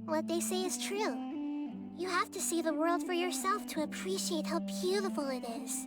What they say is true. You have to see the world for yourself to appreciate how beautiful it is.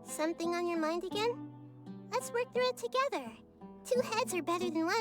Something on your mind again? Let's work through it together. 2 heads are better than 1.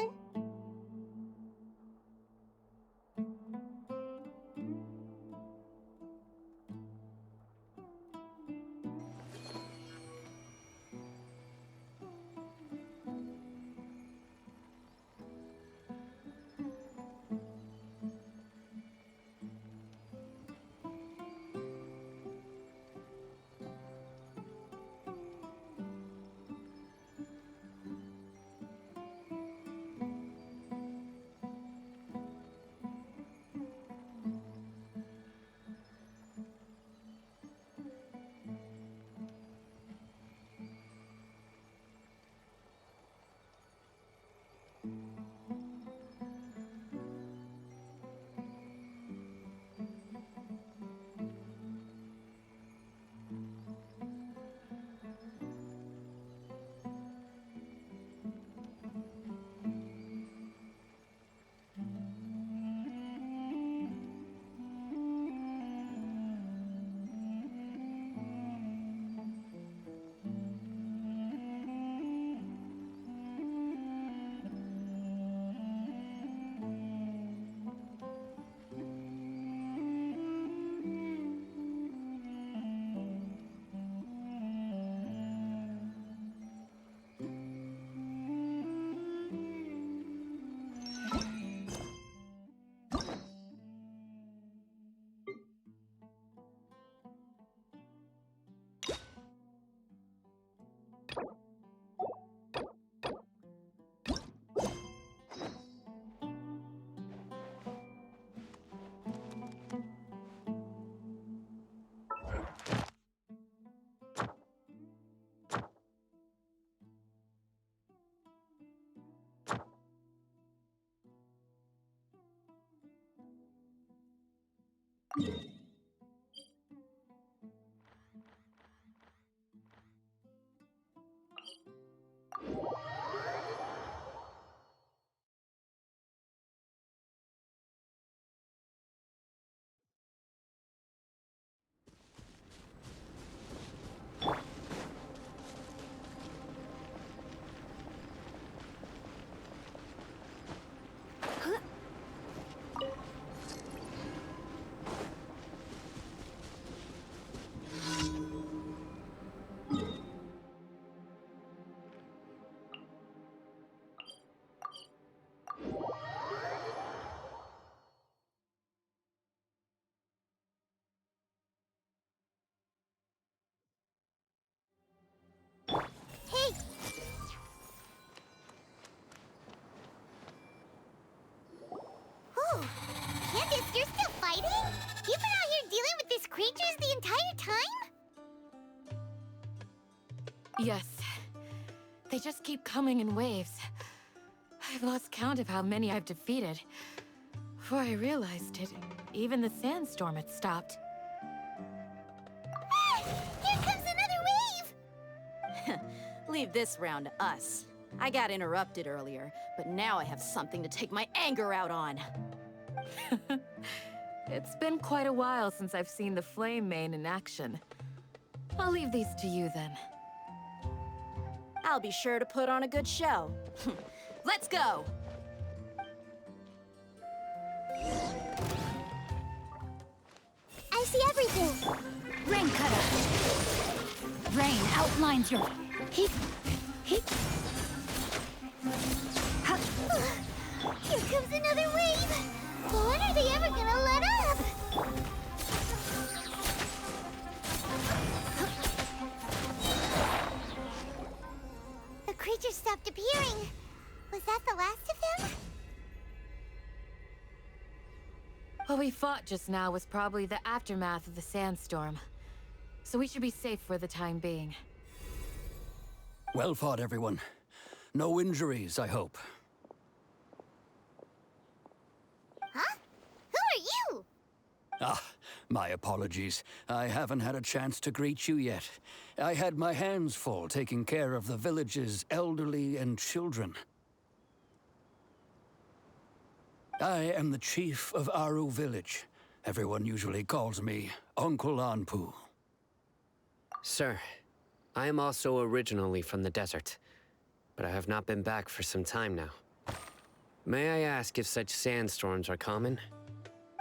Yes. They just keep coming in waves. I've lost count of how many I've defeated. Before I realized it, even the sandstorm had stopped. Ah! Here comes another wave! Leave this round to us. I got interrupted earlier, but now I have something to take my anger out on. It's been quite a while since I've seen the flame mane in action. I'll leave these to you then. I'll be sure to put on a good show. Let's go! I see everything! Rain cutter! Rain outlines your... Here comes another wave! When are they ever gonna let up? The creatures stopped appearing. Was that the last of them? What we fought just now was probably the aftermath of the sandstorm. So we should be safe for the time being. Well fought, everyone. No injuries, I hope. Huh? Who are you? Ah, my apologies. I haven't had a chance to greet you yet. I had my hands full taking care of the village's elderly and children. I am the chief of Aru village. Everyone usually calls me Uncle Anpu. Sir, I am also originally from the desert, but I have not been back for some time now. May I ask if such sandstorms are common?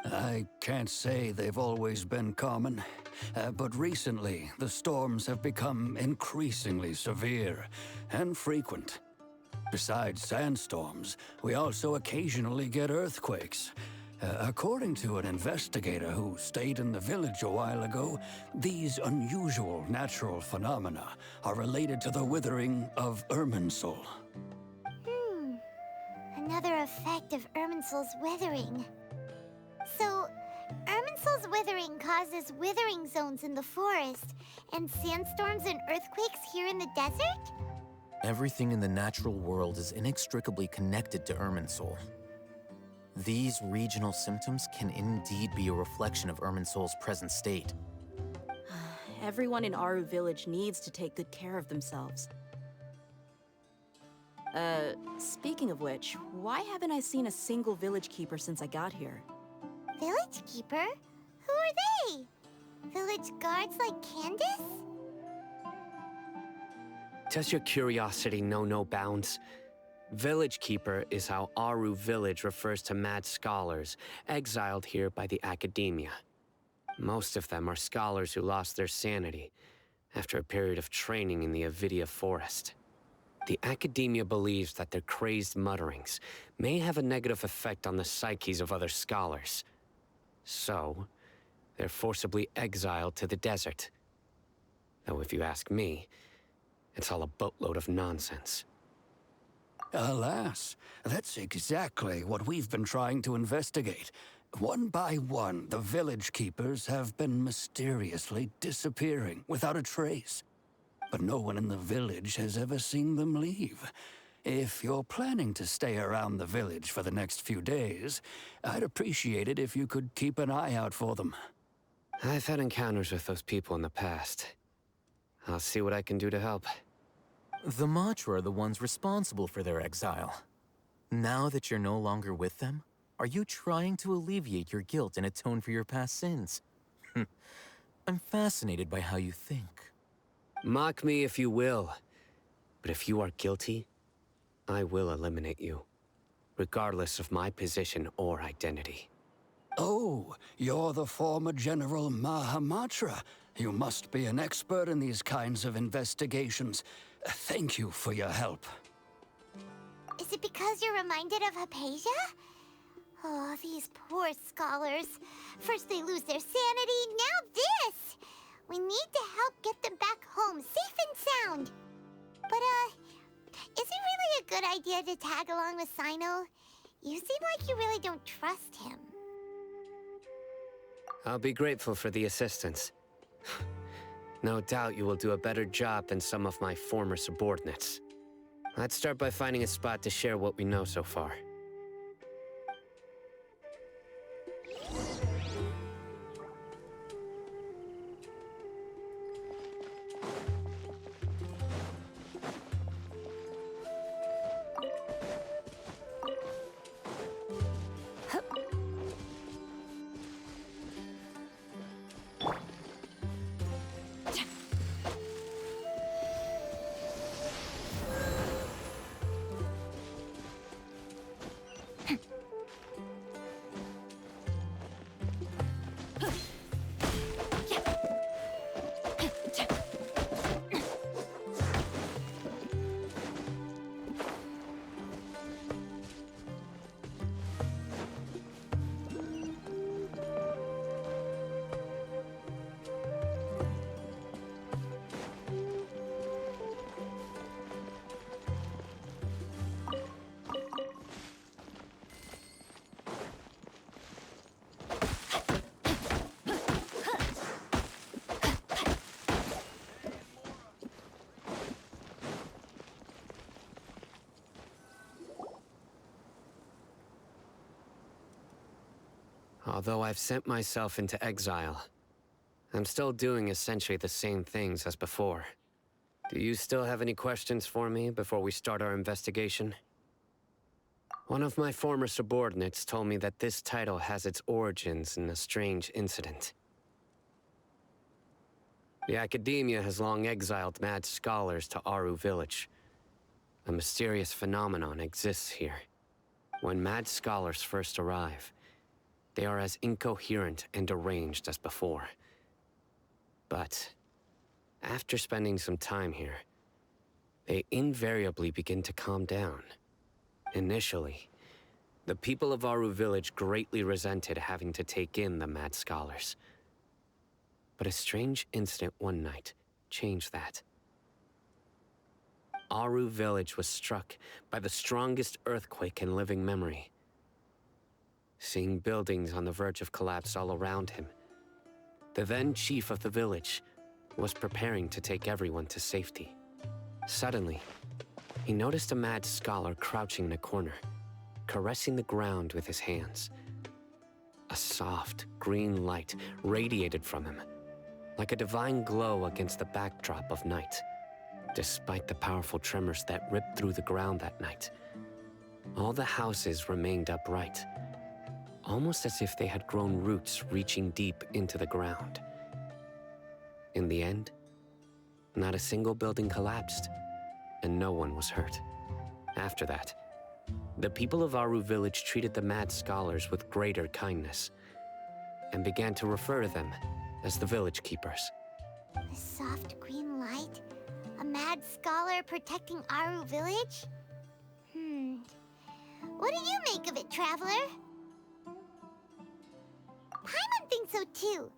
I can't say they've always been common, but recently the storms have become increasingly severe and frequent. Besides sandstorms, we also occasionally get earthquakes. According to an investigator who stayed in the village a while ago, these unusual natural phenomena are related to the withering of Irminsul. Another effect of Irminsul's withering. So, Irminsul's withering causes withering zones in the forest, and sandstorms and earthquakes here in the desert? Everything in the natural world is inextricably connected to Irminsul. These regional symptoms can indeed be a reflection of Irminsul's present state. Everyone in Aru village needs to take good care of themselves. Speaking of which, why haven't I seen a single village keeper since I got here? Village keeper? Who are they? Village guards like Candace? Does your curiosity know no bounds? Village Keeper is how Aru village refers to mad scholars exiled here by the academia. Most of them are scholars who lost their sanity after a period of training in the Avidia forest. The academia believes that their crazed mutterings may have a negative effect on the psyches of other scholars. So, they're forcibly exiled to the desert. Though if you ask me, it's all a boatload of nonsense. Alas, that's exactly what we've been trying to investigate. One by one, the village keepers have been mysteriously disappearing without a trace. But no one in the village has ever seen them leave. If you're planning to stay around the village for the next few days, I'd appreciate it if you could keep an eye out for them. I've had encounters with those people in the past. I'll see what I can do to help. The Matra are the ones responsible for their exile. Now that you're no longer with them, are you trying to alleviate your guilt and atone for your past sins? I'm fascinated by how you think. Mock me if you will, but if you are guilty, I will eliminate you, regardless of my position or identity. Oh, you're the former General Mahamatra. You must be an expert in these kinds of investigations. Thank you for your help. Is it because you're reminded of Hypatia? Oh, these poor scholars. First they lose their sanity, now this! We need to help get them back home, safe and sound. But, is it really a good idea to tag along with Sino? You seem like you really don't trust him. I'll be grateful for the assistance. No doubt you will do a better job than some of my former subordinates. Let's start by finding a spot to share what we know so far. Although I've sent myself into exile, I'm still doing essentially the same things as before. Do you still have any questions for me before we start our investigation? One of my former subordinates told me that this title has its origins in a strange incident. The Academia has long exiled mad scholars to Aru Village. A mysterious phenomenon exists here. When mad scholars first arrive, they are as incoherent and deranged as before. But after spending some time here, they invariably begin to calm down. Initially, the people of Aru Village greatly resented having to take in the mad scholars. But a strange incident one night changed that. Aru Village was struck by the strongest earthquake in living memory. Seeing buildings on the verge of collapse all around him, the then chief of the village was preparing to take everyone to safety. Suddenly, he noticed a mad scholar crouching in a corner, caressing the ground with his hands. A soft, green light radiated from him, like a divine glow against the backdrop of night. Despite the powerful tremors that ripped through the ground that night, all the houses remained upright, almost as if they had grown roots reaching deep into the ground. In the end, not a single building collapsed, and no one was hurt. After that, the people of Aru Village treated the mad scholars with greater kindness, and began to refer to them as the village keepers. A soft green light? A mad scholar protecting Aru Village? What do you make of it, Traveler? Paimon thinks so too.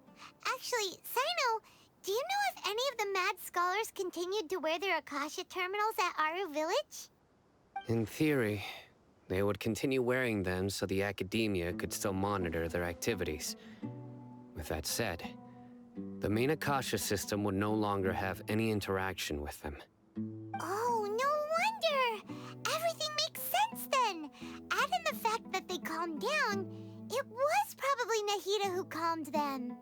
Actually, Sino, do you know if any of the mad scholars continued to wear their Akasha terminals at Aru Village? In theory, they would continue wearing them so the Academia could still monitor their activities. With that said, the main Akasha system would no longer have any interaction with them. Oh, no wonder! Everything makes sense then! Add in the fact that they calmed down, it was probably Nahida who calmed them.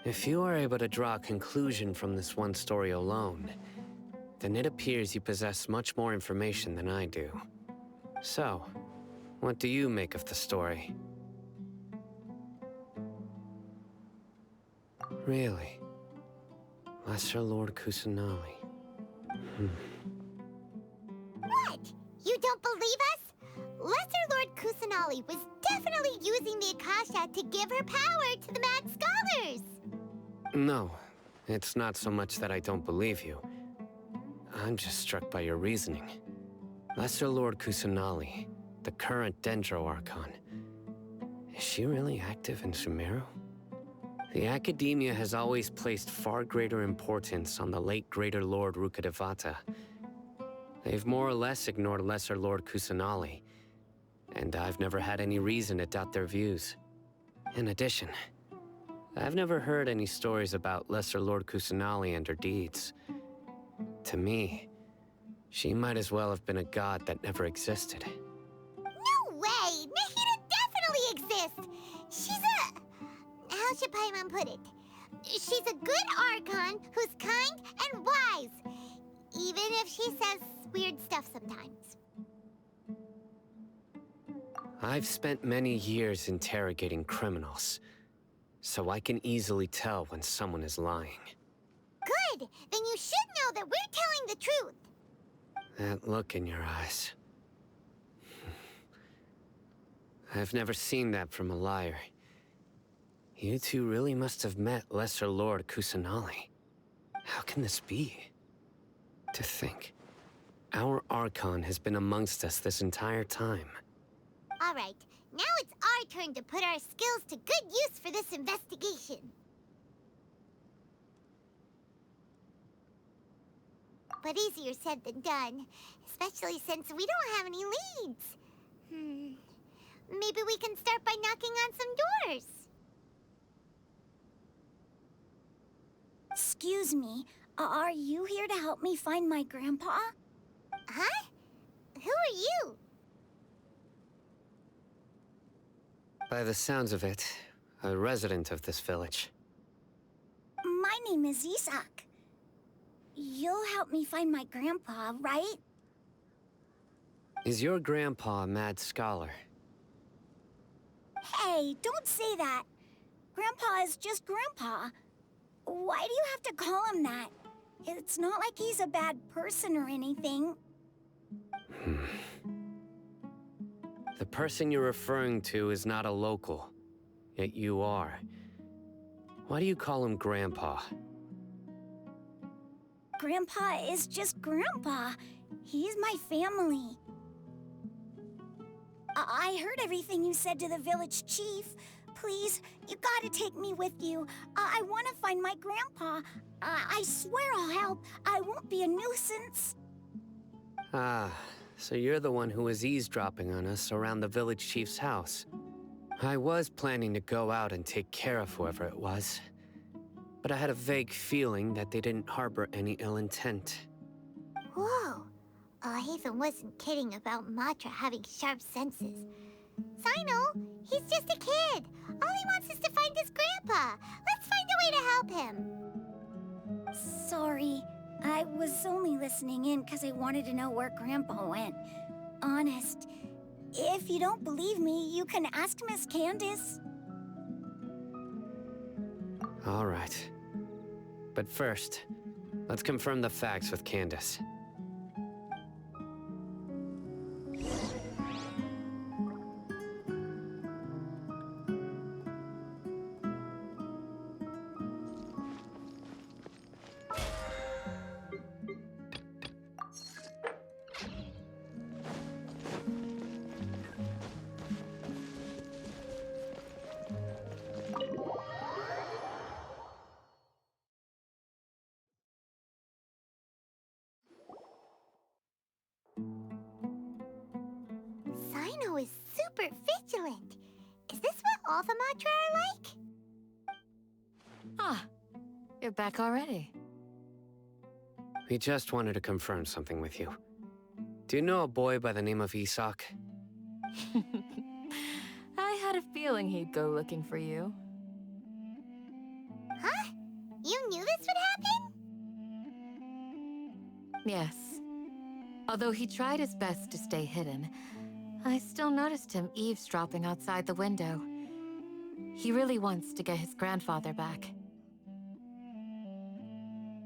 If you are able to draw a conclusion from this one story alone, then it appears you possess much more information than I do. So, what do you make of the story? Really? Lesser Lord Kusanali. What? You don't believe us? Lesser Lord Kusanali was definitely using the Akasha to give her power to the mad scholars! No, it's not so much that I don't believe you. I'm just struck by your reasoning. Lesser Lord Kusanali, the current Dendro Archon, is she really active in Sumeru? The Academia has always placed far greater importance on the late Greater Lord Rukkhadevata. They've more or less ignored Lesser Lord Kusanali, and I've never had any reason to doubt their views. In addition, I've never heard any stories about Lesser Lord Kusanali and her deeds. To me, she might as well have been a god that never existed. No way! Nahida definitely exists! She's a... How should Paimon put it? She's a good Archon who's kind and wise. Even if she says weird stuff sometimes. I've spent many years interrogating criminals, so I can easily tell when someone is lying. Good! Then you should know that we're telling the truth. That look in your eyes. I've never seen that from a liar. You two really must have met Lesser Lord Kusanali. How can this be? To think, our Archon has been amongst us this entire time. All right, now it's our turn to put our skills to good use for this investigation. But easier said than done, especially since we don't have any leads. Maybe we can start by knocking on some doors. Excuse me, are you here to help me find my grandpa? Huh? Who are you? By the sounds of it, a resident of this village. My name is Isak. You'll help me find my grandpa, right? Is your grandpa a mad scholar? Hey, don't say that. Grandpa is just Grandpa. Why do you have to call him that? It's not like he's a bad person or anything. The person you're referring to is not a local, yet you are. Why do you call him Grandpa? Grandpa is just Grandpa. He's my family. I heard everything you said to the village chief. Please, you gotta take me with you. I want to find my grandpa. I swear I'll help. I won't be a nuisance. Ah, so you're the one who was eavesdropping on us around the village chief's house. I was planning to go out and take care of whoever it was, but I had a vague feeling that they didn't harbor any ill intent. Whoa. Haven wasn't kidding about Matra having sharp senses. Sino, he's just a kid. All he wants is to find his grandpa. Let's find a way to help him. Sorry. I was only listening in because I wanted to know where Grandpa went. Honest. If you don't believe me, you can ask Miss Candace. All right. But first, let's confirm the facts with Candace. Sino is super vigilant. Is this what all the Matra are like? Ah, you're back already. We just wanted to confirm something with you. Do you know a boy by the name of Isak? I had a feeling he'd go looking for you. Huh? You knew this would happen? Yes. Although he tried his best to stay hidden, I still noticed him eavesdropping outside the window. He really wants to get his grandfather back.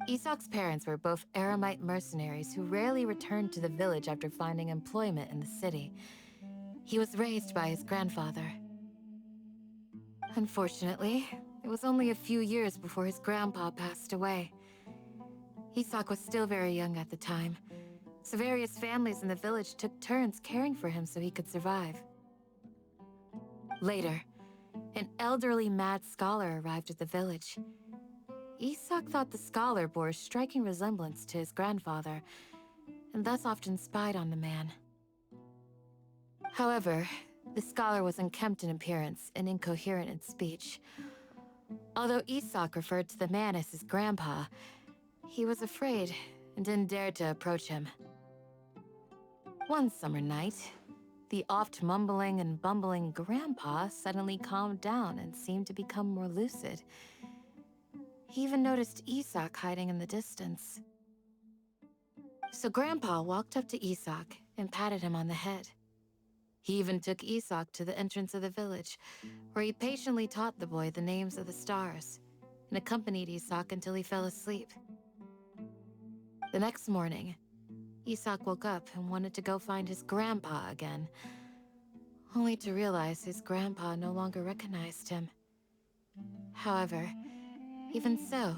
Isak's parents were both Aramite mercenaries who rarely returned to the village after finding employment in the city. He was raised by his grandfather. Unfortunately, it was only a few years before his grandpa passed away. Isak was still very young at the time, so various families in the village took turns caring for him so he could survive. Later, an elderly mad scholar arrived at the village. Isak thought the scholar bore a striking resemblance to his grandfather, and thus often spied on the man. However, the scholar was unkempt in appearance and incoherent in speech. Although Isak referred to the man as his grandpa, he was afraid and didn't dare to approach him. One summer night, the oft mumbling and bumbling grandpa suddenly calmed down and seemed to become more lucid. He even noticed Isak hiding in the distance. So Grandpa walked up to Isak and patted him on the head. He even took Isak to the entrance of the village, where he patiently taught the boy the names of the stars, and accompanied Isak until he fell asleep. The next morning, Isak woke up and wanted to go find his grandpa again, only to realize his grandpa no longer recognized him. However, even so,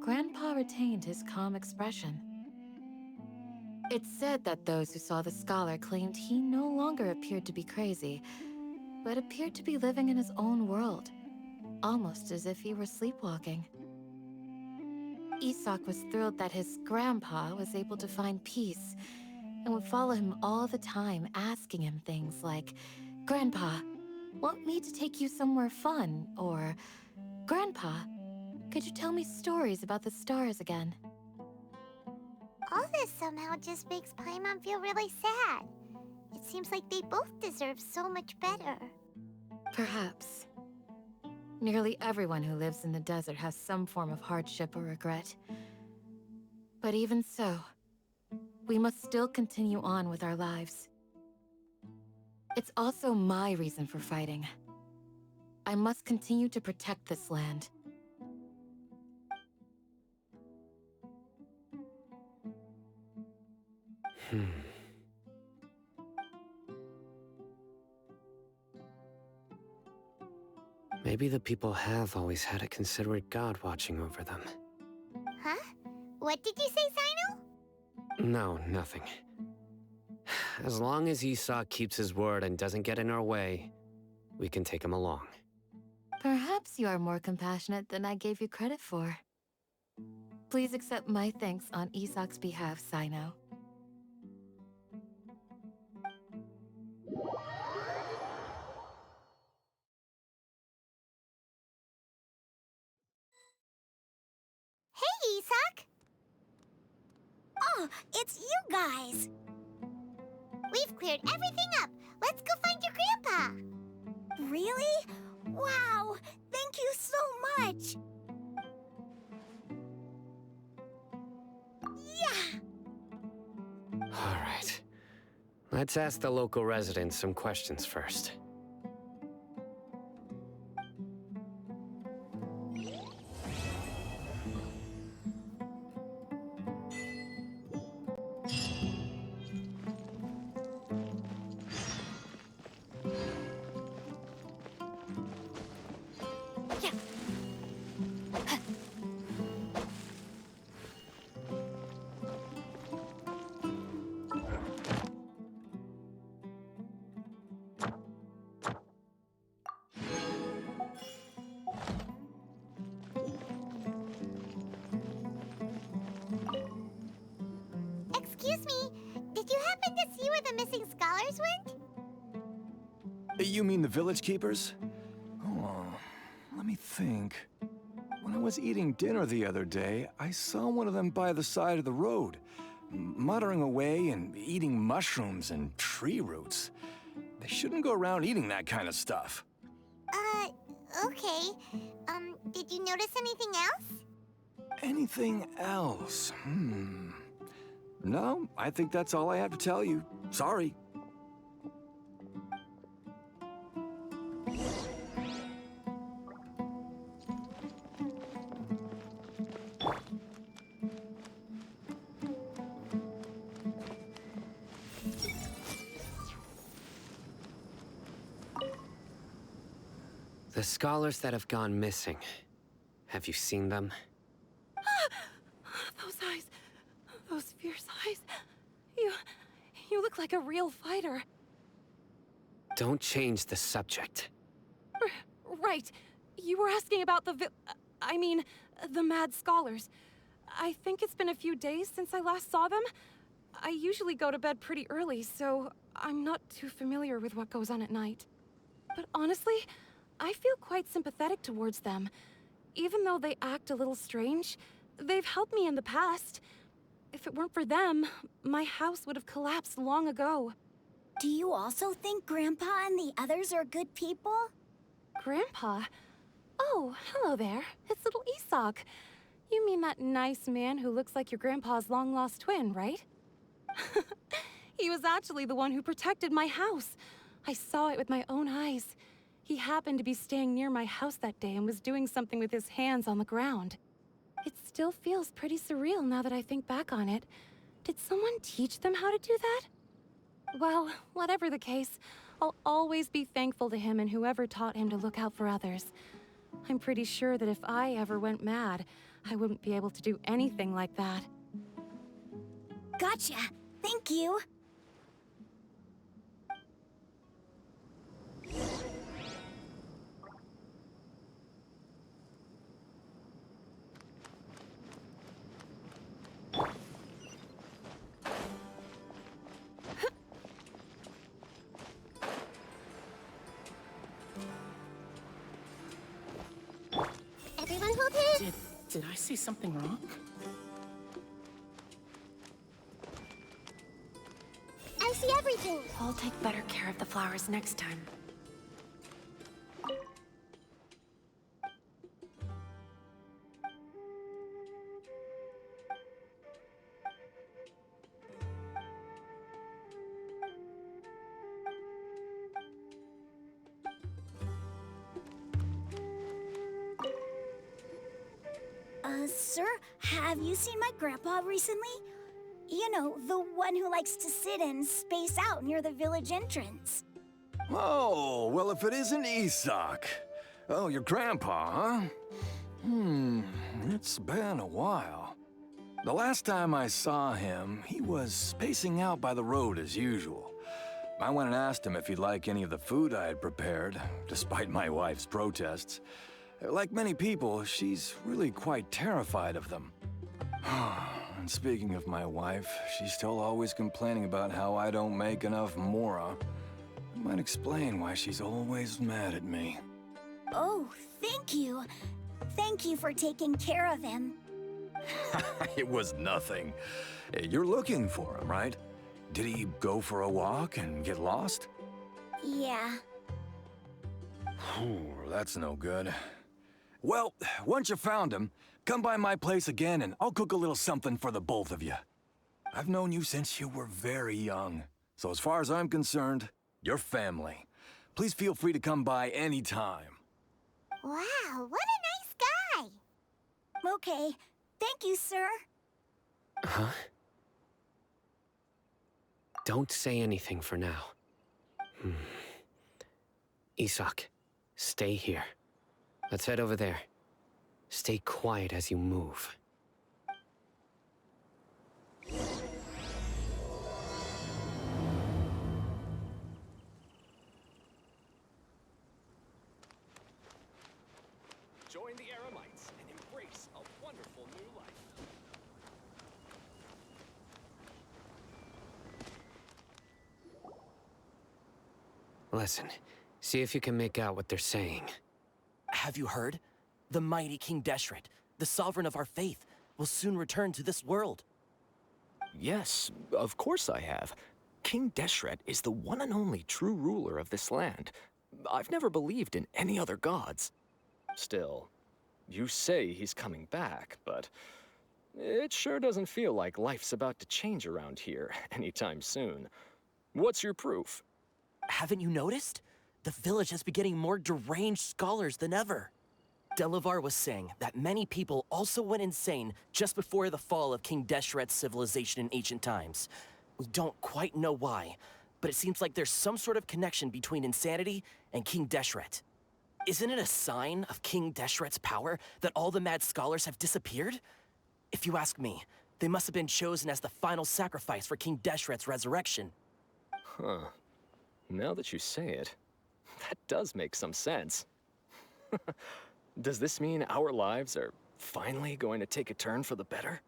Grandpa retained his calm expression. It's said that those who saw the scholar claimed he no longer appeared to be crazy, but appeared to be living in his own world, almost as if he were sleepwalking. Isak was thrilled that his grandpa was able to find peace, and would follow him all the time, asking him things like, "Grandpa, want me to take you somewhere fun?" Or, "Grandpa, could you tell me stories about the stars again?" All this somehow just makes Paimon feel really sad. It seems like they both deserve so much better. Perhaps. Nearly everyone who lives in the desert has some form of hardship or regret. But even so, we must still continue on with our lives. It's also my reason for fighting. I must continue to protect this land. Maybe the people have always had a considerate god watching over them. Huh? What did you say, Sino? No, nothing. As long as Isak keeps his word and doesn't get in our way, we can take him along. Perhaps you are more compassionate than I gave you credit for. Please accept my thanks on Isak's behalf, Sino. Hey, Isak! Oh, it's you guys! We've cleared everything up. Let's go find your grandpa. Really? Wow! Thank you so much! Yeah! All right. Let's ask the local residents some questions first. Excuse me, did you happen to see where the missing scholars went? You mean the village keepers? Oh, let me think. When I was eating dinner the other day, I saw one of them by the side of the road, muttering away and eating mushrooms and tree roots. They shouldn't go around eating that kind of stuff. Okay. Did you notice anything else? Anything else? No, I think that's all I have to tell you. Sorry. The scholars that have gone missing. Have you seen them? Those eyes. Those fierce eyes. You look like a real fighter. Don't change the subject. Right. You were asking about the mad scholars. I think it's been a few days since I last saw them. I usually go to bed pretty early, so I'm not too familiar with what goes on at night. But honestly, I feel quite sympathetic towards them. Even though they act a little strange, they've helped me in the past. If it weren't for them, my house would have collapsed long ago. Do you also think Grandpa and the others are good people? Grandpa? Oh, hello there. It's little Isak. You mean that nice man who looks like your grandpa's long-lost twin, right? He was actually the one who protected my house. I saw it with my own eyes. He happened to be staying near my house that day and was doing something with his hands on the ground. It still feels pretty surreal now that I think back on it. Did someone teach them how to do that? Well, whatever the case, I'll always be thankful to him and whoever taught him to look out for others. I'm pretty sure that if I ever went mad, I wouldn't be able to do anything like that. Gotcha. Thank you. Everyone hold his. Did I say something wrong? I see everything. I'll take better care of the flowers next time. Sir, have you seen my grandpa recently? You know, the one who likes to sit and space out near the village entrance. Oh, well, if it isn't Isak. Oh, your grandpa, huh? It's been a while. The last time I saw him, he was spacing out by the road as usual. I went and asked him if he'd like any of the food I had prepared, despite my wife's protests. Like many people, she's really quite terrified of them. And speaking of my wife, she's still always complaining about how I don't make enough mora. It might explain why she's always mad at me. Oh, thank you. Thank you for taking care of him. It was nothing. You're looking for him, right? Did he go for a walk and get lost? Yeah. That's no good. Well, once you found him, come by my place again and I'll cook a little something for the both of you. I've known you since you were very young, so as far as I'm concerned, you're family. Please feel free to come by anytime. Wow, what a nice guy. Okay. Thank you, sir. Huh? Don't say anything for now. Isak, stay here. Let's head over there. Stay quiet as you move. Join the Eremites and embrace a wonderful new life. Listen, see if you can make out what they're saying. Have you heard? The mighty King Deshret, the sovereign of our faith, will soon return to this world. Yes, of course I have. King Deshret is the one and only true ruler of this land. I've never believed in any other gods. Still, you say he's coming back, but it sure doesn't feel like life's about to change around here anytime soon. What's your proof? Haven't you noticed? The village has been getting more deranged scholars than ever. Delavar was saying that many people also went insane just before the fall of King Deshret's civilization in ancient times. We don't quite know why, but it seems like there's some sort of connection between insanity and King Deshret. Isn't it a sign of King Deshret's power that all the mad scholars have disappeared? If you ask me, they must have been chosen as the final sacrifice for King Deshret's resurrection. Huh. Now that you say it, that does make some sense. Does this mean our lives are finally going to take a turn for the better?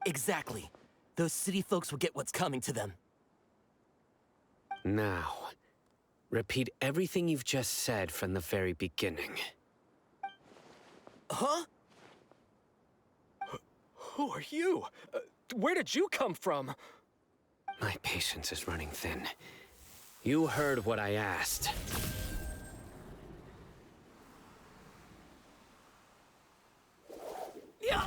Exactly. Those city folks will get what's coming to them. Now, Repeat everything you've just said from the very beginning. Huh? Who are you? Where did you come from? My patience is running thin. You heard what I asked. Yeah!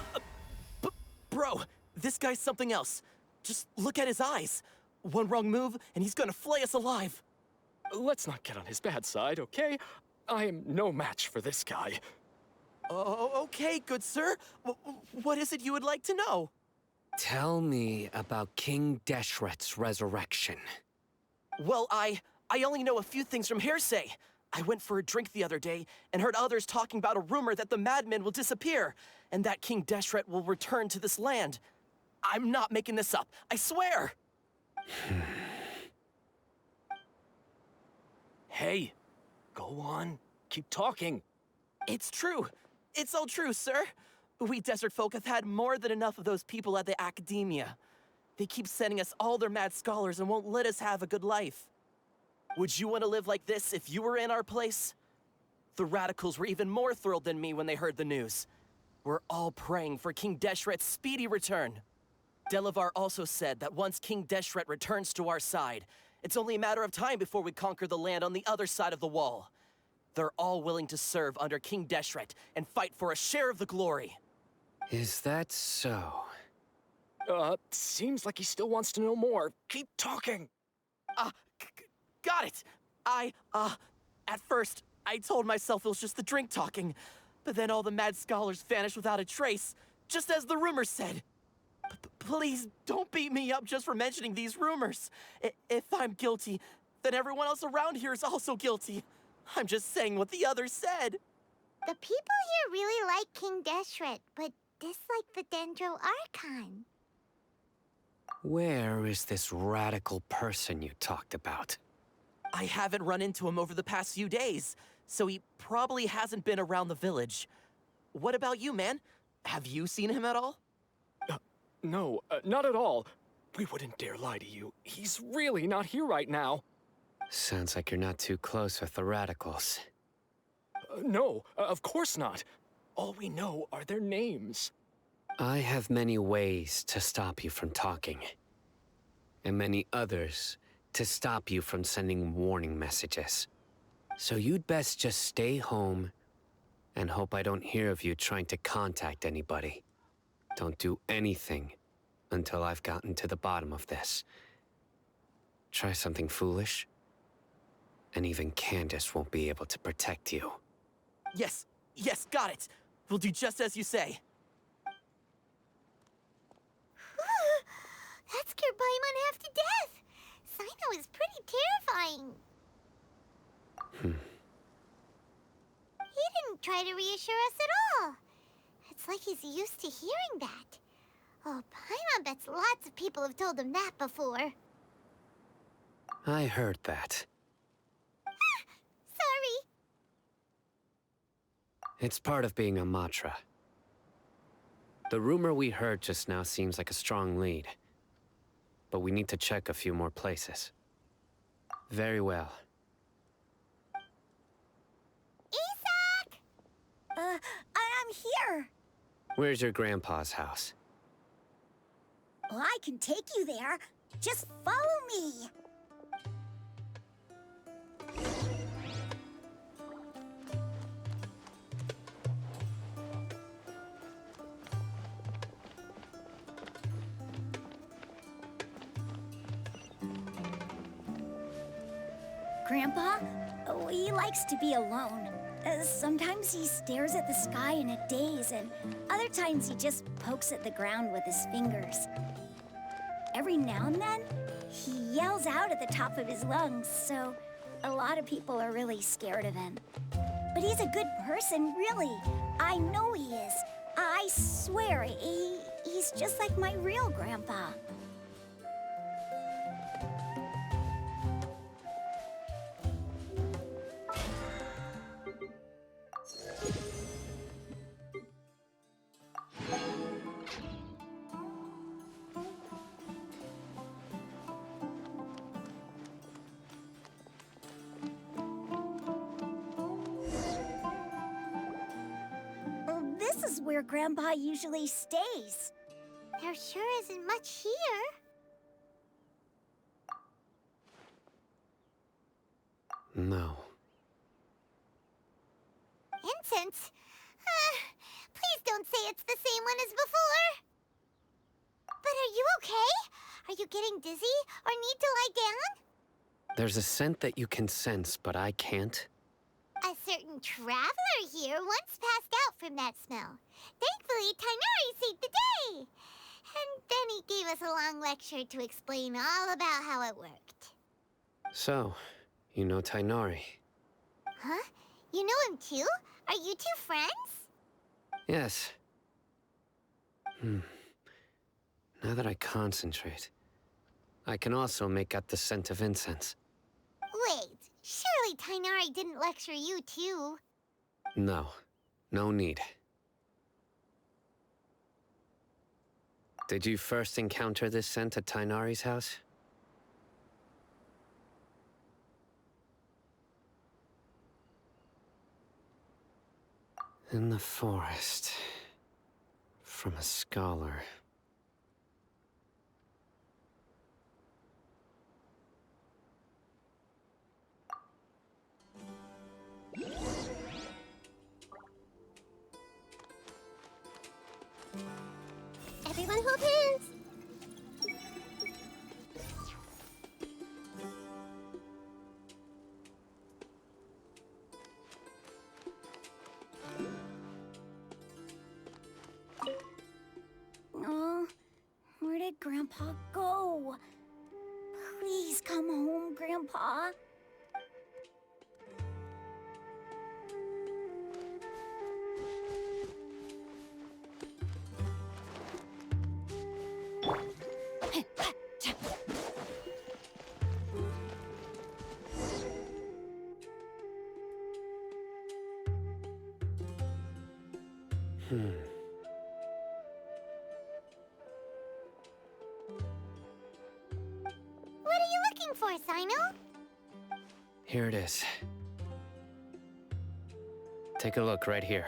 Bro, this guy's something else. Just look at his eyes. One wrong move, and he's gonna flay us alive. Let's not get on his bad side, okay? I am no match for this guy. Oh, okay, good sir. What is it you would like to know? Tell me about King Deshret's resurrection. Well, I only know a few things from hearsay. I went for a drink the other day and heard others talking about a rumor that the madmen will disappear and that King Deshret will return to this land. I'm not making this up, I swear! Hey, go on. Keep talking. It's true. It's all true, sir. We desert folk have had more than enough of those people at the academia. They keep sending us all their mad scholars and won't let us have a good life. Would you want to live like this if you were in our place? The radicals were even more thrilled than me when they heard the news. We're all praying for King Deshret's speedy return. Delavar also said that once King Deshret returns to our side, it's only a matter of time before we conquer the land on the other side of the wall. They're all willing to serve under King Deshret and fight for a share of the glory. Is that so? Seems like he still wants to know more. Keep talking. Got it. At first, I told myself it was just the drink talking, but then all the mad scholars vanished without a trace, just as the rumors said. Please, don't beat me up just for mentioning these rumors. If I'm guilty, then everyone else around here is also guilty. I'm just saying what the others said. The people here really like King Deshret, but dislike the Dendro Archon. Where is this radical person you talked about? I haven't run into him over the past few days, so he probably hasn't been around the village. What about you, man? Have you seen him at all? No, not at all. We wouldn't dare lie to you. He's really not here right now. Sounds like you're not too close with the radicals. No, of course not. All we know are their names. I have many ways to stop you from talking. And many others to stop you from sending warning messages. So you'd best just stay home and hope I don't hear of you trying to contact anybody. Don't do anything until I've gotten to the bottom of this. Try something foolish, and even Candace won't be able to protect you. Yes, got it. We'll do just as you say. That scared Paimon half to death. Sino is pretty terrifying. He didn't try to reassure us at all. It's like he's used to hearing that. Oh, Paimon bets lots of people have told him that before. I heard that. Sorry. It's part of being a Matra. The rumor we heard just now seems like a strong lead. But we need to check a few more places. Very well. Isak! I'm here. Where's your grandpa's house? Well, I can take you there. Just follow me. Grandpa, he likes to be alone. Sometimes he stares at the sky in a daze, and other times he just pokes at the ground with his fingers. Every now and then, he yells out at the top of his lungs, so a lot of people are really scared of him. But he's a good person, really. I know he is. I swear, he's just like my real grandpa. where Grandpa usually stays. There sure isn't much here. No. Incense? Please don't say it's the same one as before. But are you okay? Are you getting dizzy or need to lie down? There's a scent that you can sense, but I can't. A certain traveler here once passed out from that smell. Thankfully, Tainari saved the day. And then he gave us a long lecture to explain all about how it worked. So, you know Tainari? Huh? You know him too? Are you two friends? Yes. Now that I concentrate, I can also make out the scent of incense. Wait, surely Tainari didn't lecture you too? No. No need. Did you first encounter this scent at Tainari's house? In the forest. From a scholar. Everyone hold hands! Oh, where did Grandpa go? Please come home, Grandpa. What are you looking for, Sino? Here it is. Take a look right here.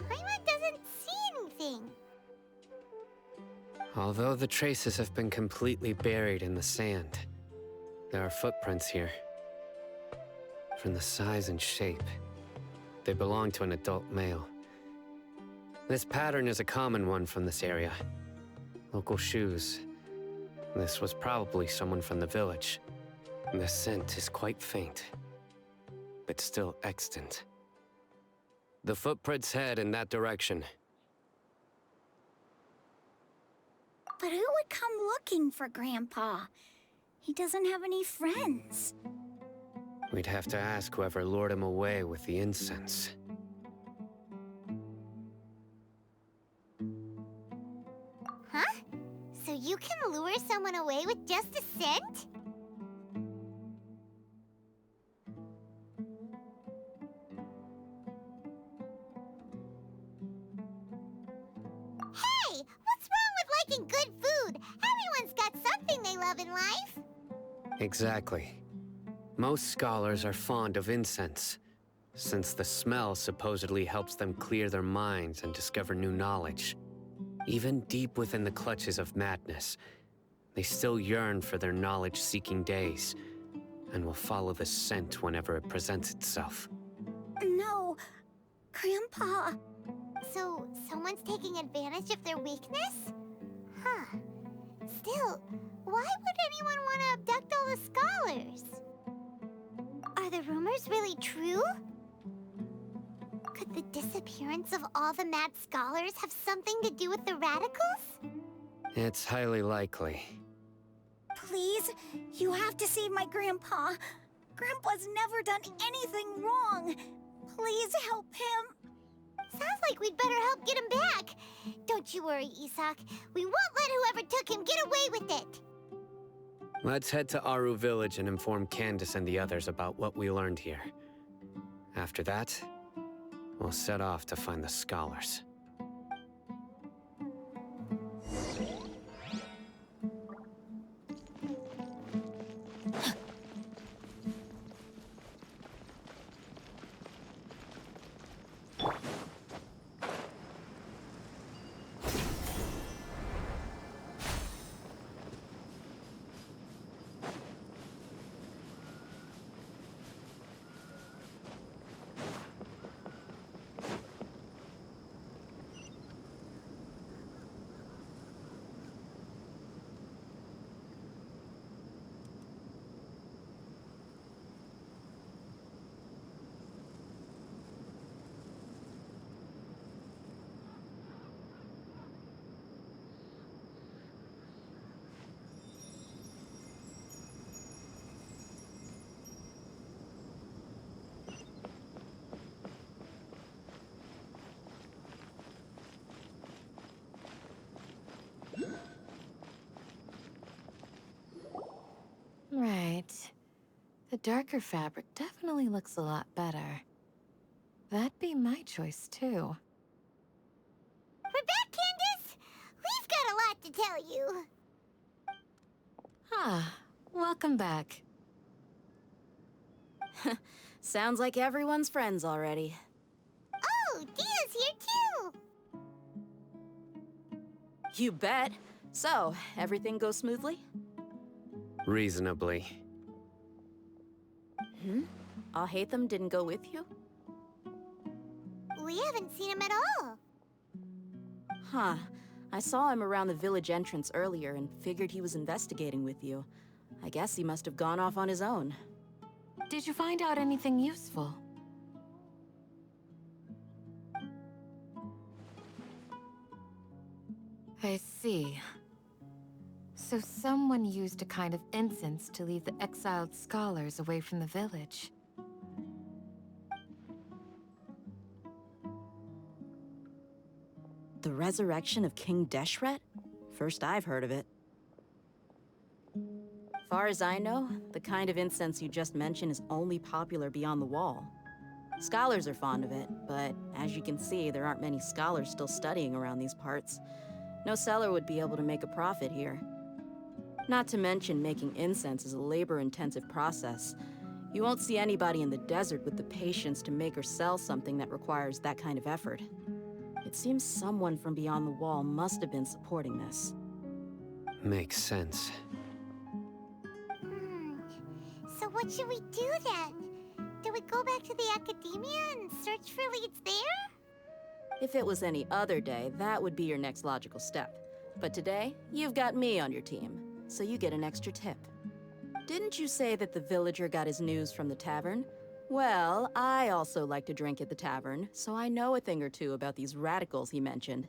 Paimon doesn't see anything. Although the traces have been completely buried in the sand, there are footprints here. From the size and shape, they belong to an adult male. This pattern is a common one from this area. Local shoes. This was probably someone from the village. The scent is quite faint, but still extant. The footprints head in that direction. But who would come looking for Grandpa? He doesn't have any friends. We'd have to ask whoever lured him away with the incense. Huh? So you can lure someone away with just a scent? Hey! What's wrong with liking good food? Everyone's got something they love in life. Exactly. Most scholars are fond of incense, since the smell supposedly helps them clear their minds and discover new knowledge. Even deep within the clutches of madness, they still yearn for their knowledge-seeking days, and will follow the scent whenever it presents itself. No, Grandpa. So, someone's taking advantage of their weakness? Huh. Still, why would anyone want to abduct all the scholars? Are the rumors really true? Could the disappearance of all the mad scholars have something to do with the radicals? It's highly likely. Please, you have to save my Grandpa. Grandpa's never done anything wrong. Please help him. Sounds like we'd better help get him back. Don't you worry, Isak. We won't let whoever took him get away with it. Let's head to Aru Village and inform Candace and the others about what we learned here. After that, we'll set off to find the scholars. The darker fabric definitely looks a lot better. That'd be my choice, too. We're back, Candace! We've got a lot to tell you. Ah, welcome back. Sounds like everyone's friends already. Oh, Dia's here too! You bet. So, everything goes smoothly? Reasonably. Alhaitham didn't go with you? We haven't seen him at all. Huh. I saw him around the village entrance earlier and figured he was investigating with you. I guess he must have gone off on his own. Did you find out anything useful? I see. So someone used a kind of incense to lead the exiled scholars away from the village. The resurrection of King Deshret? First I've heard of it. Far as I know, the kind of incense you just mentioned is only popular beyond the wall. Scholars are fond of it, but as you can see, there aren't many scholars still studying around these parts. No seller would be able to make a profit here. Not to mention, making incense is a labor-intensive process. You won't see anybody in the desert with the patience to make or sell something that requires that kind of effort. It seems someone from beyond the wall must have been supporting this. Makes sense. So what should we do then? Do we go back to the academia and search for leads there? If it was any other day, that would be your next logical step. But today, you've got me on your team, so you get an extra tip. Didn't you say that the villager got his news from the tavern? Well, I also like to drink at the tavern, so I know a thing or two about these radicals he mentioned.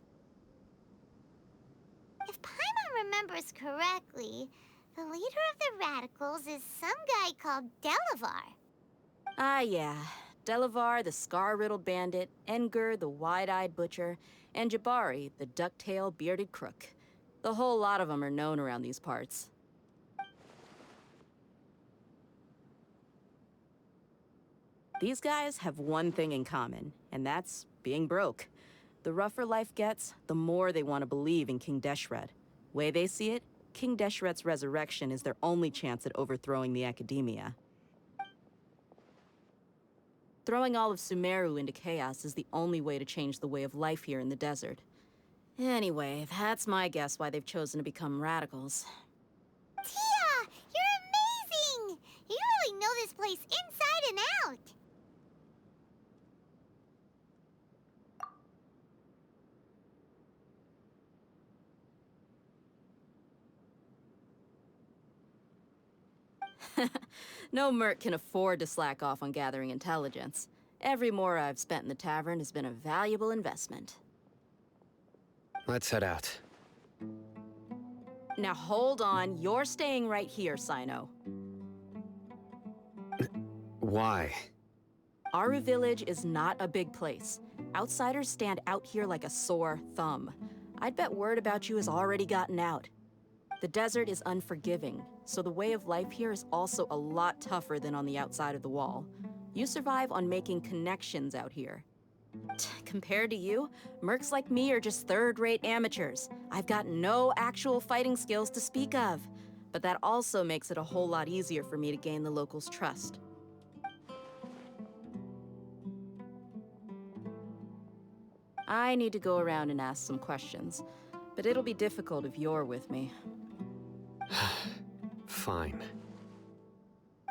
If Paimon remembers correctly, the leader of the radicals is some guy called Delavar. Ah, yeah. Delavar, the scar-riddled bandit, Engur, the wide-eyed butcher, and Jabari, the duck-tailed bearded crook. The whole lot of them are known around these parts. These guys have one thing in common, and that's being broke. The rougher life gets, the more they want to believe in King Deshret. Way they see it, King Deshret's resurrection is their only chance at overthrowing the academia. Throwing all of Sumeru into chaos is the only way to change the way of life here in the desert. Anyway, that's my guess why they've chosen to become radicals. Tia! You're amazing! You really know this place inside and out! No merc can afford to slack off on gathering intelligence. Every mora I've spent in the tavern has been a valuable investment. Let's head out. Now hold on, you're staying right here, Sino. Why? Aru Village is not a big place. Outsiders stand out here like a sore thumb. I'd bet word about you has already gotten out. The desert is unforgiving, so the way of life here is also a lot tougher than on the outside of the wall. You survive on making connections out here. Compared to you, mercs like me are just third-rate amateurs. I've got no actual fighting skills to speak of, but that also makes it a whole lot easier for me to gain the locals' trust. I need to go around and ask some questions, but it'll be difficult if you're with me. Fine.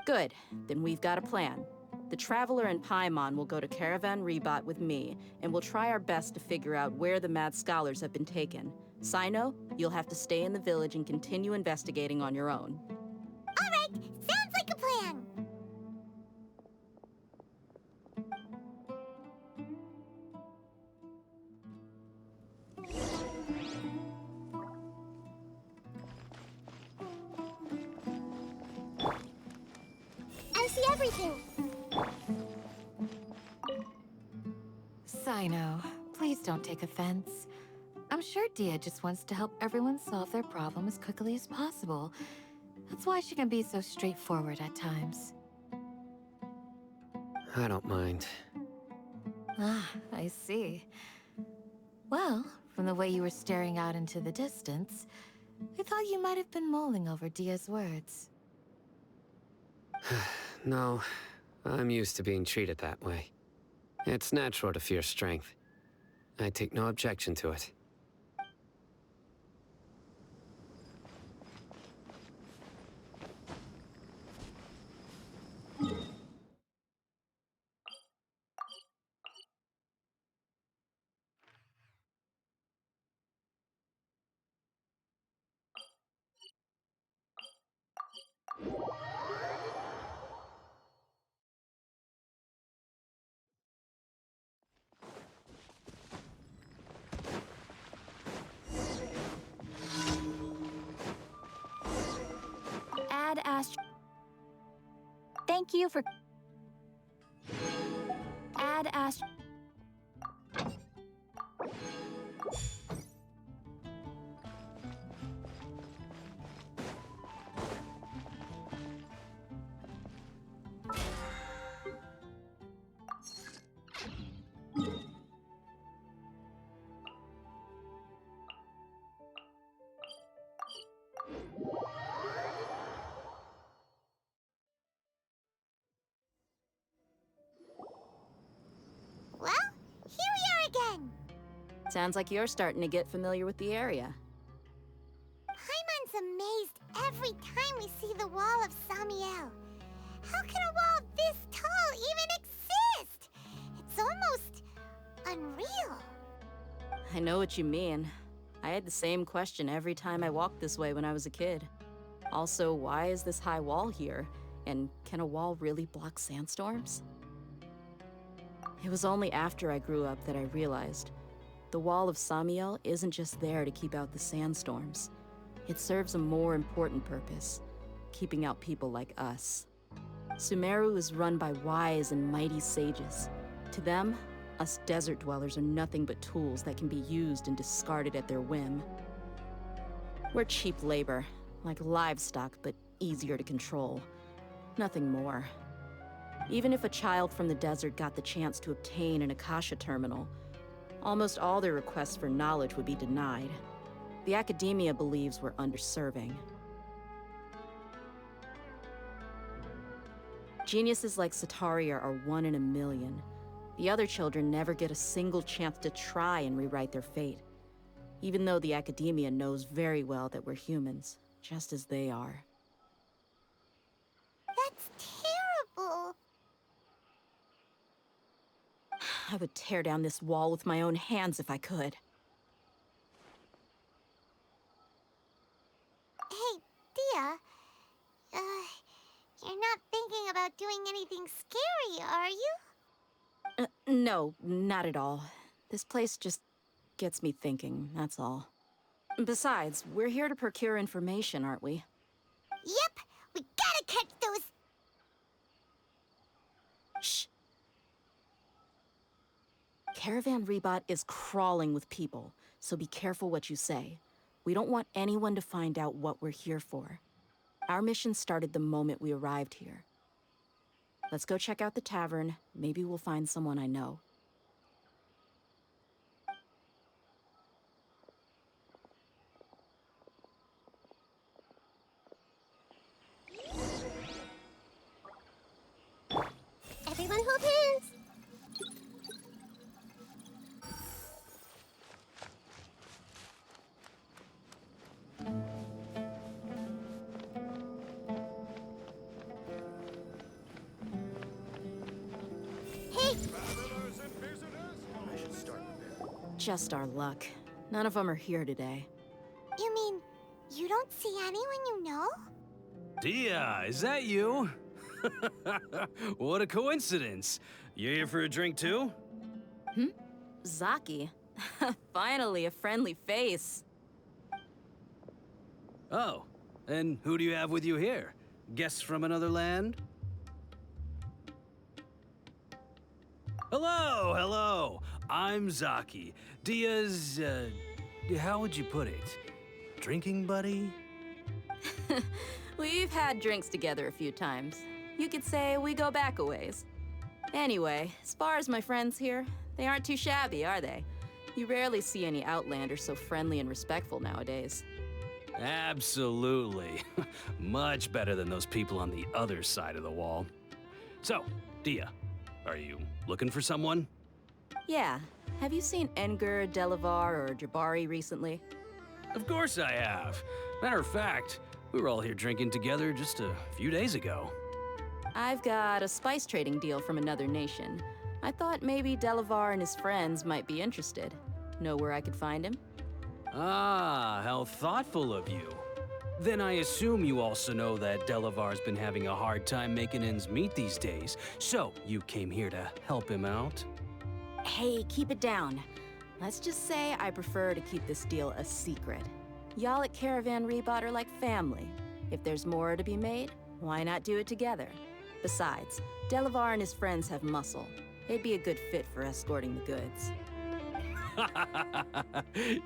Good, then we've got a plan. The Traveler and Paimon will go to Caravan Rebot with me, and we'll try our best to figure out where the mad scholars have been taken. Sino, you'll have to stay in the village and continue investigating on your own. All right, sounds like a plan. I see everything. Sino, please don't take offense. I'm sure Dia just wants to help everyone solve their problem as quickly as possible. That's why she can be so straightforward at times. I don't mind. Ah, I see. Well, from the way you were staring out into the distance, I thought you might have been mulling over Dia's words. No, I'm used to being treated that way. It's natural to fear strength. I take no objection to it. Thank you for... Add Ast... Well, here we are again. Sounds like you're starting to get familiar with the area. Paimon's amazed every time we see the wall of Samiel. How can a wall this tall even exist? It's almost unreal. I know what you mean. I had the same question every time I walked this way when I was a kid. Also, why is this high wall here? And can a wall really block sandstorms? It was only after I grew up that I realized the wall of Samiel isn't just there to keep out the sandstorms. It serves a more important purpose, keeping out people like us. Sumeru is run by wise and mighty sages. To them, us desert dwellers are nothing but tools that can be used and discarded at their whim. We're cheap labor, like livestock, but easier to control. Nothing more. Even if a child from the desert got the chance to obtain an Akasha terminal, almost all their requests for knowledge would be denied. The academia believes we're underserving. Geniuses like Sataria are 1 in a million. The other children never get a single chance to try and rewrite their fate, even though the academia knows very well that we're humans, just as they are. That's terrible. I would tear down this wall with my own hands if I could. Hey, Dia. You're not thinking about doing anything scary, are you? No, not at all. This place just gets me thinking, that's all. Besides, we're here to procure information, aren't we? Yep, we gotta catch those... Shh. Caravan Rebot is crawling with people, so be careful what you say. We don't want anyone to find out what we're here for. Our mission started the moment we arrived here. Let's go check out the tavern. Maybe we'll find someone I know. Everyone hold hands! Hey! Just our luck. None of them are here today. You mean, you don't see anyone you know? Dia, is that you? What a coincidence. You here for a drink too? Zaki. Finally, a friendly face. Oh, and who do you have with you here? Guests from another land? Hello, hello. I'm Zaki. Dia's, how would you put it? Drinking buddy? We've had drinks together a few times. You could say we go back a ways. Anyway, as far as my friends here, they aren't too shabby, are they? You rarely see any Outlanders so friendly and respectful nowadays. Absolutely. Much better than those people on the other side of the wall. So, Dia, are you looking for someone? Yeah. Have you seen Edgar, Delavar, or Jabari recently? Of course I have. Matter of fact, we were all here drinking together just a few days ago. I've got a spice trading deal from another nation. I thought maybe Delavar and his friends might be interested. Know where I could find him? Ah, how thoughtful of you. Then I assume you also know that Delavar's been having a hard time making ends meet these days, so you came here to help him out? Hey, keep it down. Let's just say I prefer to keep this deal a secret. Y'all at Caravan Rebot are like family. If there's more to be made, why not do it together? Besides, Delavar and his friends have muscle. They'd be a good fit for escorting the goods.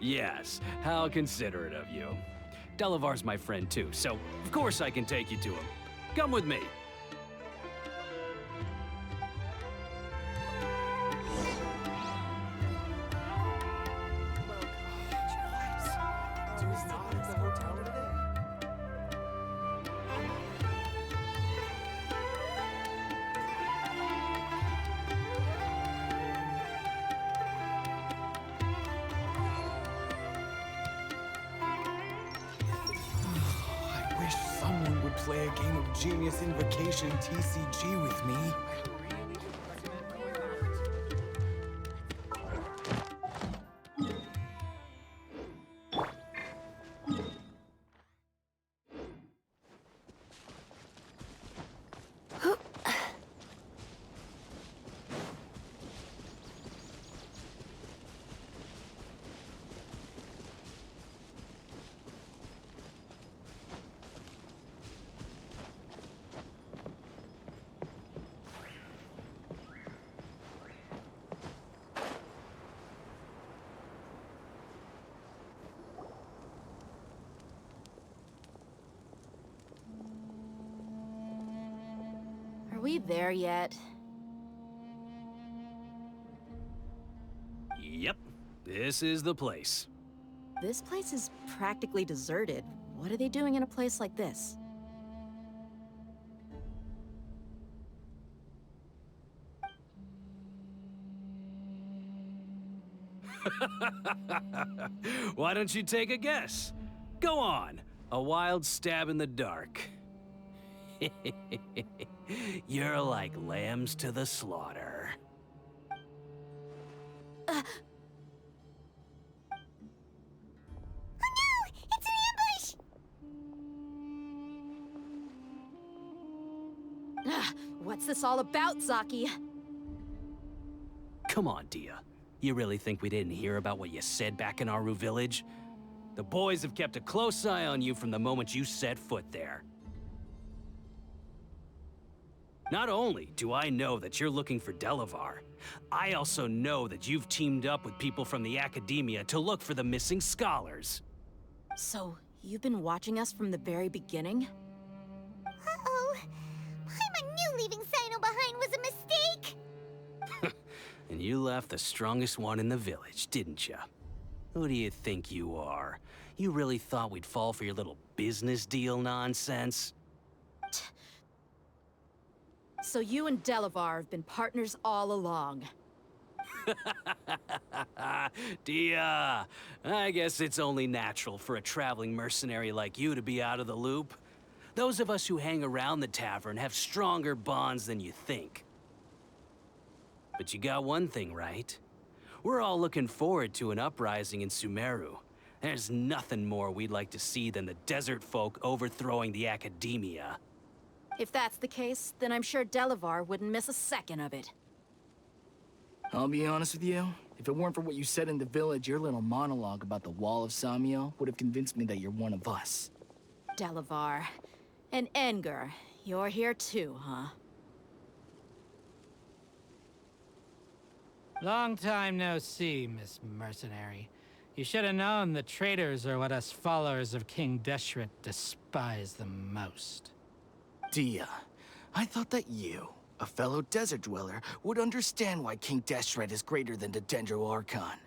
Yes, how considerate of you. Delavar's my friend too, so of course I can take you to him. Come with me. Play a game of Genius Invocation TCG with me. Are we there yet? Yep, this is the place. This place is practically deserted. What are they doing in a place like this? Why don't you take a guess? Go on, a wild stab in the dark. You're like lambs to the slaughter. Oh no! It's an ambush! What's this all about, Zaki? Come on, Dia. You really think we didn't hear about what you said back in Aru village? The boys have kept a close eye on you from the moment you set foot there. Not only do I know that you're looking for Delavar, I also know that you've teamed up with people from the Academia to look for the missing scholars. So, you've been watching us from the very beginning? Uh-oh. I knew leaving Sino behind was a mistake! And you left the strongest one in the village, didn't you? Who do you think you are? You really thought we'd fall for your little business deal nonsense? So you and Delavar have been partners all along. Dia, I guess it's only natural for a traveling mercenary like you to be out of the loop. Those of us who hang around the tavern have stronger bonds than you think. But you got one thing right. We're all looking forward to an uprising in Sumeru. There's nothing more we'd like to see than the desert folk overthrowing the Academia. If that's the case, then I'm sure Delavar wouldn't miss a second of it. I'll be honest with you. If it weren't for what you said in the village, your little monologue about the Wall of Samiel would have convinced me that you're one of us. Delavar. And Edgar, you're here too, huh? Long time no see, Miss Mercenary. You should have known the traitors are what us followers of King Deshret despise the most. Dia, I thought that you, a fellow desert dweller, would understand why King Deshret is greater than the Dendro Archon.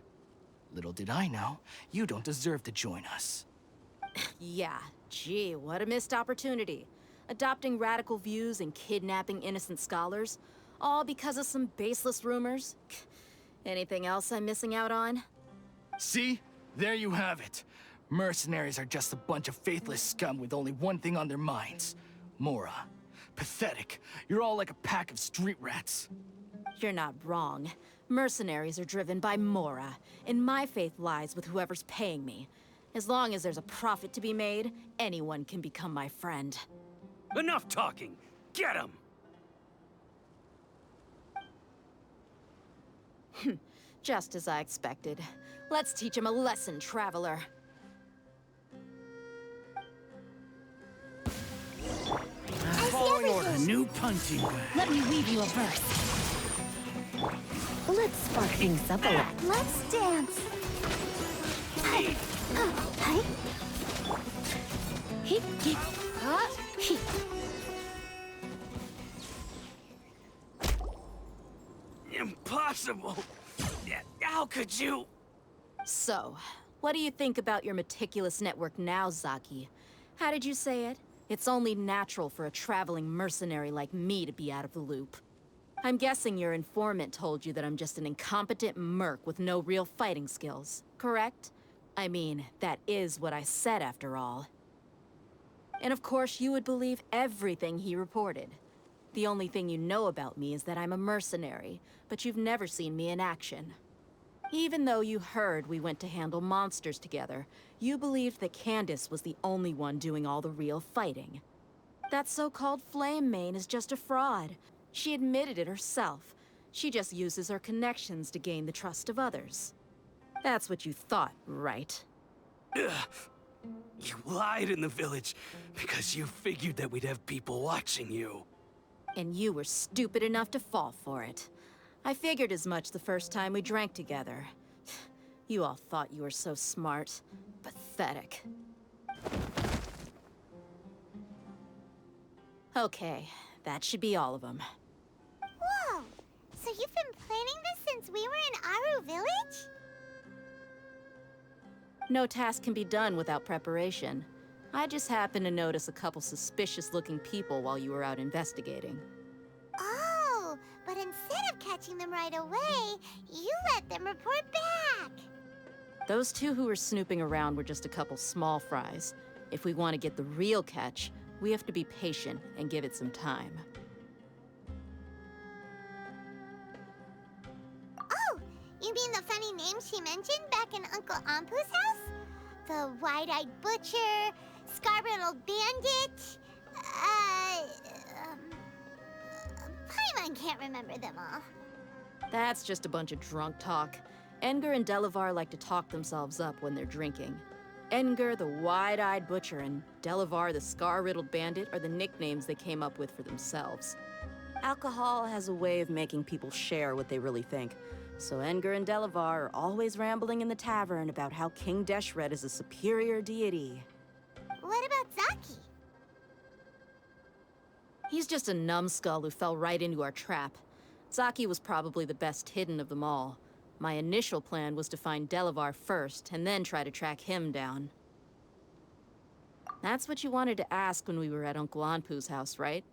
Little did I know, you don't deserve to join us. Yeah, gee, what a missed opportunity. Adopting radical views and kidnapping innocent scholars, all because of some baseless rumors. Anything else I'm missing out on? See? There you have it. Mercenaries are just a bunch of faithless scum with only one thing on their minds. Mora. Pathetic. You're all like a pack of street rats. You're not wrong. Mercenaries are driven by Mora, and my faith lies with whoever's paying me. As long as there's a profit to be made, anyone can become my friend. Enough talking! Get him! Just as I expected. Let's teach him a lesson, traveler. Following order, new punching bag. Let me weave you a verse. Let's spark things up a little. Let's dance. Hi. Hi. He. He. Impossible! How could you? So, what do you think about your meticulous network now, Zaki? How did you say it? It's only natural for a traveling mercenary like me to be out of the loop. I'm guessing your informant told you that I'm just an incompetent merc with no real fighting skills, correct? I mean, that is what I said after all. And of course, you would believe everything he reported. The only thing you know about me is that I'm a mercenary, but you've never seen me in action. Even though you heard we went to handle monsters together, you believed that Candace was the only one doing all the real fighting. That so-called Flame Mane is just a fraud. She admitted it herself. She just uses her connections to gain the trust of others. That's what you thought, right? Ugh. You lied in the village because you figured that we'd have people watching you. And you were stupid enough to fall for it. I figured as much the first time we drank together. You all thought you were so smart. Pathetic. Okay, that should be all of them. Whoa! So you've been planning this since we were in Aru Village? No task can be done without preparation. I just happened to notice a couple suspicious-looking people while you were out investigating. Oh, but instead of catching them right away, you let them report back. Those two who were snooping around were just a couple small fries. If we want to get the real catch, we have to be patient and give it some time. Oh, you mean the funny name she mentioned back in Uncle Ampu's house? The wide-eyed butcher, scar-riddled bandit, Paimon can't remember them all. That's just a bunch of drunk talk. Edgar and Delavar like to talk themselves up when they're drinking. Edgar, the wide-eyed butcher, and Delavar, the scar-riddled bandit, are the nicknames they came up with for themselves. Alcohol has a way of making people share what they really think. So Edgar and Delavar are always rambling in the tavern about how King Deshret is a superior deity. What about Zaki? He's just a numbskull who fell right into our trap. Zaki was probably the best hidden of them all. My initial plan was to find Delavar first, and then try to track him down. That's what you wanted to ask when we were at Uncle Anpu's house, right?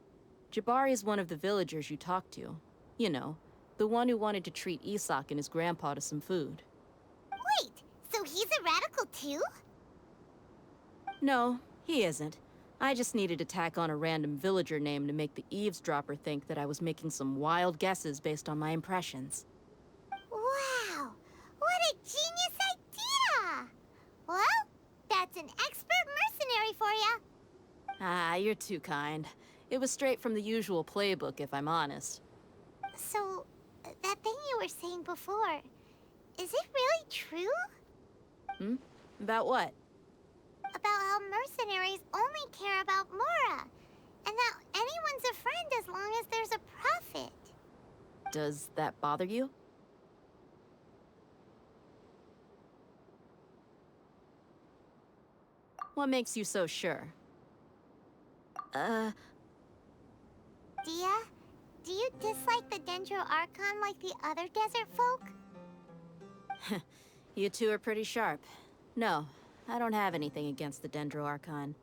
Jabari is one of the villagers you talked to. You know, the one who wanted to treat Isak and his grandpa to some food. Wait, so he's a radical too? No, he isn't. I just needed to tack on a random villager name to make the eavesdropper think that I was making some wild guesses based on my impressions. Wow, what a genius idea! Well, that's an expert mercenary for you. Ah, you're too kind. It was straight from the usual playbook, if I'm honest. So, that thing you were saying before, is it really true? About what? About how mercenaries only care about Mora, and that anyone's a friend as long as there's a profit. Does that bother you? What makes you so sure? Dia, do you dislike the Dendro Archon like the other desert folk? You two are pretty sharp. No, I don't have anything against the Dendro Archon.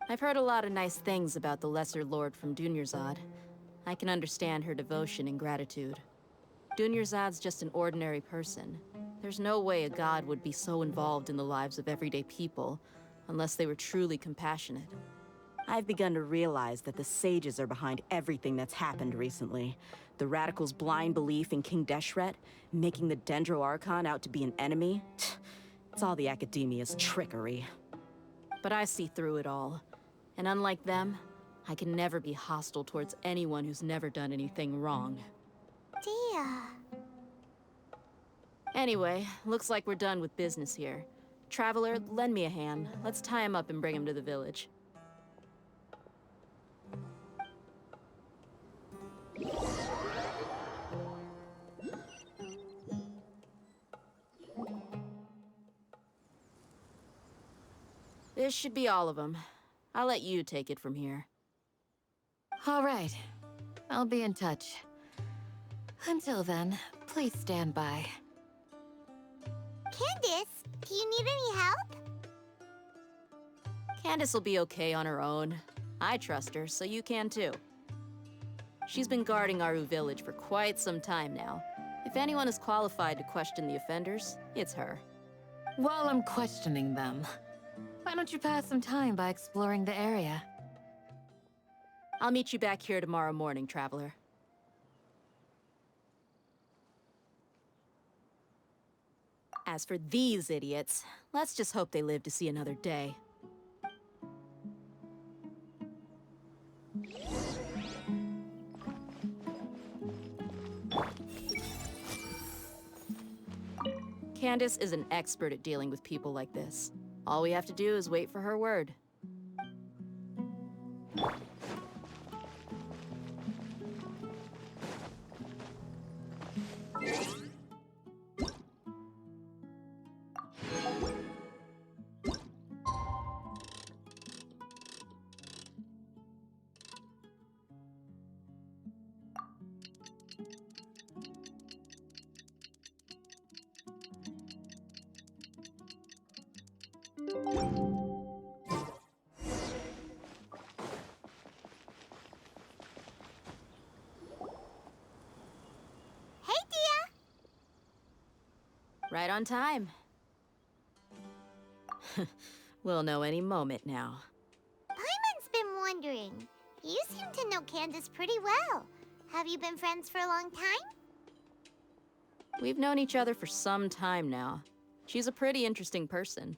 I've heard a lot of nice things about the Lesser Lord from Dunyarzad. I can understand her devotion and gratitude. Dunyarzad's just an ordinary person. There's no way a god would be so involved in the lives of everyday people, unless they were truly compassionate. I've begun to realize that the sages are behind everything that's happened recently. The radicals' blind belief in King Deshret, making the Dendro Archon out to be an enemy. It's all the academia's trickery. But I see through it all. And unlike them, I can never be hostile towards anyone who's never done anything wrong. Dia. Anyway, looks like we're done with business here. Traveler, lend me a hand. Let's tie him up and bring him to the village. This should be all of them. I'll let you take it from here. All right. I'll be in touch. Until then, please stand by. Candace, do you need any help? Candace will be okay on her own. I trust her, so you can too. She's been guarding Aru Village for quite some time now. If anyone is qualified to question the offenders, it's her. While I'm questioning them, why don't you pass some time by exploring the area? I'll meet you back here tomorrow morning, Traveler. As for these idiots, let's just hope they live to see another day. Candace is an expert at dealing with people like this. All we have to do is wait for her word. Right on time. We'll know any moment now. Paimon's been wondering. You seem to know Candace pretty well. Have you been friends for a long time? We've known each other for some time now. She's a pretty interesting person.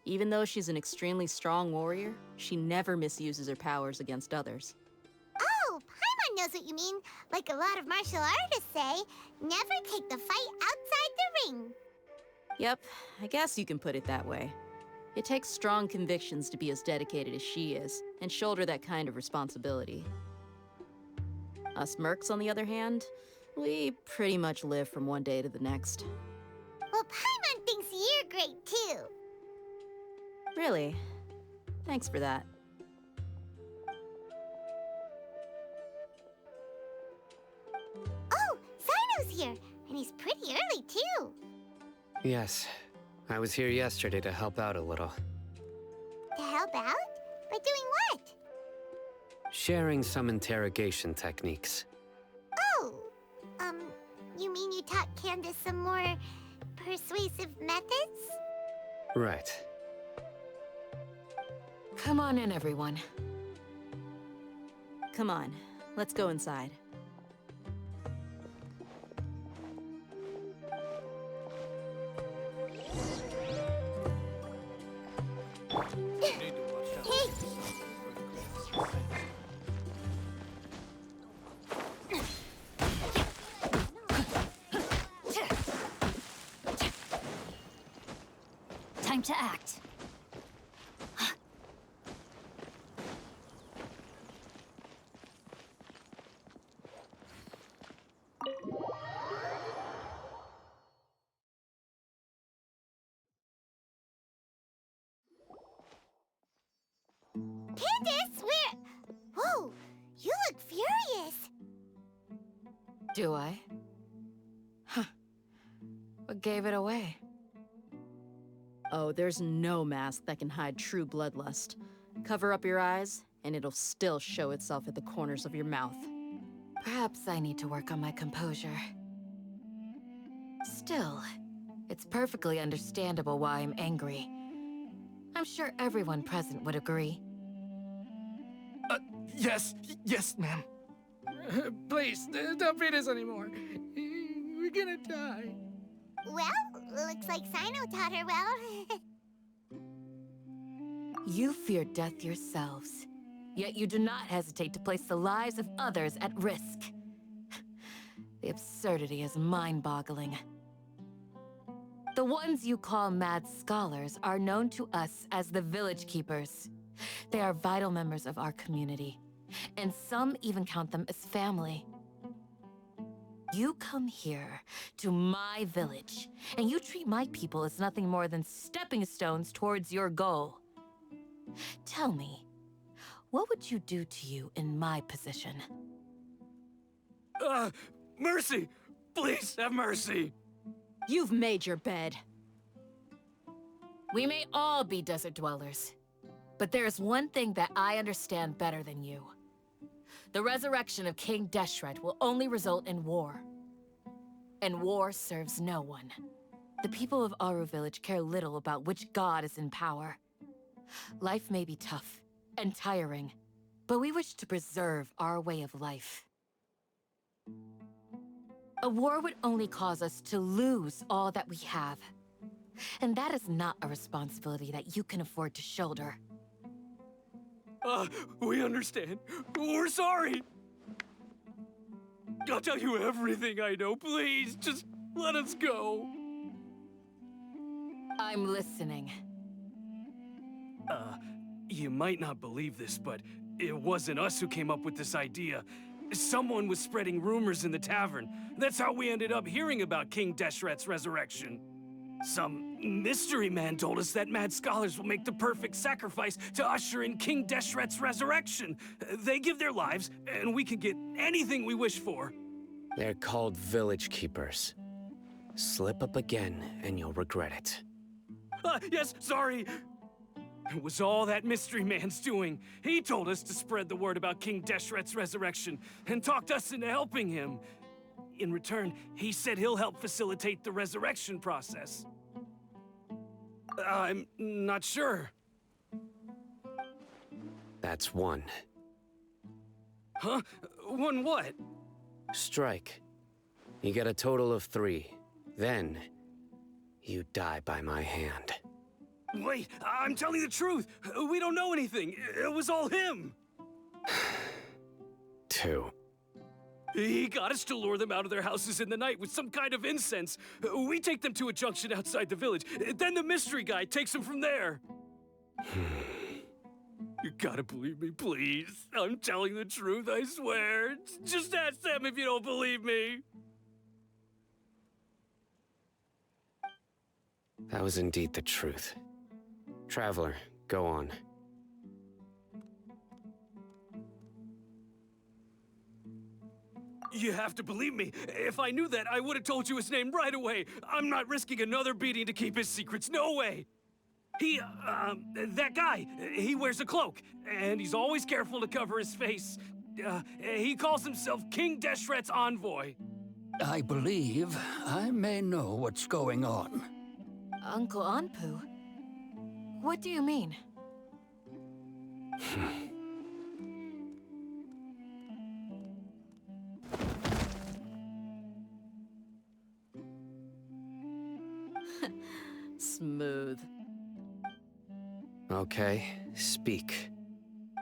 Even though she's an extremely strong warrior, she never misuses her powers against others. Oh, Paimon knows what you mean. Like a lot of martial artists say, never take the fight outside the ring. Yep, I guess you can put it that way. It takes strong convictions to be as dedicated as she is, and shoulder that kind of responsibility. Us mercs, on the other hand, we pretty much live from one day to the next. Well, Paimon thinks you're great, too. Really? Thanks for that. Oh, Zino's here, and he's pretty early, too. Yes. I was here yesterday to help out a little. To help out? By doing what? Sharing some interrogation techniques. Oh, you mean you taught Candace some more persuasive methods? Right. Come on in, everyone. Come on, let's go inside. Time to act. Candace, where? Whoa, Do I? Huh. What gave it away? Oh, there's no mask that can hide true bloodlust. Cover up your eyes, and it'll still show itself at the corners of your mouth. Perhaps I need to work on my composure. Still, it's perfectly understandable why I'm angry. I'm sure everyone present would agree. Yes, ma'am. Please, don't beat us anymore. We're gonna die. Well, looks like Sino taught her well. You fear death yourselves, yet you do not hesitate to place the lives of others at risk. The absurdity is mind-boggling. The ones you call mad scholars are known to us as the Village Keepers. They are vital members of our community, and some even count them as family. You come here, to my village, and you treat my people as nothing more than stepping stones towards your goal. Tell me, what would you do to you in my position? Mercy! Please have mercy! You've made your bed. We may all be desert dwellers, but there's one thing that I understand better than you. The resurrection of King Deshret will only result in war. And war serves no one. The people of Aru Village care little about which god is in power. Life may be tough and tiring, but we wish to preserve our way of life. A war would only cause us to lose all that we have. And that is not a responsibility that you can afford to shoulder. We understand. We're sorry. I'll tell you everything I know. Please, just let us go. I'm listening. You might not believe this, but it wasn't us who came up with this idea. Someone was spreading rumors in the tavern. That's how we ended up hearing about King Deshret's resurrection. Some mystery man told us that mad scholars will make the perfect sacrifice to usher in King Deshret's resurrection. They give their lives, and we can get anything we wish for. They're called Village Keepers. Slip up again, and you'll regret it. Yes, sorry. It was all that mystery man's doing. He told us to spread the word about King Deshret's resurrection, and talked us into helping him. In return, he said he'll help facilitate the resurrection process. I'm not sure. That's one. Huh? One what? Strike. You get a total of 3. Then, you die by my hand. Wait, I'm telling the truth. We don't know anything. It was all him. 2. He got us to lure them out of their houses in the night with some kind of incense. We take them to a junction outside the village. Then the mystery guy takes them from there. You gotta believe me, please. I'm telling the truth, I swear. Just ask them if you don't believe me. That was indeed the truth. Traveler, go on. You have to believe me. If I knew that, I would have told you his name right away. I'm not risking another beating to keep his secrets. No way. That guy, he wears a cloak, and he's always careful to cover his face. He calls himself King Deshret's envoy. I believe I may know what's going on. Uncle Anpu? What do you mean? Smooth. Okay, speak.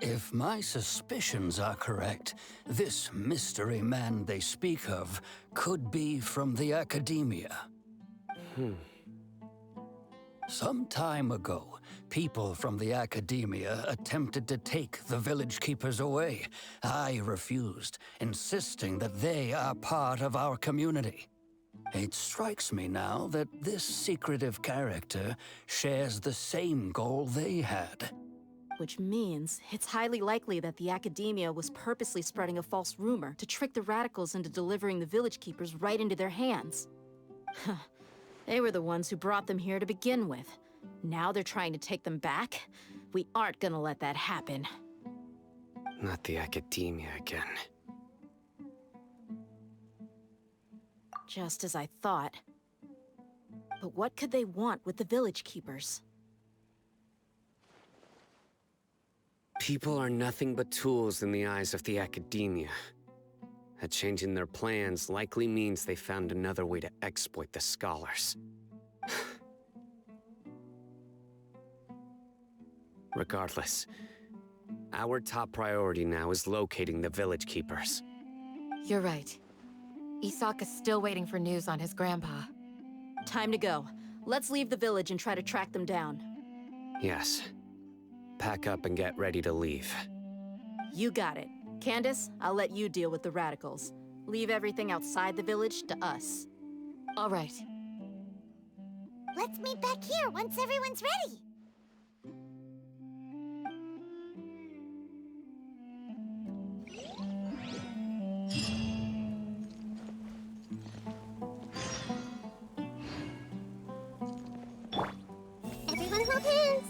If my suspicions are correct, this mystery man they speak of could be from the academia. Some time ago, people from the academia attempted to take the village keepers away. I refused, insisting that they are part of our community. It strikes me now that this secretive character shares the same goal they had. Which means it's highly likely that the Academia was purposely spreading a false rumor to trick the radicals into delivering the village keepers right into their hands. They were the ones who brought them here to begin with. Now they're trying to take them back? We aren't gonna let that happen. Not the Academia again. Just as I thought. But what could they want with the village keepers? People are nothing but tools in the eyes of the Academia. A change in their plans likely means they found another way to exploit the scholars. Regardless, our top priority now is locating the village keepers. You're right. Isak is still waiting for news on his grandpa. Time to go. Let's leave the village and try to track them down. Yes. Pack up and get ready to leave. You got it. Candace, I'll let you deal with the radicals. Leave everything outside the village to us. All right. Let's meet back here once everyone's ready. Everyone hold hands.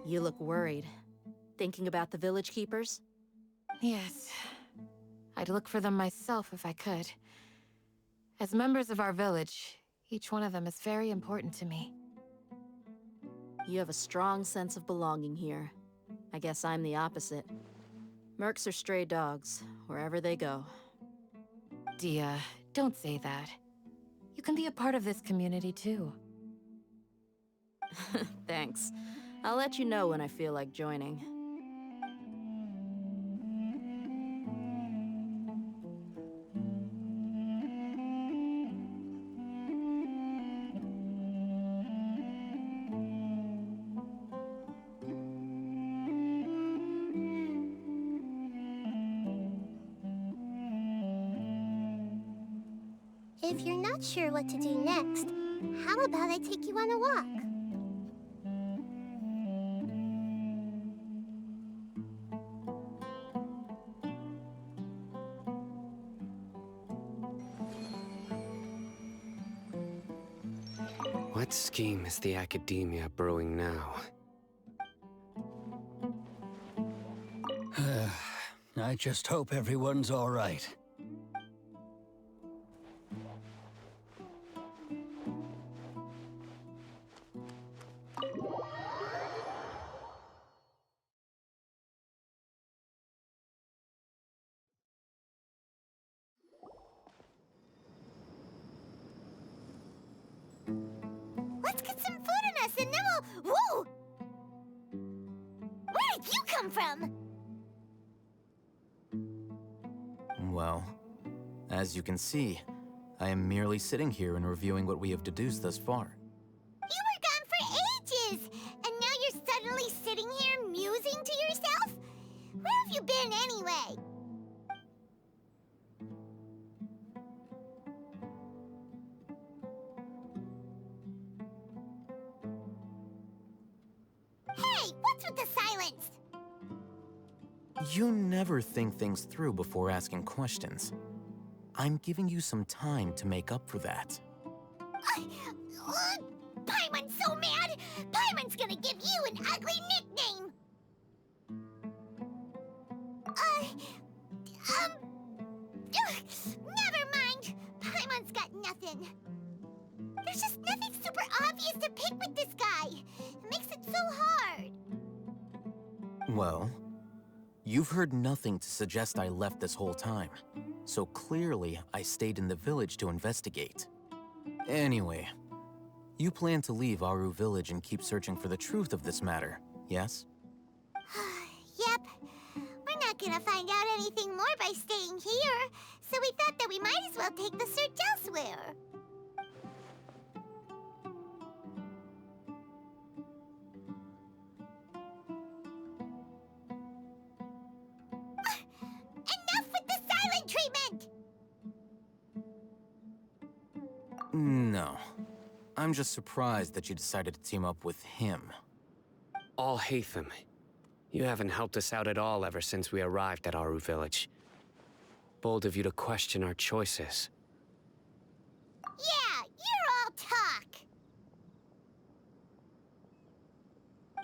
You look worried. Thinking about the village keepers? Yes. I'd look for them myself if I could. As members of our village, each one of them is very important to me. You have a strong sense of belonging here. I guess I'm the opposite. Mercs are stray dogs, wherever they go. Dia, don't say that. You can be a part of this community too. Thanks. I'll let you know when I feel like joining. If you're not sure what to do next, how about I take you on a walk? What scheme is the Academia brewing now? I just hope everyone's all right. Let's get some food in us and then we'll... Whoa! Where did you come from? Well, as you can see, I am merely sitting here and reviewing what we have deduced thus far. You were gone for ages! And now you're suddenly sitting here musing to yourself? Where have you been anyway? Hey, what's with the silence? You never think things through before asking questions. I'm giving you some time to make up for that. Paimon's so mad! Paimon's gonna give you an ugly nickname! Never mind! Paimon's got nothing. There's just nothing super obvious to pick with this guy. It makes it so hard. Well, You've heard nothing to suggest I left this whole time, so clearly I stayed in the village to investigate. Anyway, you plan to leave Aru Village and keep searching for the truth of this matter, yes? Yep. We're not gonna find out anything more by staying here, so we thought that we might as well take the search elsewhere. Enough with the silent treatment! No. I'm just surprised that you decided to team up with him. All Hatham. You haven't helped us out at all ever since we arrived at Aru Village. Bold of you to question our choices. Yeah, you're all talk!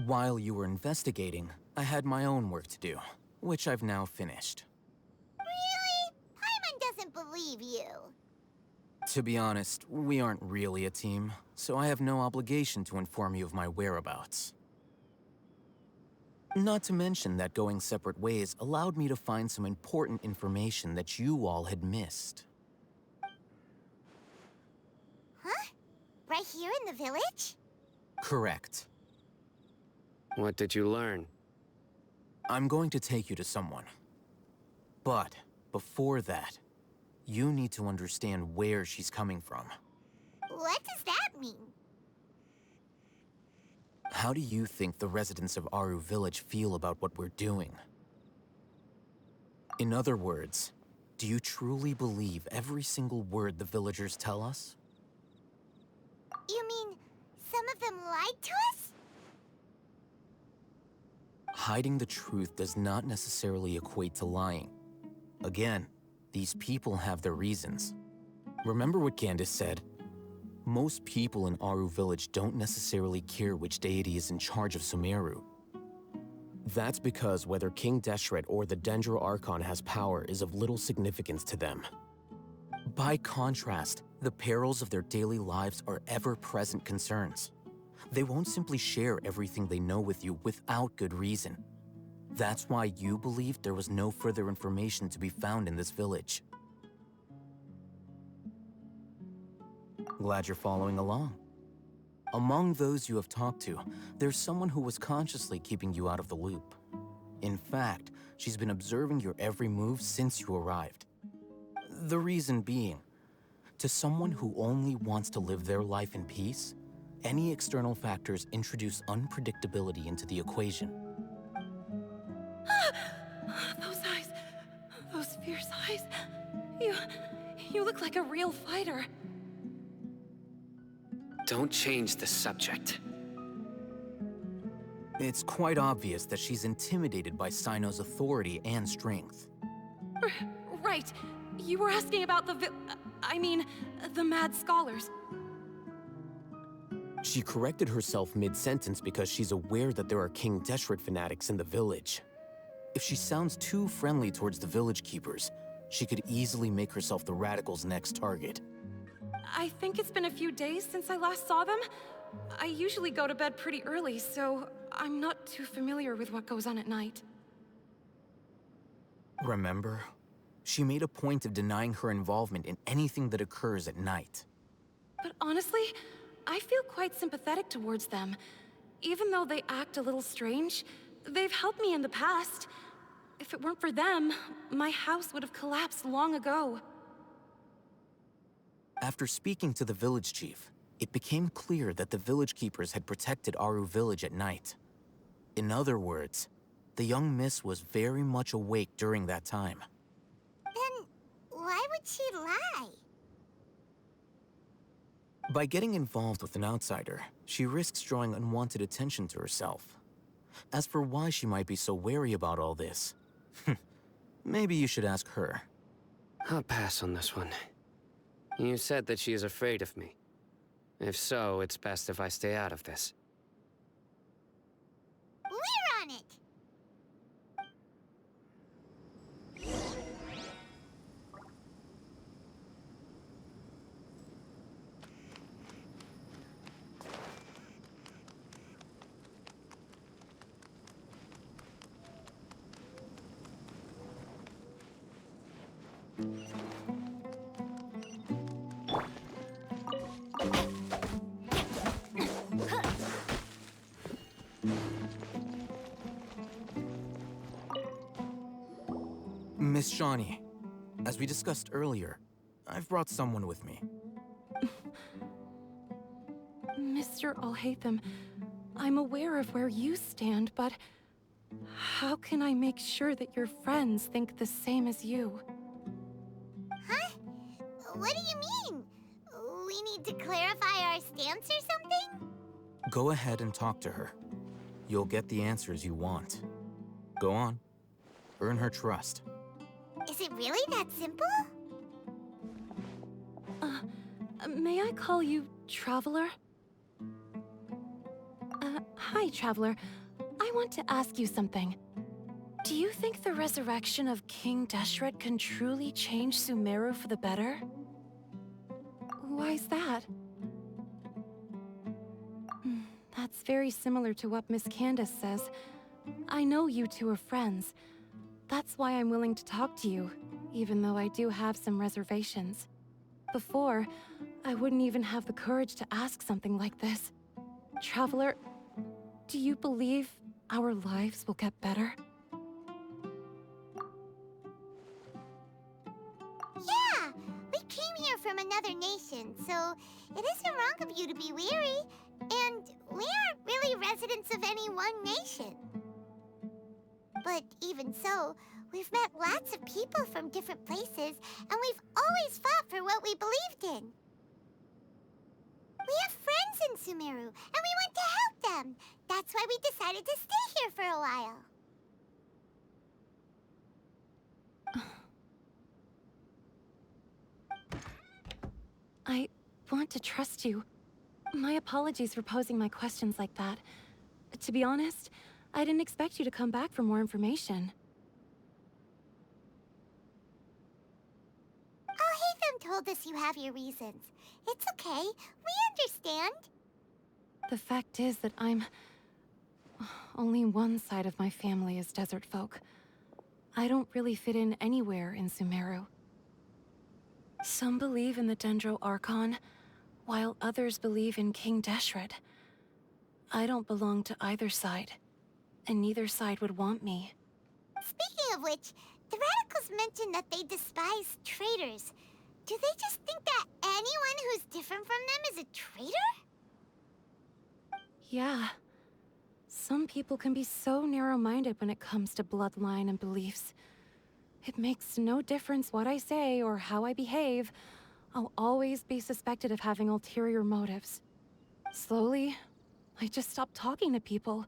While you were investigating, I had my own work to do, which I've now finished. Really? Paimon doesn't believe you. To be honest, we aren't really a team, so I have no obligation to inform you of my whereabouts. Not to mention that going separate ways allowed me to find some important information that you all had missed. Huh? Right here in the village? Correct. What did you learn? I'm going to take you to someone. But before that, you need to understand where she's coming from. What does that mean? How do you think the residents of Aru Village feel about what we're doing? In other words, do you truly believe every single word the villagers tell us? You mean some of them lied to us? Hiding the truth does not necessarily equate to lying. Again, these people have their reasons. Remember what Candace said? Most people in Aru Village don't necessarily care which deity is in charge of Sumeru. That's because whether King Deshret or the Dendro Archon has power is of little significance to them. By contrast, the perils of their daily lives are ever-present concerns. They won't simply share everything they know with you without good reason. That's why you believed there was no further information to be found in this village. Glad you're following along. Among those you have talked to, there's someone who was consciously keeping you out of the loop. In fact, she's been observing your every move since you arrived. The reason being, to someone who only wants to live their life in peace, any external factors introduce unpredictability into the equation. Those eyes, those fierce eyes. You look like a real fighter. Don't change the subject. It's quite obvious that she's intimidated by Sino's authority and strength. Right. You were asking about the the mad scholars. She corrected herself mid-sentence because she's aware that there are King Deshret fanatics in the village. If she sounds too friendly towards the village keepers, she could easily make herself the Radicals' next target. I think it's been a few days since I last saw them. I usually go to bed pretty early, so I'm not too familiar with what goes on at night. Remember? She made a point of denying her involvement in anything that occurs at night. But honestly, I feel quite sympathetic towards them. Even though they act a little strange, they've helped me in the past. If it weren't for them, my house would have collapsed long ago. After speaking to the village chief, it became clear that the village keepers had protected Aru Village at night. In other words, the young miss was very much awake during that time. Then why would she lie? By getting involved with an outsider, she risks drawing unwanted attention to herself. As for why she might be so wary about all this, maybe you should ask her. I'll pass on this one. You said that she is afraid of me. If so, it's best if I stay out of this. We're on it! Miss Shawnee, as we discussed earlier, I've brought someone with me. Mr. Alhaitham, I'm aware of where you stand, but how can I make sure that your friends think the same as you? Huh? What do you mean? We need to clarify our stance or something? Go ahead and talk to her. You'll get the answers you want. Go on. Earn her trust. Is it really that simple? May I call you Traveler? Hi, Traveler. I want to ask you something. Do you think the resurrection of King Deshret can truly change Sumeru for the better? Why's that? That's very similar to what Miss Candace says. I know you two are friends. That's why I'm willing to talk to you, even though I do have some reservations. Before, I wouldn't even have the courage to ask something like this. Traveler, do you believe our lives will get better? Yeah! We came here from another nation, so it isn't wrong of you to be weary. And we aren't really residents of any one nation. But even so, we've met lots of people from different places, and we've always fought for what we believed in. We have friends in Sumeru, and we want to help them. That's why we decided to stay here for a while. I want to trust you. My apologies for posing my questions like that. To be honest, I didn't expect you to come back for more information. Alhaitham told us you have your reasons. It's okay. We understand. The fact is that only one side of my family is desert folk. I don't really fit in anywhere in Sumeru. Some believe in the Dendro Archon, while others believe in King Deshret. I don't belong to either side, and neither side would want me. Speaking of which, the Radicals mentioned that they despise traitors. Do they just think that anyone who's different from them is a traitor? Yeah. Some people can be so narrow-minded when it comes to bloodline and beliefs. It makes no difference what I say or how I behave. I'll always be suspected of having ulterior motives. Slowly, I just stopped talking to people.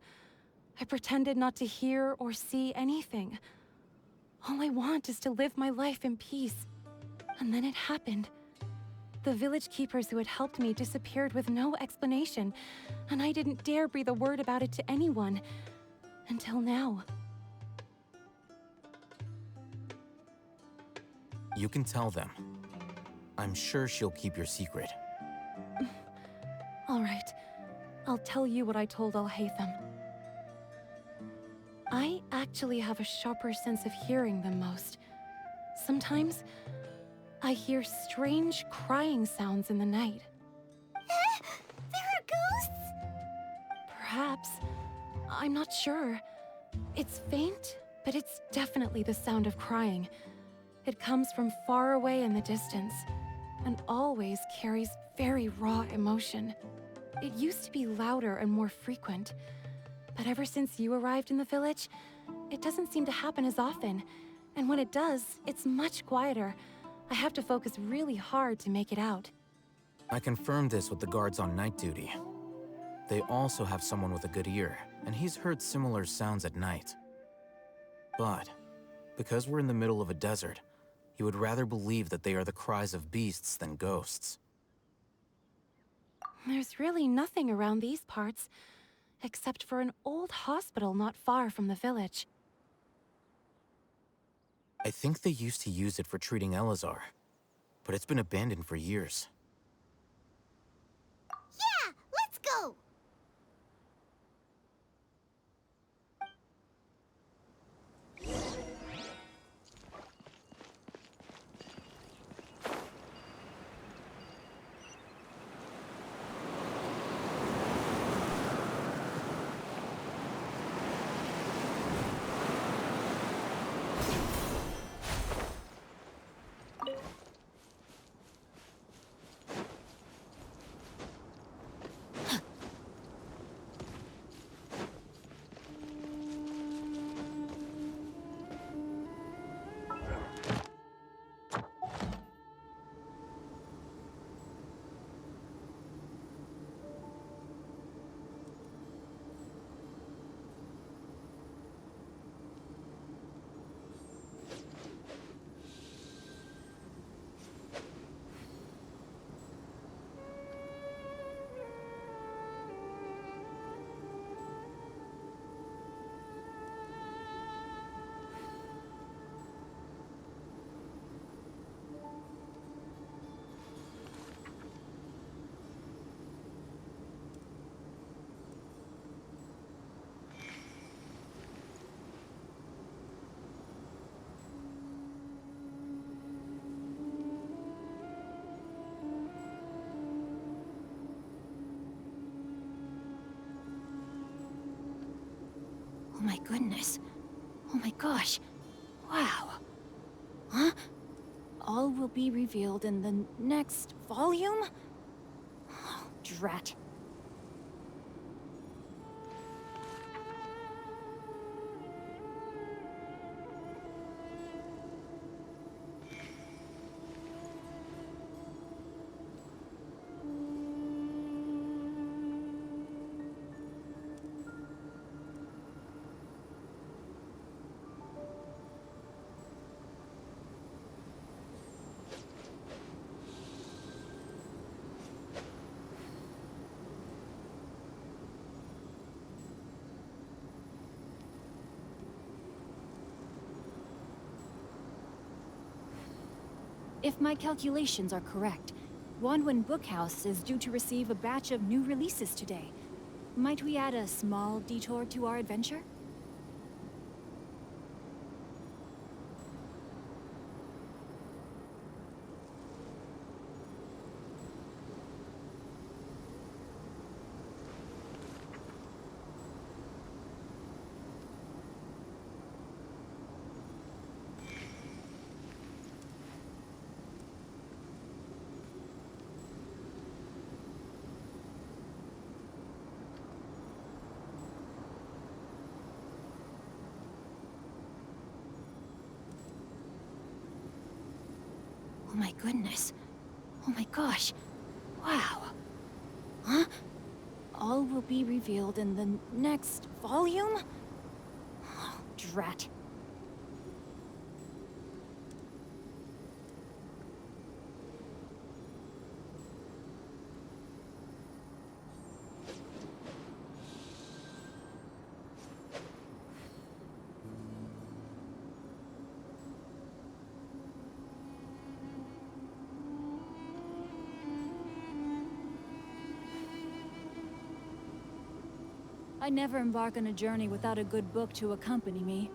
I pretended not to hear or see anything. All I want is to live my life in peace. And then it happened. The village keepers who had helped me disappeared with no explanation, and I didn't dare breathe a word about it to anyone. Until now. You can tell them. I'm sure she'll keep your secret. All right. I'll tell you what I told Alhaitham. I actually have a sharper sense of hearing than most. Sometimes, I hear strange crying sounds in the night. There are ghosts? Perhaps. I'm not sure. It's faint, but it's definitely the sound of crying. It comes from far away in the distance, and always carries very raw emotion. It used to be louder and more frequent, but ever since you arrived in the village, it doesn't seem to happen as often, and when it does, it's much quieter. I have to focus really hard to make it out. I confirmed this with the guards on night duty. They also have someone with a good ear, and he's heard similar sounds at night. But, because we're in the middle of a desert, he would rather believe that they are the cries of beasts than ghosts. There's really nothing around these parts, except for an old hospital not far from the village. I think they used to use it for treating Elazar, but it's been abandoned for years. Yeah, let's go! my goodness. Oh my gosh. Wow. Huh? All will be revealed in the next volume? Oh, drat. If my calculations are correct, Wanwen Bookhouse is due to receive a batch of new releases today. Might we add a small detour to our adventure? Oh my goodness. Oh my gosh. Wow. Huh? All will be revealed in the next volume? Oh, drat. I never embark on a journey without a good book to accompany me.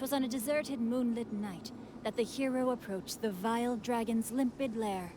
Twas on a deserted moonlit night that the hero approached the vile dragon's limpid lair.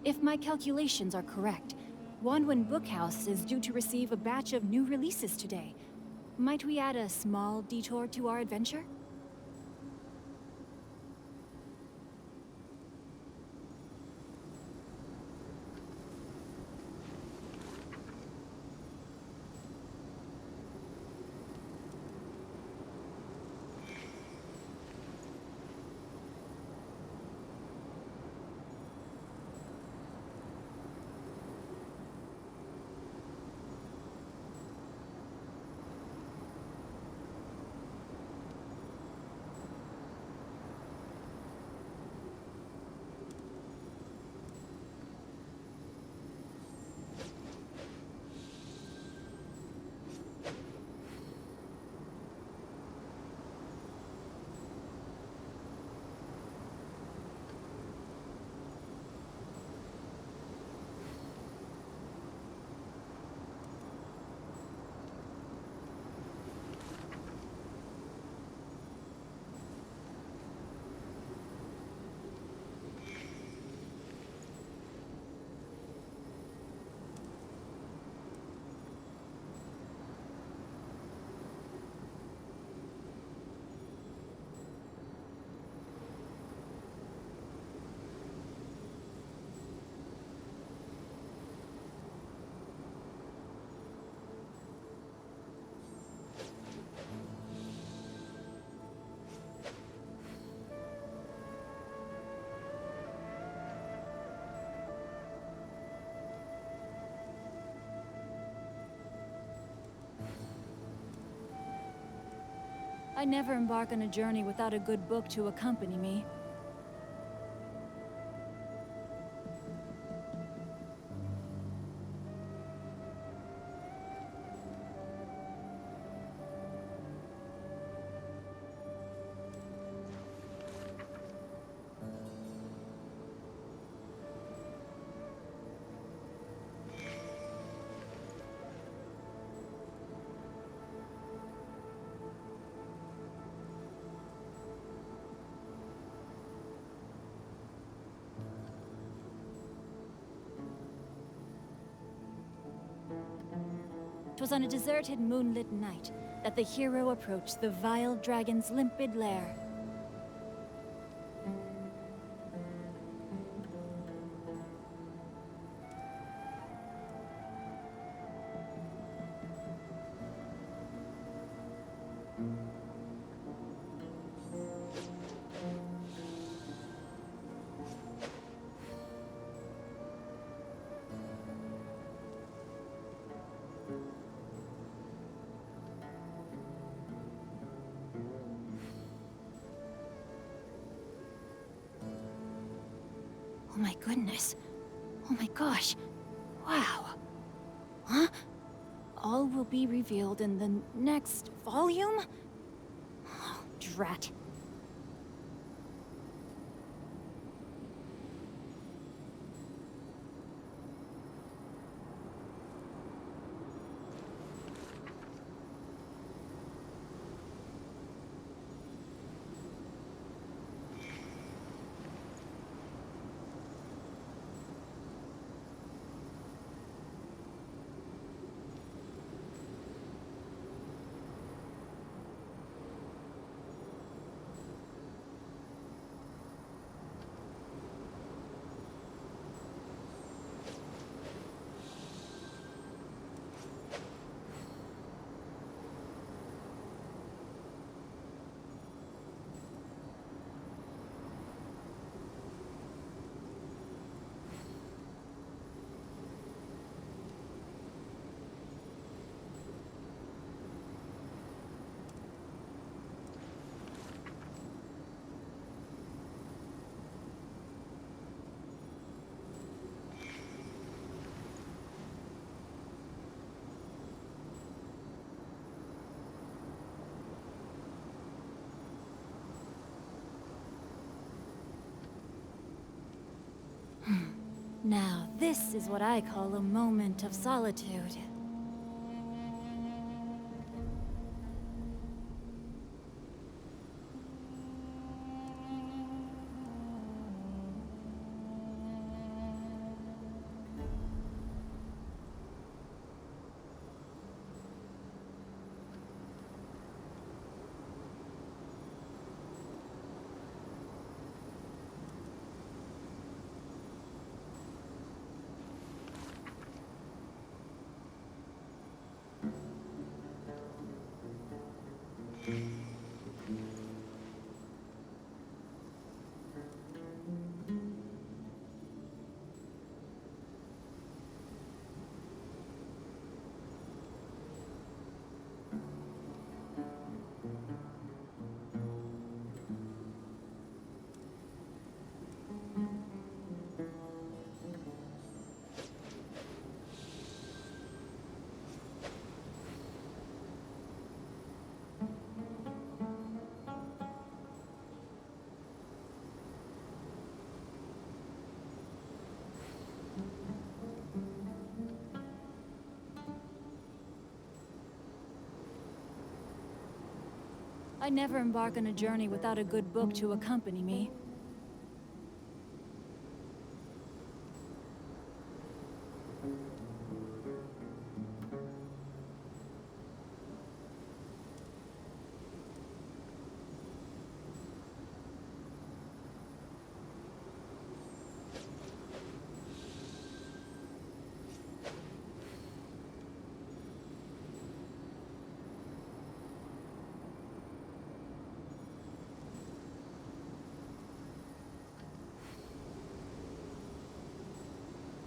If my calculations are correct, Wanwen Bookhouse is due to receive a batch of new releases today. Might we add a small detour to our adventure? I never embark on a journey without a good book to accompany me. Twas on a deserted, moonlit night that the hero approached the vile dragon's limpid lair. Oh my goodness. Oh my gosh. Wow. Huh? All will be revealed in the next volume? Oh, drat. Now, this is what I call a moment of solitude. I never embark on a journey without a good book to accompany me.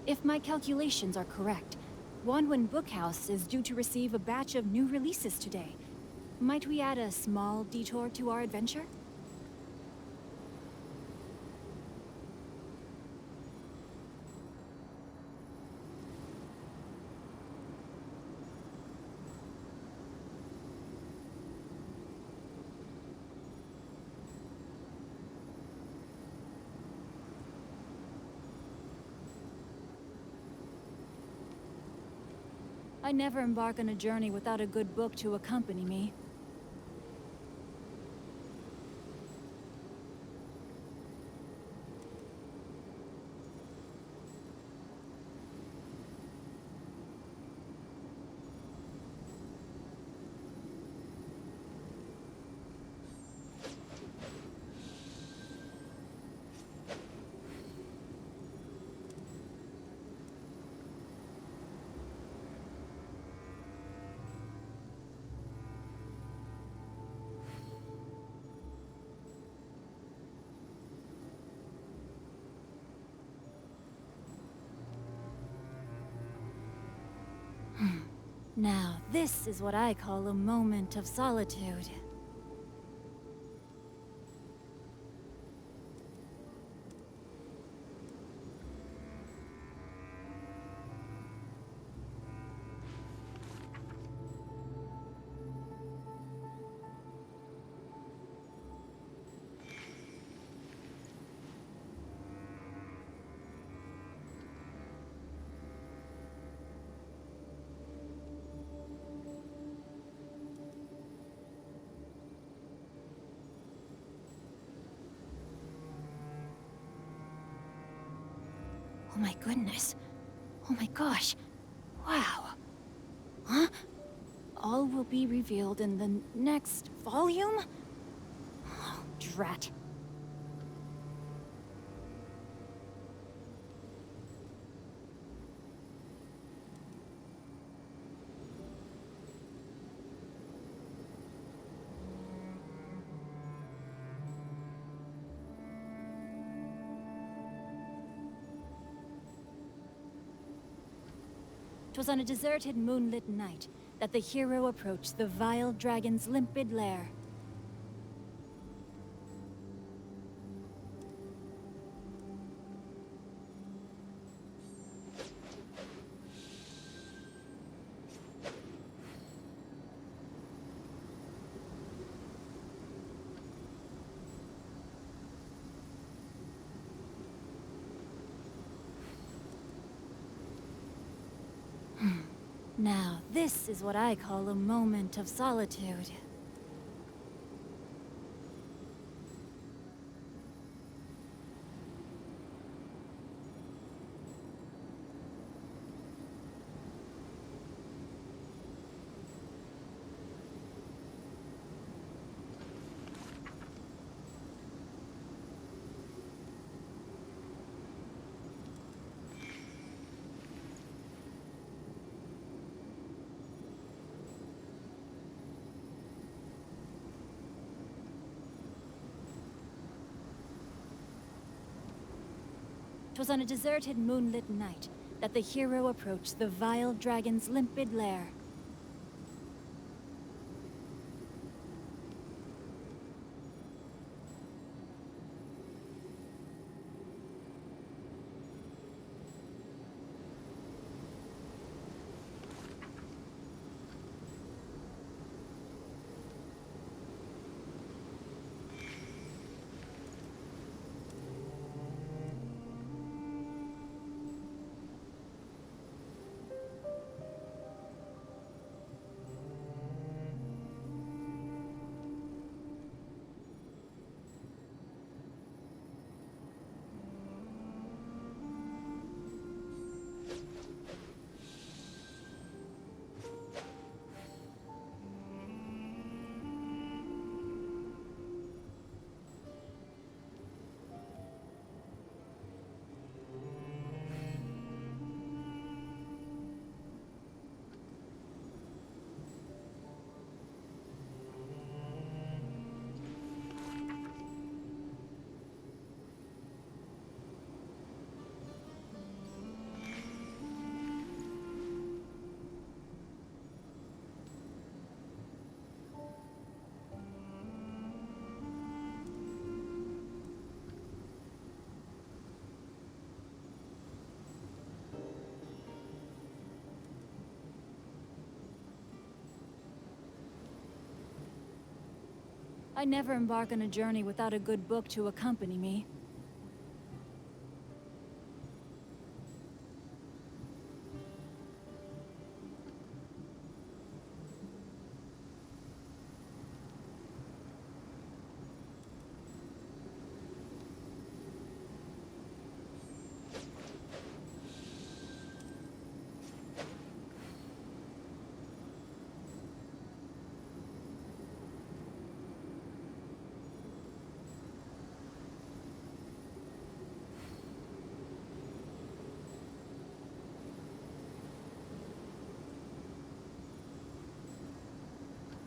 If my calculations are correct, Wanwan Bookhouse is due to receive a batch of new releases today. Might we add a small detour to our adventure? I never embark on a journey without a good book to accompany me. Now, this is what I call a moment of solitude. Oh my goodness. Oh my gosh. Wow. Huh? All will be revealed in the next volume? Oh, drat. Twas on a deserted moonlit night that the hero approached the vile dragon's limpid lair. Now, this is what I call a moment of solitude. Twas on a deserted moonlit night that the hero approached the vile dragon's limpid lair. I never embark on a journey without a good book to accompany me.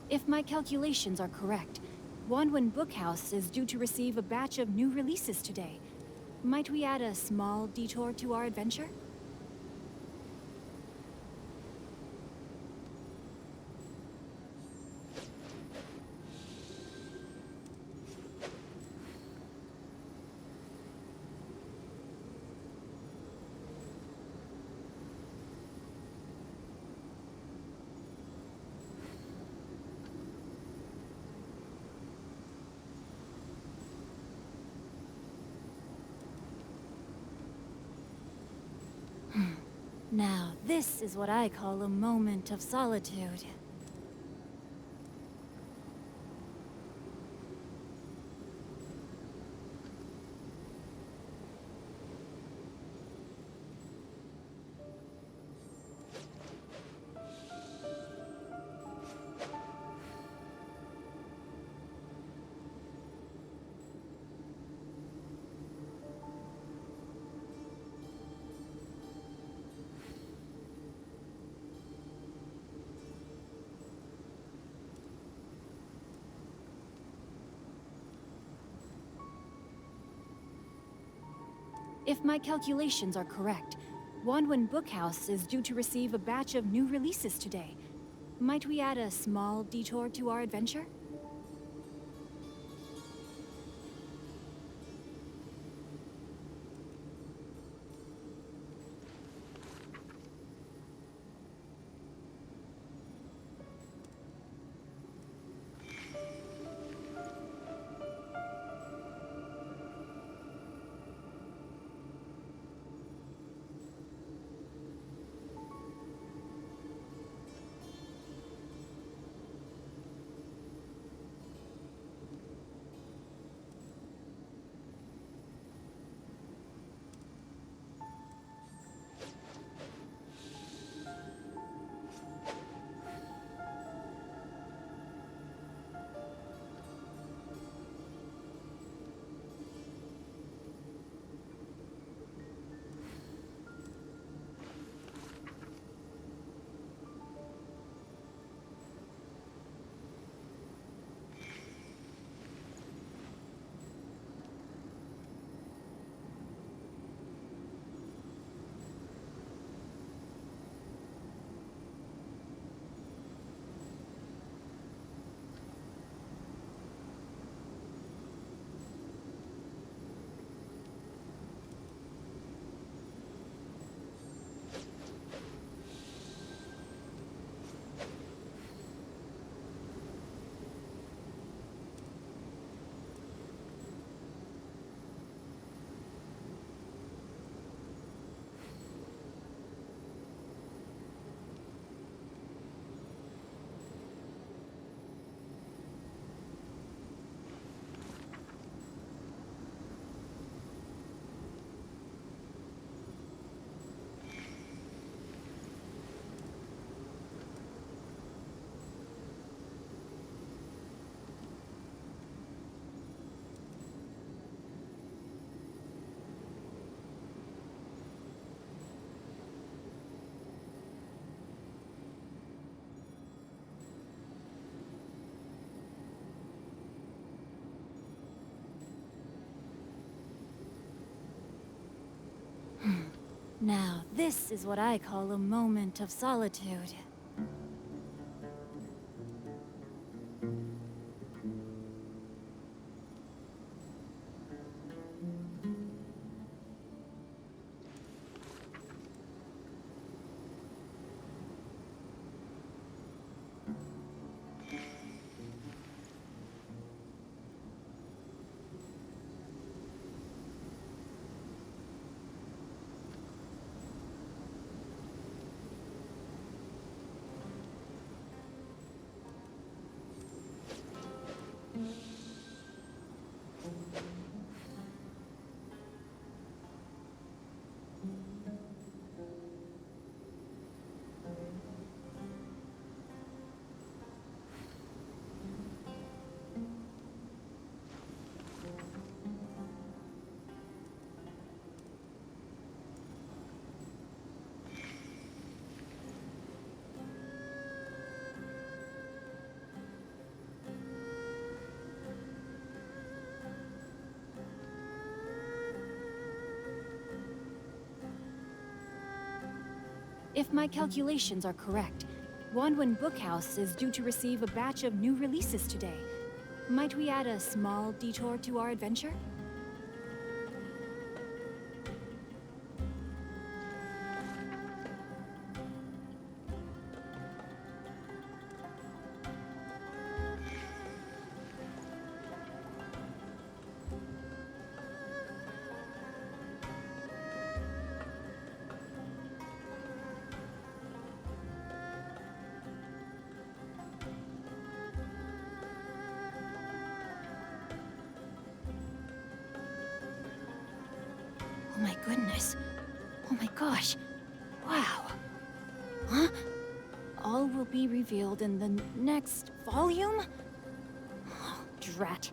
If my calculations are correct, Wanwen Bookhouse is due to receive a batch of new releases today. Might we add a small detour to our adventure? Now, this is what I call a moment of solitude. If my calculations are correct, Wanwen Bookhouse is due to receive a batch of new releases today. Might we add a small detour to our adventure? Now, this is what I call a moment of solitude. If my calculations are correct, Wanwen Bookhouse is due to receive a batch of new releases today. Might we add a small detour to our adventure? Oh my goodness. Oh my gosh. Wow. Huh? All will be revealed in the next volume? Oh, drat.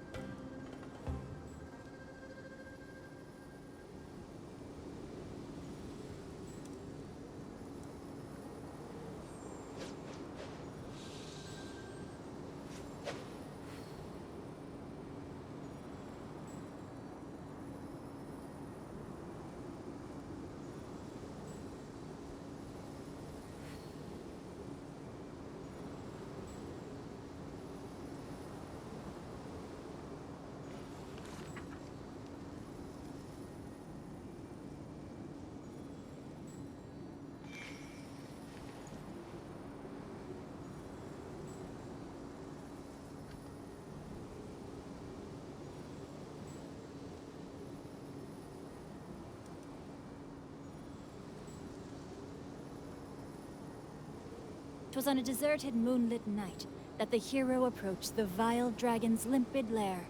Twas on a deserted moonlit night that the hero approached the vile dragon's limpid lair.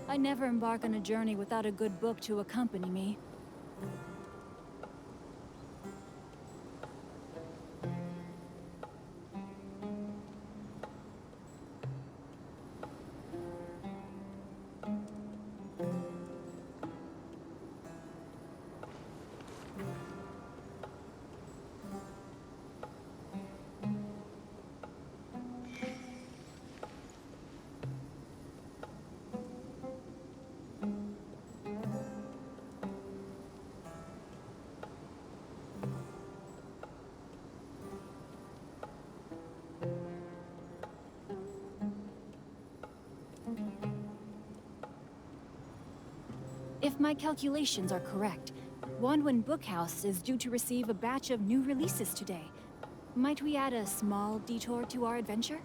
I never embark on a journey without a good book to accompany me. If my calculations are correct, Wanwen Bookhouse is due to receive a batch of new releases today. Might we add a small detour to our adventure?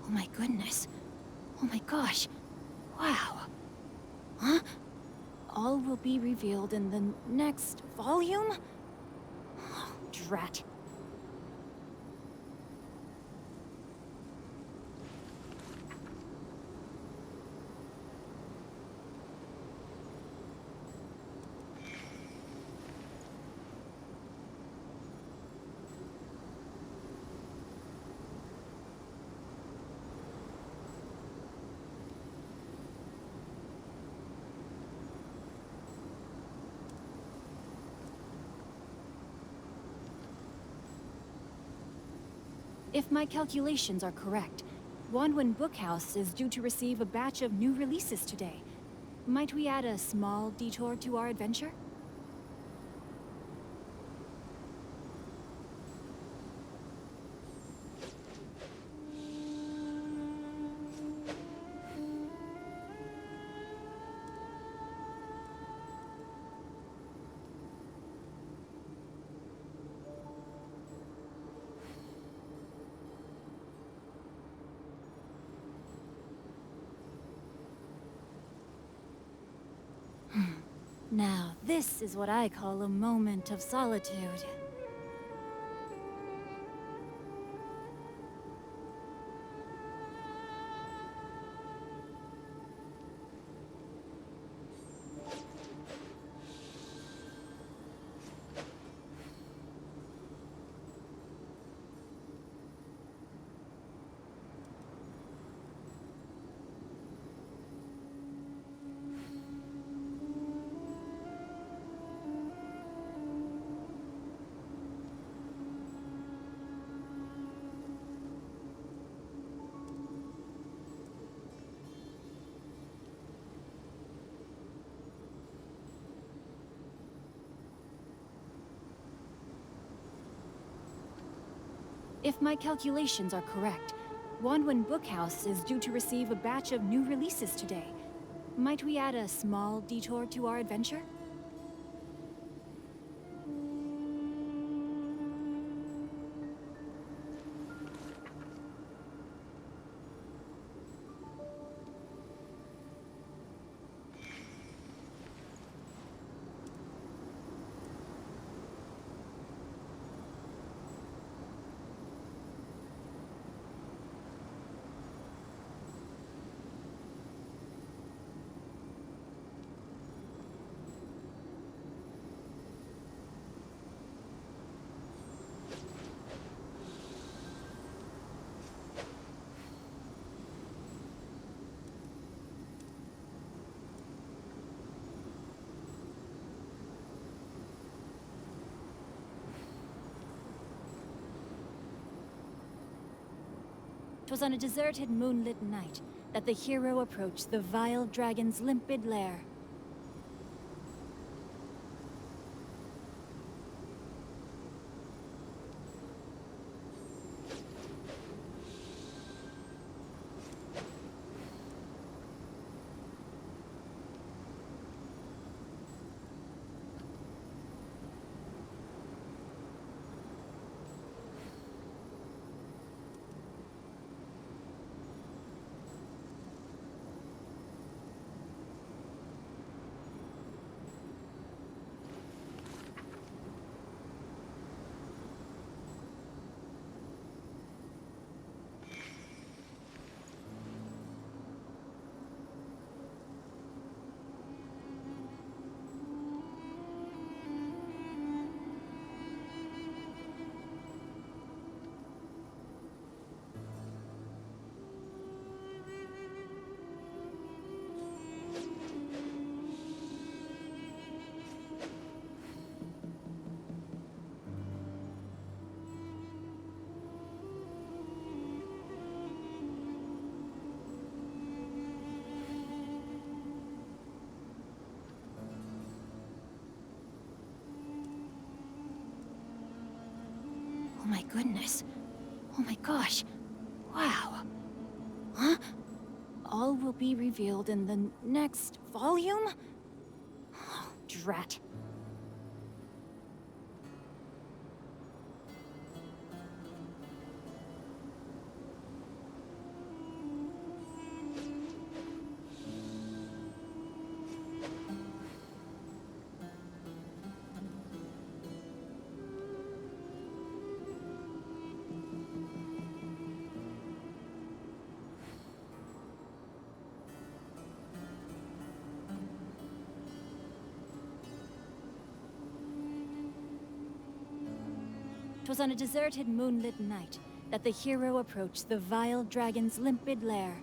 Oh my goodness. Oh my gosh. Wow. Huh? All will be revealed in the next volume? Oh, drat. If my calculations are correct, Wanwen Bookhouse is due to receive a batch of new releases today. Might we add a small detour to our adventure? Now, this is what I call a moment of solitude. If my calculations are correct, Wanwen Bookhouse is due to receive a batch of new releases today. Might we add a small detour to our adventure? It was on a deserted, moonlit night that the hero approached the vile dragon's limpid lair. Oh my goodness. Oh my gosh. Wow. Huh? All will be revealed in the next volume? Oh, drat. It was on a deserted, moonlit night that the hero approached the vile dragon's limpid lair.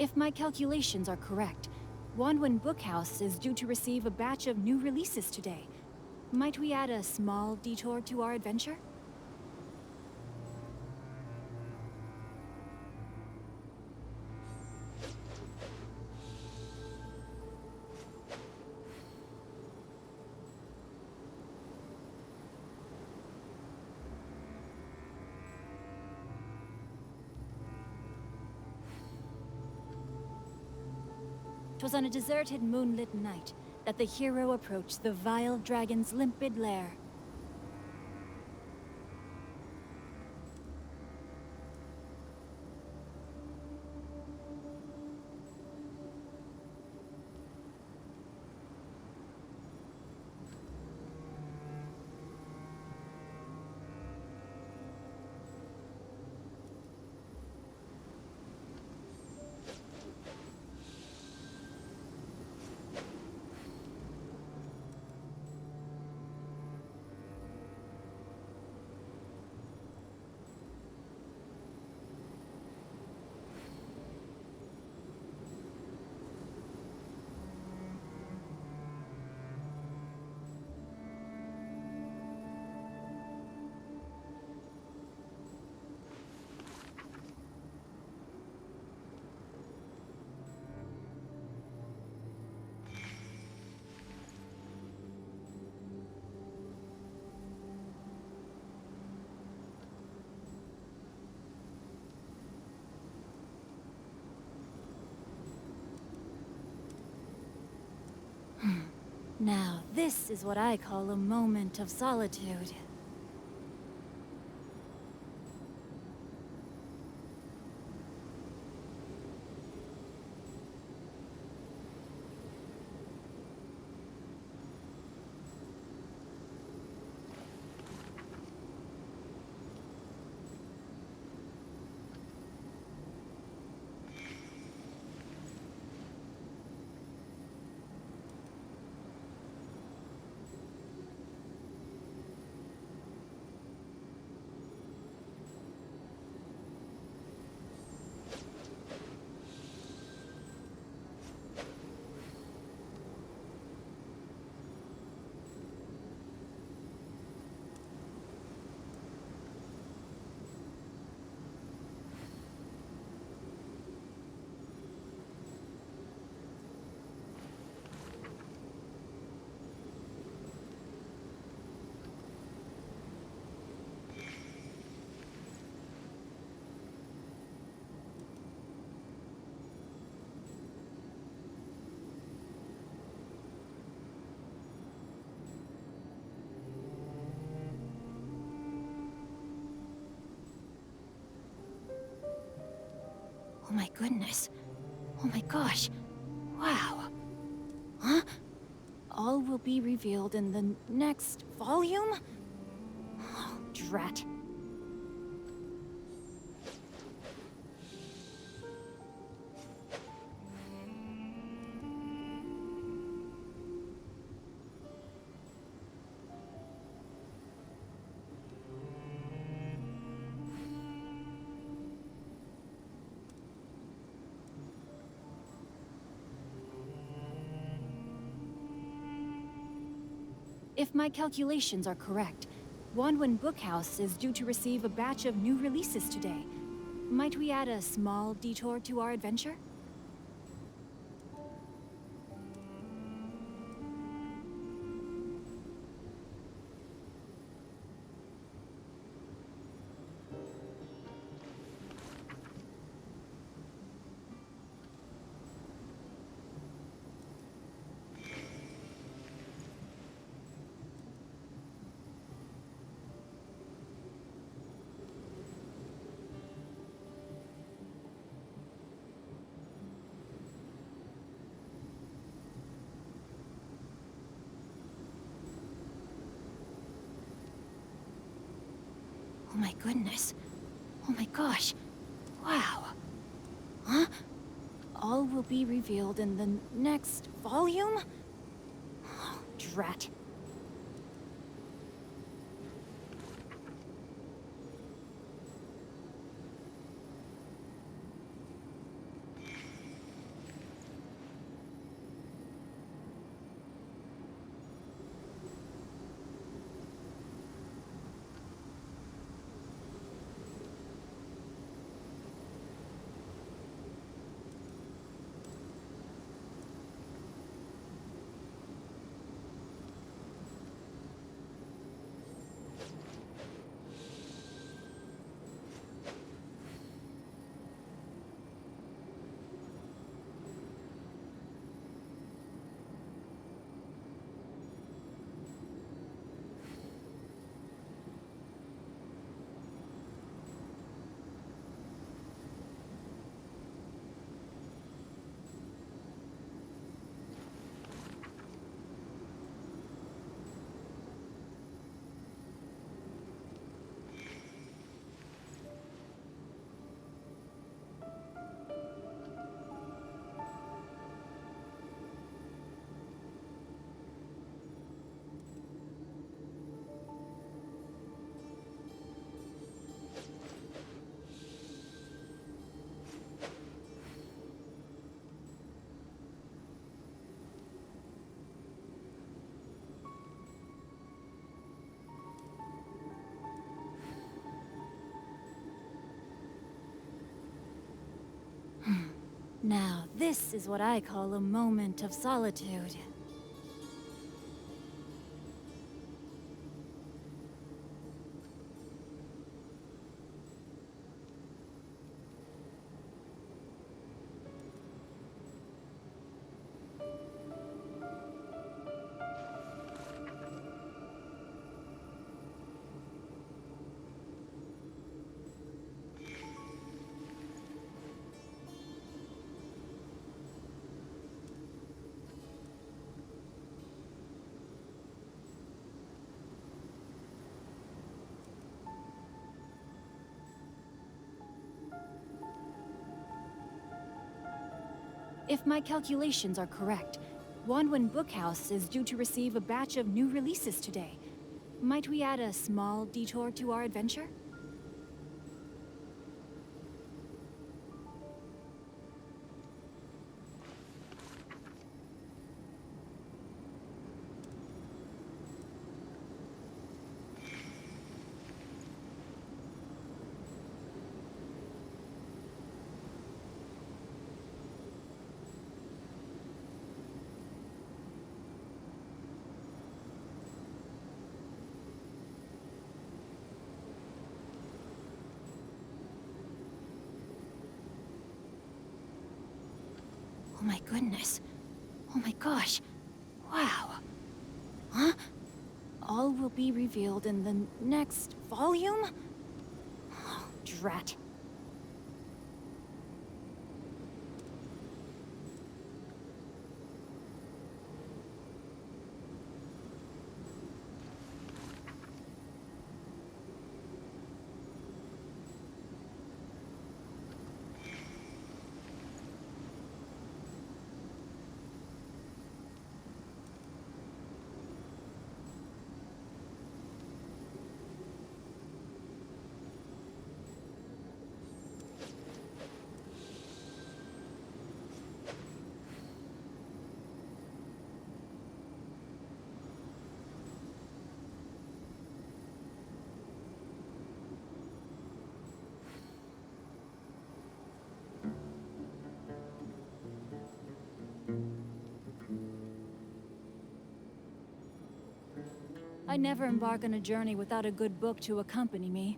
If my calculations are correct, Wanwen Bookhouse is due to receive a batch of new releases today. Might we add a small detour to our adventure? Twas on a deserted moonlit night that the hero approached the vile dragon's limpid lair. Now, this is what I call a moment of solitude. Oh my goodness. Oh my gosh. Wow. Huh? All will be revealed in the next volume? Oh, drat. If my calculations are correct, Wanwen Bookhouse is due to receive a batch of new releases today. Might we add a small detour to our adventure? Oh my goodness. Oh my gosh. Wow. Huh? All will be revealed in the next volume? Oh, drat. Now, this is what I call a moment of solitude. If my calculations are correct, Wanwen Bookhouse is due to receive a batch of new releases today. Might we add a small detour to our adventure? Oh my goodness. Oh my gosh. Wow. Huh? All will be revealed in the next volume? Oh, drat. I never embark on a journey without a good book to accompany me.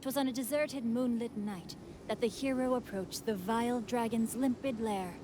Twas on a deserted, moonlit night that the hero approached the vile dragon's limpid lair.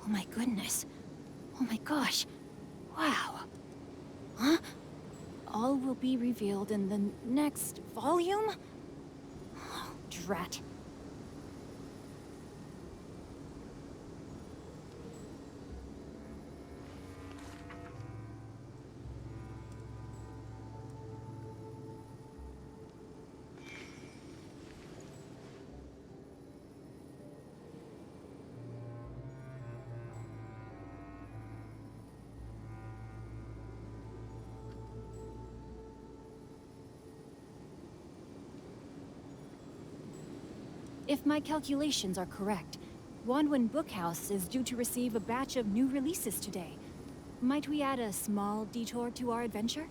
Oh my goodness. Oh my gosh. Wow. Huh? All will be revealed in the next volume? Oh, drat. If my calculations are correct, Wanwen Bookhouse is due to receive a batch of new releases today. Might we add a small detour to our adventure?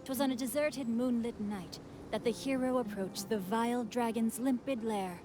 Twas on a deserted moonlit night that the hero approached the vile dragon's limpid lair.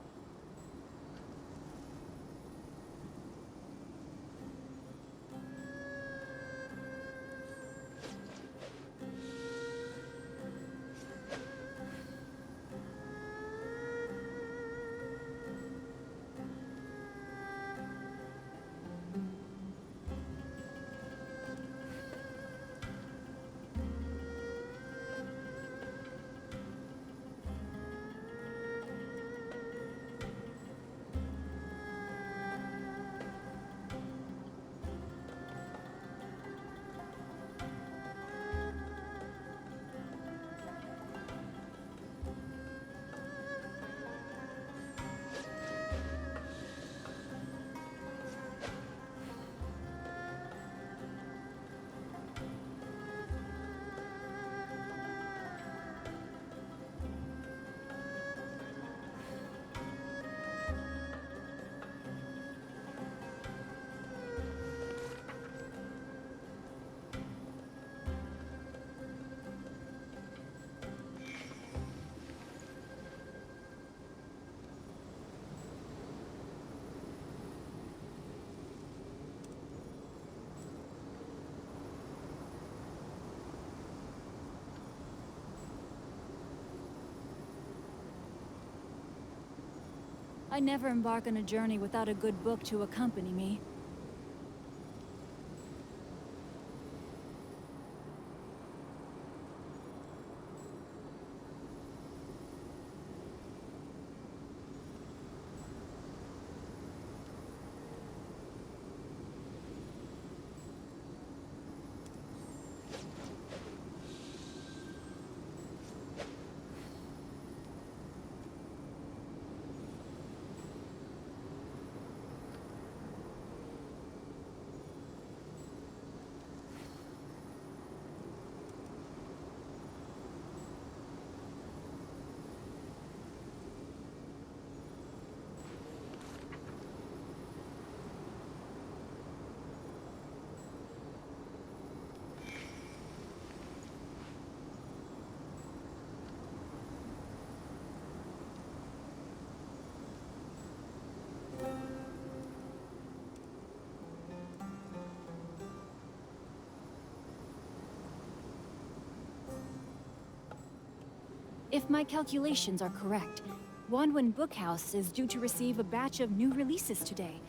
I never embark on a journey without a good book to accompany me. If my calculations are correct, Wanwen Bookhouse is due to receive a batch of new releases today.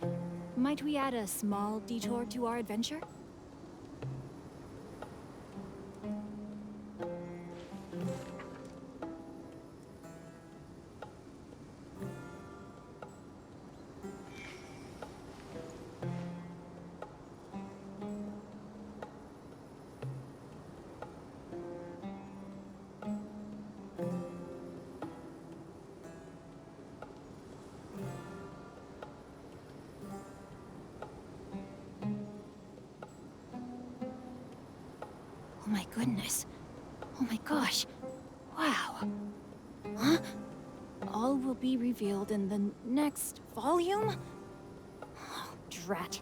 Might we add a small detour to our adventure? Oh my goodness. Oh my gosh. Wow. Huh? All will be revealed in the next volume? Oh, drat.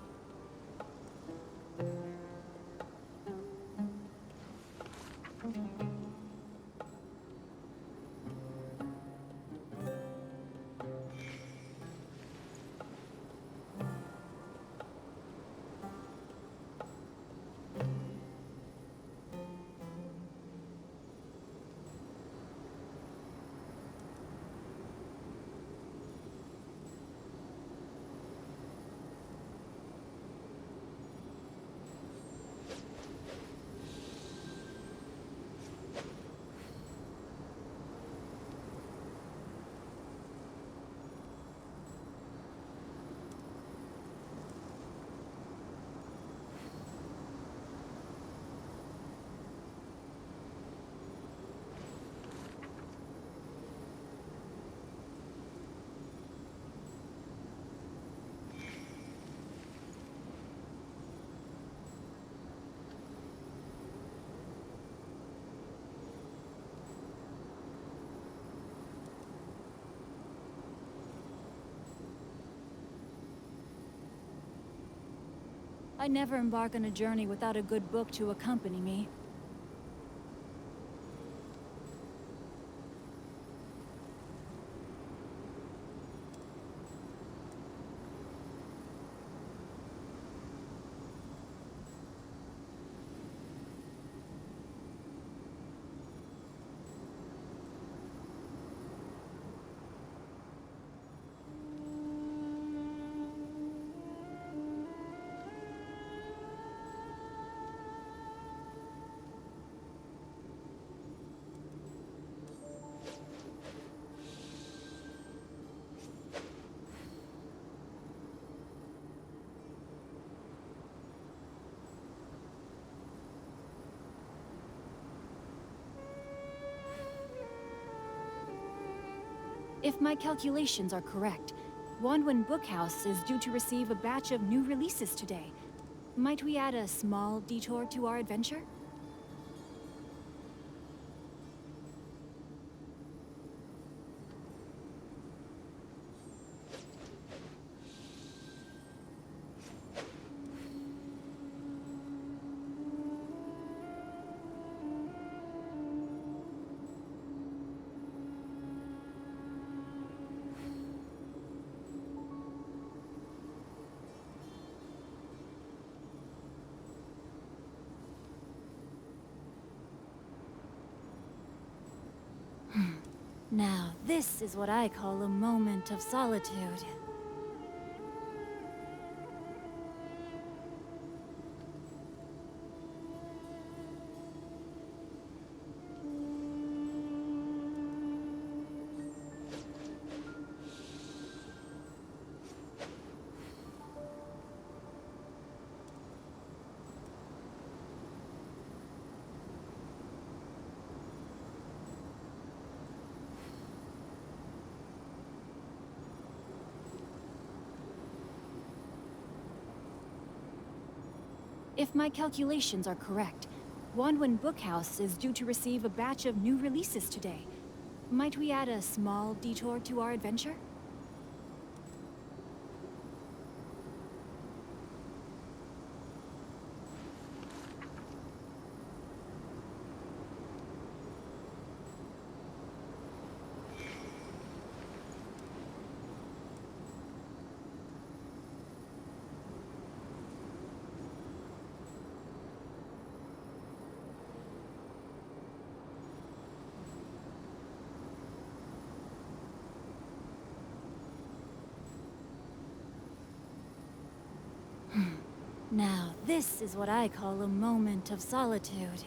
I never embark on a journey without a good book to accompany me. If my calculations are correct, Wanwen Bookhouse is due to receive a batch of new releases today. Might we add a small detour to our adventure? Now, this is what I call a moment of solitude. If my calculations are correct, Wanwen Bookhouse is due to receive a batch of new releases today. Might we add a small detour to our adventure? Now, this is what I call a moment of solitude.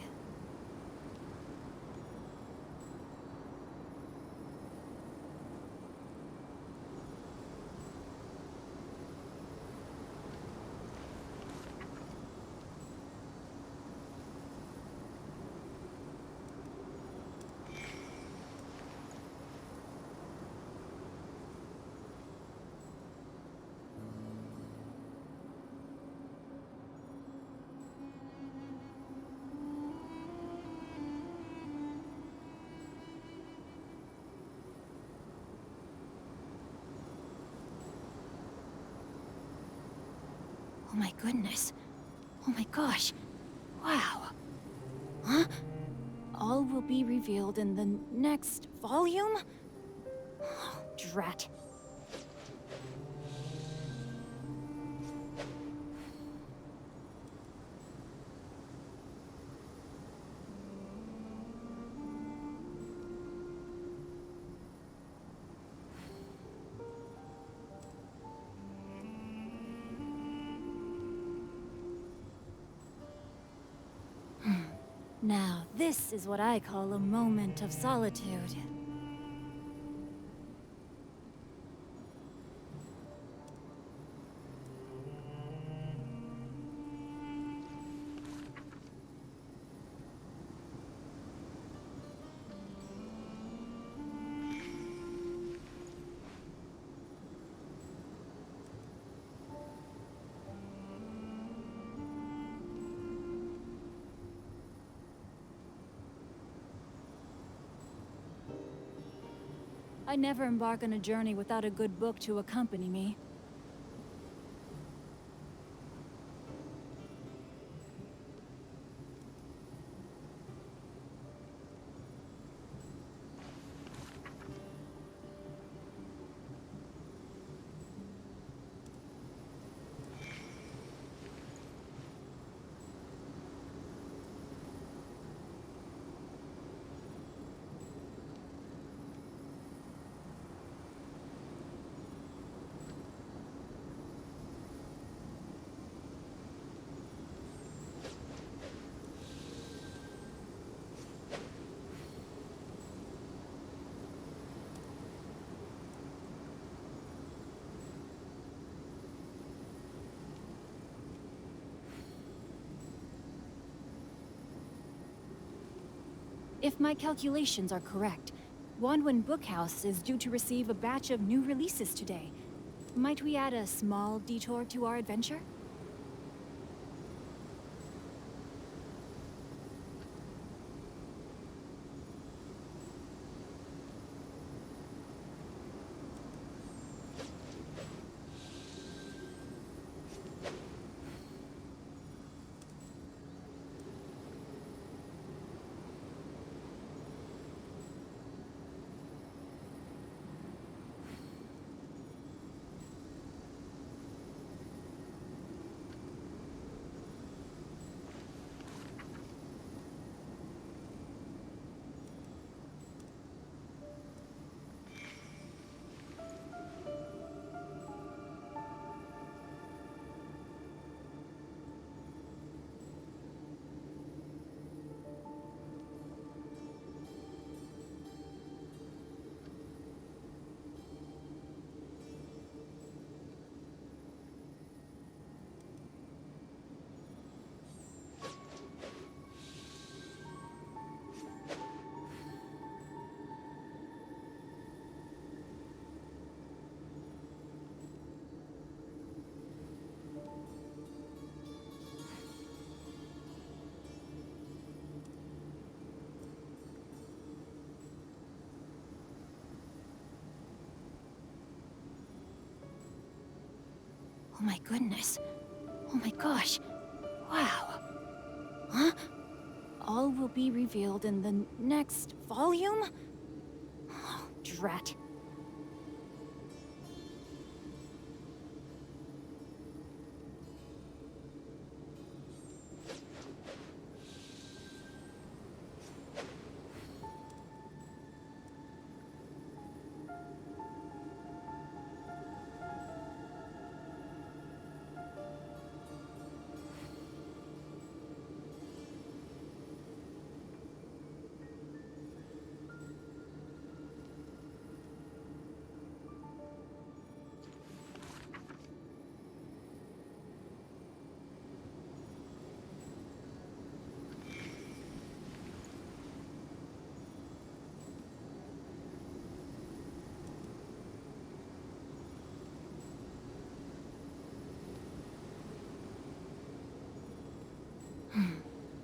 Oh my goodness. Oh my gosh. Wow. Huh? All will be revealed in the next volume? Oh, drat. Now, this is what I call a moment of solitude. I never embark on a journey without a good book to accompany me. If my calculations are correct, Wanwen Bookhouse is due to receive a batch of new releases today. Might we add a small detour to our adventure? Oh my goodness. Oh my gosh. Wow. Huh? All will be revealed in the next volume? Oh, drat.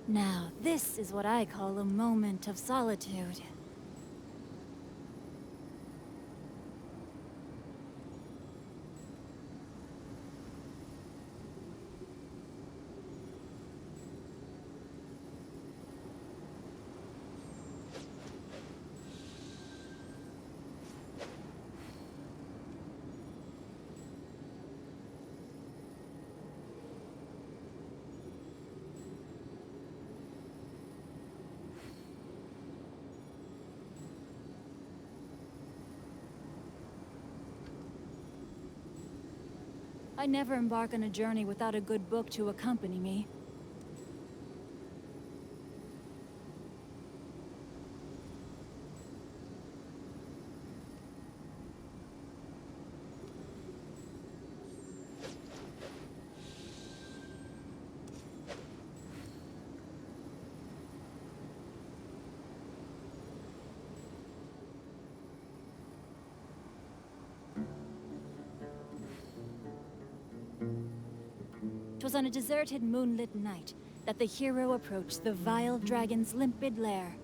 Now, this is what I call a moment of solitude. I never embark on a journey without a good book to accompany me. Twas on a deserted, moonlit night that the hero approached the vile dragon's limpid lair.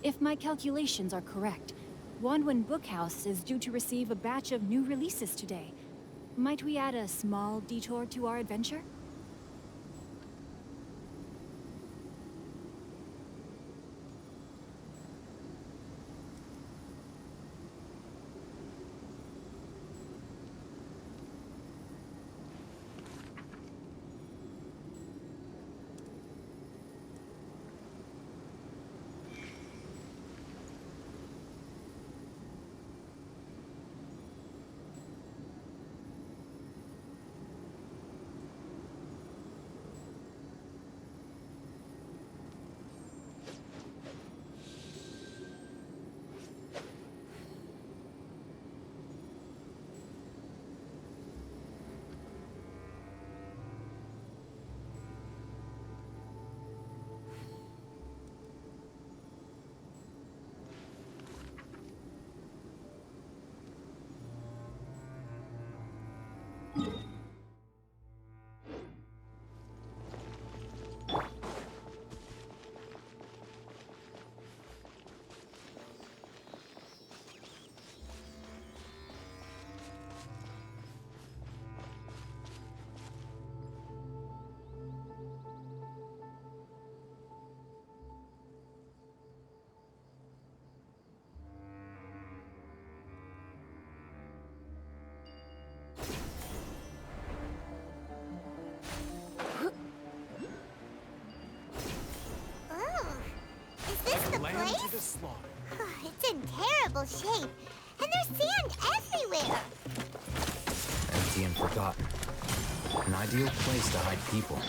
If my calculations are correct, Wanwen Bookhouse is due to receive a batch of new releases today. Might we add a small detour to our adventure? slaughter. It's in terrible shape, and there's sand everywhere. Empty and forgotten. An ideal place to hide people.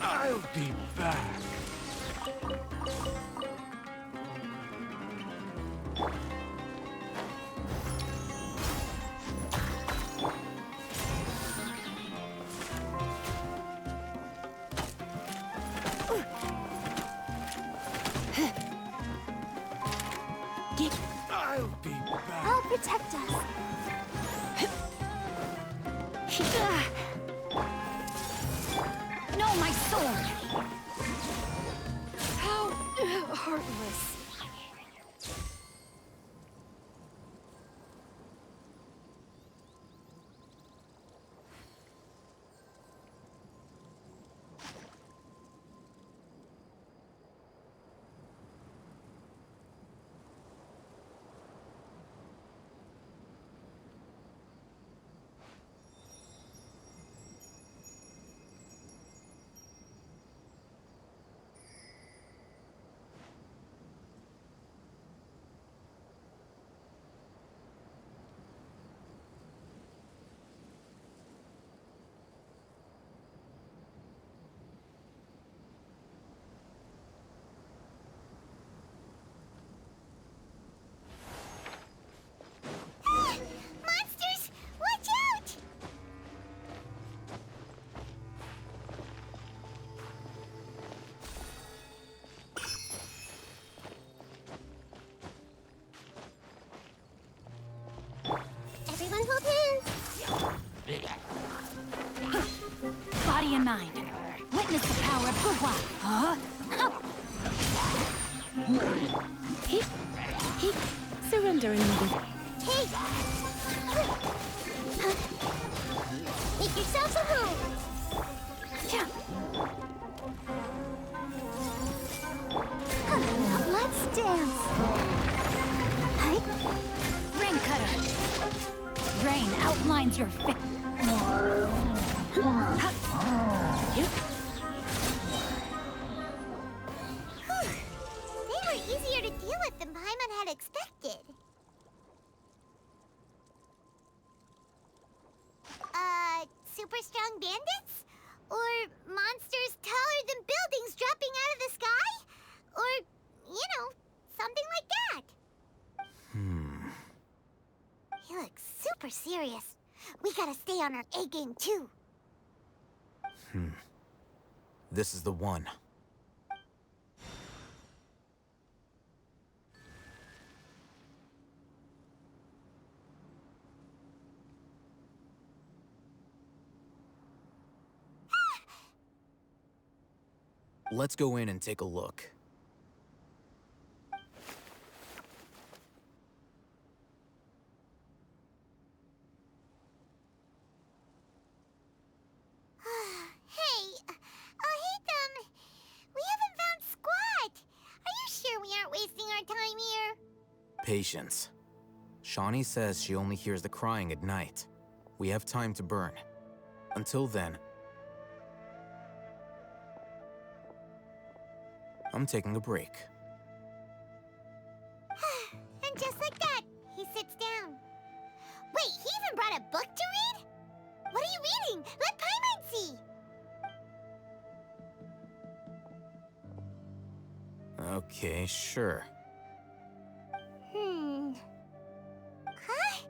I'll be back. I'll be back. I'll protect us. No, my sword! How heartless. Monsters! Watch out! Everyone hold hands. Body and mind. Witness the power of Hua. Huh? Surrender and move. Hey! Make yourself a home! Let's dance! Hi. Rain cutter. Rain outlines your face. They were easier to deal with than Paimon had expected. Super strong bandits? Or monsters taller than buildings dropping out of the sky? Or, you know, something like that. He looks super serious. We gotta stay on our A game too. This is the one. Let's go in and take a look. Hey, we haven't found squat. Are you sure we aren't wasting our time here? Patience. Shawnee says she only hears the crying at night. We have time to burn. Until then, I'm taking a break. And just like that, he sits down. Wait, he even brought a book to read? What are you reading? Let Paimon see! Okay, sure. Huh?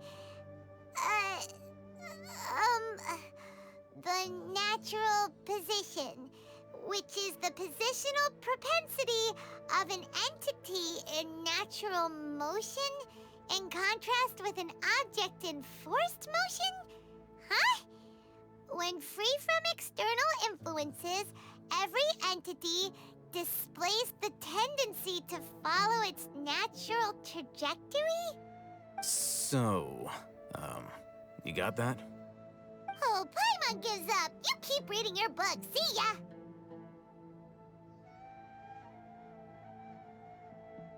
The natural position, which is the positional propensity of an entity in natural motion in contrast with an object in forced motion? Huh? When free from external influences, every entity displays the tendency to follow its natural trajectory? So, you got that? Oh, Paimon gives up. You keep reading your book. See ya!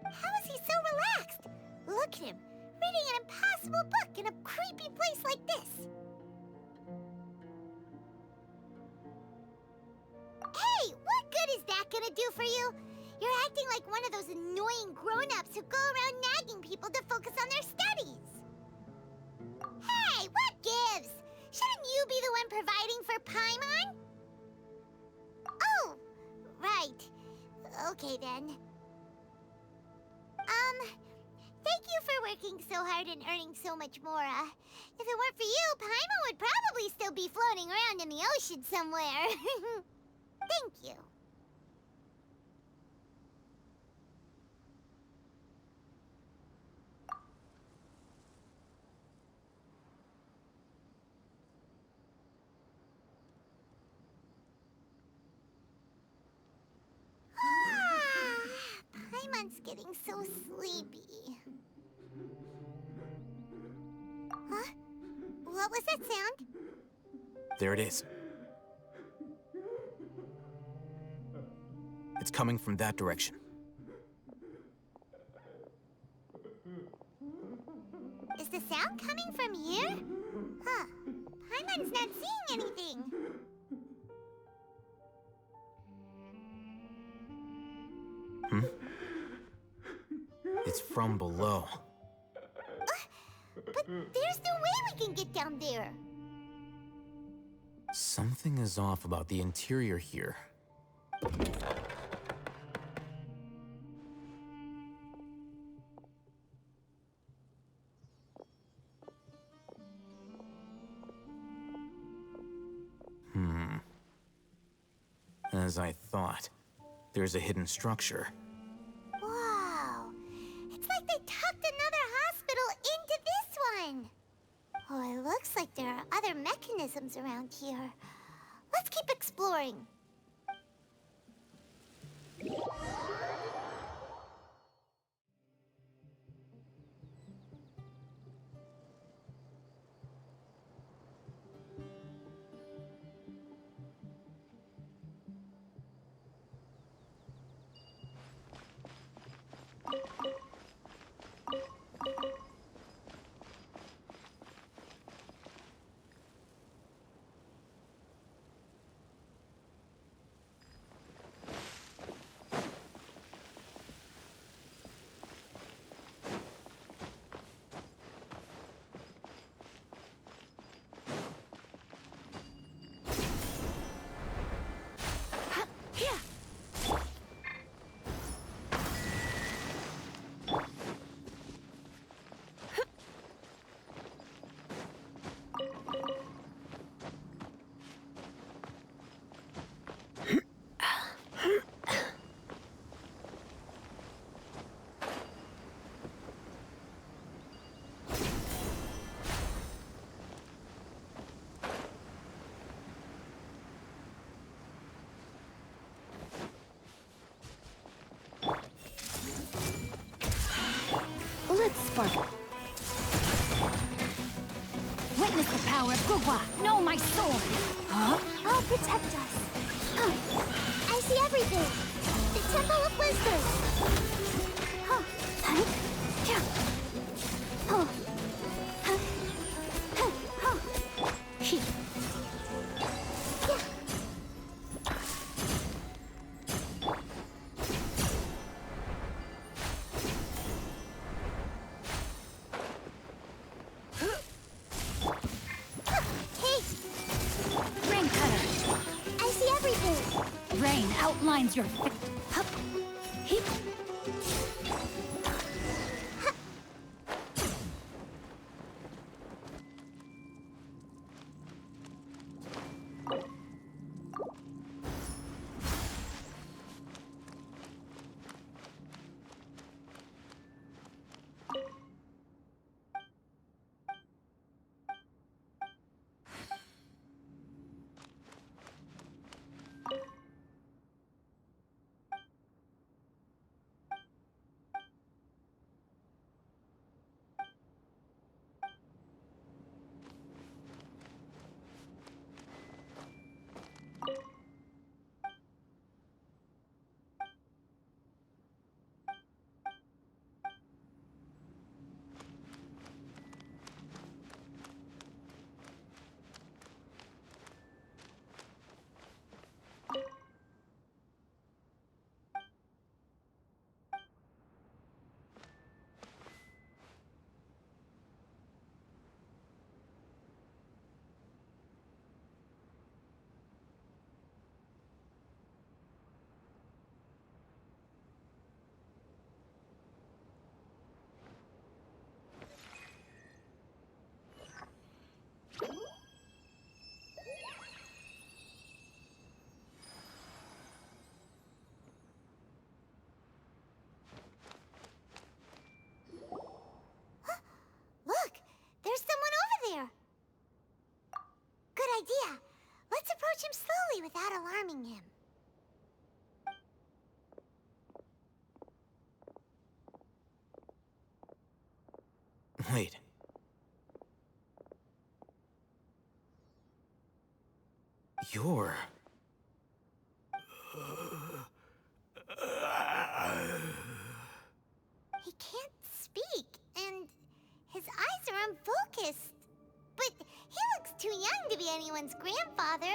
How is he so relaxed? Look at him, reading an impossible book in a creepy place like this. Hey, what good good is that gonna do for you? You're acting like one of those annoying grown-ups who go around nagging people to focus on their studies. Hey, what gives? Shouldn't you be the one providing for Paimon? Oh, right. Okay then. Thank you for working so hard and earning so much, Mora. If it weren't for you, Paimon would probably still be floating around in the ocean somewhere. Thank you. Paimon's getting so sleepy. Huh? What was that sound? There it is. It's coming from that direction. Is the sound coming from here? Huh. Paimon's not seeing anything. It's from below. But there's no way we can get down there. Something is off about the interior here. As I thought, there's a hidden structure. Wow. It's like they tucked another hospital into this one. Oh, it looks like there are other mechanisms around here. Let's keep exploring. Let's spark. Witness the power of Gugwa. Know my sword. Huh? I'll protect us. I see everything. The Temple of Wisdom. Huh? Huh? Yeah. Huh? Huh? Huh? Huh? She. Rain outlines your Hup. Hip. Wait. You're... He can't speak, and his eyes are unfocused. But he looks too young to be anyone's grandfather.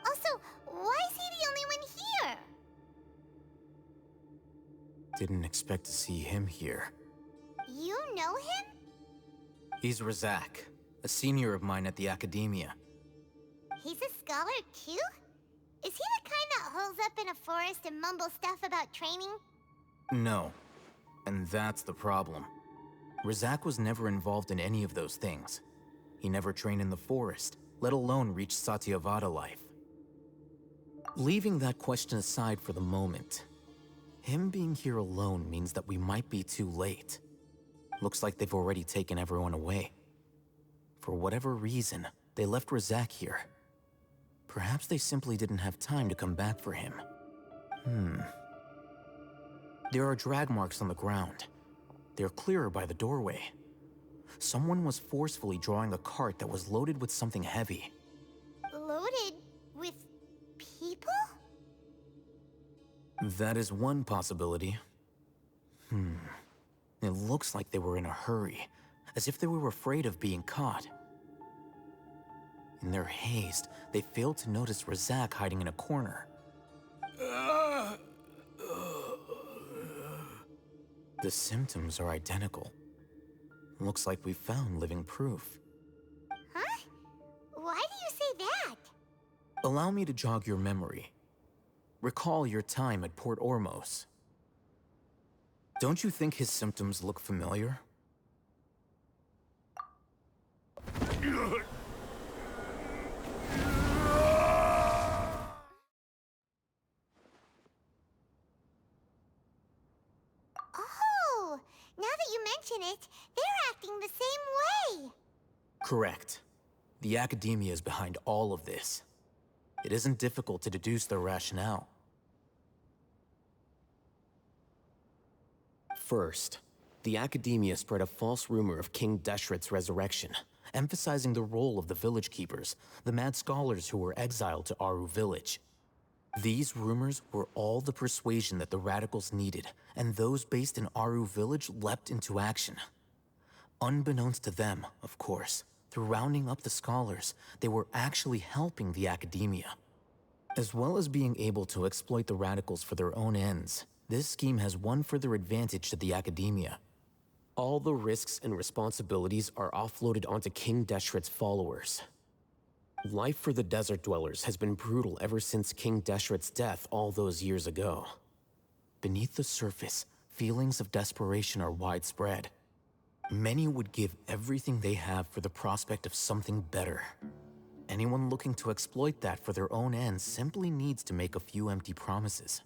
Also, why is he the only one here? Didn't expect to see him here. You know him? He's Razak, a senior of mine at the Academia. He's a scholar too? Is he the kind that holes up in a forest and mumbles stuff about training? No. And that's the problem. Razak was never involved in any of those things. He never trained in the forest, let alone reach Satyavada life. Leaving that question aside for the moment, him being here alone means that we might be too late. Looks like they've already taken everyone away. For whatever reason, they left Razak here. Perhaps they simply didn't have time to come back for him. There are drag marks on the ground. They're clearer by the doorway. Someone was forcefully drawing a cart that was loaded with something heavy. Loaded with people? That is one possibility. It looks like they were in a hurry, as if they were afraid of being caught. In their haste, they failed to notice Razak hiding in a corner. The symptoms are identical. Looks like we found living proof. Huh? Why do you say that? Allow me to jog your memory. Recall your time at Port Ormos. Don't you think his symptoms look familiar? Oh, now that you mention it, they're acting the same way. Correct. The Academia is behind all of this. It isn't difficult to deduce their rationale. First, the Academia spread a false rumor of King Deshret's resurrection, emphasizing the role of the village keepers, the mad scholars who were exiled to Aru village. These rumors were all the persuasion that the radicals needed, and those based in Aru village leapt into action. Unbeknownst to them, of course, through rounding up the scholars, they were actually helping the Academia. As well as being able to exploit the radicals for their own ends, this scheme has one further advantage to the Academia. all the risks and responsibilities are offloaded onto King Deshret's followers. Life for the desert dwellers has been brutal ever since King Deshret's death all those years ago. Beneath the surface, feelings of desperation are widespread. Many would give everything they have for the prospect of something better. Anyone looking to exploit that for their own ends simply needs to make a few empty promises.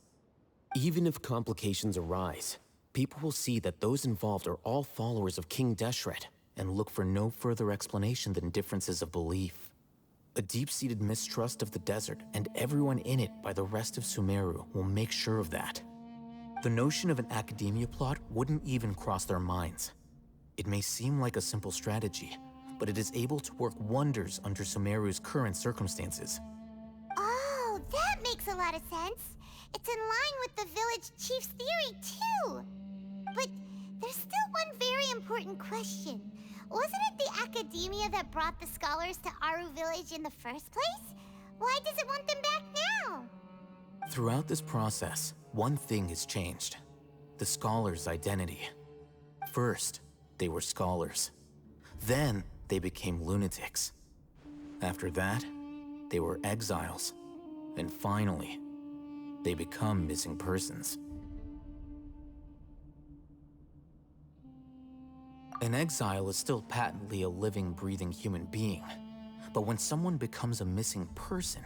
Even if complications arise, people will see that those involved are all followers of King Deshret, and look for no further explanation than differences of belief. A deep-seated mistrust of the desert and everyone in it by the rest of Sumeru will make sure of that. The notion of an academia plot wouldn't even cross their minds. It may seem like a simple strategy, but it is able to work wonders under Sumeru's current circumstances. Oh, that makes a lot of sense. It's in line with the village chief's theory, too. But there's still one very important question. Wasn't it the academia that brought the scholars to Aru village in the first place? Why does it want them back now? Throughout this process, one thing has changed. The scholars' identity. First, they were scholars. Then, they became lunatics. After that, they were exiles. And finally, they become missing persons. An exile is still patently a living, breathing human being. But when someone becomes a missing person,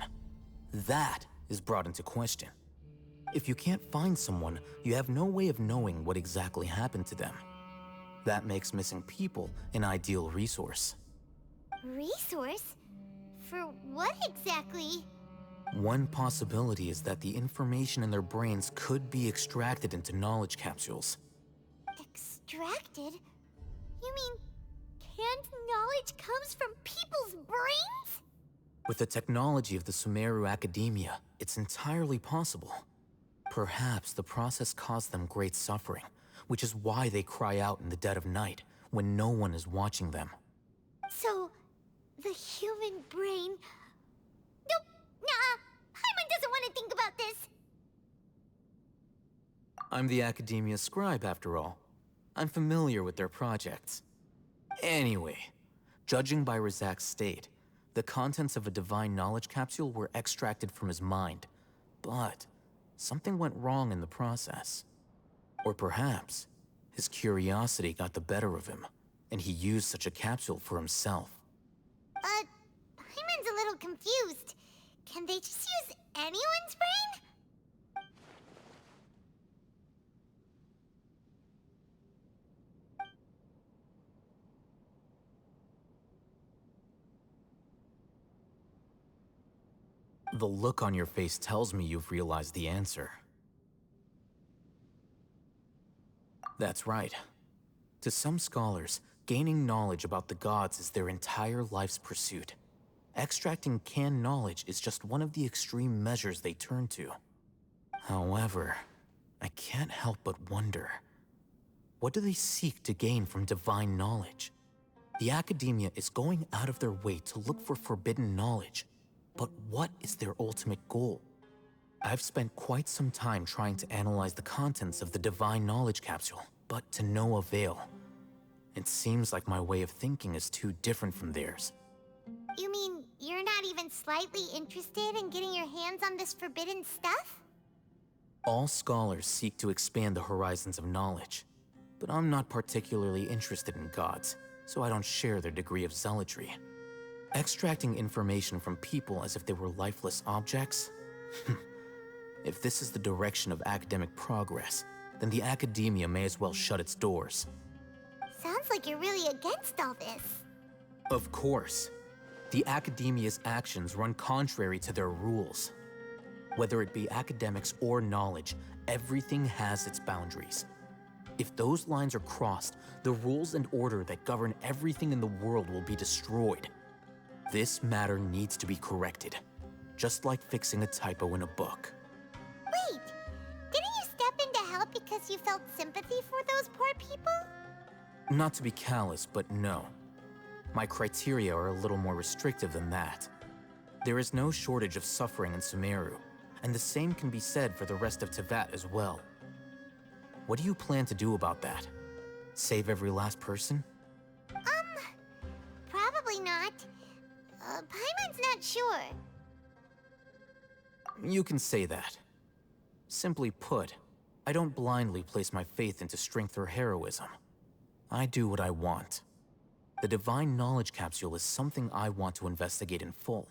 that is brought into question. If you can't find someone, you have no way of knowing what exactly happened to them. That makes missing people an ideal resource. Resource? For what exactly? One possibility is that the information in their brains could be extracted into knowledge capsules. Extracted? You mean can't knowledge comes from people's brains? With the technology of the Sumeru Academia, it's entirely possible. Perhaps the process caused them great suffering, which is why they cry out in the dead of night, when no one is watching them. So, the human brain... Nope, nah, Paimon doesn't want to think about this. I'm the Academia scribe, after all. I'm familiar with their projects. Anyway, judging by Razak's state, the contents of a divine knowledge capsule were extracted from his mind. But something went wrong in the process. Or perhaps his curiosity got the better of him, and he used such a capsule for himself. Paimon's a little confused. Can they just use anyone's brain? The look on your face tells me you've realized the answer. That's right. To some scholars, gaining knowledge about the gods is their entire life's pursuit. Extracting canned knowledge is just one of the extreme measures they turn to. However, I can't help but wonder, what do they seek to gain from divine knowledge? The Academia is going out of their way to look for forbidden knowledge. But what is their ultimate goal? I've spent quite some time trying to analyze the contents of the divine knowledge capsule, but to no avail. It seems like my way of thinking is too different from theirs. You mean you're not even slightly interested in getting your hands on this forbidden stuff? All scholars seek to expand the horizons of knowledge, but I'm not particularly interested in gods, so I don't share their degree of zealotry. Extracting information from people as if they were lifeless objects? If this is the direction of academic progress, then the Academia may as well shut its doors. Sounds like you're really against all this. Of course. The Academia's actions run contrary to their rules. Whether it be academics or knowledge, everything has its boundaries. If those lines are crossed, the rules and order that govern everything in the world will be destroyed. This matter needs to be corrected, just like fixing a typo in a book. Wait, didn't you step in to help because you felt sympathy for those poor people? Not to be callous, but no. My criteria are a little more restrictive than that. There is no shortage of suffering in Sumeru, and the same can be said for the rest of Teyvat as well. What do you plan to do about that? Save every last person? Probably not. Paimon's not sure. You can say that. Simply put, I don't blindly place my faith into strength or heroism. I do what I want. The divine knowledge capsule is something I want to investigate in full.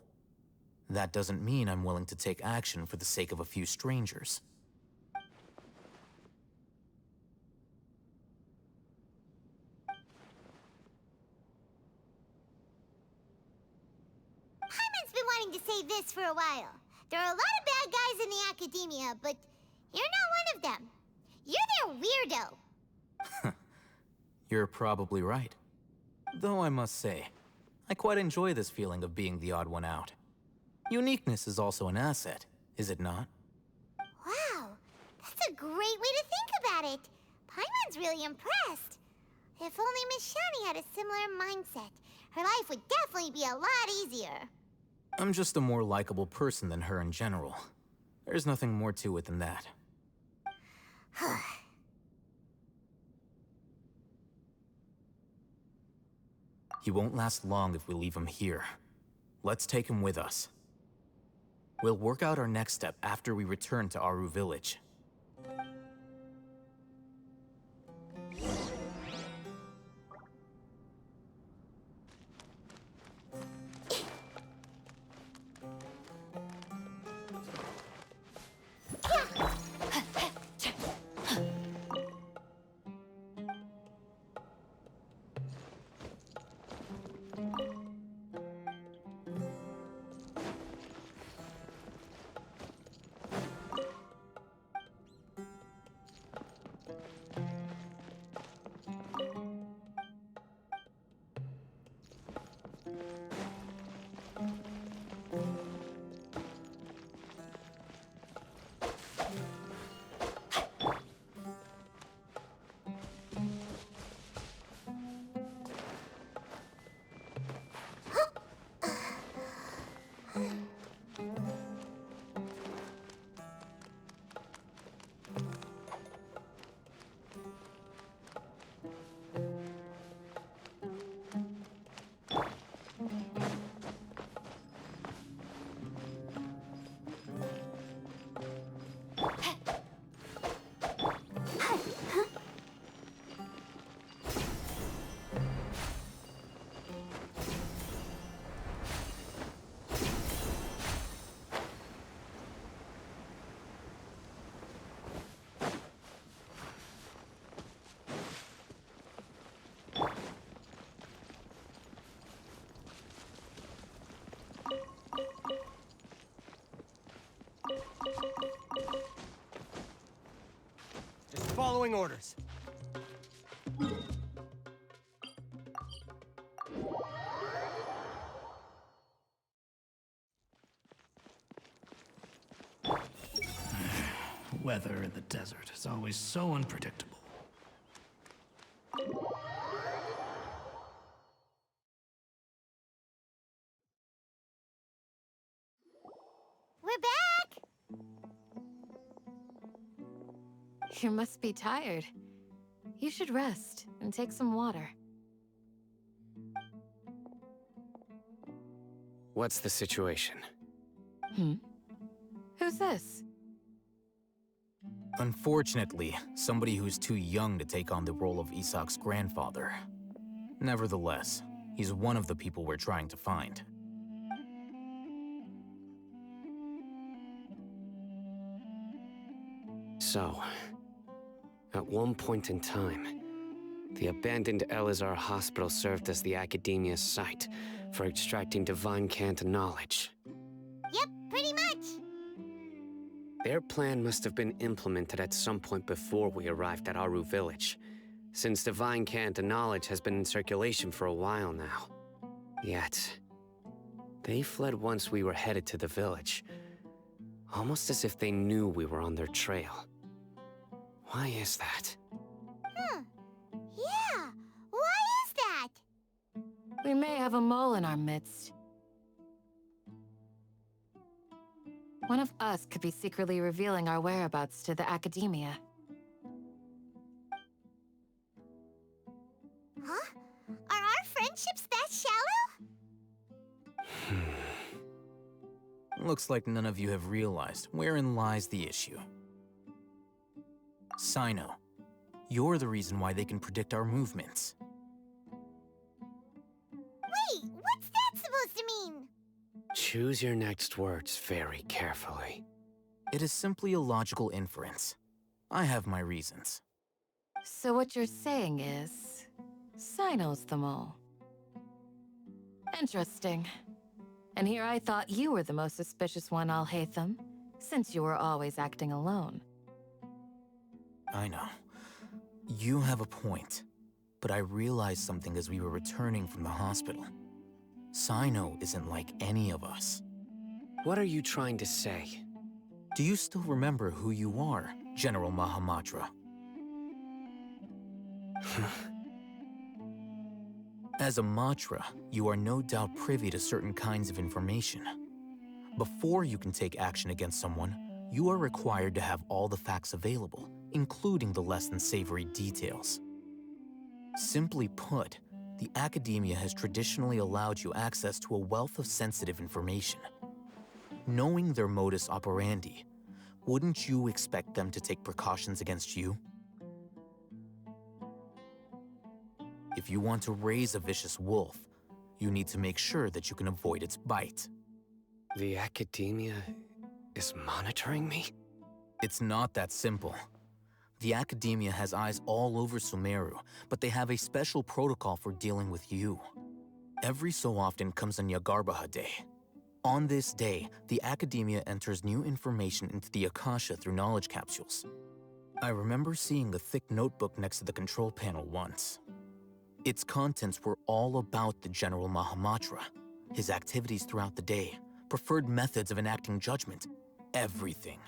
That doesn't mean I'm willing to take action for the sake of a few strangers. Paimon's been wanting to say this for a while. There are a lot of bad guys in the Academia, but you're not one of them. You're their weirdo. You're probably right. Though I must say, I quite enjoy this feeling of being the odd one out. Uniqueness is also an asset, is it not? Wow, that's a great way to think about it. Paimon's really impressed. If only Miss Shani had a similar mindset, her life would definitely be a lot easier. I'm just a more likable person than her in general. There's nothing more to it than that. He won't last long if we leave him here. Let's take him with us. We'll work out our next step after we return to Aru Village. Following orders. Weather in the desert is always so unpredictable. We're back! You must be tired. You should rest and take some water. What's the situation? Who's this? Unfortunately, somebody who's too young to take on the role of Isak's grandfather. Nevertheless, he's one of the people we're trying to find. So, at one point in time, the abandoned Elazar Hospital served as the Academia's site for extracting divine cant knowledge. Yep, pretty much. Their plan must have been implemented at some point before we arrived at Aru Village, since divine cant knowledge has been in circulation for a while now. Yet, they fled once we were headed to the village, almost as if they knew we were on their trail. Why is that? Yeah, why is that? We may have a mole in our midst. One of us could be secretly revealing our whereabouts to the Academia. Huh? Are our friendships that shallow? Looks like none of you have realized wherein lies the issue. Sino, you're the reason why they can predict our movements. Wait, what's that supposed to mean? Choose your next words very carefully. It is simply a logical inference. I have my reasons. So what you're saying is, Sino's the mole. Interesting. And here I thought you were the most suspicious one, Al-Haytham, since you were always acting alone. I know. You have a point. But I realized something as we were returning from the hospital. Sino isn't like any of us. What are you trying to say? Do you still remember who you are, General Mahamatra? As a Matra, you are no doubt privy to certain kinds of information. Before you can take action against someone, you are required to have all the facts available, including the less than savory details. Simply put, the Academia has traditionally allowed you access to a wealth of sensitive information. Knowing their modus operandi, wouldn't you expect them to take precautions against you? If you want to raise a vicious wolf, you need to make sure that you can avoid its bite. The Academia is monitoring me? It's not that simple. The Academia has eyes all over Sumeru, but they have a special protocol for dealing with you. Every so often comes a Nyagarbaha Day. On this day, the Academia enters new information into the Akasha through knowledge capsules. I remember seeing a thick notebook next to the control panel once. Its contents were all about the General Mahamatra, his activities throughout the day, preferred methods of enacting judgment, everything.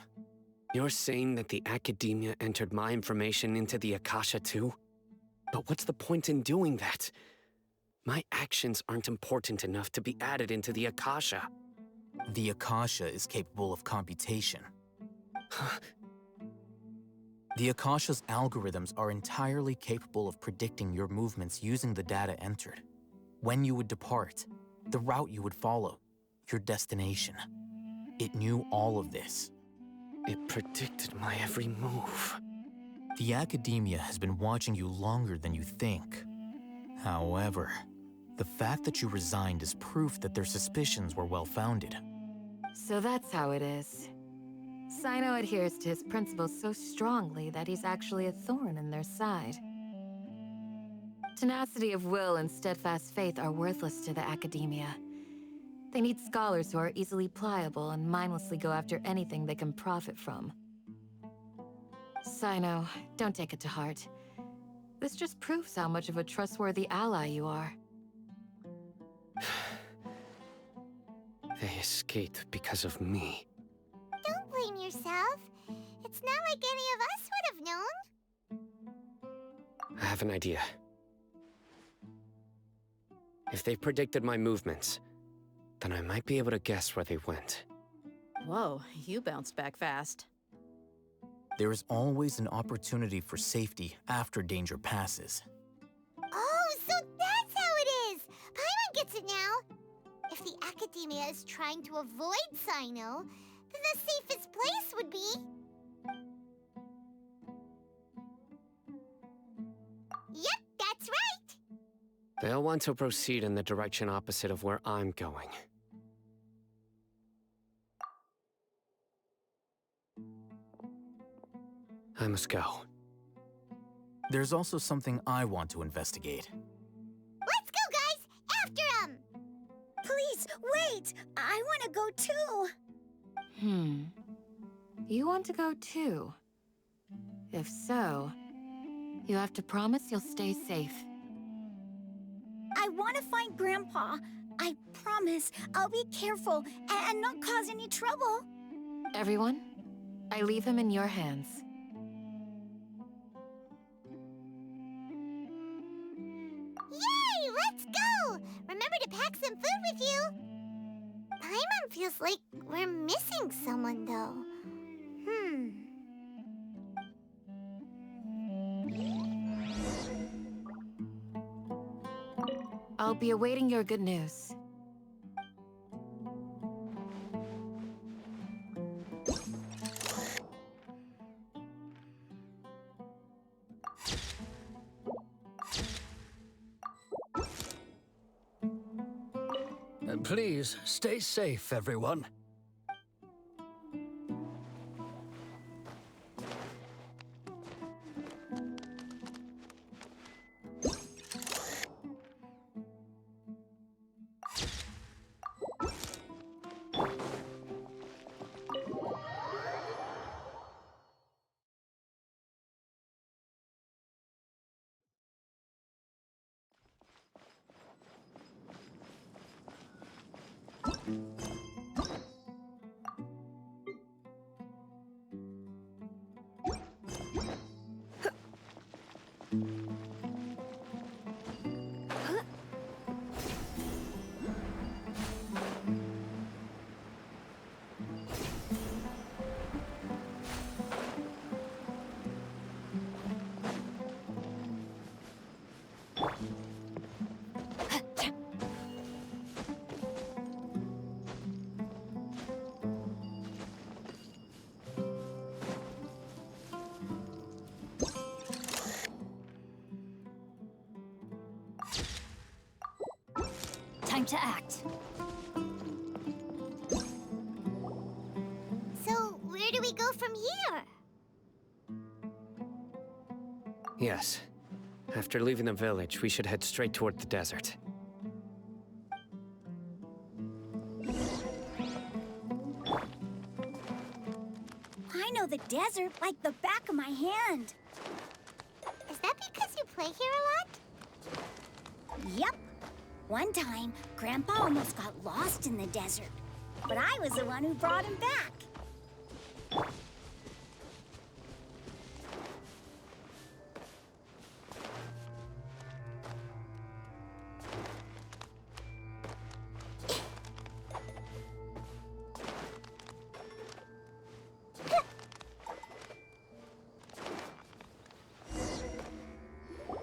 You're saying that the Academia entered my information into the Akasha too? But what's the point in doing that? My actions aren't important enough to be added into the Akasha. The Akasha is capable of computation. The Akasha's algorithms are entirely capable of predicting your movements using the data entered. When you would depart, the route you would follow, your destination. It knew all of this. It predicted my every move. The Academia has been watching you longer than you think. However, the fact that you resigned is proof that their suspicions were well-founded. So that's how it is. Sino adheres to his principles so strongly that he's actually a thorn in their side. Tenacity of will and steadfast faith are worthless to the Academia. They need scholars who are easily pliable and mindlessly go after anything they can profit from. Sino, don't take it to heart. This just proves how much of a trustworthy ally you are. They escaped because of me. Don't blame yourself. It's not like any of us would have known. I have an idea. If they predicted my movements, then I might be able to guess where they went. Whoa, you bounced back fast. There is always an opportunity for safety after danger passes. Oh, so that's how it is! Paimon gets it now! If the Academia is trying to avoid Sino, then the safest place would be... Yep, that's right! They'll want to proceed in the direction opposite of where I'm going. I must go. There's also something I want to investigate. Let's go, guys! After him! Please, wait! I want to go too! You want to go too? If so, you have to promise you'll stay safe. I want to find Grandpa. I promise I'll be careful and not cause any trouble. Everyone, I leave him in your hands. Yay! Let's go! Remember to pack some food with you! Paimon feels like we're missing someone, though. I'll be awaiting your good news. Please, stay safe, everyone. Time to act. So, where do we go from here? Yes. After leaving the village, we should head straight toward the desert. I know the desert like the back of my hand. Is that because you play here a lot? Yep. One time, Grandpa almost got lost in the desert, but I was the one who brought him back.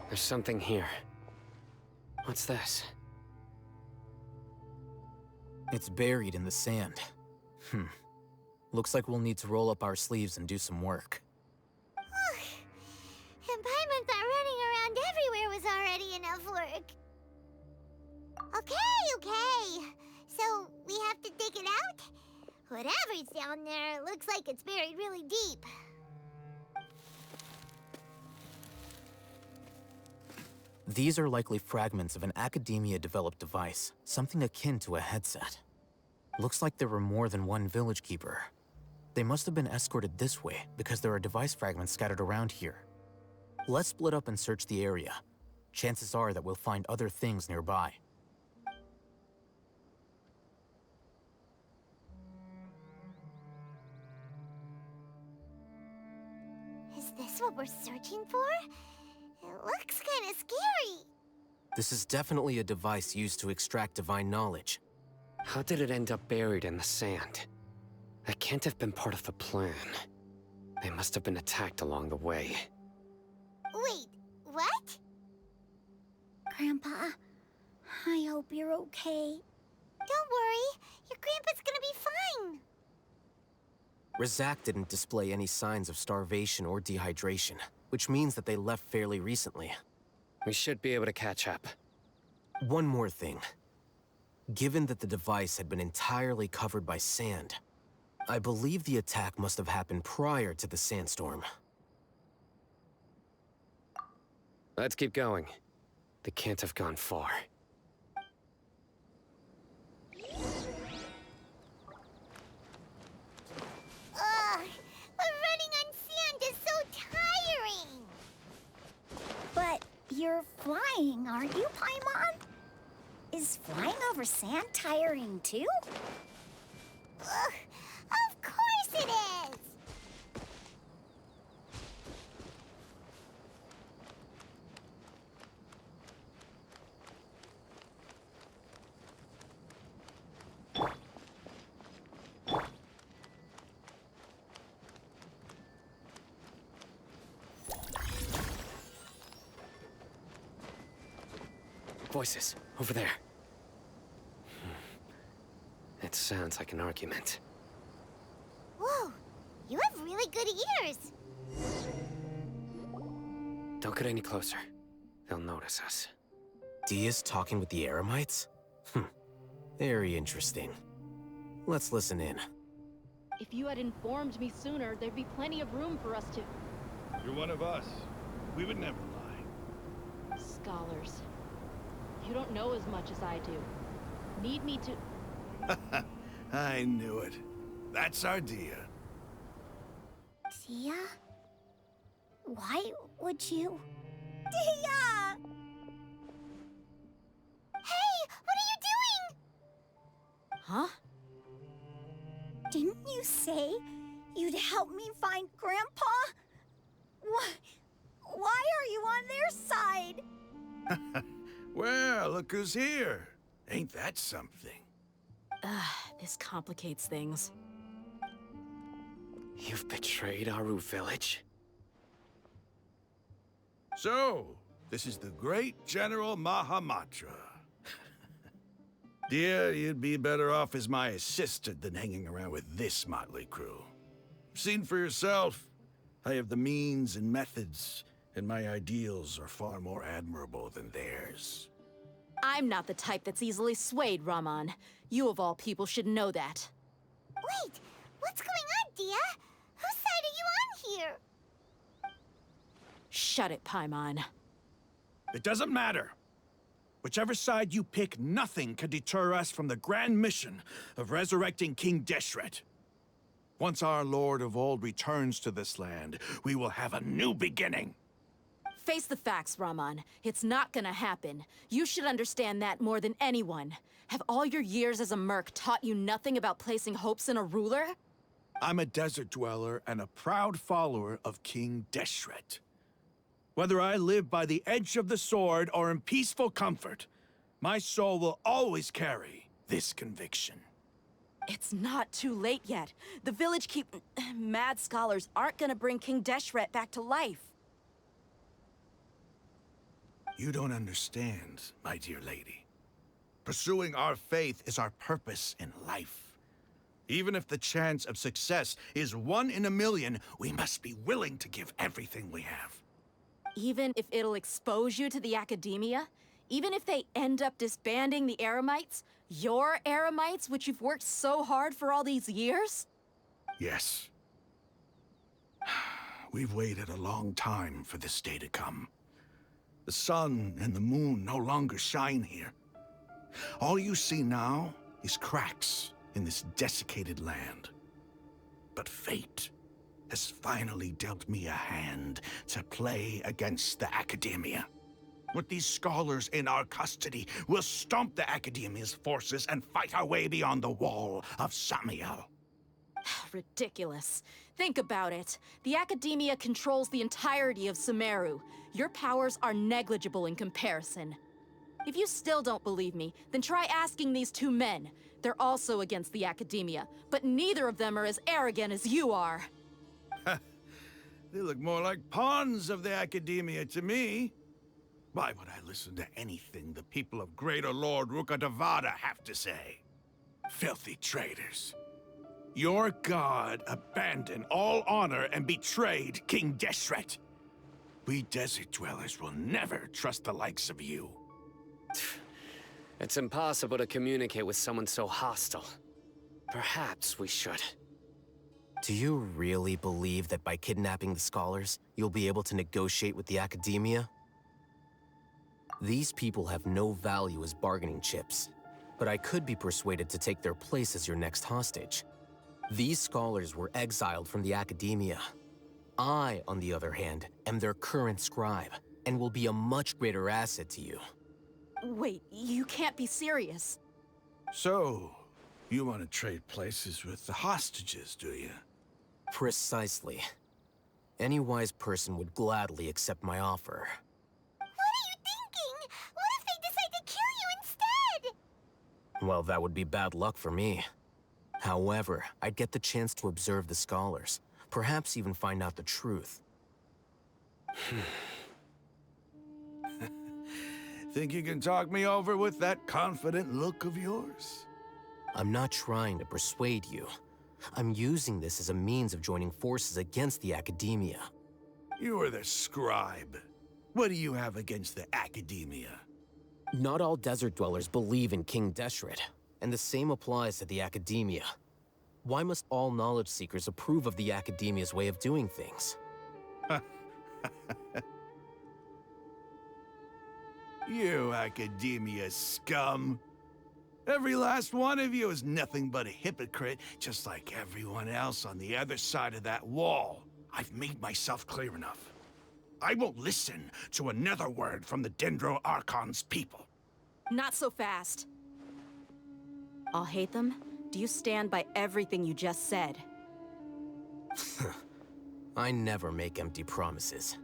There's something here. What's this? It's buried in the sand. Looks like we'll need to roll up our sleeves and do some work. And Paimon thought running around everywhere was already enough work. Okay. So, we have to dig it out? Whatever's down there looks like it's buried really deep. These are likely fragments of an Academia-developed device, something akin to a headset. Looks like there were more than one village keeper. They must have been escorted this way because there are device fragments scattered around here. Let's split up and search the area. Chances are that we'll find other things nearby. Is this what we're searching for? It looks kind of scary. This is definitely a device used to extract divine knowledge. How did it end up buried in the sand? That can't have been part of the plan. They must have been attacked along the way. Wait, what? Grandpa, I hope you're okay. Don't worry, your grandpa's gonna be fine. Razak didn't display any signs of starvation or dehydration, which means that they left fairly recently. We should be able to catch up. One more thing. Given that the device had been entirely covered by sand, I believe the attack must have happened prior to the sandstorm. Let's keep going. They can't have gone far. Ugh, but running on sand is so tiring. But you're flying, aren't you, Paimon? Is flying over sand tiring too? Ugh, of course it is. Voices, over there. It sounds like an argument. Whoa, you have really good ears. Don't get any closer. They'll notice us. Dia's talking with the Eremites? Very interesting. Let's listen in. If you had informed me sooner, there'd be plenty of room for us to... You're one of us. We would never lie. Scholars. You don't know as much as I do. Need me to... I knew it. That's our Dia. Dia? Why would you... Dia! Hey, what are you doing? Huh? Didn't you say you'd help me find Grandpa? Why are you on their side? Well, look who's here. Ain't that something? This complicates things. You've betrayed Aru village? So, this is the great General Mahamatra. Dear, you'd be better off as my assistant than hanging around with this motley crew. Seen for yourself, I have the means and methods, and my ideals are far more admirable than theirs. I'm not the type that's easily swayed, Raman. You of all people should know that. Wait, what's going on, Dia? Whose side are you on here? Shut it, Paimon. It doesn't matter. Whichever side you pick, nothing can deter us from the grand mission of resurrecting King Deshret. Once our Lord of Old returns to this land, we will have a new beginning. Face the facts, Raman. It's not gonna happen. You should understand that more than anyone. Have all your years as a merc taught you nothing about placing hopes in a ruler? I'm a desert dweller and a proud follower of King Deshret. Whether I live by the edge of the sword or in peaceful comfort, my soul will always carry this conviction. It's not too late yet. The village mad scholars aren't gonna bring King Deshret back to life. You don't understand, my dear lady. Pursuing our faith is our purpose in life. Even if the chance of success is 1 in a million, we must be willing to give everything we have. Even if it'll expose you to the academia? Even if they end up disbanding the Eremites? Your Eremites, which you've worked so hard for all these years? Yes. We've waited a long time for this day to come. The sun and the moon no longer shine here. All you see now is cracks in this desiccated land. but fate has finally dealt me a hand to play against the Academia. With these scholars in our custody, we'll stomp the Academia's forces and fight our way beyond the wall of Samiel. Ridiculous. Think about it. The Academia controls the entirety of Sumeru. Your powers are negligible in comparison. If you still don't believe me, then try asking these two men. They're also against the Academia, but neither of them are as arrogant as you are. They look more like pawns of the Academia to me. Why would I listen to anything the people of Greater Lord Rukkhadevata have to say? Filthy traitors. Your god abandoned all honor and betrayed King Deshret. We desert dwellers will never trust the likes of you. It's impossible to communicate with someone so hostile. Perhaps we should. Do you really believe that by kidnapping the scholars, you'll be able to negotiate with the Academia? These people have no value as bargaining chips, but I could be persuaded to take their place as your next hostage. These scholars were exiled from the Academia. I, on the other hand, am their current scribe, and will be a much greater asset to you. Wait, you can't be serious. So, you want to trade places with the hostages, do you? Precisely. Any wise person would gladly accept my offer. What are you thinking? What if they decide to kill you instead? Well, that would be bad luck for me. However, I'd get the chance to observe the scholars, perhaps even find out the truth. Think you can talk me over with that confident look of yours? I'm not trying to persuade you. I'm using this as a means of joining forces against the Academia. You are the scribe. What do you have against the Academia? Not all desert dwellers believe in King Deshret, and the same applies to the Academia. Why must all knowledge seekers approve of the Academia's way of doing things? You Academia scum. Every last one of you is nothing but a hypocrite, just like everyone else on the other side of that wall. I've made myself clear enough. I won't listen to another word from the Dendro Archon's people. Not so fast. I'll hate them. Do you stand by everything you just said? I never make empty promises.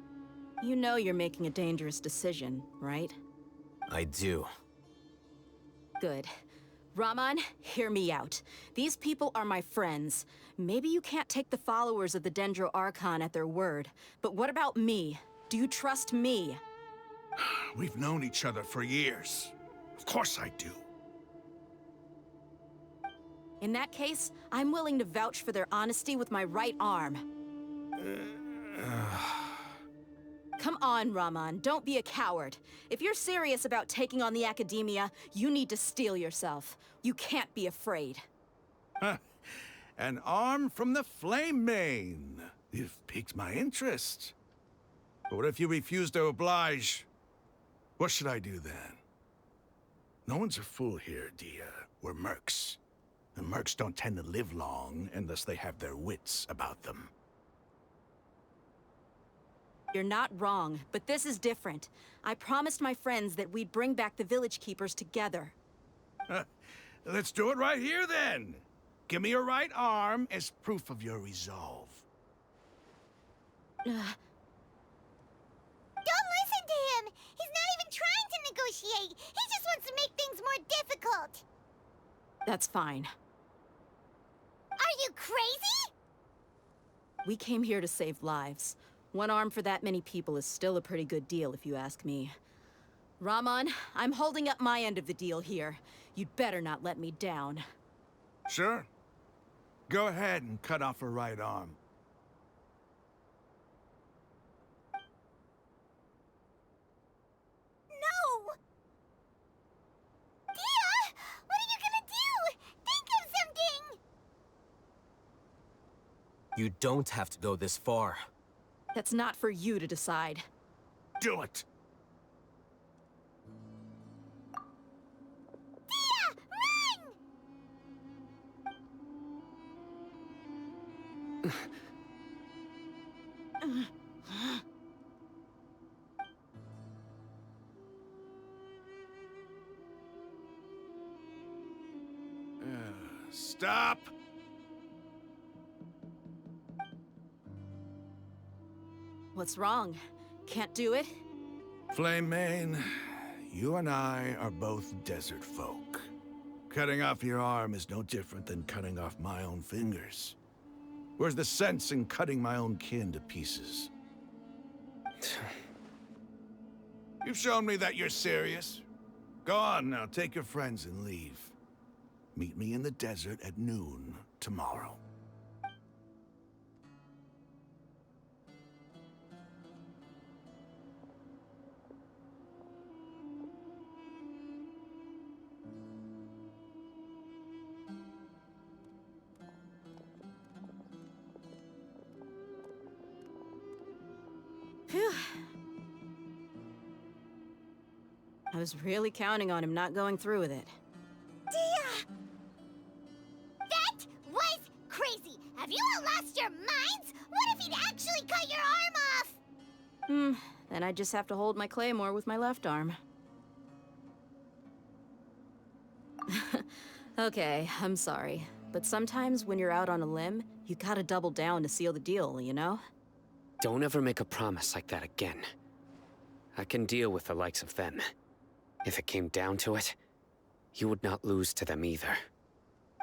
You know you're making a dangerous decision, right? I do. Good. Raman, hear me out. These people are my friends. Maybe you can't take the followers of the Dendro Archon at their word, but what about me? Do you trust me? We've known each other for years. Of course I do. In that case, I'm willing to vouch for their honesty with my right arm. Come on, Raman, don't be a coward. If you're serious about taking on the Academia, you need to steel yourself. You can't be afraid. An arm from the Flame Mane. You've piqued my interest. But what if you refuse to oblige? What should I do then? No one's a fool here, Dia. We're mercs. And mercs don't tend to live long unless they have their wits about them. You're not wrong, but this is different. I promised my friends that we'd bring back the village keepers together. Let's do it right here, then. Give me your right arm as proof of your resolve. Don't listen to him! He's not even trying to negotiate! He just wants to make things more difficult! That's fine. Are you crazy? We came here to save lives. One arm for that many people is still a pretty good deal, if you ask me. Raman, I'm holding up my end of the deal here. You'd better not let me down. Sure. Go ahead and cut off her right arm. No! Dia! What are you gonna do? Think of something! You don't have to go this far. That's not for you to decide. Do it! Dia! Run! Stop! What's wrong? Can't do it? Flame Mane, you and I are both desert folk. Cutting off your arm is no different than cutting off my own fingers. Where's the sense in cutting my own kin to pieces? You've shown me that you're serious. Go on now, take your friends and leave. Meet me in the desert at noon tomorrow. Phew. I was really counting on him not going through with it. Dia! That was crazy! Have you all lost your minds? What if he'd actually cut your arm off? Then I just have to hold my claymore with my left arm. Okay, I'm sorry. But sometimes when you're out on a limb, you gotta double down to seal the deal, you know? Don't ever make a promise like that again. I can deal with the likes of them. If it came down to it, you would not lose to them either.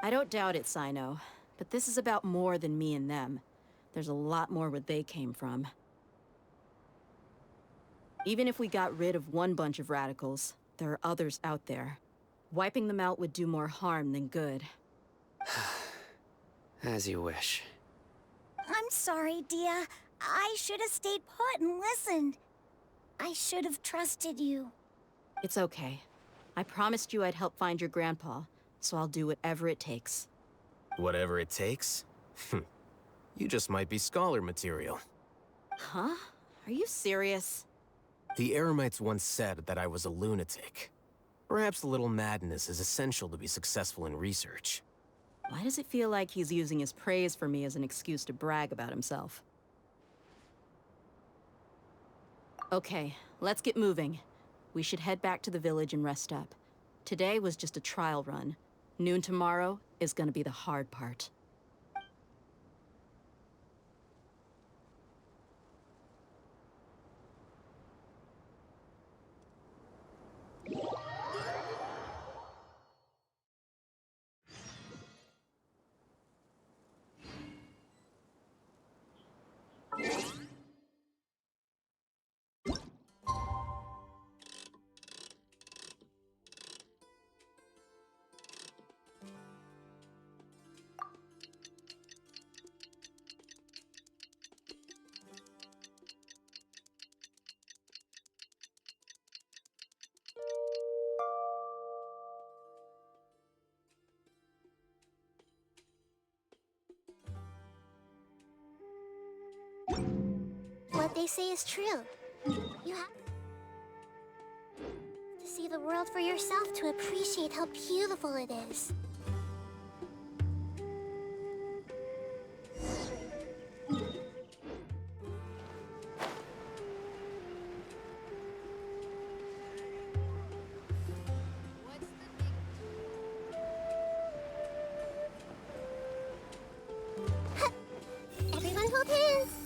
I don't doubt it, Sino. But this is about more than me and them. There's a lot more where they came from. Even if we got rid of one bunch of radicals, there are others out there. Wiping them out would do more harm than good. As you wish. I'm sorry, Dia. I should have stayed put and listened. I should have trusted you. It's okay. I promised you I'd help find your grandpa, so I'll do whatever it takes. Whatever it takes? You just might be scholar material. Huh? Are you serious? The Eremites once said that I was a lunatic. Perhaps a little madness is essential to be successful in research. Why does it feel like he's using his praise for me as an excuse to brag about himself? Okay, let's get moving. We should head back to the village and rest up. Today was just a trial run. Noon tomorrow is gonna be the hard part. What they say is true. You have to see the world for yourself to appreciate how beautiful it is. Everyone hold hands.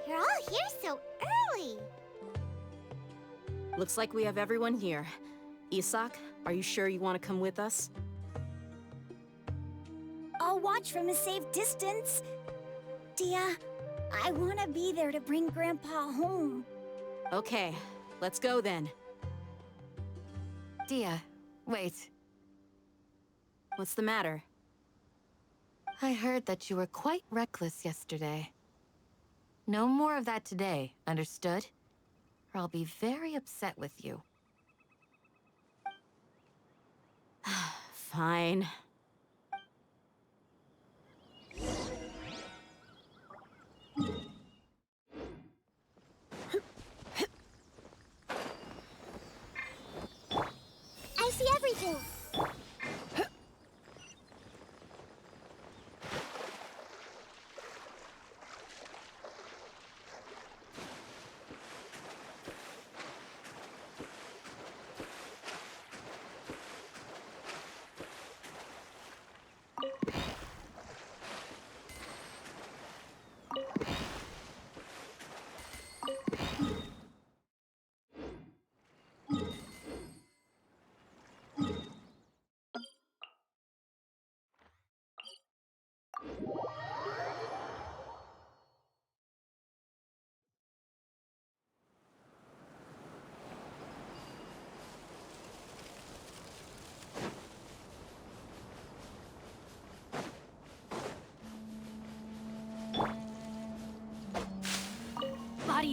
You're all here so early. Looks like we have everyone here. Isak, are you sure you want to come with us? I'll watch from a safe distance. Dia, I want to be there to bring Grandpa home. Okay, let's go then. Dia, wait. What's the matter? I heard that you were quite reckless yesterday. No more of that today, understood? Or I'll be very upset with you. Fine.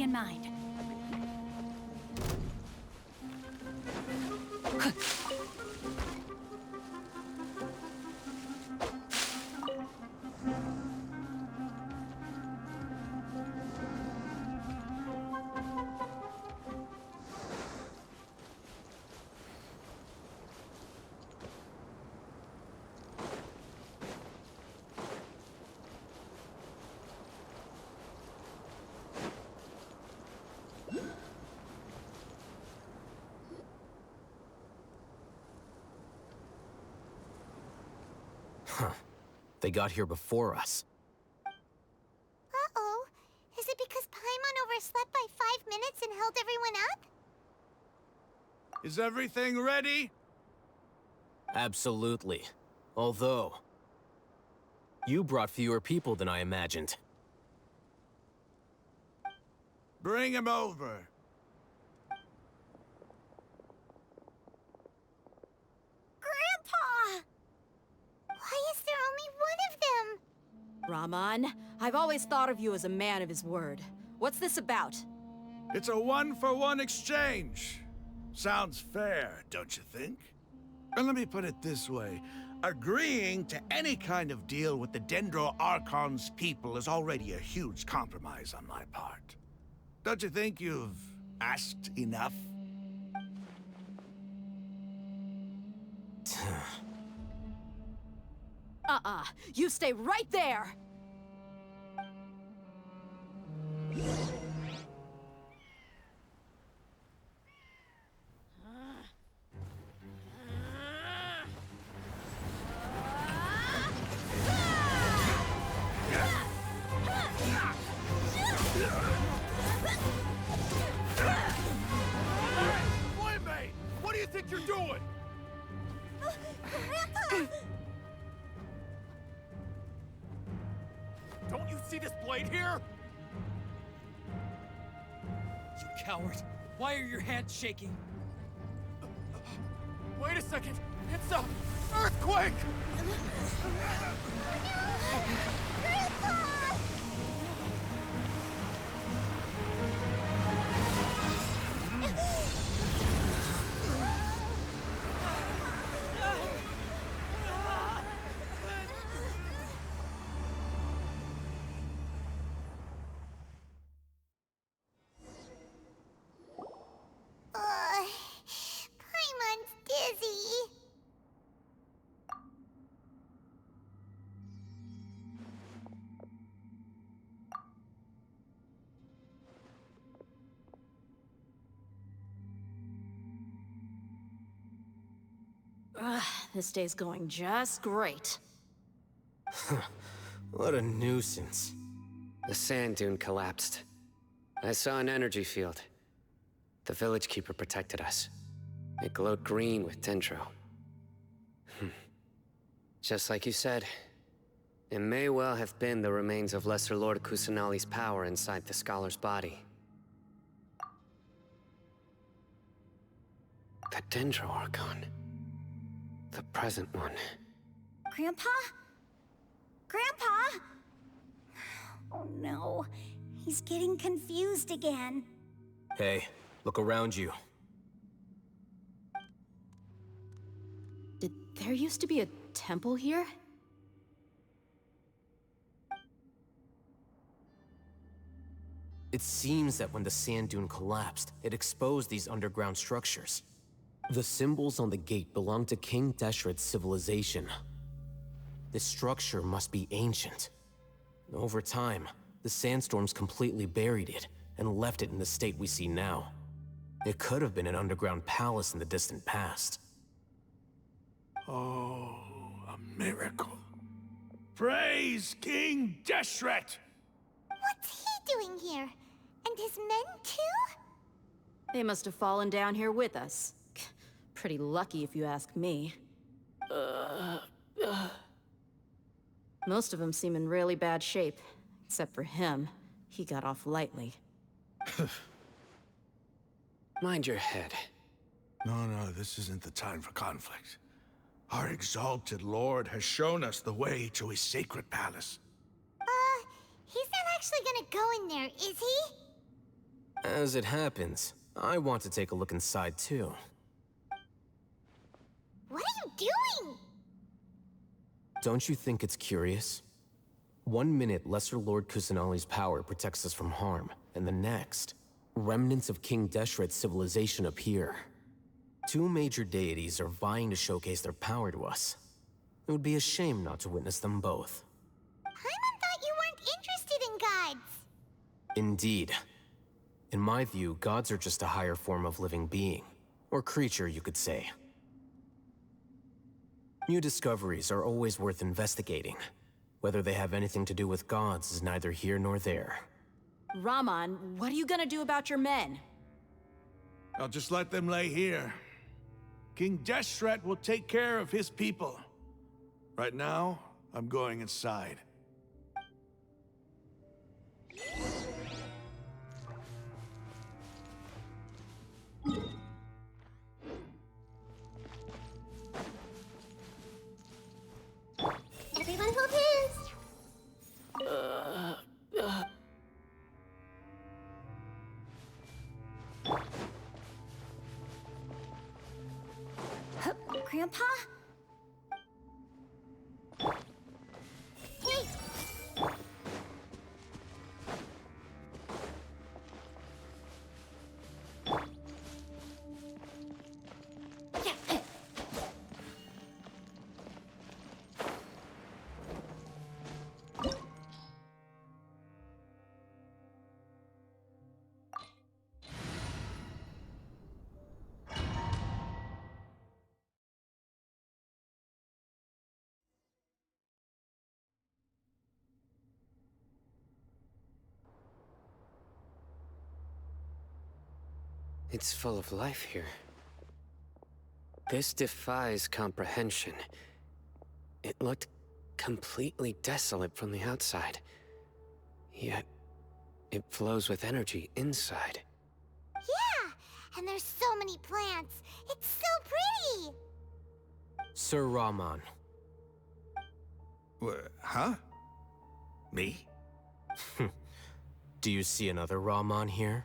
in mind. Huh. They got here before us. Uh-oh. Is it because Paimon overslept by 5 minutes and held everyone up? Is everything ready? Absolutely. Although, you brought fewer people than I imagined. Bring him over. Grandpa! Why is there only one of them? Rahman, I've always thought of you as a man of his word. What's this about? It's a one-for-one exchange. Sounds fair, don't you think? And let me put it this way. Agreeing to any kind of deal with the Dendro Archon's people is already a huge compromise on my part. Don't you think you've asked enough? You stay right there! Boy-mate! What do you think you're doing? Grandpa! Don't you see this blade here? You coward! Why are your hands shaking? Wait a second! It's a earthquake! Grandpa! Paimon's dizzy. This day's going just great. What a nuisance. The sand dune collapsed. I saw an energy field. The village keeper protected us. It glowed green with dendro. Just like you said, it may well have been the remains of Lesser Lord Kusanali's power inside the scholar's body. The Dendro Archon. The present one. Grandpa? Grandpa? Oh no, he's getting confused again. Hey, look around you. Did there used to be a temple here? It seems that when the sand dune collapsed, it exposed these underground structures. The symbols on the gate belong to King Deshret's civilization. This structure must be ancient. Over time, the sandstorms completely buried it and left it in the state we see now. It could have been an underground palace in the distant past. Oh, a miracle. Praise King Deshret! What's he doing here? And his men too? They must have fallen down here with us. Pretty lucky if you ask me. Most of them seem in really bad shape. Except for him. He got off lightly. Mind your head. No, this isn't the time for conflict. Our exalted lord has shown us the way to his sacred palace. He's not actually gonna go in there, is he? As it happens, I want to take a look inside too. What are you doing? Don't you think it's curious? 1 minute, Lesser Lord Kusanali's power protects us from harm, and the next, remnants of King Deshret's civilization appear. 2 major deities are vying to showcase their power to us. It would be a shame not to witness them both. Paimon thought you weren't interested in gods. Indeed. In my view, gods are just a higher form of living being. Or creature, you could say. New discoveries are always worth investigating. Whether they have anything to do with gods is neither here nor there. Raman, what are you gonna do about your men? I'll just let them lay here. King Deshret will take care of his people. Right now, I'm going inside. Everyone hold hands. Grandpa? Hey. It's full of life here. This defies comprehension. It looked completely desolate from the outside. Yet, it flows with energy inside. Yeah, and there's so many plants. It's so pretty. Sir Raman. Huh? Me? Do you see another Raman here?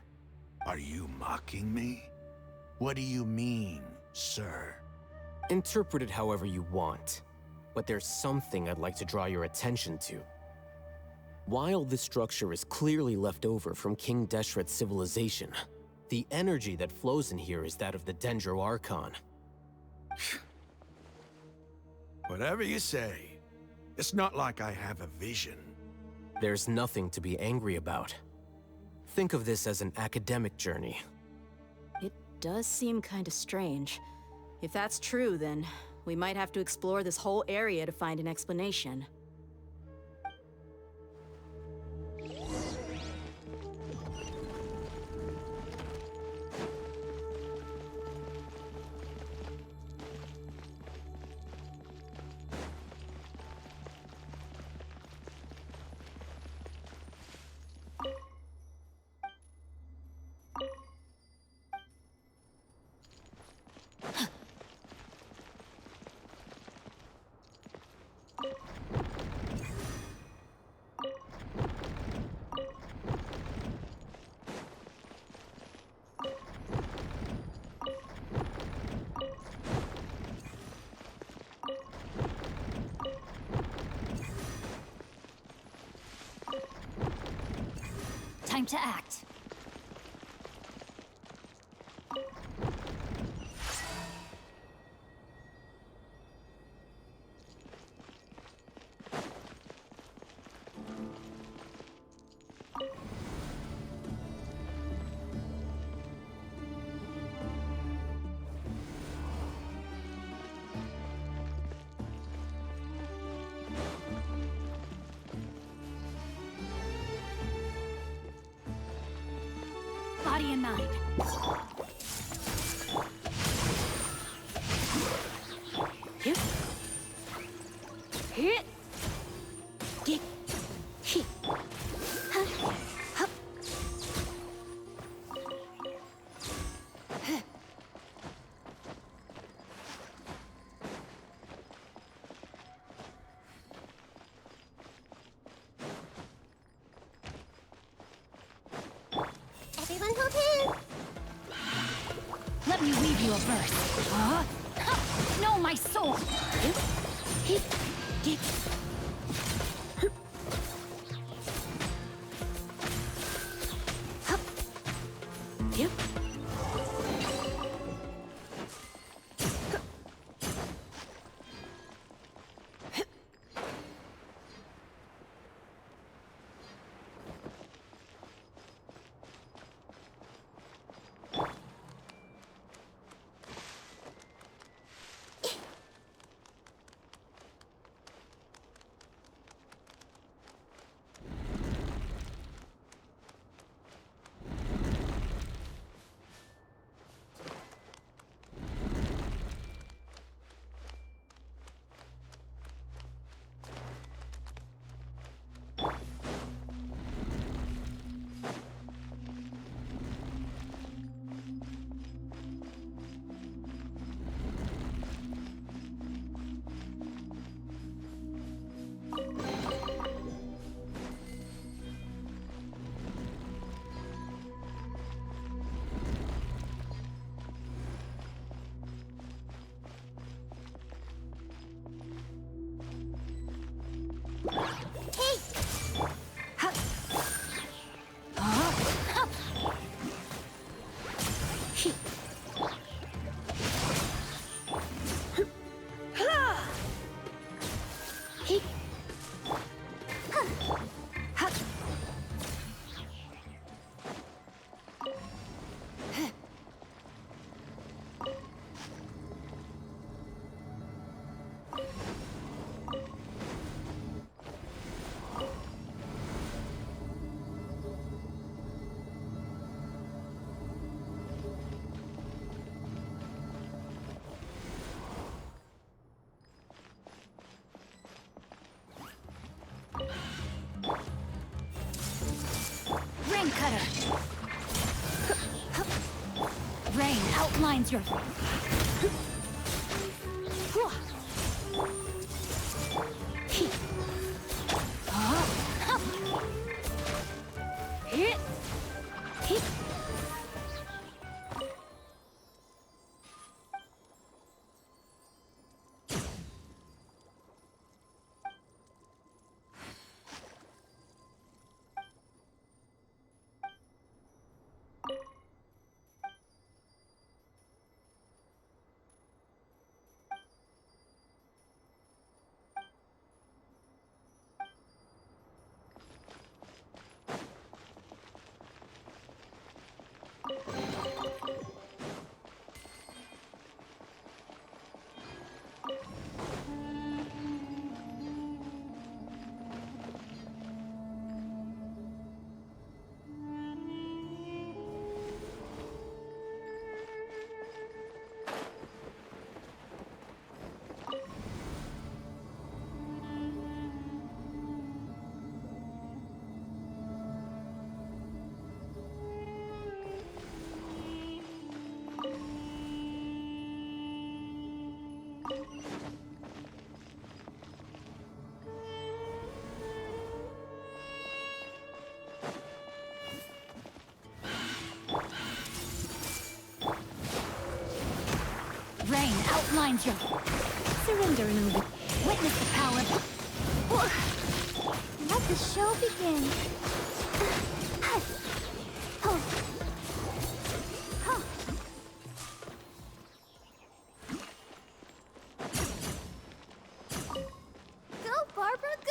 Are you mocking me? What do you mean, sir? Interpret it however you want. But there's something I'd like to draw your attention to. While this structure is clearly left over from King Deshret's civilization, the energy that flows in here is that of the Dendro Archon. Whatever you say. It's not like I have a vision. There's nothing to be angry about. Think of this as an academic journey. It does seem kinda strange. If that's true, then we might have to explore this whole area to find an explanation. Time to act. Body and mind. Hit. Hit. Get. Hit. Huh. Huh. Huh. Everyone hold Let me weave you a verse. Huh? No, my soul! Rain cutter. Rain outlines your... Rain outlines your... Surrender and witness the power. Let the show begin. Go, Barbara, go!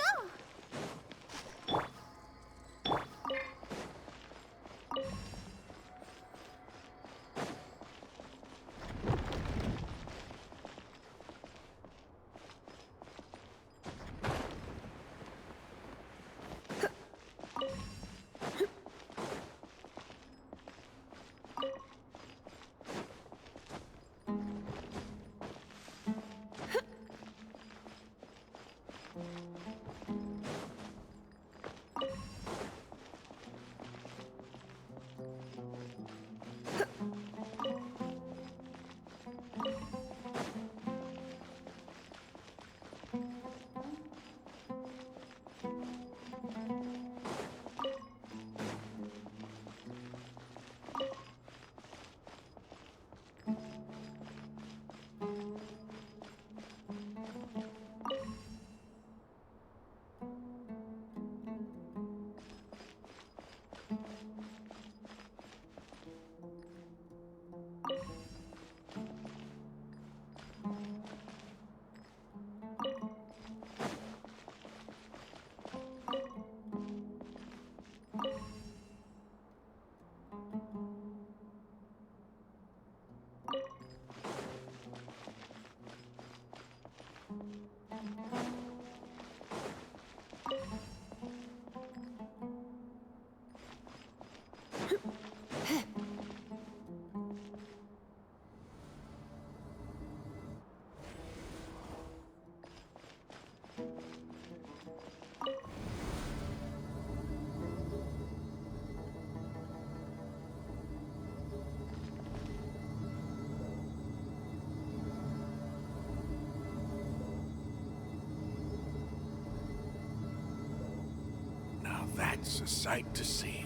That's a sight to see.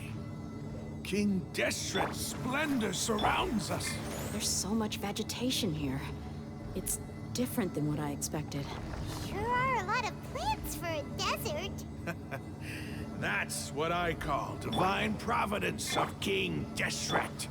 King Deshret's splendor surrounds us. There's so much vegetation here. It's different than what I expected. Sure are a lot of plants for a desert. That's what I call divine providence of King Deshret.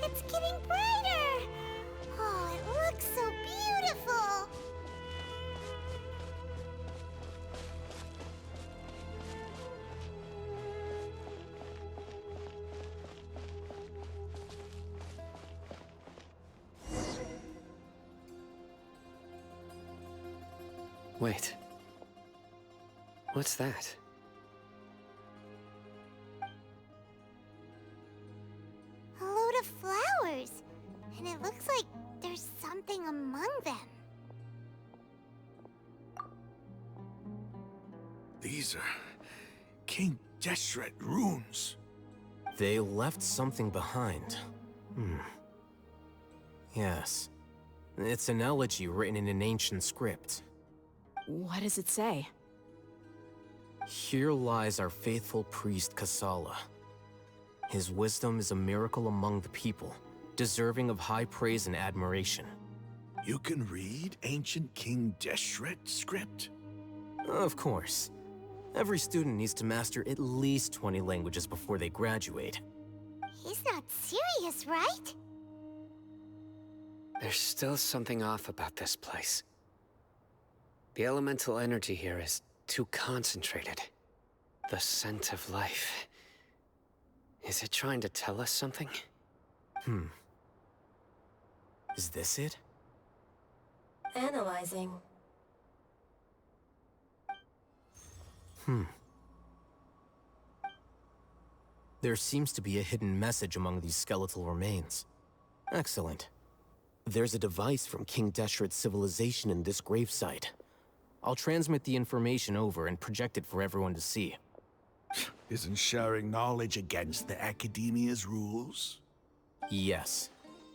It's getting brighter! Oh, it looks so beautiful! Wait. What's that? A load of flowers. And it looks like there's something among them. These are King Deshret runes. They left something behind. Yes. It's an elegy written in an ancient script. What does it say? Here lies our faithful priest Kasala. His wisdom is a miracle among the people, deserving of high praise and admiration. You can read ancient King Deshret script? Of course. Every student needs to master at least 20 languages before they graduate. He's not serious, right? There's still something off about this place. The elemental energy here is too concentrated. The scent of life. Is it trying to tell us something? Is this it? Analyzing. There seems to be a hidden message among these skeletal remains. Excellent. There's a device from King Deshret's civilization in this gravesite. I'll transmit the information over and project it for everyone to see. Isn't sharing knowledge against the Academia's rules? Yes.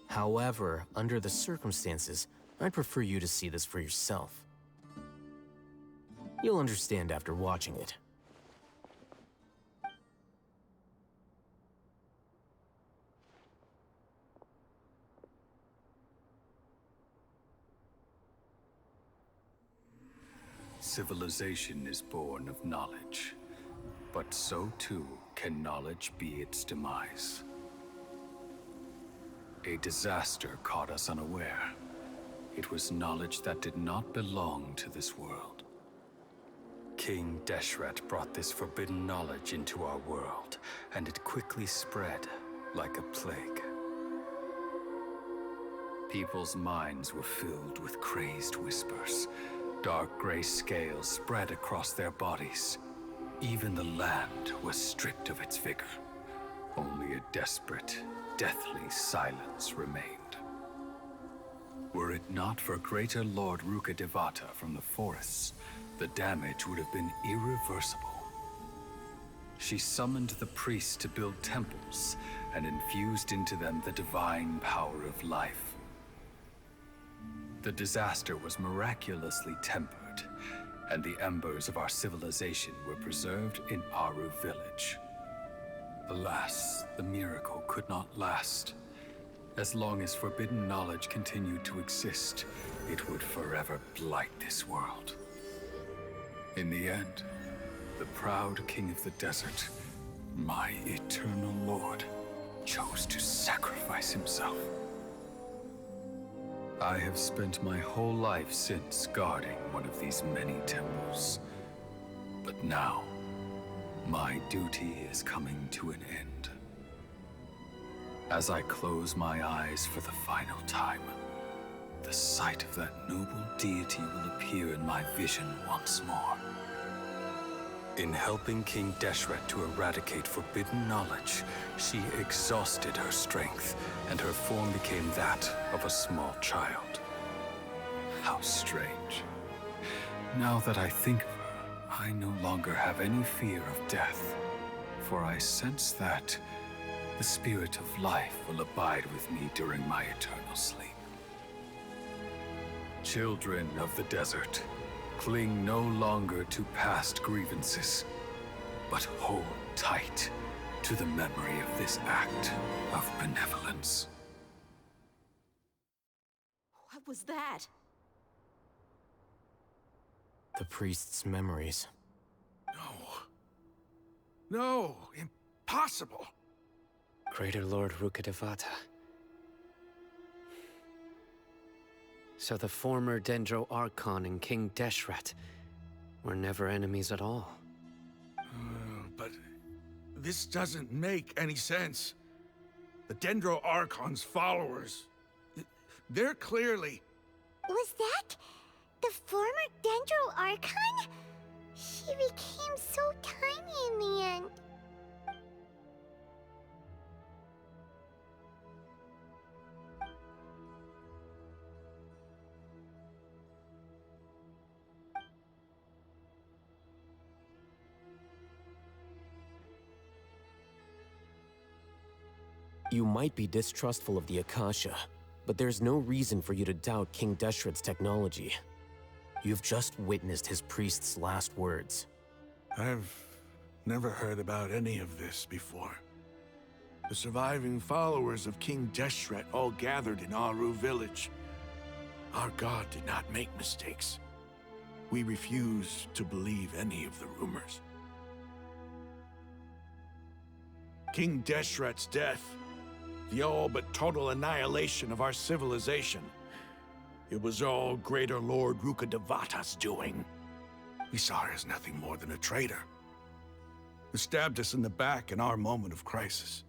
However, under the circumstances, I'd prefer you to see this for yourself. You'll understand after watching it. Civilization is born of knowledge, but so too can knowledge be its demise. A disaster caught us unaware. It was knowledge that did not belong to this world. King Deshret brought this forbidden knowledge into our world, and it quickly spread like a plague. People's minds were filled with crazed whispers. Dark gray scales spread across their bodies. Even the land was stripped of its vigor. Only a desperate, deathly silence remained. Were it not for greater Lord Rukkhadevata from the forests, the damage would have been irreversible. She summoned the priests to build temples and infused into them the divine power of life. The disaster was miraculously tempered, and the embers of our civilization were preserved in Aru village. Alas, the miracle could not last. As long as forbidden knowledge continued to exist, it would forever blight this world. In the end, the proud king of the desert, my eternal lord, chose to sacrifice himself. I have spent my whole life since guarding one of these many temples. But now, my duty is coming to an end. As I close my eyes for the final time, the sight of that noble deity will appear in my vision once more. In helping King Deshret to eradicate forbidden knowledge, she exhausted her strength, and her form became that of a small child. How strange. Now that I think of her, I no longer have any fear of death, for I sense that the spirit of life will abide with me during my eternal sleep. Children of the desert, cling no longer to past grievances, but hold tight to the memory of this act of benevolence. What was that? The priest's memories. No, impossible. Greater Lord Rukkhadevata. So the former Dendro Archon and King Deshret were never enemies at all. But this doesn't make any sense. The Dendro Archon's followers, they're clearly... Was that the former Dendro Archon? She became so tiny in the end. You might be distrustful of the Akasha, but there's no reason for you to doubt King Deshret's technology. You've just witnessed his priest's last words. I've never heard about any of this before. The surviving followers of King Deshret all gathered in Aru village. Our god did not make mistakes. We refuse to believe any of the rumors. King Deshret's death, the all but total annihilation of our civilization. It was all Greater Lord Rukkhadevata's doing. We saw her as nothing more than a traitor, who stabbed us in the back in our moment of crisis.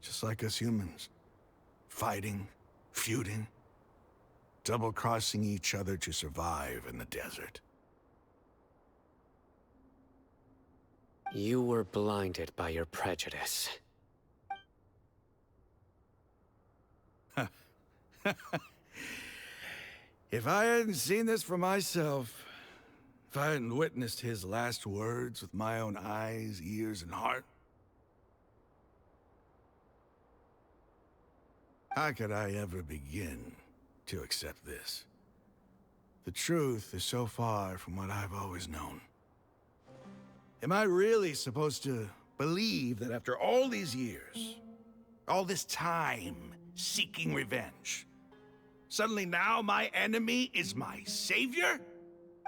Just like us humans. Fighting, feuding, double-crossing each other to survive in the desert. You were blinded by your prejudice. If I hadn't seen this for myself, if I hadn't witnessed his last words with my own eyes, ears, and heart, how could I ever begin to accept this? The truth is so far from what I've always known. Am I really supposed to believe that after all these years, all this time seeking revenge, suddenly now my enemy is my savior?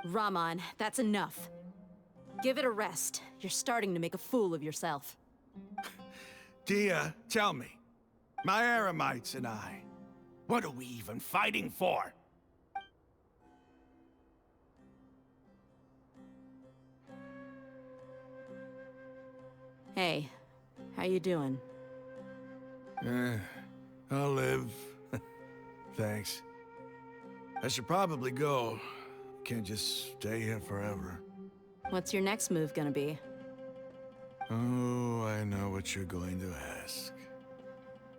Rahman, that's enough. Give it a rest. You're starting to make a fool of yourself. Dia, tell me, my Eremites and I, what are we even fighting for? Hey, how you doing? I'll live. Thanks. I should probably go. Can't just stay here forever. What's your next move gonna be? Oh, I know what you're going to ask.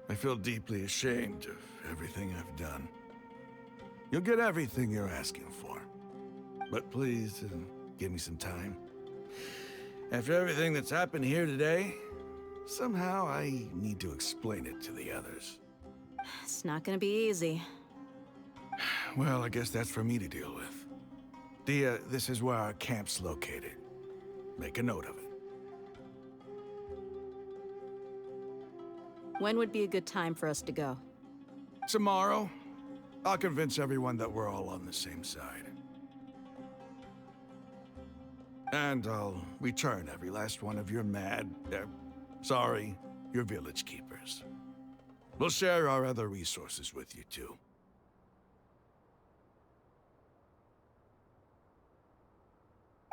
I feel deeply ashamed of everything I've done. You'll get everything you're asking for. But please, give me some time. After everything that's happened here today, somehow I need to explain it to the others. It's not gonna be easy. Well, I guess that's for me to deal with. Dia, this is where our camp's located. Make a note of it. When would be a good time for us to go? Tomorrow. I'll convince everyone that we're all on the same side. And I'll return every last one of your your village keepers. We'll share our other resources with you, too.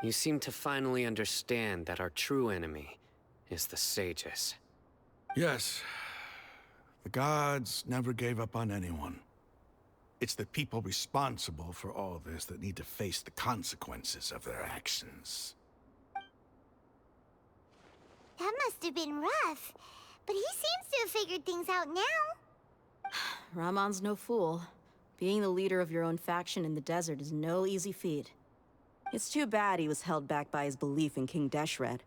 You seem to finally understand that our true enemy is the sages. Yes. The gods never gave up on anyone. It's the people responsible for all this that need to face the consequences of their actions. That must have been rough. But he seems to have figured things out now. Ramon's no fool. Being the leader of your own faction in the desert is no easy feat. It's too bad he was held back by his belief in King Deshret.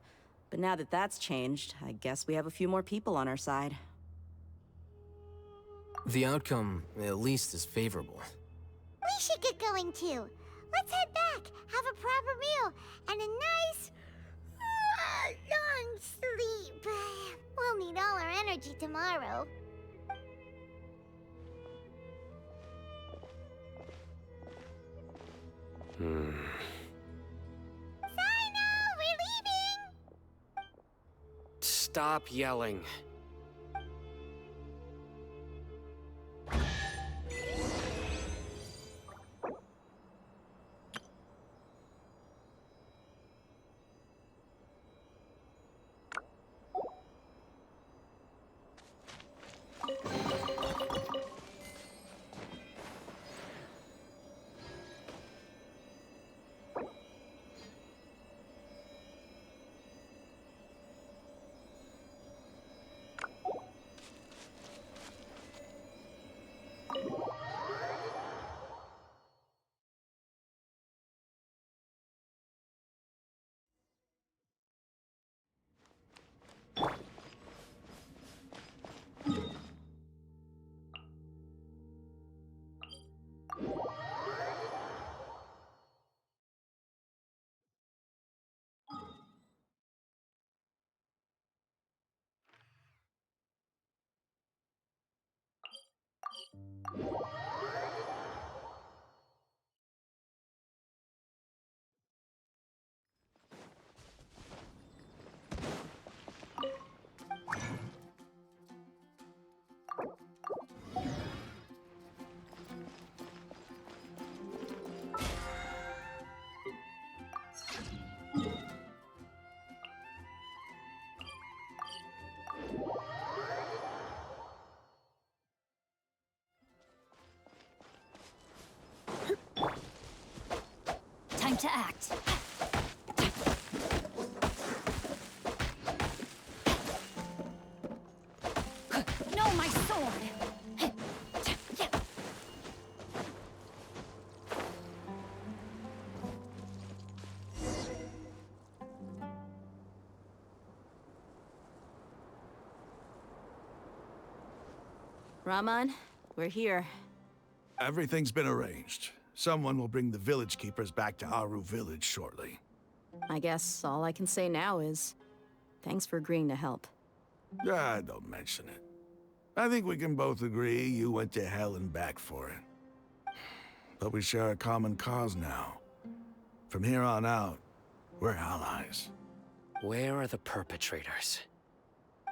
But now that that's changed, I guess we have a few more people on our side. The outcome, at least, is favorable. We should get going too. Let's head back, have a proper meal, and a nice, long sleep. We'll need all our energy tomorrow. Sino, we're leaving! Stop yelling. Time to act. No, my sword! Ramon, we're here. Everything's been arranged. Someone will bring the village keepers back to Aru village shortly. I guess all I can say now is, thanks for agreeing to help. Don't mention it. I think we can both agree you went to hell and back for it. But we share a common cause now. From here on out, we're allies. Where are the perpetrators?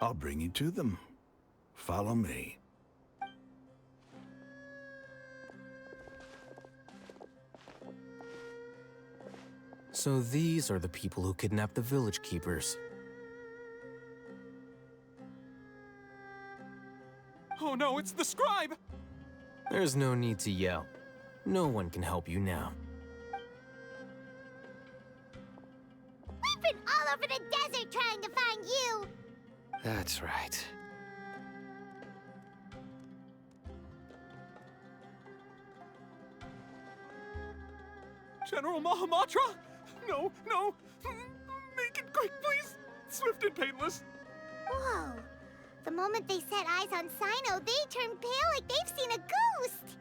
I'll bring you to them. Follow me. So these are the people who kidnapped the village keepers. Oh no, it's the scribe! There's no need to yell. No one can help you now. We've been all over the desert trying to find you! That's right. General Mahamatra? No, no! Make it quick, please! Swift and painless! Whoa. The moment they set eyes on Sino, they turned pale like they've seen a ghost!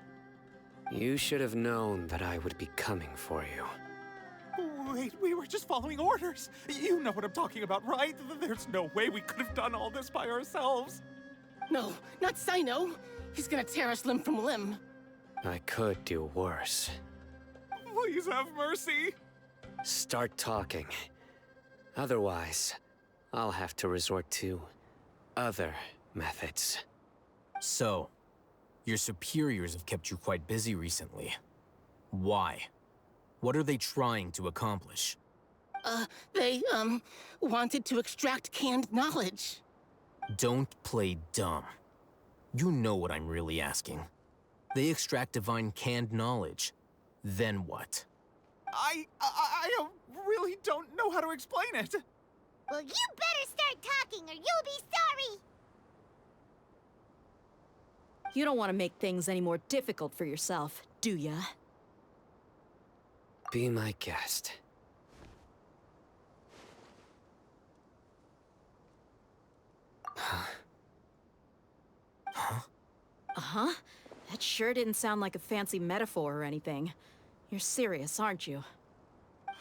You should have known that I would be coming for you. Wait, we were just following orders. You know what I'm talking about, right? There's no way we could have done all this by ourselves. No, not Sino. He's gonna tear us limb from limb. I could do worse. Please have mercy. Start talking. Otherwise, I'll have to resort to other methods. So, your superiors have kept you quite busy recently. Why? What are they trying to accomplish? They, wanted to extract canned knowledge. Don't play dumb. You know what I'm really asking. They extract divine canned knowledge. Then what? I really don't know how to explain it. Well, you better start start talking or you'll be sorry! You don't want to make things any more difficult for yourself, do ya? Be my guest. Huh? Huh? Uh-huh. That sure didn't sound like a fancy metaphor or anything. You're serious, aren't you?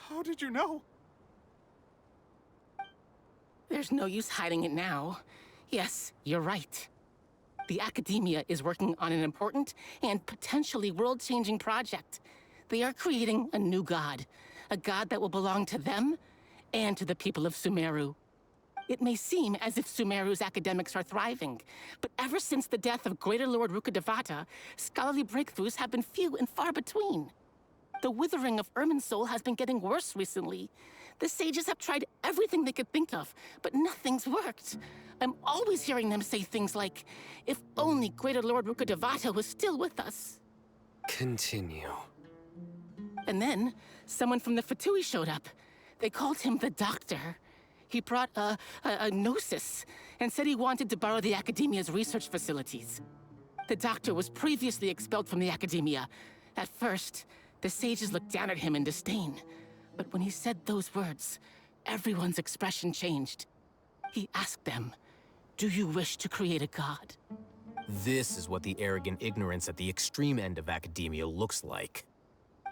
How did you know? There's no use hiding it now. Yes, you're right. The Academia is working on an important and potentially world-changing project. They are creating a new god. A god that will belong to them and to the people of Sumeru. It may seem as if Sumeru's academics are thriving, but ever since the death of Greater Lord Rukkhadevata, scholarly breakthroughs have been few and far between. The withering of Irminsul has been getting worse recently. The sages have tried everything they could think of, but nothing's worked. I'm always hearing them say things like, if only Greater Lord Rukkhadevata was still with us. Continue. And then, someone from the Fatui showed up. They called him the Doctor. He brought a gnosis and said he wanted to borrow the Academia's research facilities. The Doctor was previously expelled from the Academia. At first, the sages looked down at him in disdain. But when he said those words, everyone's expression changed. He asked them, "Do you wish to create a god?" This is what the arrogant ignorance at the extreme end of academia looks like.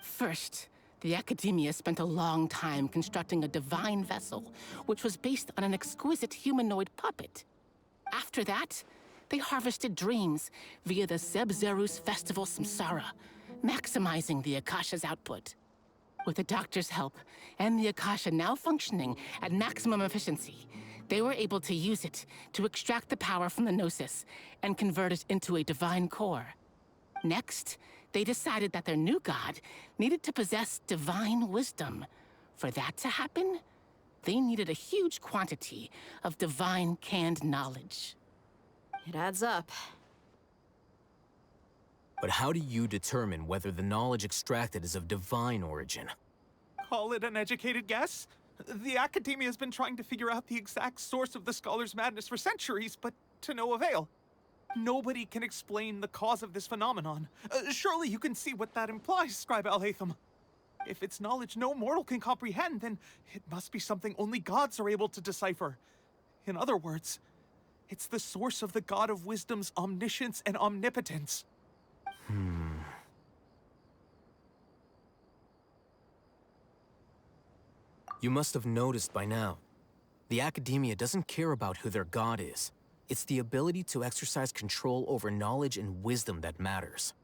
First, the Academia spent a long time constructing a divine vessel, which was based on an exquisite humanoid puppet. After that, they harvested dreams via the Zeb-Zerus Festival Samsara, maximizing the Akasha's output. With the Doctor's help, and the Akasha now functioning at maximum efficiency, they were able to use it to extract the power from the Gnosis and convert it into a divine core. Next, they decided that their new god needed to possess divine wisdom. For that to happen, they needed a huge quantity of divine canned knowledge. It adds up. But how do you determine whether the knowledge extracted is of divine origin? Call it an educated guess? The Academia has been trying to figure out the exact source of the Scholar's Madness for centuries, but to no avail. Nobody can explain the cause of this phenomenon. Surely you can see what that implies, Scribe Al-Haytham. If it's knowledge no mortal can comprehend, then it must be something only gods are able to decipher. In other words, it's the source of the God of Wisdom's omniscience and omnipotence. You must have noticed by now. The Academia doesn't care about who their god is. It's the ability to exercise control over knowledge and wisdom that matters.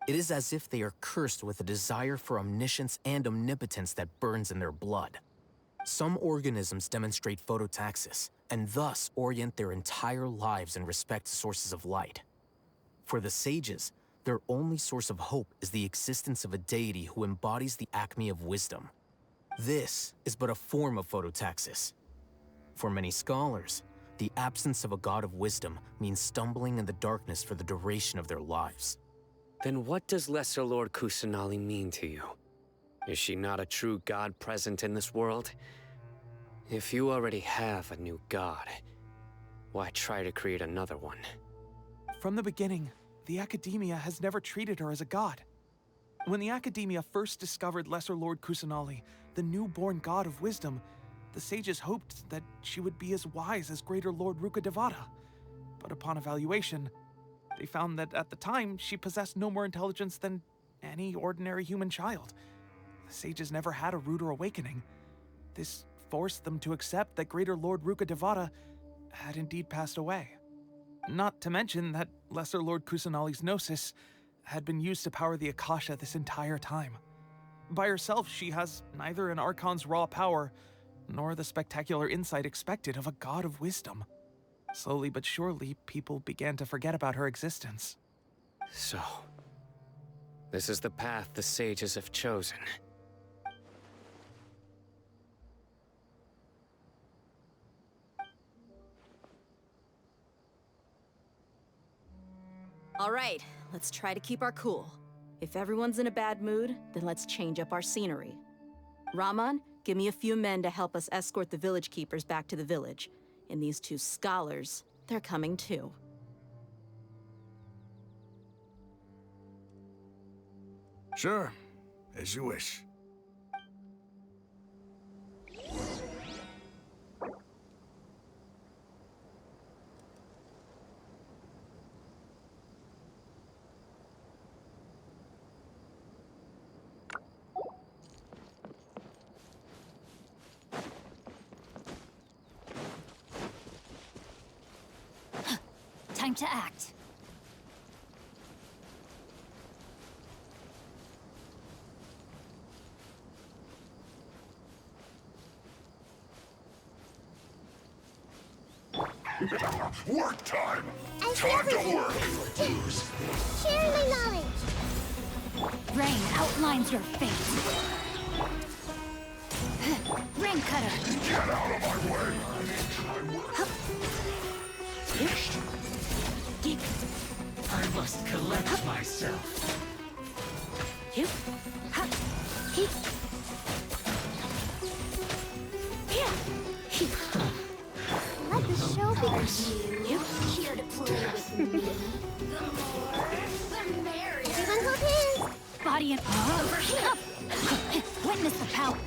It is as if they are cursed with a desire for omniscience and omnipotence that burns in their blood. Some organisms demonstrate phototaxis, and thus orient their entire lives in respect to sources of light. For the sages, their only source of hope is the existence of a deity who embodies the acme of wisdom. This is but a form of phototaxis. For many scholars, the absence of a god of wisdom means stumbling in the darkness for the duration of their lives. Then what does Lesser Lord Kusanali mean to you? Is she not a true god present in this world? If you already have a new god, why try to create another one? From the beginning, the Academia has never treated her as a god. When the Academia first discovered Lesser Lord Kusanali, the newborn god of wisdom, the sages hoped that she would be as wise as Greater Lord Rukkhadevata. But upon evaluation, they found that at the time, she possessed no more intelligence than any ordinary human child. The sages never had a ruder awakening. This forced them to accept that Greater Lord Rukkhadevata had indeed passed away. Not to mention that Lesser Lord Kusanali's Gnosis had been used to power the Akasha this entire time. By herself, she has neither an Archon's raw power, nor the spectacular insight expected of a god of wisdom. Slowly but surely, people began to forget about her existence. So, this is the path the sages have chosen. All right, let's try to keep our cool. If everyone's in a bad mood, then let's change up our scenery. Rahman, give me a few men to help us escort the village keepers back to the village. And these two scholars, they're coming too. Sure, as you wish. Time to act. Work time! Time to work! Share my knowledge! Rain outlines your fate. Rain cutter! Get out of my way! I must collect myself. Let the show begin. You here to play with me? Everyone hold hands! Body and over here! Witness the power!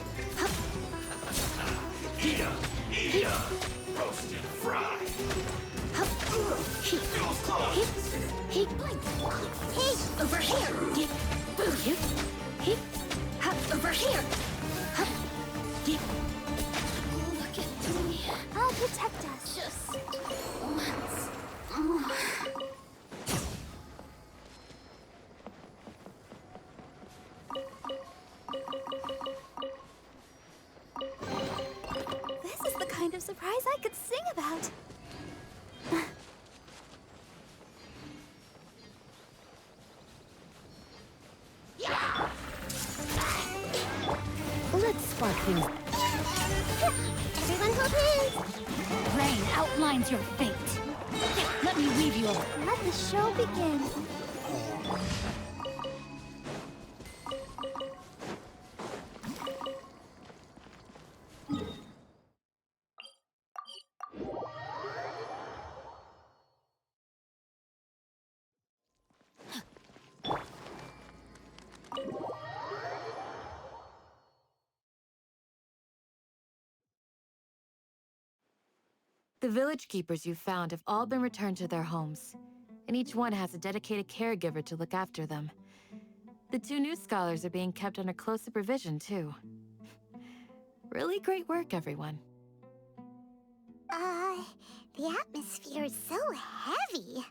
Here! Roasted fry! Hey, over here! Over here! Look at me. I'll protect us. Just once more. This is the kind of surprise I could sing about. Let's spark things. Everyone hold hands! Rain outlines your fate. Let me weave you over. Let the show begin. The village keepers you found have all been returned to their homes, and each one has a dedicated caregiver to look after them. The two new scholars are being kept under close supervision, too. Really great work, everyone. The atmosphere is so heavy.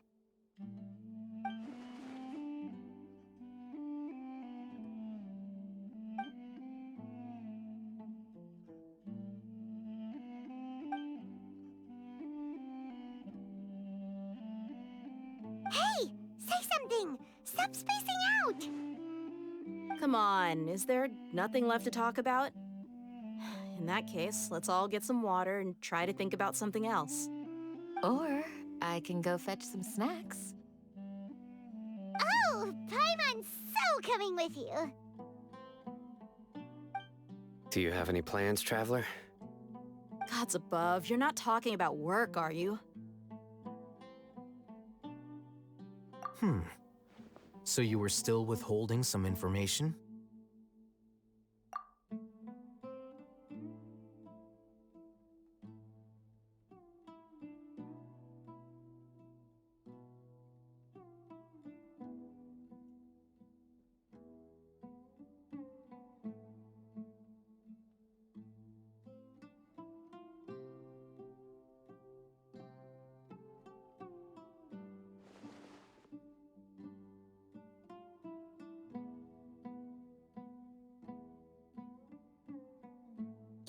Hey! Say something! Stop spacing out! Come on, is there nothing left to talk about? In that case, let's all get some water and try to think about something else. Or I can go fetch some snacks. Oh! Paimon's so coming with you! Do you have any plans, Traveler? Gods above, you're not talking about work, are you? So you were still withholding some information?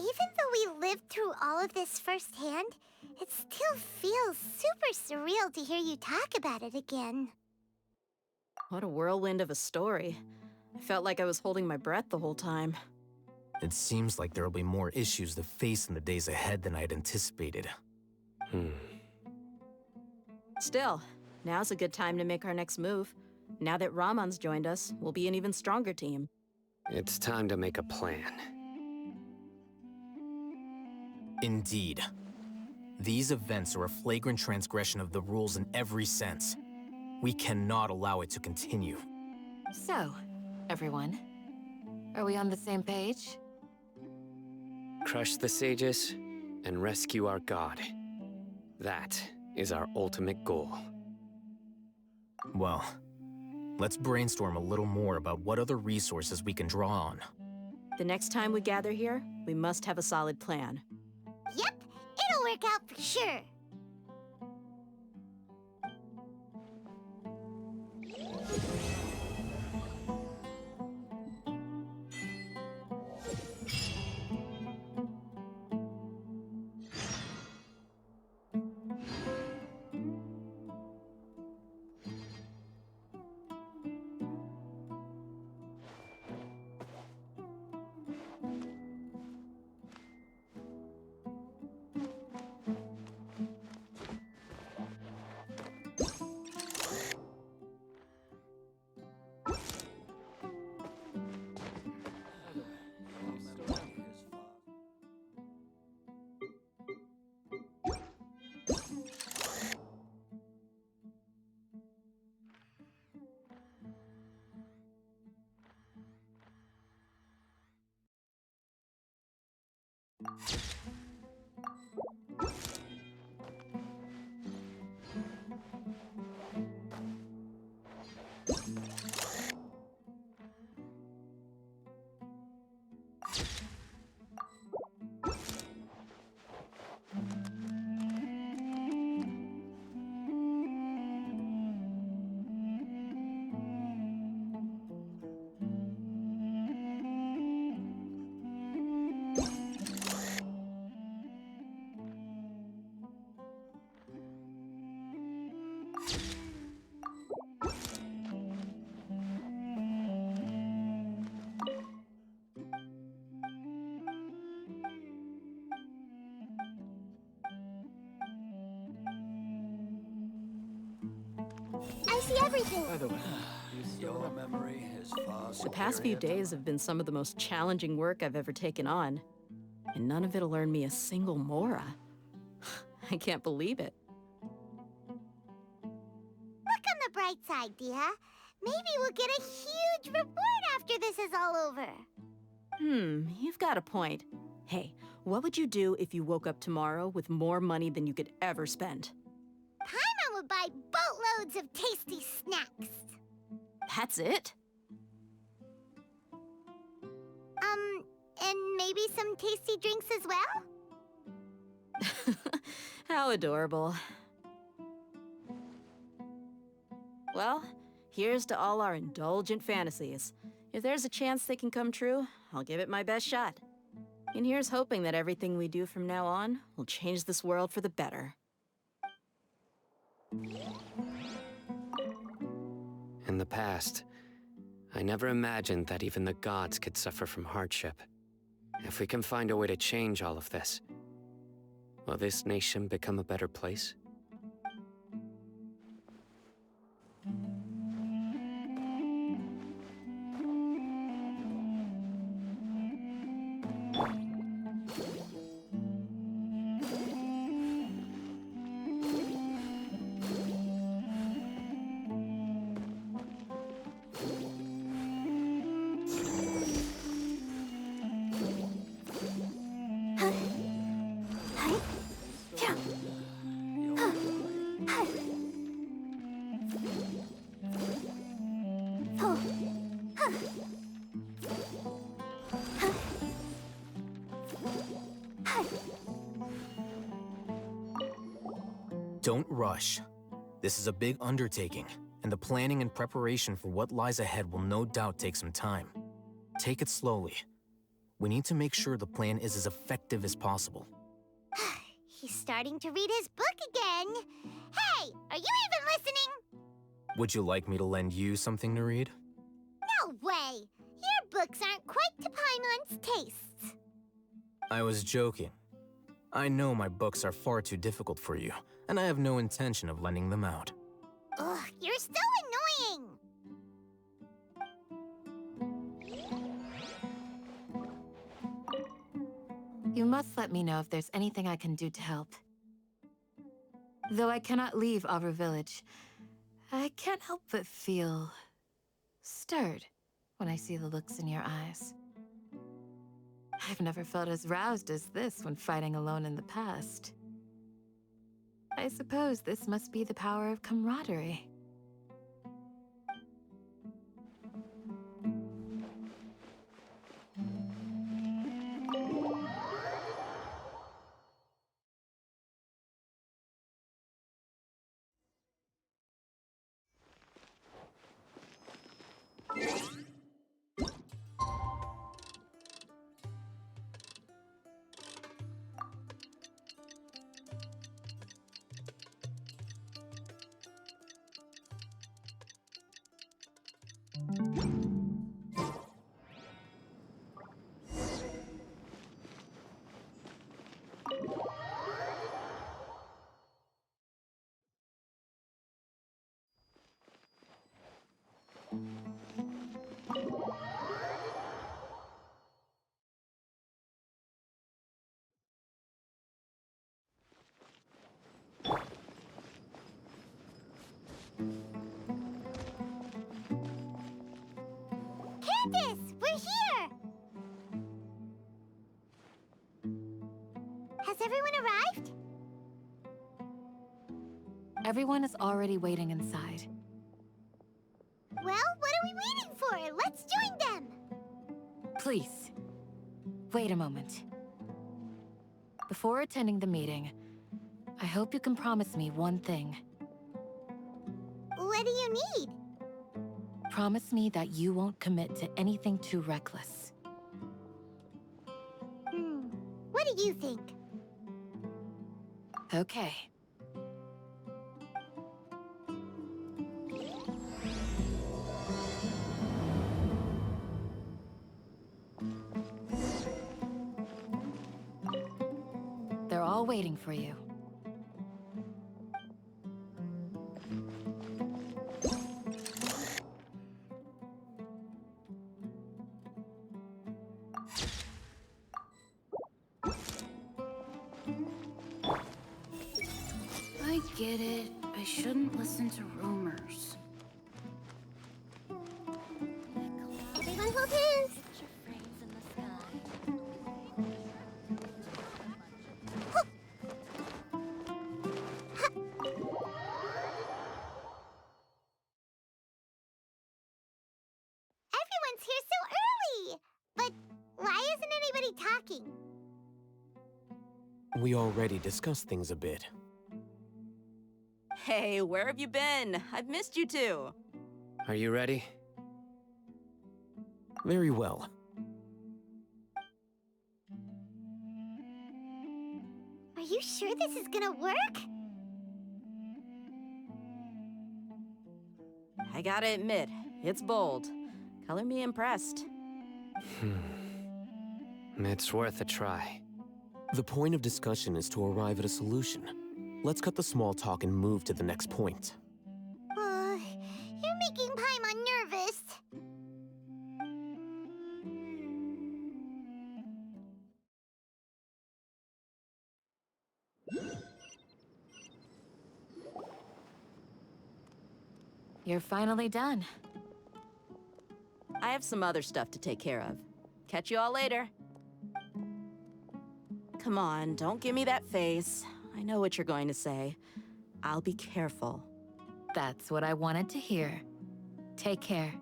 Even though we lived through all of this firsthand, it still feels super surreal to hear you talk about it again. What a whirlwind of a story. I felt like I was holding my breath the whole time. It seems like there'll be more issues to face in the days ahead than I'd anticipated. Still, now's a good time to make our next move. Now that Ramon's joined us, we'll be an even stronger team. It's time to make a plan. Indeed. These events are a flagrant transgression of the rules in every sense. We cannot allow it to continue. So, everyone, are we on the same page? Crush the sages and rescue our god. That is our ultimate goal. Well, let's brainstorm a little more about what other resources we can draw on. The next time we gather here, we must have a solid plan. Yep, it'll work out for sure. I see everything. By the way, Your memory is far The past few days have been some of the most challenging work I've ever taken on. And none of it'll earn me a single Mora. I can't believe it. Look on the bright side, Dia. Maybe we'll get a huge reward after this is all over. You've got a point. Hey, what would you do if you woke up tomorrow with more money than you could ever spend? Paimon would buy boatloads of tasty snacks. That's it? And maybe some tasty drinks as well? How adorable. Well, here's to all our indulgent fantasies. If there's a chance they can come true, I'll give it my best shot. And here's hoping that everything we do from now on will change this world for the better. In the past, I never imagined that even the gods could suffer from hardship. If we can find a way to change all of this, will this nation become a better place? Don't rush. This is a big undertaking, and the planning and preparation for what lies ahead will no doubt take some time. Take it slowly. We need to make sure the plan is as effective as possible. He's starting to read his book again. Hey, are you even listening? Would you like me to lend you something to read? No way. Your books aren't quite to Paimon's tastes. I was joking. I know my books are far too difficult for you, and I have no intention of lending them out. Ugh, you're so annoying. You must let me know if there's anything I can do to help. Though I cannot leave Aru Village, I can't help but feel stirred when I see the looks in your eyes. I've never felt as roused as this when fighting alone in the past. I suppose this must be the power of camaraderie. Candace, we're here! Has everyone arrived? Everyone is already waiting inside. Well, what are we waiting for? Let's join them! Please, wait a moment. Before attending the meeting, I hope you can promise me one thing. What do you need? Promise me that you won't commit to anything too reckless. What do you think? Okay. They're all waiting for you. I get it. I shouldn't listen to rumors. Everyone hold hands! Everyone's here so early! But why isn't anybody talking? We already discussed things a bit. Hey, where have you been? I've missed you too. Are you ready? Very well. Are you sure this is gonna work? I gotta admit, it's bold. Color me impressed. It's worth a try. The point of discussion is to arrive at a solution. Let's cut the small talk and move to the next point. You're making Paimon nervous. You're finally done. I have some other stuff to take care of. Catch you all later. Come on, don't give me that face. I know what you're going to say. I'll be careful. That's what I wanted to hear. Take care.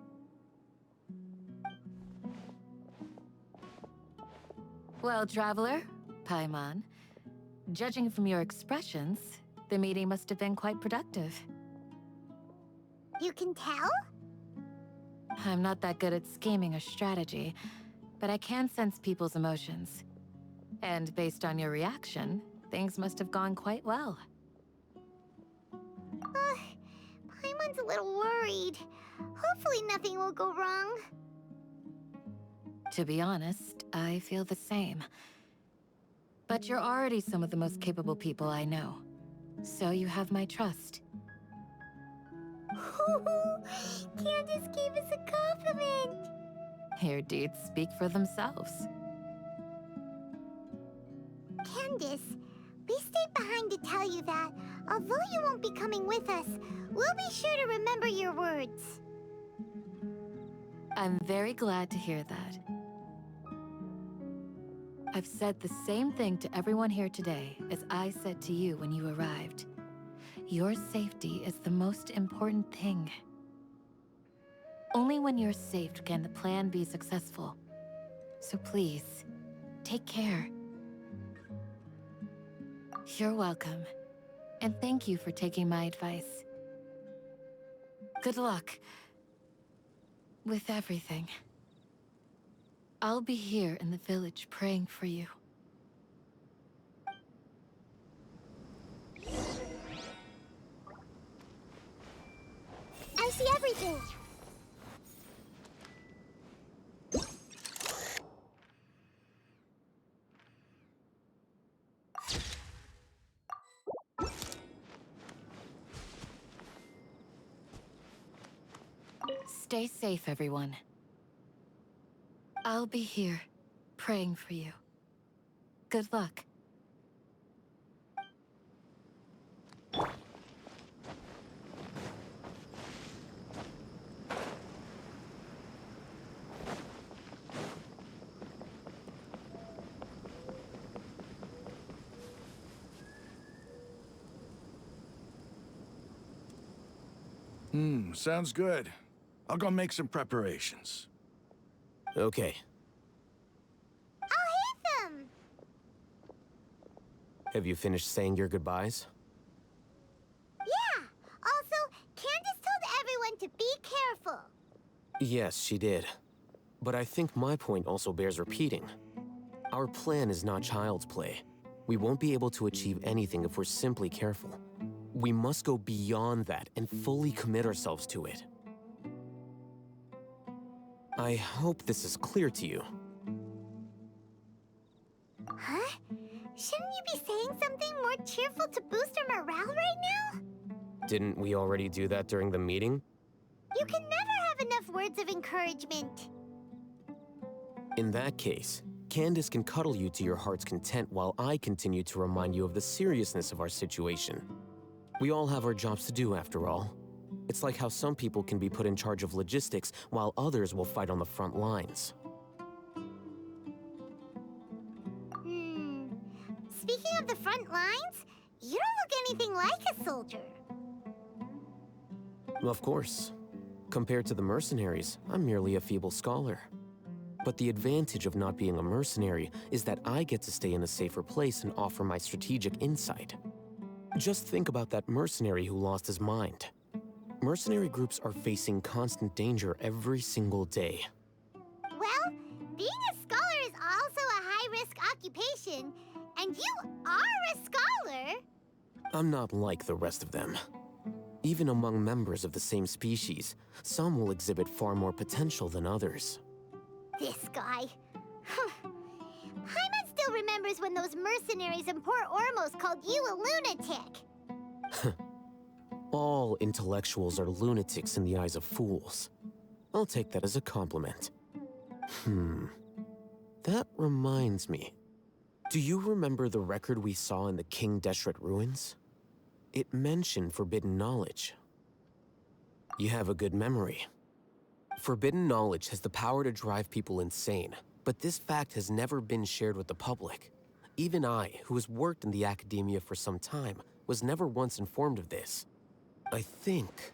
Well, Traveler, Paimon, judging from your expressions, the meeting must have been quite productive. You can tell? I'm not that good at scheming or strategy, but I can sense people's emotions. And based on your reaction, things must have gone quite well. Paimon's a little worried. Hopefully nothing will go wrong. To be honest, I feel the same. But you're already some of the most capable people I know. So you have my trust. Candace gave us a compliment! Your deeds speak for themselves. Candace, we stayed behind to tell you that Although you won't be coming with us, we'll be sure to remember your words. I'm very glad to hear that. I've said the same thing to everyone here today as I said to you when you arrived. Your safety is the most important thing. Only when you're safe can the plan be successful. So please, take care. You're welcome. And thank you for taking my advice. Good luck with everything. I'll be here in the village praying for you. I see everything. Stay safe, everyone. I'll be here, praying for you. Good luck. Sounds good. I'll go make some preparations. Okay. I'll hate them! Have you finished saying your goodbyes? Yeah! Also, Candace told everyone to be careful. Yes, she did. But I think my point also bears repeating. Our plan is not child's play. We won't be able to achieve anything if we're simply careful. We must go beyond that and fully commit ourselves to it. I hope this is clear to you. Huh? Shouldn't you be saying something more cheerful to boost our morale right now? Didn't we already do that during the meeting? You can never have enough words of encouragement. In that case, Candace can cuddle you to your heart's content while I continue to remind you of the seriousness of our situation. We all have our jobs to do, after all. It's like how some people can be put in charge of logistics while others will fight on the front lines. Speaking of the front lines, you don't look anything like a soldier. Of course. Compared to the mercenaries, I'm merely a feeble scholar. But the advantage of not being a mercenary is that I get to stay in a safer place and offer my strategic insight. Just think about that mercenary who lost his mind. Mercenary groups are facing constant danger every single day. Well, being a scholar is also a high-risk occupation, and you are a scholar. I'm not like the rest of them. Even among members of the same species, some will exhibit far more potential than others. This guy. Paimon still remembers when those mercenaries in Port Ormos called you a lunatic. All intellectuals are lunatics in the eyes of fools. I'll take that as a compliment. That reminds me. Do you remember the record we saw in the King Deshret ruins? It mentioned forbidden knowledge. You have a good memory. Forbidden knowledge has the power to drive people insane, but this fact has never been shared with the public. Even I, who has worked in the academia for some time, was never once informed of this. I think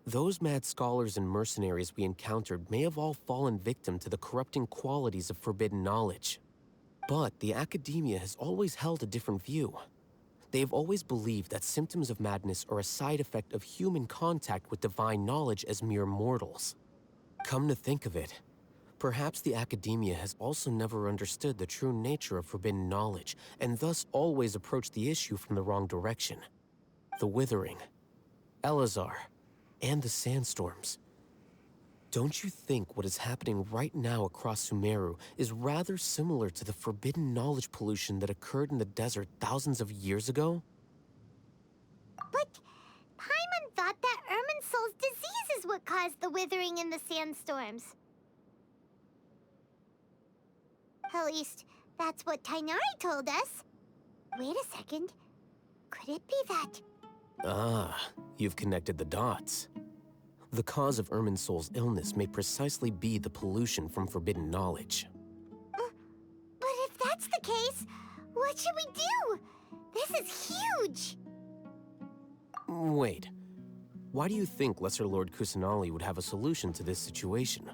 those mad scholars and mercenaries we encountered may have all fallen victim to the corrupting qualities of forbidden knowledge. But the academia has always held a different view. They have always believed that symptoms of madness are a side effect of human contact with divine knowledge as mere mortals. Come to think of it, perhaps the academia has also never understood the true nature of forbidden knowledge, and thus always approached the issue from the wrong direction. The Withering, Elazar, and the sandstorms. Don't you think what is happening right now across Sumeru is rather similar to the forbidden knowledge pollution that occurred in the desert thousands of years ago? But Paimon thought that Irminsul's disease is what caused the withering and the sandstorms. At least, that's what Tainari told us. Wait a second. Could it be that Ah, you've connected the dots. The cause of Irminsul's illness may precisely be the pollution from forbidden knowledge. But if that's the case, what should we do? This is huge! Wait. Why do you think Lesser Lord Kusanali would have a solution to this situation?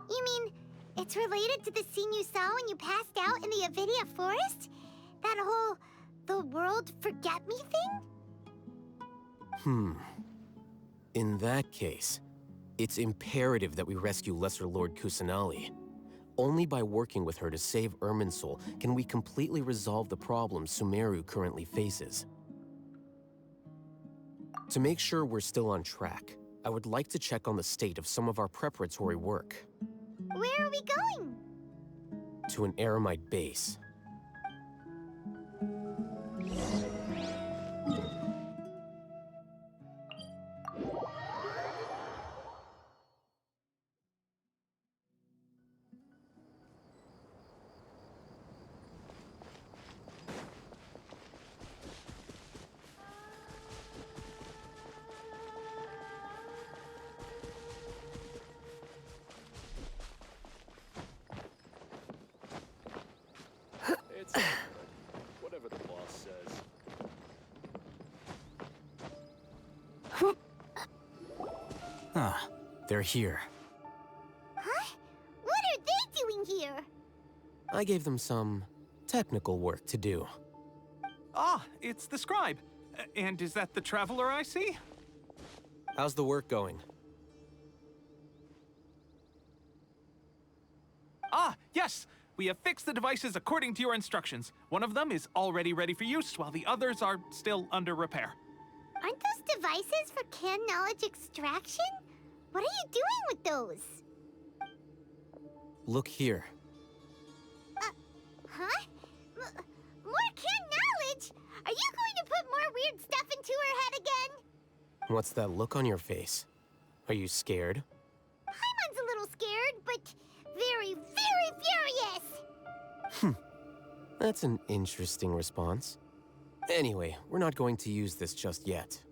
You mean, it's related to the scene you saw when you passed out in the Avidia forest? That whole, the world forget me thing? In that case, it's imperative that we rescue Lesser Lord Kusanali. Only by working with her to save Irminsul can we completely resolve the problems Sumeru currently faces. To make sure we're still on track, I would like to check on the state of some of our preparatory work. Where are we going? To an Eremite base. It's alright. Whatever the boss says. Ah, they're here. Huh? What are they doing here? I gave them some technical work to do. Ah, it's the scribe. And is that the traveler I see? How's the work going? Ah, yes! We have fixed the devices according to your instructions. One of them is already ready for use, while the others are still under repair. Aren't those devices for can knowledge extraction? What are you doing with those? Look here. Huh? More can knowledge? Are you going to put more weird stuff into her head again? What's that look on your face? Are you scared? Paimon's a little scared, but very, very furious! That's an interesting response. Anyway, we're not going to use this just yet.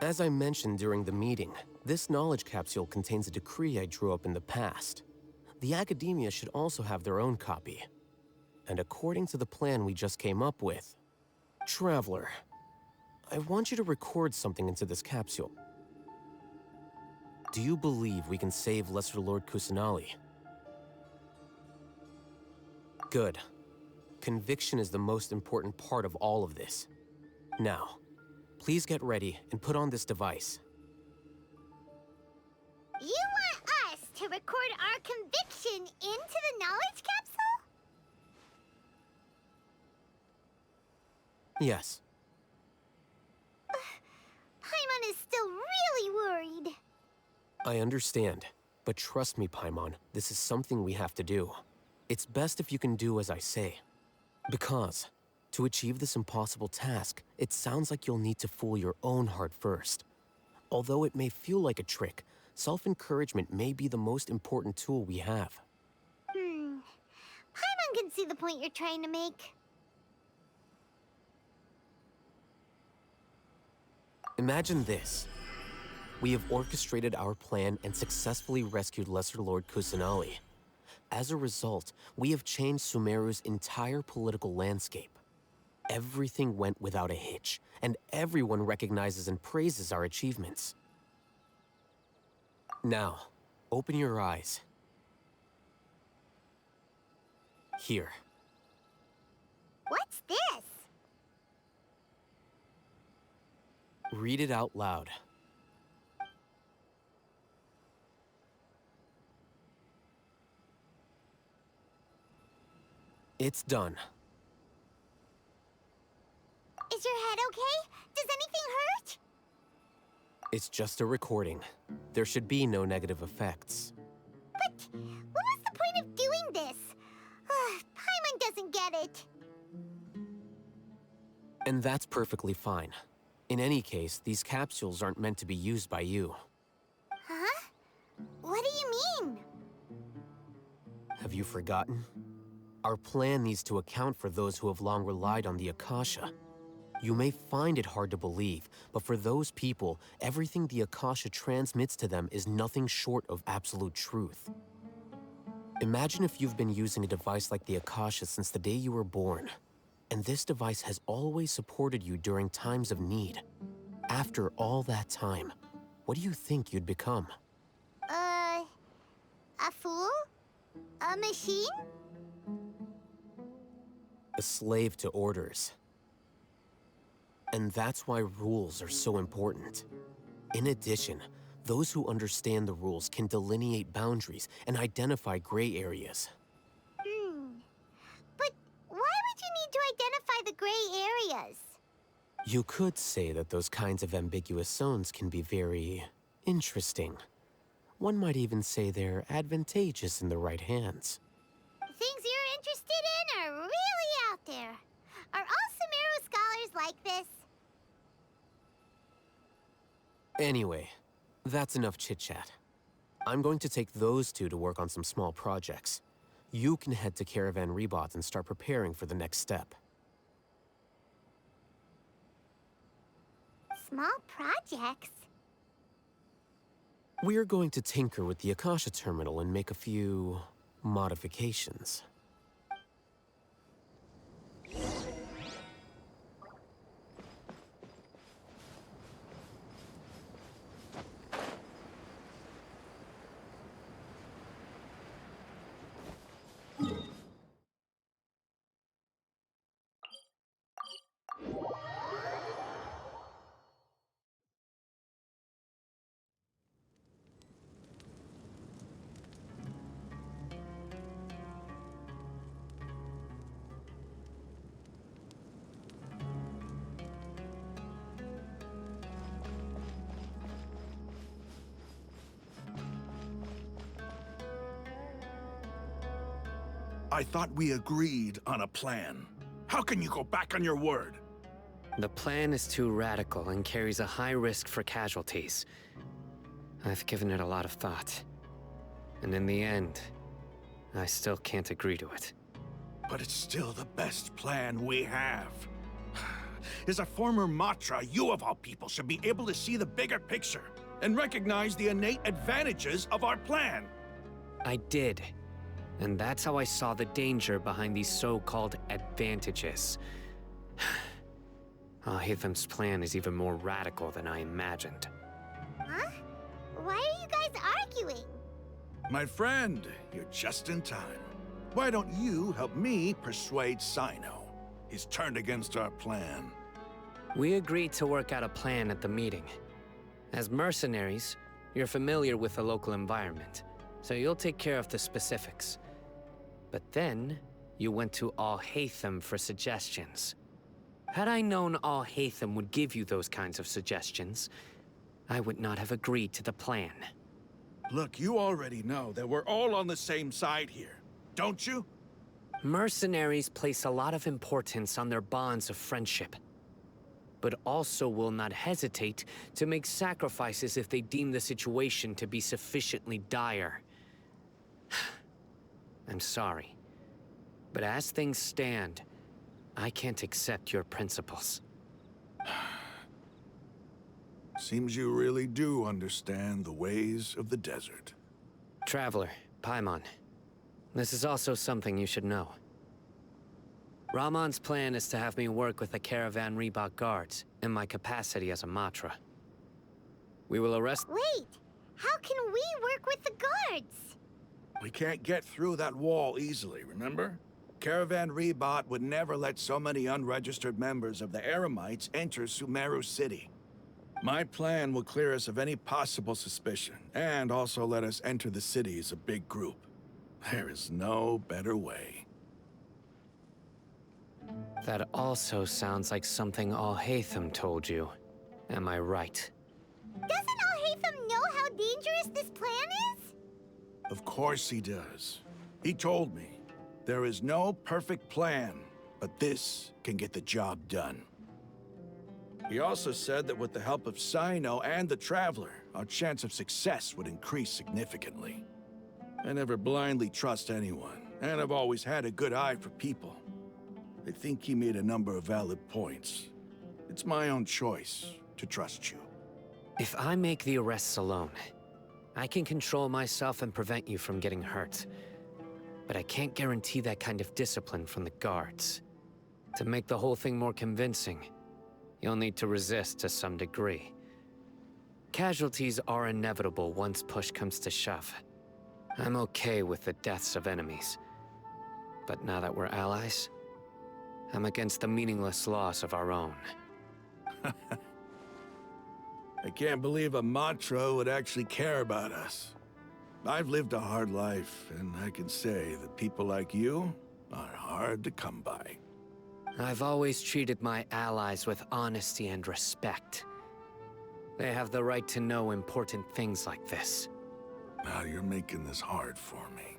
As I mentioned during the meeting, this knowledge capsule contains a decree I drew up in the past. The academia should also have their own copy. And according to the plan we just came up with, Traveler, I want you to record something into this capsule. Do you believe we can save Lesser Lord Kusanali? Good. Conviction is the most important part of all of this. Now, please get ready and put on this device. You want us to record our conviction into the knowledge capsule? Yes. Paimon is still really worried. I understand, but trust me, Paimon, this is something we have to do. It's best if you can do as I say. Because, to achieve this impossible task, it sounds like you'll need to fool your own heart first. Although it may feel like a trick, self-encouragement may be the most important tool we have. Paimon can see the point you're trying to make. Imagine this. We have orchestrated our plan and successfully rescued Lesser Lord Kusanali. As a result, we have changed Sumeru's entire political landscape. Everything went without a hitch, and everyone recognizes and praises our achievements. Now, open your eyes. Here. What's this? Read it out loud. It's done. Is your head okay? Does anything hurt? It's just a recording. There should be no negative effects. But what was the point of doing this? Paimon doesn't get it. And that's perfectly fine. In any case, these capsules aren't meant to be used by you. Huh? What do you mean? Have you forgotten? Our plan needs to account for those who have long relied on the Akasha. You may find it hard to believe, but for those people, everything the Akasha transmits to them is nothing short of absolute truth. Imagine if you've been using a device like the Akasha since the day you were born, and this device has always supported you during times of need. After all that time, what do you think you'd become? A fool? A machine? A slave to orders. And that's why rules are so important. In addition, those who understand the rules can delineate boundaries and identify gray areas. But why would you need to identify the gray areas? You could say that those kinds of ambiguous zones can be very interesting. One might even say they're advantageous in the right hands. Things you're interested in are really out there. Are all Sumeru scholars like this? Anyway, that's enough chit-chat. I'm going to take those two to work on some small projects. You can head to Caravan Rebot and start preparing for the next step. Small projects? We're going to tinker with the Akasha terminal and make a few modifications. I thought we agreed on a plan. How can you go back on your word? The plan is too radical and carries a high risk for casualties. I've given it a lot of thought. And in the end, I still can't agree to it. But it's still the best plan we have. As a former Matra, you of all people should be able to see the bigger picture and recognize the innate advantages of our plan. I did. And that's how I saw the danger behind these so-called advantages. Hitham's plan is even more radical than I imagined. Huh? Why are you guys arguing? My friend, you're just in time. Why don't you help me persuade Sino? He's turned against our plan. We agreed to work out a plan at the meeting. As mercenaries, you're familiar with the local environment, so you'll take care of the specifics. But then, you went to Al-Haytham for suggestions. Had I known Al-Haytham would give you those kinds of suggestions, I would not have agreed to the plan. Look, you already know that we're all on the same side here, don't you? Mercenaries place a lot of importance on their bonds of friendship, but also will not hesitate to make sacrifices if they deem the situation to be sufficiently dire. I'm sorry, but as things stand, I can't accept your principles. Seems you really do understand the ways of the desert. Traveler, Paimon, this is also something you should know. Ramon's plan is to have me work with the Caravan Rebot guards in my capacity as a Matra. We will arrest— Wait! How can we work with the guards? We can't get through that wall easily, remember? Caravan Rebot would never let so many unregistered members of the Eremites enter Sumeru City. My plan will clear us of any possible suspicion, and also let us enter the city as a big group. There is no better way. That also sounds like something Al-Haytham told you. Am I right? Doesn't Al-Haytham know how dangerous this plan is? Of course he does. He told me, there is no perfect plan, but this can get the job done. He also said that with the help of Sino and the Traveler, our chance of success would increase significantly. I never blindly trust anyone, and I've always had a good eye for people. I think he made a number of valid points. It's my own choice to trust you. If I make the arrests alone, I can control myself and prevent you from getting hurt. But I can't guarantee that kind of discipline from the guards. To make the whole thing more convincing, you'll need to resist to some degree. Casualties are inevitable once push comes to shove. I'm okay with the deaths of enemies. But now that we're allies, I'm against the meaningless loss of our own. I can't believe a Matra would actually care about us. I've lived a hard life, and I can say that people like you are hard to come by. I've always treated my allies with honesty and respect. They have the right to know important things like this. Now you're making this hard for me.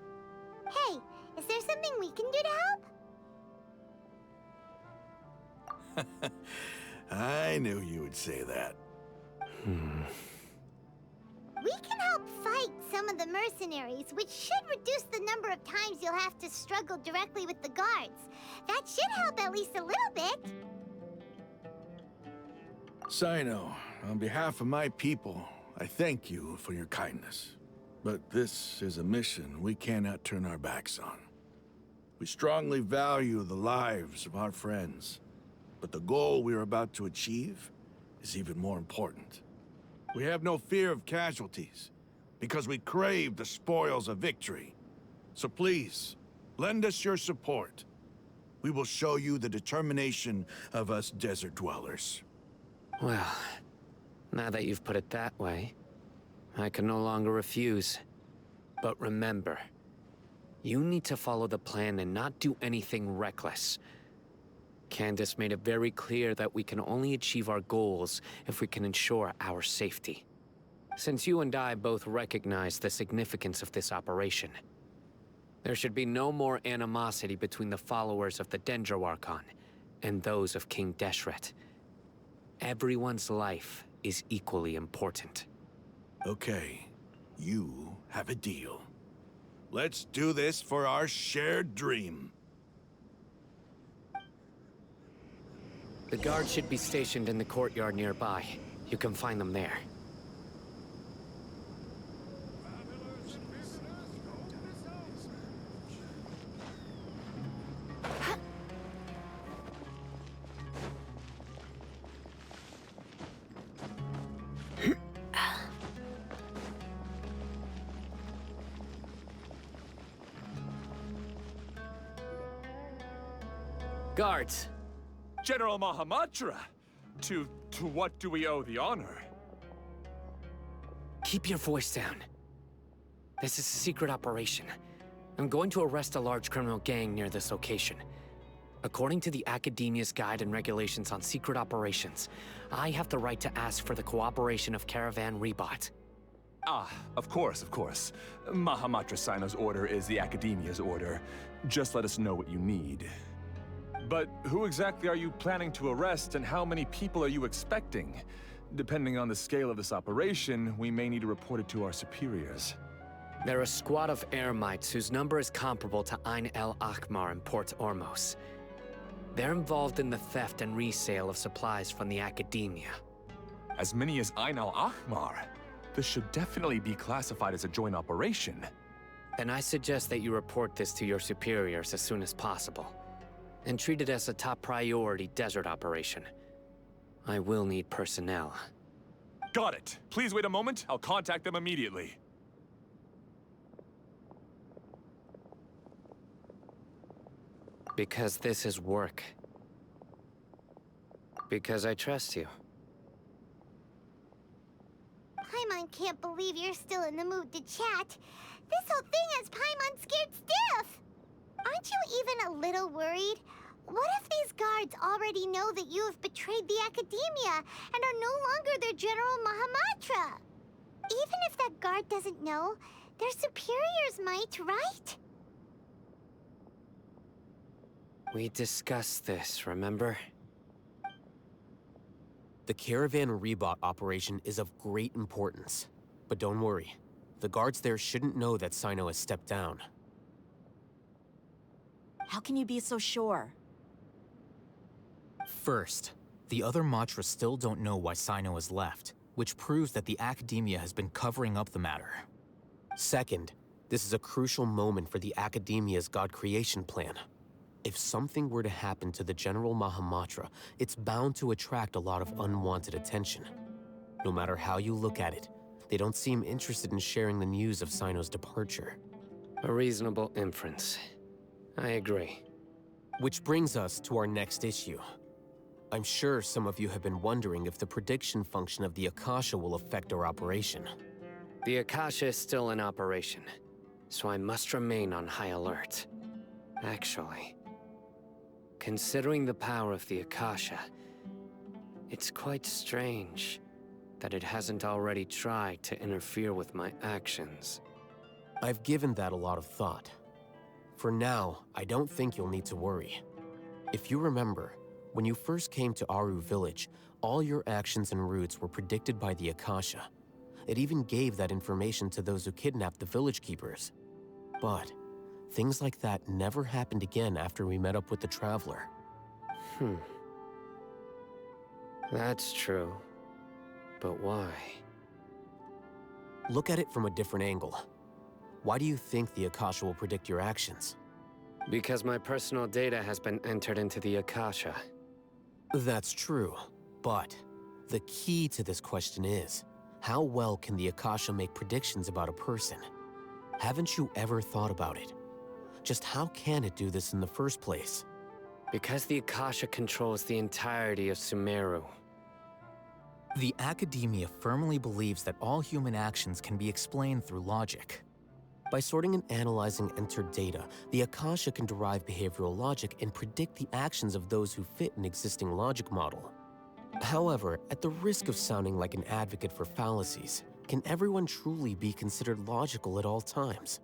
Hey, is there something we can do to help? I knew you would say that. We can help fight some of the mercenaries, which should reduce the number of times you'll have to struggle directly with the guards. That should help at least a little bit. Sino, on behalf of my people, I thank you for your kindness. But this is a mission we cannot turn our backs on. We strongly value the lives of our friends, but the goal we are about to achieve is even more important. We have no fear of casualties, because we crave the spoils of victory. So please, lend us your support. We will show you the determination of us desert dwellers. Well, now that you've put it that way, I can no longer refuse. But remember, you need to follow the plan and not do anything reckless. Candace made it very clear that we can only achieve our goals if we can ensure our safety. Since you and I both recognize the significance of this operation, there should be no more animosity between the followers of the Dendro Archon and those of King Deshret. Everyone's life is equally important. Okay, you have a deal. Let's do this for our shared dream. The guards should be stationed in the courtyard nearby. You can find them there. Guards! General Mahamatra! To what do we owe the honor? Keep your voice down. This is a secret operation. I'm going to arrest a large criminal gang near this location. According to the Academia's Guide and Regulations on Secret Operations, I have the right to ask for the cooperation of Caravan Rebot. Ah, of course, of course. Mahamatra Sino's order is the Academia's order. Just let us know what you need. But who exactly are you planning to arrest, and how many people are you expecting? Depending on the scale of this operation, we may need to report it to our superiors. They're a squad of Eremites whose number is comparable to Ain el Akhmar in Port Ormos. They're involved in the theft and resale of supplies from the Academia. As many as Ain el Akhmar? This should definitely be classified as a joint operation. Then I suggest that you report this to your superiors as soon as possible, and treat it as a top priority desert operation. I will need personnel. Got it. Please wait a moment. I'll contact them immediately. Because this is work. Because I trust you. Paimon can't believe you're still in the mood to chat. This whole thing has Paimon scared stiff. Aren't you even a little worried? What if these guards already know that you have betrayed the Academia and are no longer their General Mahamatra? Even if that guard doesn't know, their superiors might, right? We discussed this, remember? The Caravan Rebot operation is of great importance. But don't worry, the guards there shouldn't know that Sino has stepped down. How can you be so sure? First, The other Matra still don't know why Sino has left, which proves that the Academia has been covering up the matter. Second, this is a crucial moment for the Academia's God creation plan. If something were to happen to the General Mahamatra, it's bound to attract a lot of unwanted attention. No matter how you look at it, they don't seem interested in sharing the news of Sino's departure. A reasonable inference. I agree. Which brings us to our next issue. I'm sure some of you have been wondering if the prediction function of the Akasha will affect our operation. The Akasha is still in operation, so I must remain on high alert. Actually, considering the power of the Akasha, it's quite strange that it hasn't already tried to interfere with my actions. I've given that a lot of thought. For now, I don't think you'll need to worry. If you remember, when you first came to Aru Village, all your actions and routes were predicted by the Akasha. It even gave that information to those who kidnapped the village keepers. But things like that never happened again after we met up with the Traveler. That's true. But why? Look at it from a different angle. Why do you think the Akasha will predict your actions? Because my personal data has been entered into the Akasha. That's true, but the key to this question is, how well can the Akasha make predictions about a person? Haven't you ever thought about it? Just how can it do this in the first place? Because the Akasha controls the entirety of Sumeru. The Academia firmly believes that all human actions can be explained through logic. By sorting and analyzing entered data, the Akasha can derive behavioral logic and predict the actions of those who fit an existing logic model. However, at the risk of sounding like an advocate for fallacies, can everyone truly be considered logical at all times?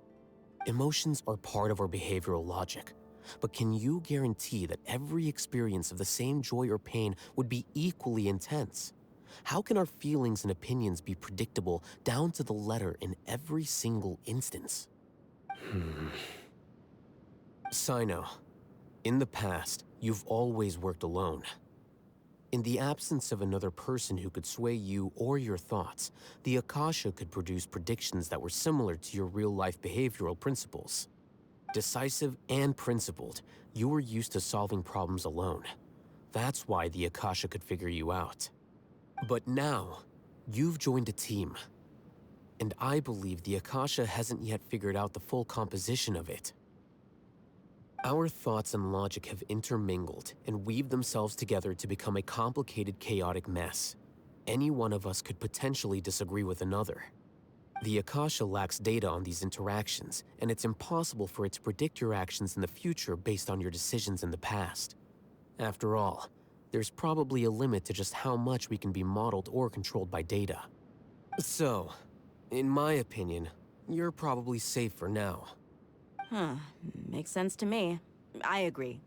Emotions are part of our behavioral logic, but can you guarantee that every experience of the same joy or pain would be equally intense? How can our feelings and opinions be predictable down to the letter in every single instance? Sino, in the past, you've always worked alone. In the absence of another person who could sway you or your thoughts, the Akasha could produce predictions that were similar to your real-life behavioral principles. Decisive and principled, you were used to solving problems alone. That's why the Akasha could figure you out. But now, you've joined a team. And I believe the Akasha hasn't yet figured out the full composition of it. Our thoughts and logic have intermingled and weaved themselves together to become a complicated, chaotic mess. Any one of us could potentially disagree with another. The Akasha lacks data on these interactions, and it's impossible for it to predict your actions in the future based on your decisions in the past. After all, there's probably a limit to just how much we can be modeled or controlled by data. So, in my opinion, you're probably safe for now. Makes sense to me. I agree.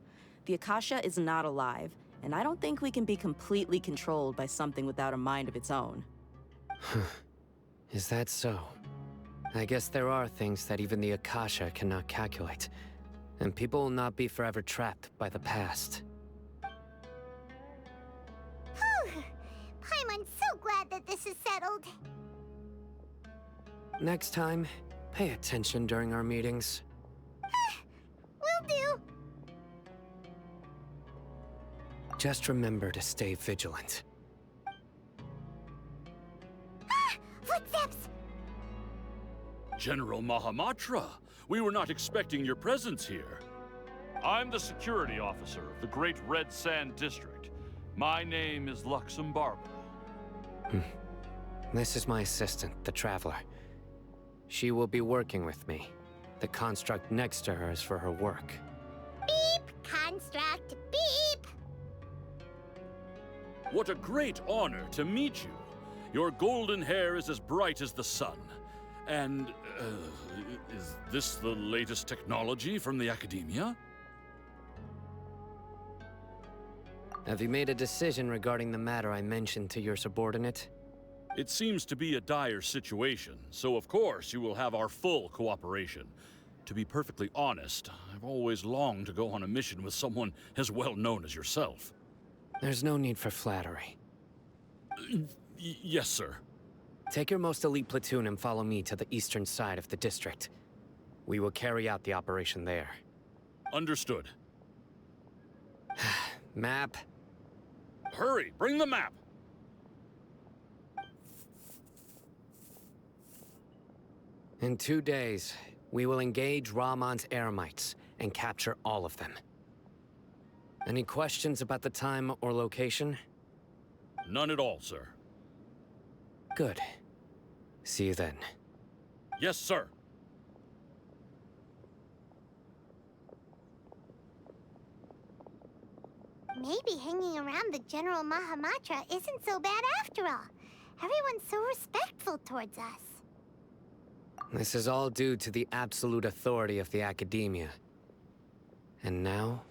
The Akasha is not alive, and I don't think we can be completely controlled by something without a mind of its own. Is that so? I guess there are things that even the Akasha cannot calculate, and people will not be forever trapped by the past. Paimon's so glad that this is settled. Next time, pay attention during our meetings. Will do. Just remember to stay vigilant. Footsteps! General Mahamatra, we were not expecting your presence here. I'm the security officer of the Great Red Sand District. My name is Luxembarbo. This is my assistant, the Traveler. She will be working with me. The construct next to her is for her work. Beep! Construct, beep! What a great honor to meet you. Your golden hair is as bright as the sun. And, is this the latest technology from the Academia? Have you made a decision regarding the matter I mentioned to your subordinate? It seems to be a dire situation, so of course you will have our full cooperation. To be perfectly honest, I've always longed to go on a mission with someone as well known as yourself. There's no need for flattery. Yes, sir. Take your most elite platoon and follow me to the eastern side of the district. We will carry out the operation there. Understood. Map. Hurry, bring the map! In 2 days, we will engage Rahman's Eremites and capture all of them. Any questions about the time or location? None at all, sir. Good. See you then. Yes, sir. Maybe hanging around the General Mahamatra isn't so bad after all. Everyone's so respectful towards us. This is all due to the absolute authority of the Academia. And now,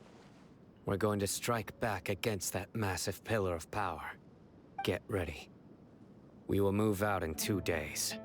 we're going to strike back against that massive pillar of power. Get ready. We will move out in 2 days.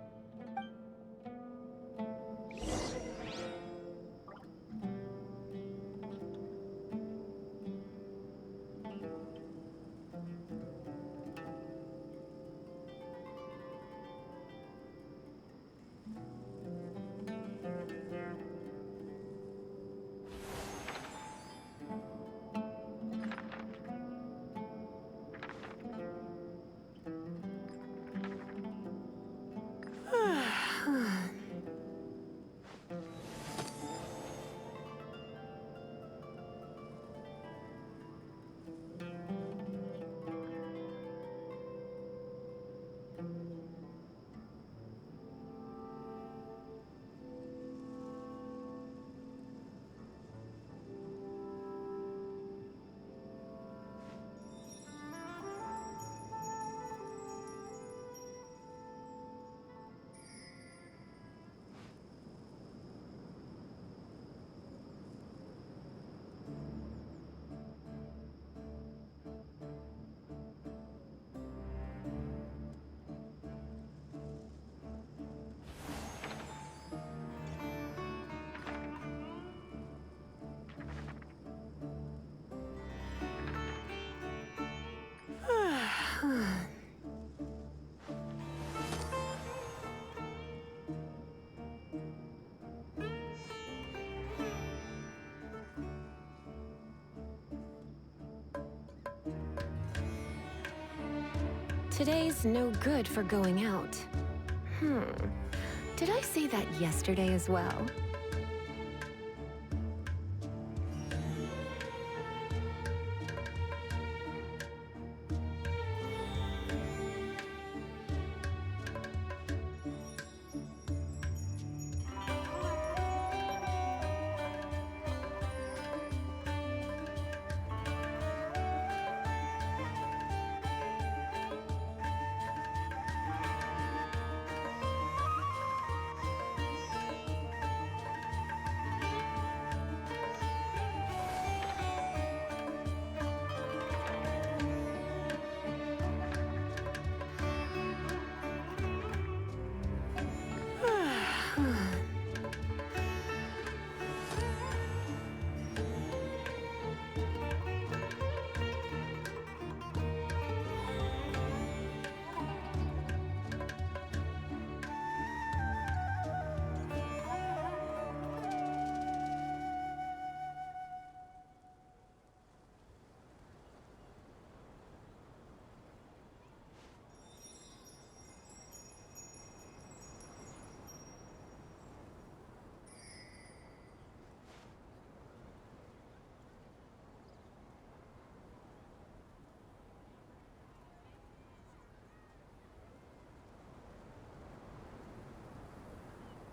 Today's no good for going out. Did I say that yesterday as well?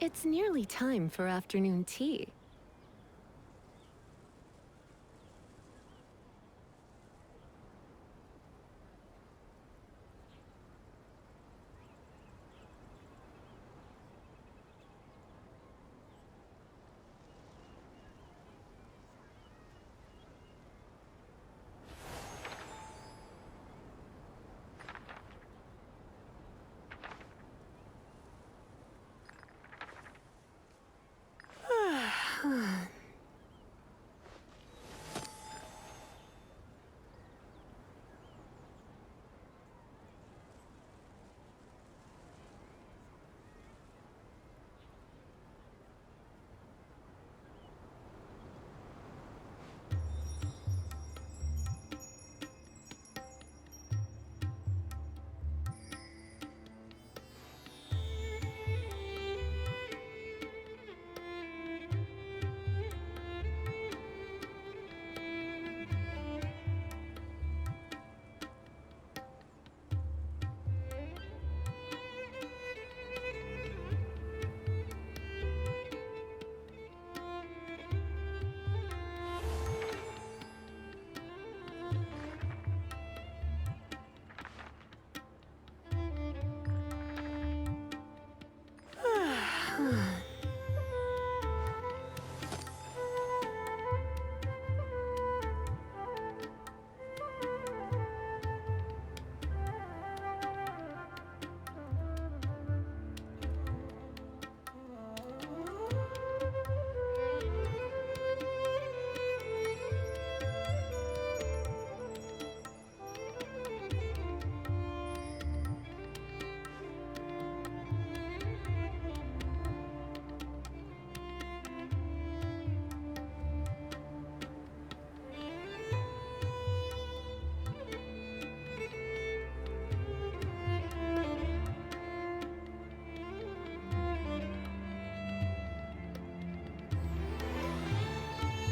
It's nearly time for afternoon tea.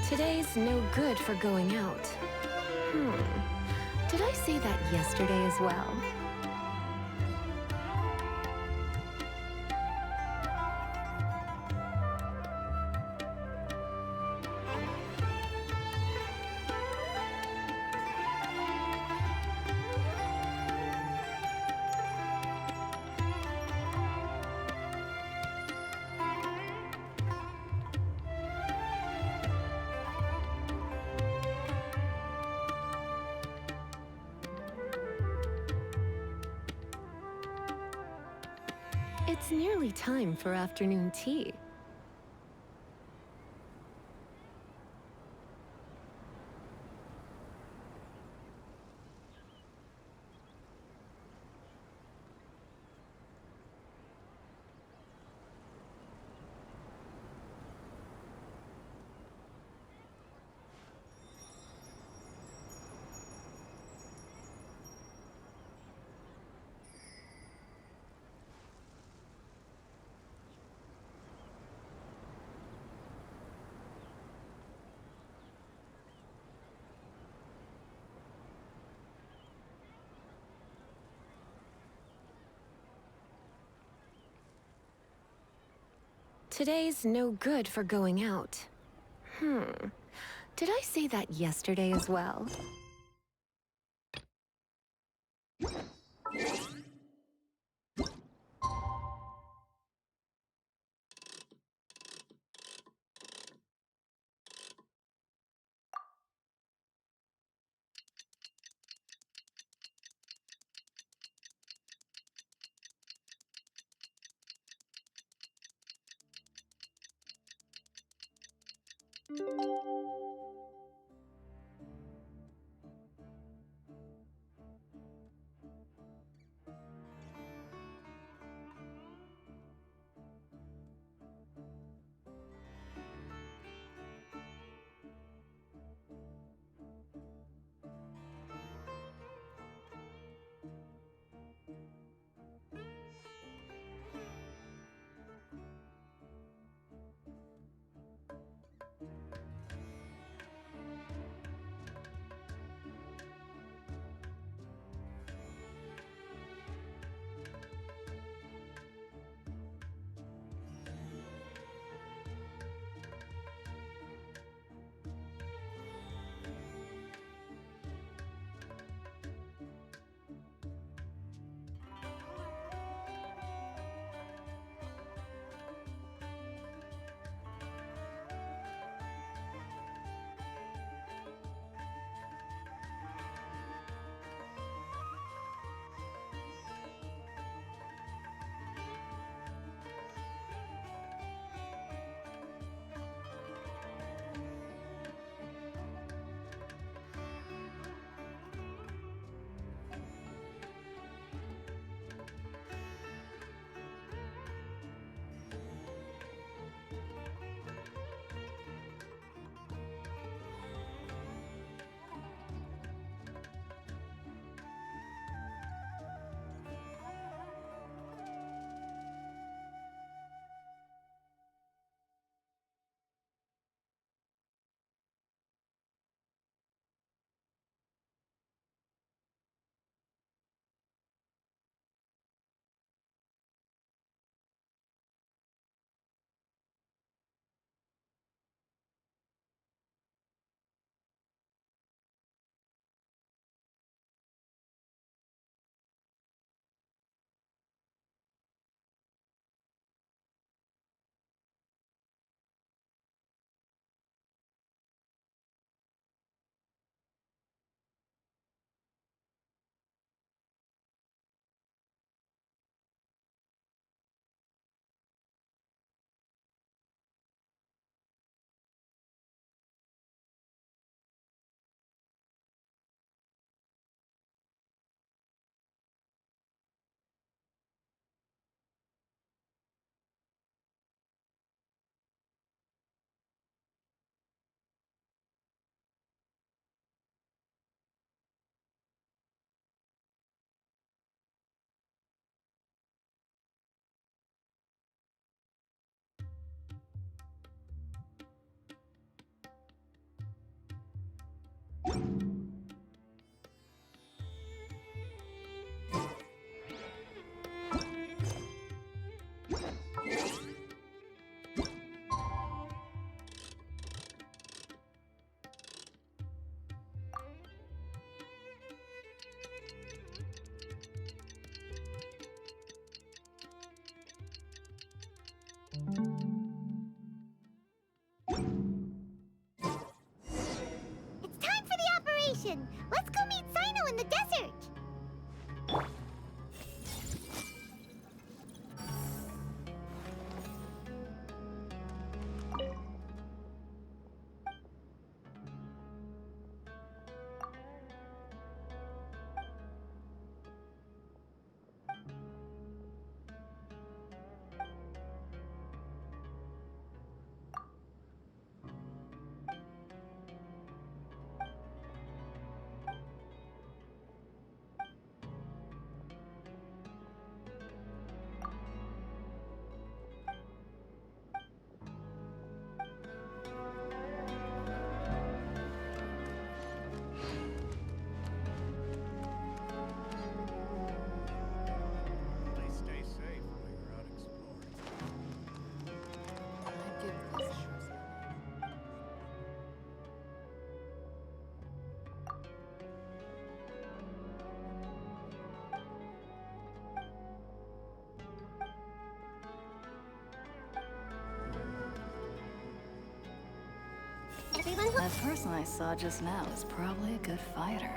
Today's no good for going out. Did I say that yesterday as well? It's nearly time for afternoon tea. Today's no good for going out. Did I say that yesterday as well? mission. Let's go meet Sino in the desert. That person I saw just now is probably a good fighter.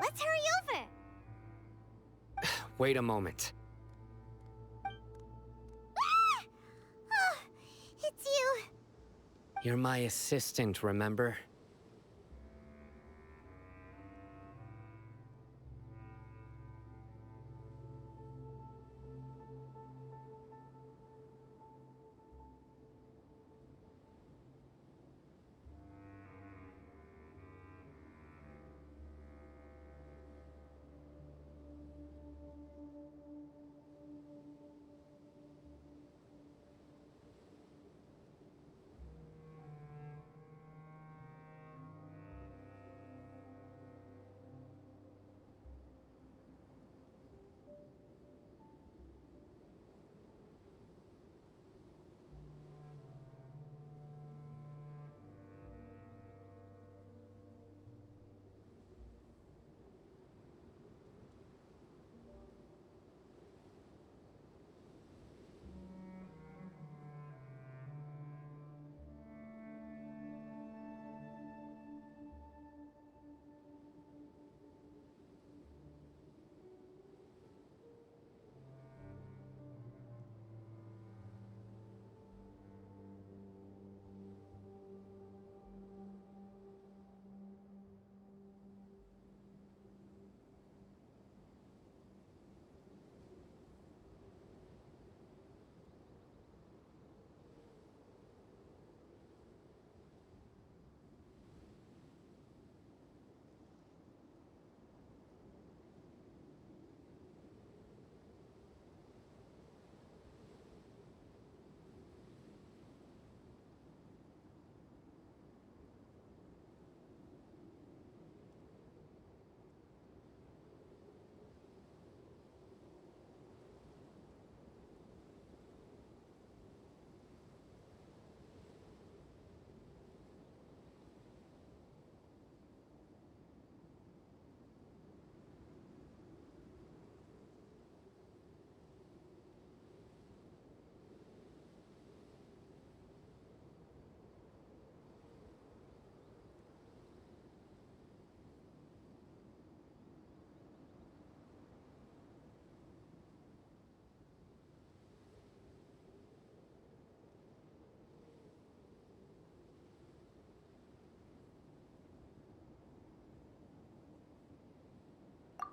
Let's hurry over! Wait a moment. Ah! Oh, it's you. You're my assistant, remember?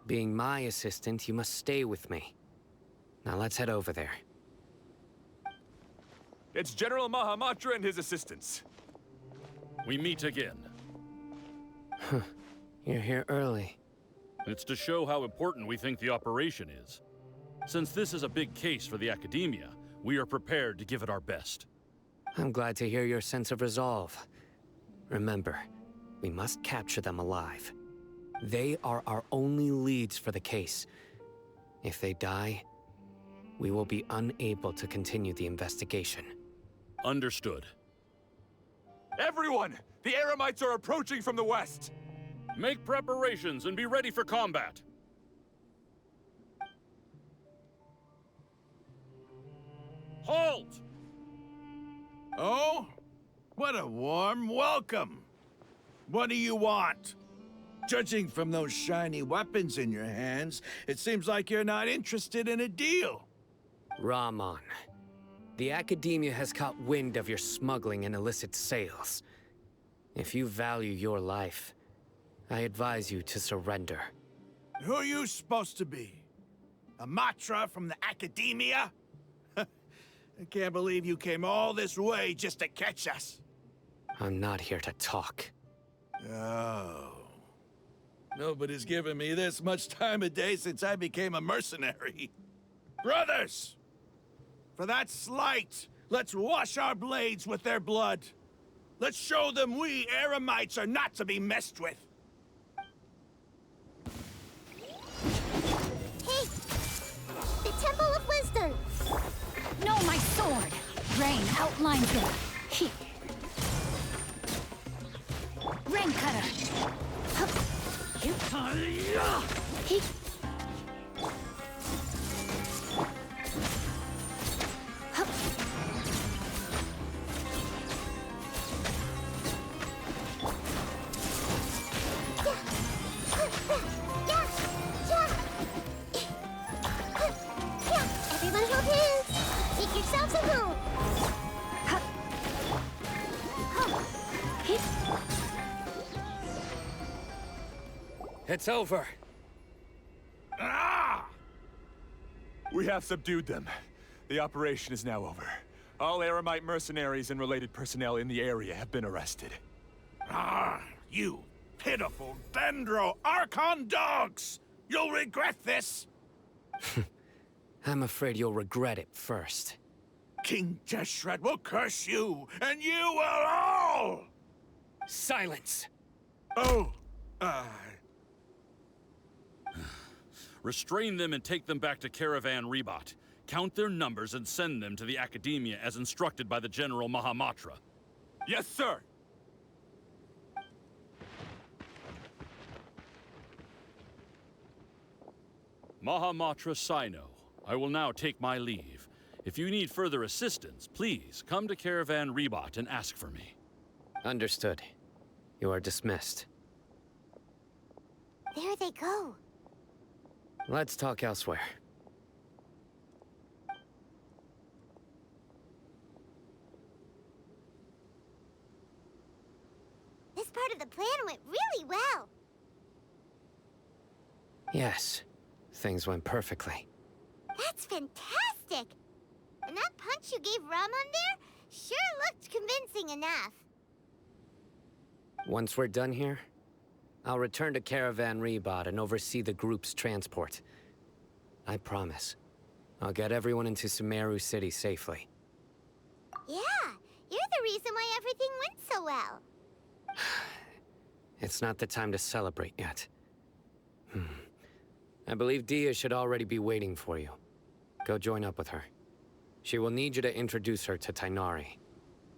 Being my assistant, you must stay with me. Now let's head over there. It's General Mahamatra and his assistants. We meet again. You're here early. It's to show how important we think the operation is. Since this is a big case for the Academia, we are prepared to give it our best. I'm glad to hear your sense of resolve. Remember, we must capture them alive. They are our only leads for the case. If they die, we will be unable to continue the investigation. Understood. Everyone! The Eremites are approaching from the west! Make preparations and be ready for combat. Halt! Oh? What a warm welcome! What do you want? Judging from those shiny weapons in your hands, it seems like you're not interested in a deal. Rahman, the Academia has caught wind of your smuggling and illicit sales. If you value your life, I advise you to surrender. Who are you supposed to be? A Matra from the Academia? I can't believe you came all this way just to catch us. I'm not here to talk. Oh. Nobody's given me this much time of day since I became a mercenary. Brothers! For that slight, let's wash our blades with their blood. Let's show them we Eremites are not to be messed with. Hey! The Temple of Wisdom! No, my sword! Rain outlines it. He. Rain cutter. He. Everyone hold hands! Make yourselves at home! It's over. Ah! We have subdued them. The operation is now over. All Eremite mercenaries and related personnel in the area have been arrested. Ah, you pitiful Dendro Archon dogs! You'll regret this! I'm afraid you'll regret it first. King Deshret will curse you, and you will all! Silence! Oh, Restrain them and take them back to Caravan Rebot. Count their numbers and send them to the Academia as instructed by the General Mahamatra. Yes, sir! Mahamatra Sino, I will now take my leave. If you need further assistance, please come to Caravan Rebot and ask for me. Understood. You are dismissed. There they go. Let's talk elsewhere. This part of the plan went really well. Yes, things went perfectly. That's fantastic! And that punch you gave Rahman there sure looked convincing enough. Once we're done here, I'll return to Caravan Rebot and oversee the group's transport. I promise. I'll get everyone into Sumeru City safely. Yeah, you're the reason why everything went so well. It's not the time to celebrate yet. I believe Dia should already be waiting for you. Go join up with her. She will need you to introduce her to Tainari.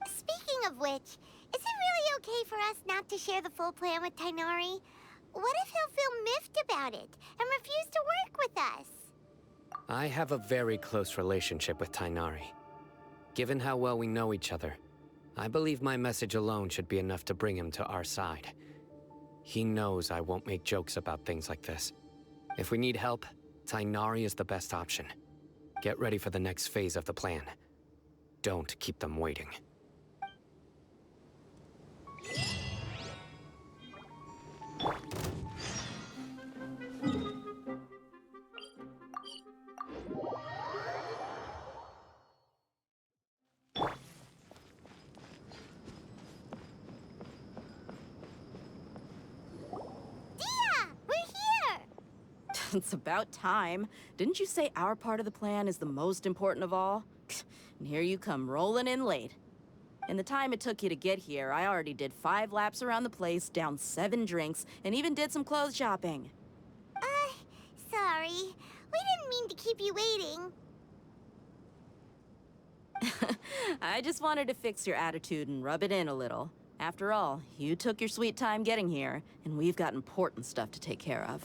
Speaking of which, is it really okay for us not to share the full plan with Tainari? What if he'll feel miffed about it and refuse to work with us? I have a very close relationship with Tainari. Given how well we know each other, I believe my message alone should be enough to bring him to our side. He knows I won't make jokes about things like this. If we need help, Tainari is the best option. Get ready for the next phase of the plan. Don't keep them waiting. It's about time. Didn't you say our part of the plan is the most important of all? And here you come rolling in late. In the time it took you to get here, I already did 5 laps around the place, downed 7 drinks, and even did some clothes shopping. Sorry. We didn't mean to keep you waiting. I just wanted to fix your attitude and rub it in a little. After all, you took your sweet time getting here, and we've got important stuff to take care of.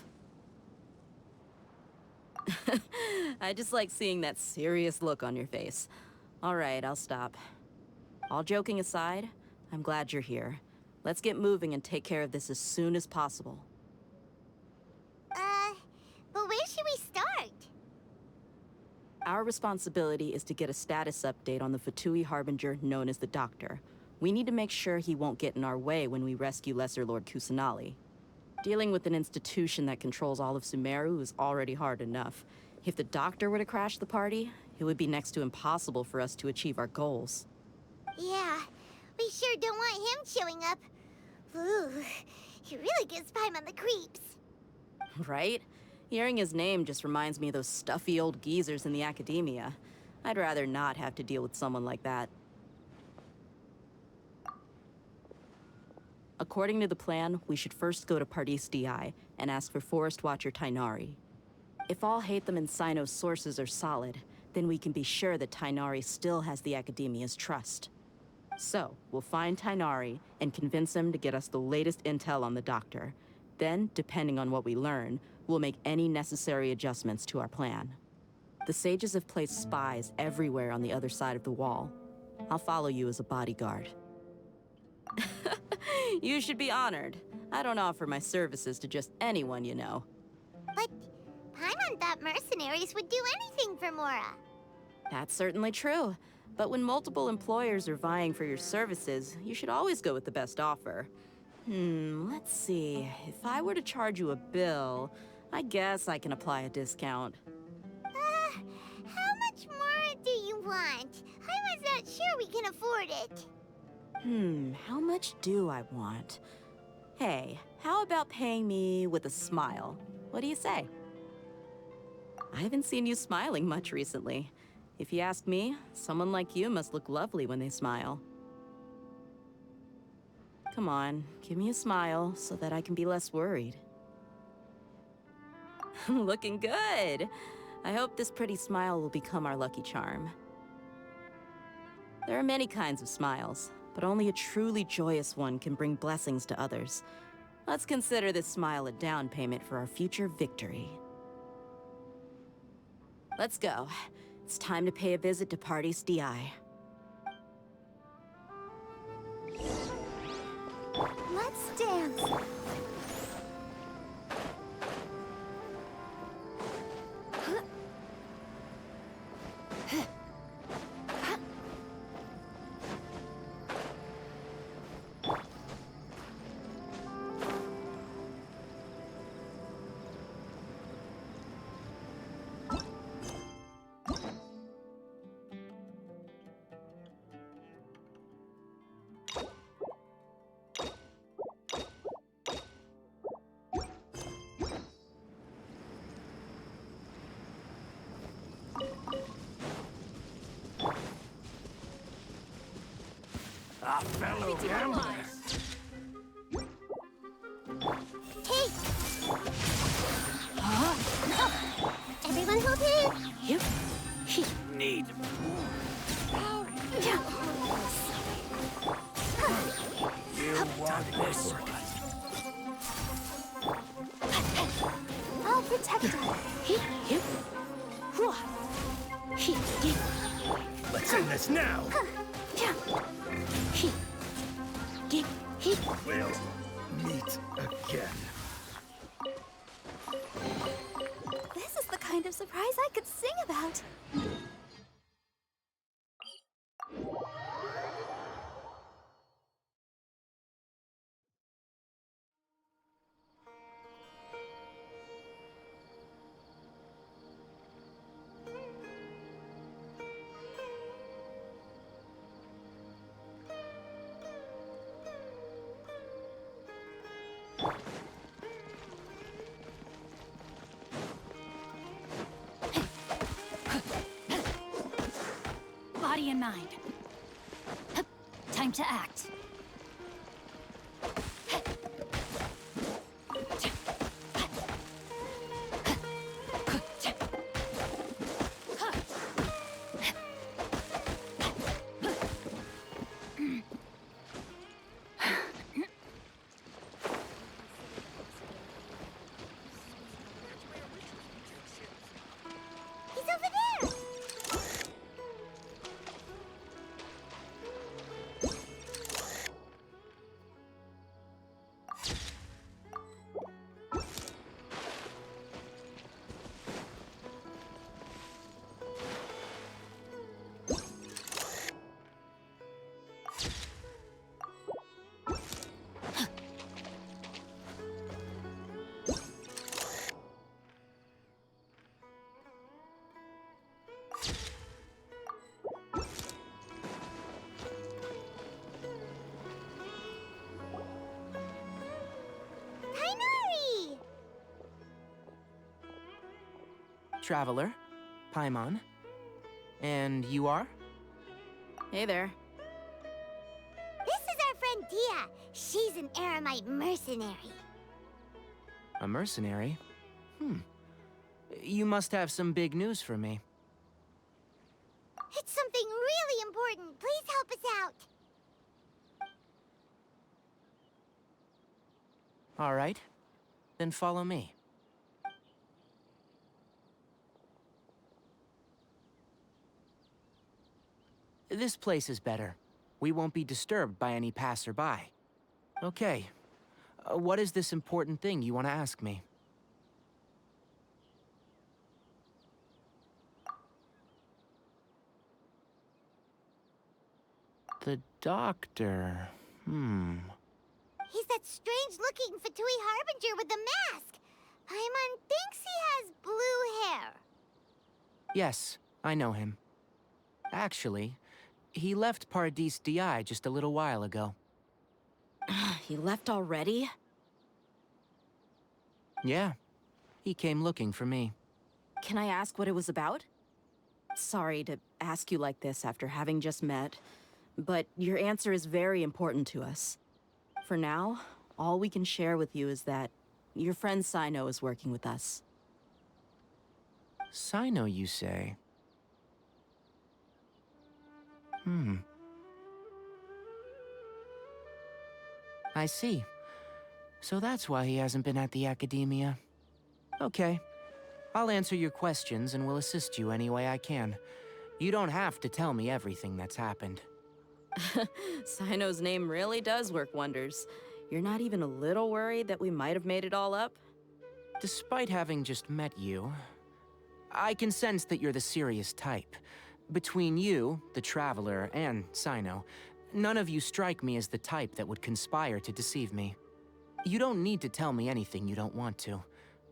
I just like seeing that serious look on your face. All right, I'll stop. All joking aside, I'm glad you're here. Let's get moving and take care of this as soon as possible. But where should we start? Our responsibility is to get a status update on the Fatui Harbinger known as the Doctor. We need to make sure he won't get in our way when we rescue Lesser Lord Kusanali. Dealing with an institution that controls all of Sumeru is already hard enough. If the Doctor were to crash the party, it would be next to impossible for us to achieve our goals. Yeah, we sure don't want him showing up. Ooh, he really gives Paimon the creeps. Right? Hearing his name just reminds me of those stuffy old geezers in the academia. I'd rather not have to deal with someone like that. According to the plan, we should first go to Pardis Di and ask for Forest Watcher Tainari. If all Hatham and Sino's sources are solid, then we can be sure that Tainari still has the academia's trust. So, we'll find Tainari and convince him to get us the latest intel on the Doctor. Then, depending on what we learn, we'll make any necessary adjustments to our plan. The sages have placed spies everywhere on the other side of the wall. I'll follow you as a bodyguard. You should be honored. I don't offer my services to just anyone, you know. But Paimon thought mercenaries would do anything for Mora. That's certainly true. But when multiple employers are vying for your services, you should always go with the best offer. Let's see. If I were to charge you a bill, I guess I can apply a discount. How much more do you want? I was not sure we can afford it. How much do I want? Hey, how about paying me with a smile? What do you say? I haven't seen you smiling much recently. If you ask me, someone like you must look lovely when they smile. Come on, give me a smile so that I can be less worried. Looking good! I hope this pretty smile will become our lucky charm. There are many kinds of smiles, but only a truly joyous one can bring blessings to others. Let's consider this smile a down payment for our future victory. Let's go. It's time to pay a visit to Pardis Di. Let's dance. A fellow gambler. Hey! Everyone hold it! You? Need you want this one? I'll protect her. Let's end this now. We'll meet again. This is the kind of surprise I could sing about. ready in mind. Hup, time to act. He's over there! Tainari! Traveler, Paimon. And you are? Hey there. This is our friend Dia. She's an Aramite mercenary. A mercenary? You must have some big news for me. It's something really important. Please help us out. All right. Then follow me. This place is better. We won't be disturbed by any passerby. Okay. What is this important thing you want to ask me? The doctor. He's that strange-looking Fatui Harbinger with the mask. Paimon thinks he has blue hair. Yes, I know him. Actually, he left Paradis Di just a little while ago. He left already? Yeah, he came looking for me. Can I ask what it was about? Sorry to ask you like this after having just met, but your answer is very important to us. For now, all we can share with you is that your friend Sino is working with us. Sino, you say? I see. So that's why he hasn't been at the Academia. Okay. I'll answer your questions and will assist you any way I can. You don't have to tell me everything that's happened. Sino's name really does work wonders. You're not even a little worried that we might have made it all up? Despite having just met you, I can sense that you're the serious type. Between you, the Traveler, and Sino, none of you strike me as the type that would conspire to deceive me. You don't need to tell me anything you don't want to.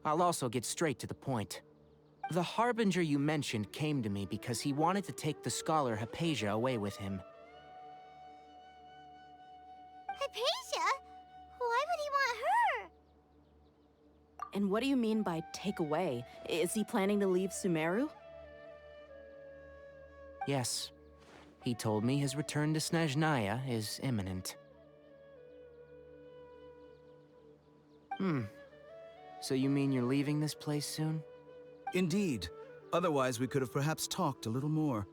I'll also get straight to the point. The Harbinger you mentioned came to me because he wanted to take the scholar Hypatia away with him. Hypatia? Why would he want her? And what do you mean by take away? Is he planning to leave Sumeru? Yes. He told me his return to Snezhnaya is imminent. So you mean you're leaving this place soon? Indeed. Otherwise, we could have perhaps talked a little more.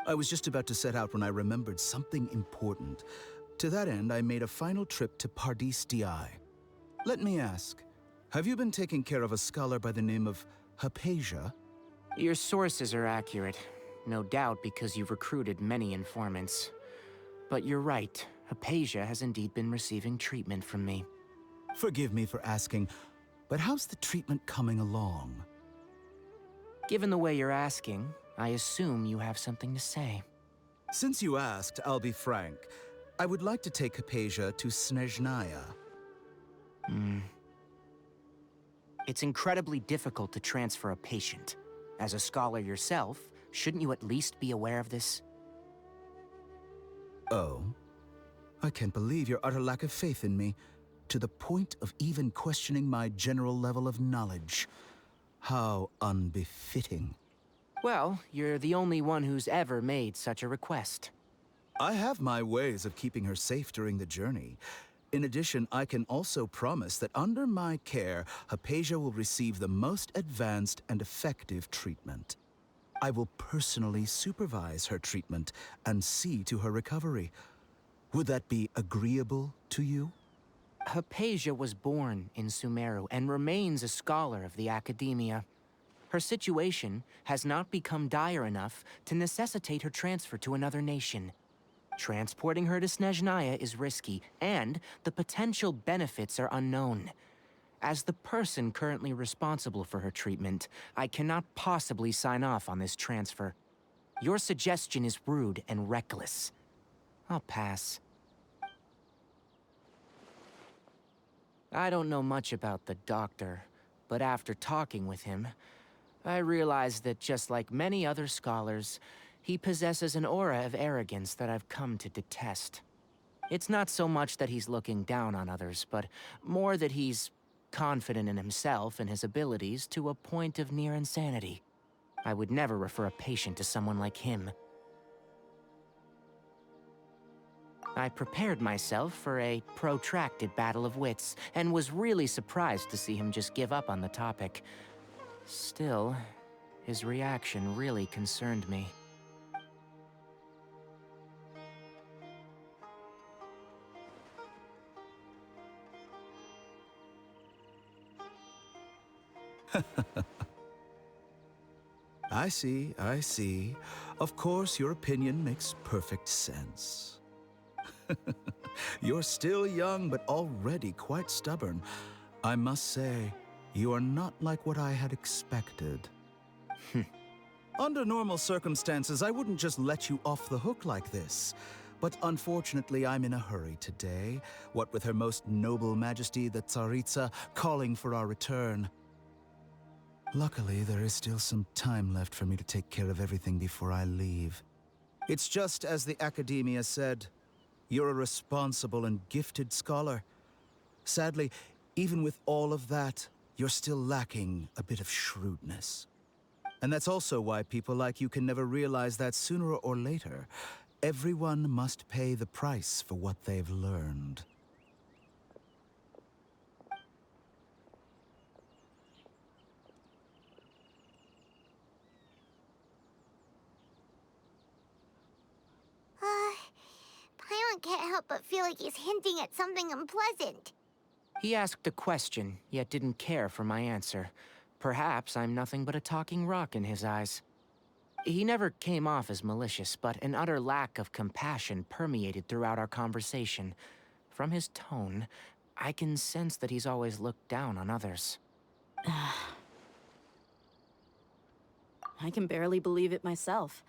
I was just about to set out when I remembered something important. To that end, I made a final trip to Paradis Di. Let me ask, have you been taking care of a scholar by the name of Hypatia? Your sources are accurate. No doubt because you've recruited many informants. But you're right. Hypatia has indeed been receiving treatment from me. Forgive me for asking, but how's the treatment coming along? Given the way you're asking, I assume you have something to say. Since you asked, I'll be frank. I would like to take Hypatia to Snezhnaya. It's incredibly difficult to transfer a patient. As a scholar yourself, shouldn't you at least be aware of this? Oh? I can't believe your utter lack of faith in me, to the point of even questioning my general level of knowledge. How unbefitting. Well, you're the only one who's ever made such a request. I have my ways of keeping her safe during the journey. In addition, I can also promise that under my care, Hypatia will receive the most advanced and effective treatment. I will personally supervise her treatment and see to her recovery. Would that be agreeable to you? Hypatia was born in Sumeru and remains a scholar of the Academia. Her situation has not become dire enough to necessitate her transfer to another nation. Transporting her to Snezhnaya is risky, and the potential benefits are unknown. As the person currently responsible for her treatment, I cannot possibly sign off on this transfer. Your suggestion is rude and reckless. I'll pass. I don't know much about the doctor, but after talking with him, I realized that just like many other scholars, he possesses an aura of arrogance that I've come to detest. It's not so much that he's looking down on others, but more that he's confident in himself and his abilities to a point of near insanity. I would never refer a patient to someone like him. I prepared myself for a protracted battle of wits, and was really surprised to see him just give up on the topic. Still, his reaction really concerned me. I see. Of course, your opinion makes perfect sense. You're still young, but already quite stubborn. I must say, you are not like what I had expected. Under normal circumstances, I wouldn't just let you off the hook like this. But unfortunately, I'm in a hurry today, what with Her Most Noble Majesty the Tsaritsa calling for our return. Luckily, there is still some time left for me to take care of everything before I leave. It's just as the Academia said, you're a responsible and gifted scholar. Sadly, even with all of that, you're still lacking a bit of shrewdness. And that's also why people like you can never realize that sooner or later, everyone must pay the price for what they've learned. Paimon can't help but feel like he's hinting at something unpleasant. He asked a question, yet didn't care for my answer. Perhaps I'm nothing but a talking rock in his eyes. He never came off as malicious, but an utter lack of compassion permeated throughout our conversation. From his tone, I can sense that he's always looked down on others. I can barely believe it myself.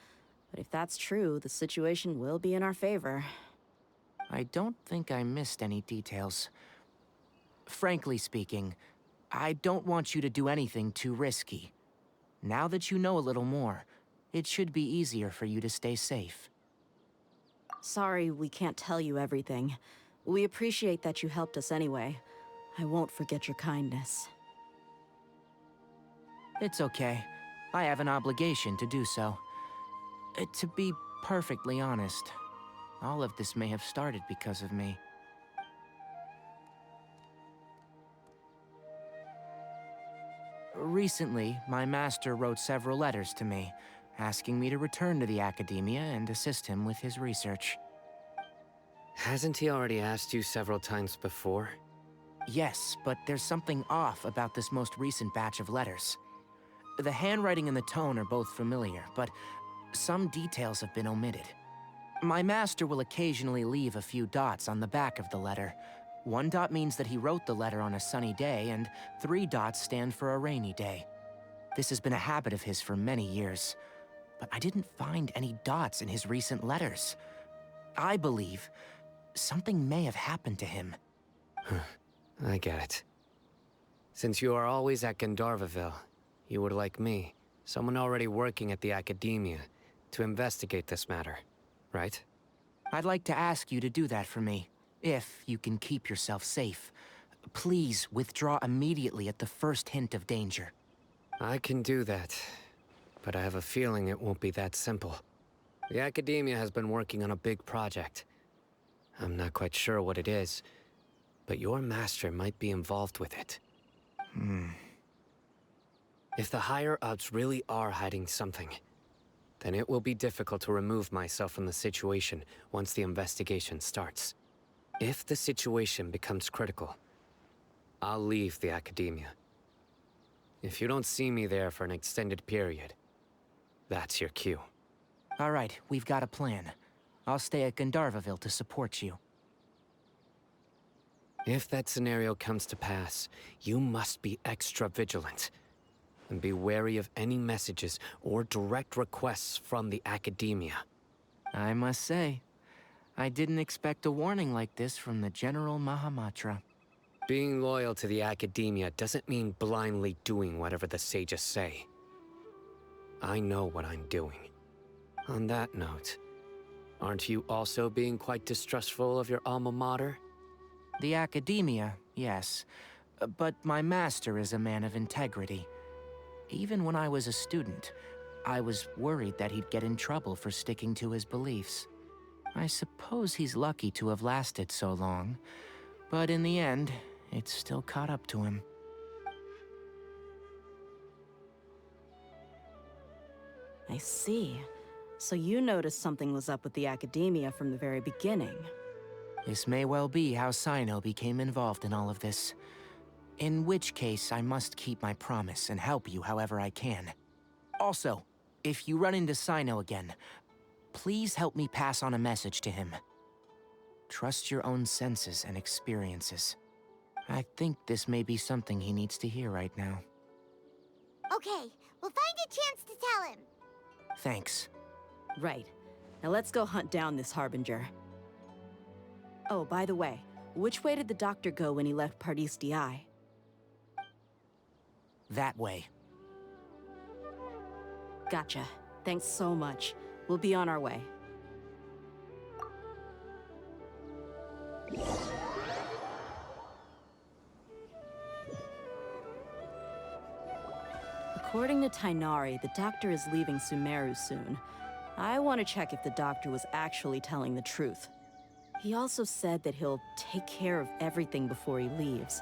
But if that's true, the situation will be in our favor. I don't think I missed any details. Frankly speaking, I don't want you to do anything too risky. Now that you know a little more, it should be easier for you to stay safe. Sorry we can't tell you everything. We appreciate that you helped us anyway. I won't forget your kindness. It's okay. I have an obligation to do so. To be perfectly honest, all of this may have started because of me. Recently, my master wrote several letters to me, asking me to return to the Academia and assist him with his research. Hasn't he already asked you several times before? Yes, but there's something off about this most recent batch of letters. The handwriting and the tone are both familiar, but some details have been omitted. My master will occasionally leave a few dots on the back of the letter. 1 dot means that he wrote the letter on a sunny day, and 3 dots stand for a rainy day. This has been a habit of his for many years, but I didn't find any dots in his recent letters. I believe something may have happened to him. I get it. Since you are always at Gandharvaville, you would like me, someone already working at the Academia, to investigate this matter, right? I'd like to ask you to do that for me, if you can keep yourself safe. Please withdraw immediately at the first hint of danger. I can do that, But I have a feeling it won't be that simple. The Academia has been working on a big project. I'm not quite sure what it is, but your master might be involved with it. If the higher-ups really are hiding something, then it will be difficult to remove myself from the situation once the investigation starts. If the situation becomes critical, I'll leave the Academia. If you don't see me there for an extended period, that's your cue. All right, we've got a plan. I'll stay at Gandharvaville to support you. If that scenario comes to pass, you must be extra vigilant. And be wary of any messages or direct requests from the Academia. I must say, I didn't expect a warning like this from the General Mahamatra. Being loyal to the Academia doesn't mean blindly doing whatever the sages say. I know what I'm doing. On that note, aren't you also being quite distrustful of your alma mater? The Academia, yes. But my master is a man of integrity. Even when I was a student, I was worried that he'd get in trouble for sticking to his beliefs. I suppose he's lucky to have lasted so long, but in the end, it's still caught up to him. I see. So you noticed something was up with the Academia from the very beginning. This may well be how Sino became involved in all of this. In which case, I must keep my promise and help you however I can. Also, if you run into Sino again, please help me pass on a message to him. Trust your own senses and experiences. I think this may be something he needs to hear right now. Okay, we'll find a chance to tell him. Thanks. Right. Now let's go hunt down this Harbinger. Oh, by the way, which way did the doctor go when he left Pardis Di? That way. Gotcha. Thanks so much. We'll be on our way. According to Tainari, the doctor is leaving Sumeru soon. I want to check if the doctor was actually telling the truth. He also said that he'll take care of everything before he leaves.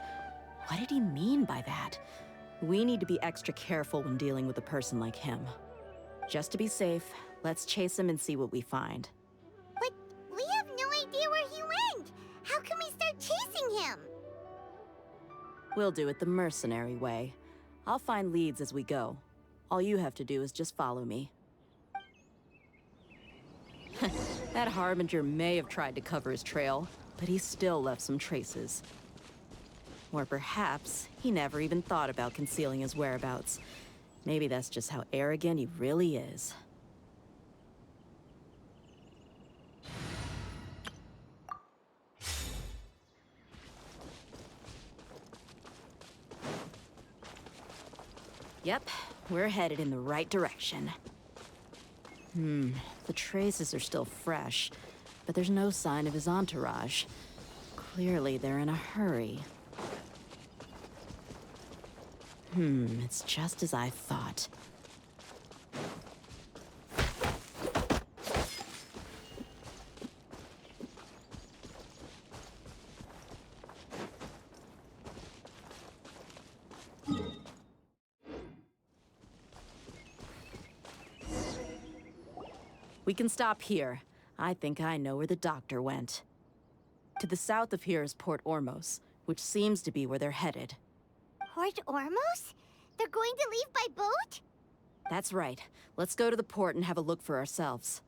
What did he mean by that? We need to be extra careful when dealing with a person like him. Just to be safe, let's chase him and see what we find. But we have no idea where he went! How can we start chasing him? We'll do it the mercenary way. I'll find leads as we go. All you have to do is just follow me. That Harbinger may have tried to cover his trail, but he still left some traces. Or perhaps he never even thought about concealing his whereabouts. Maybe that's just how arrogant he really is. Yep, we're headed in the right direction. The traces are still fresh, but there's no sign of his entourage. Clearly, they're in a hurry. It's just as I thought. We can stop here. I think I know where the doctor went. To the south of here is Port Ormos, which seems to be where they're headed. Port Ormos? They're going to leave by boat? That's right. Let's go to the port and have a look for ourselves.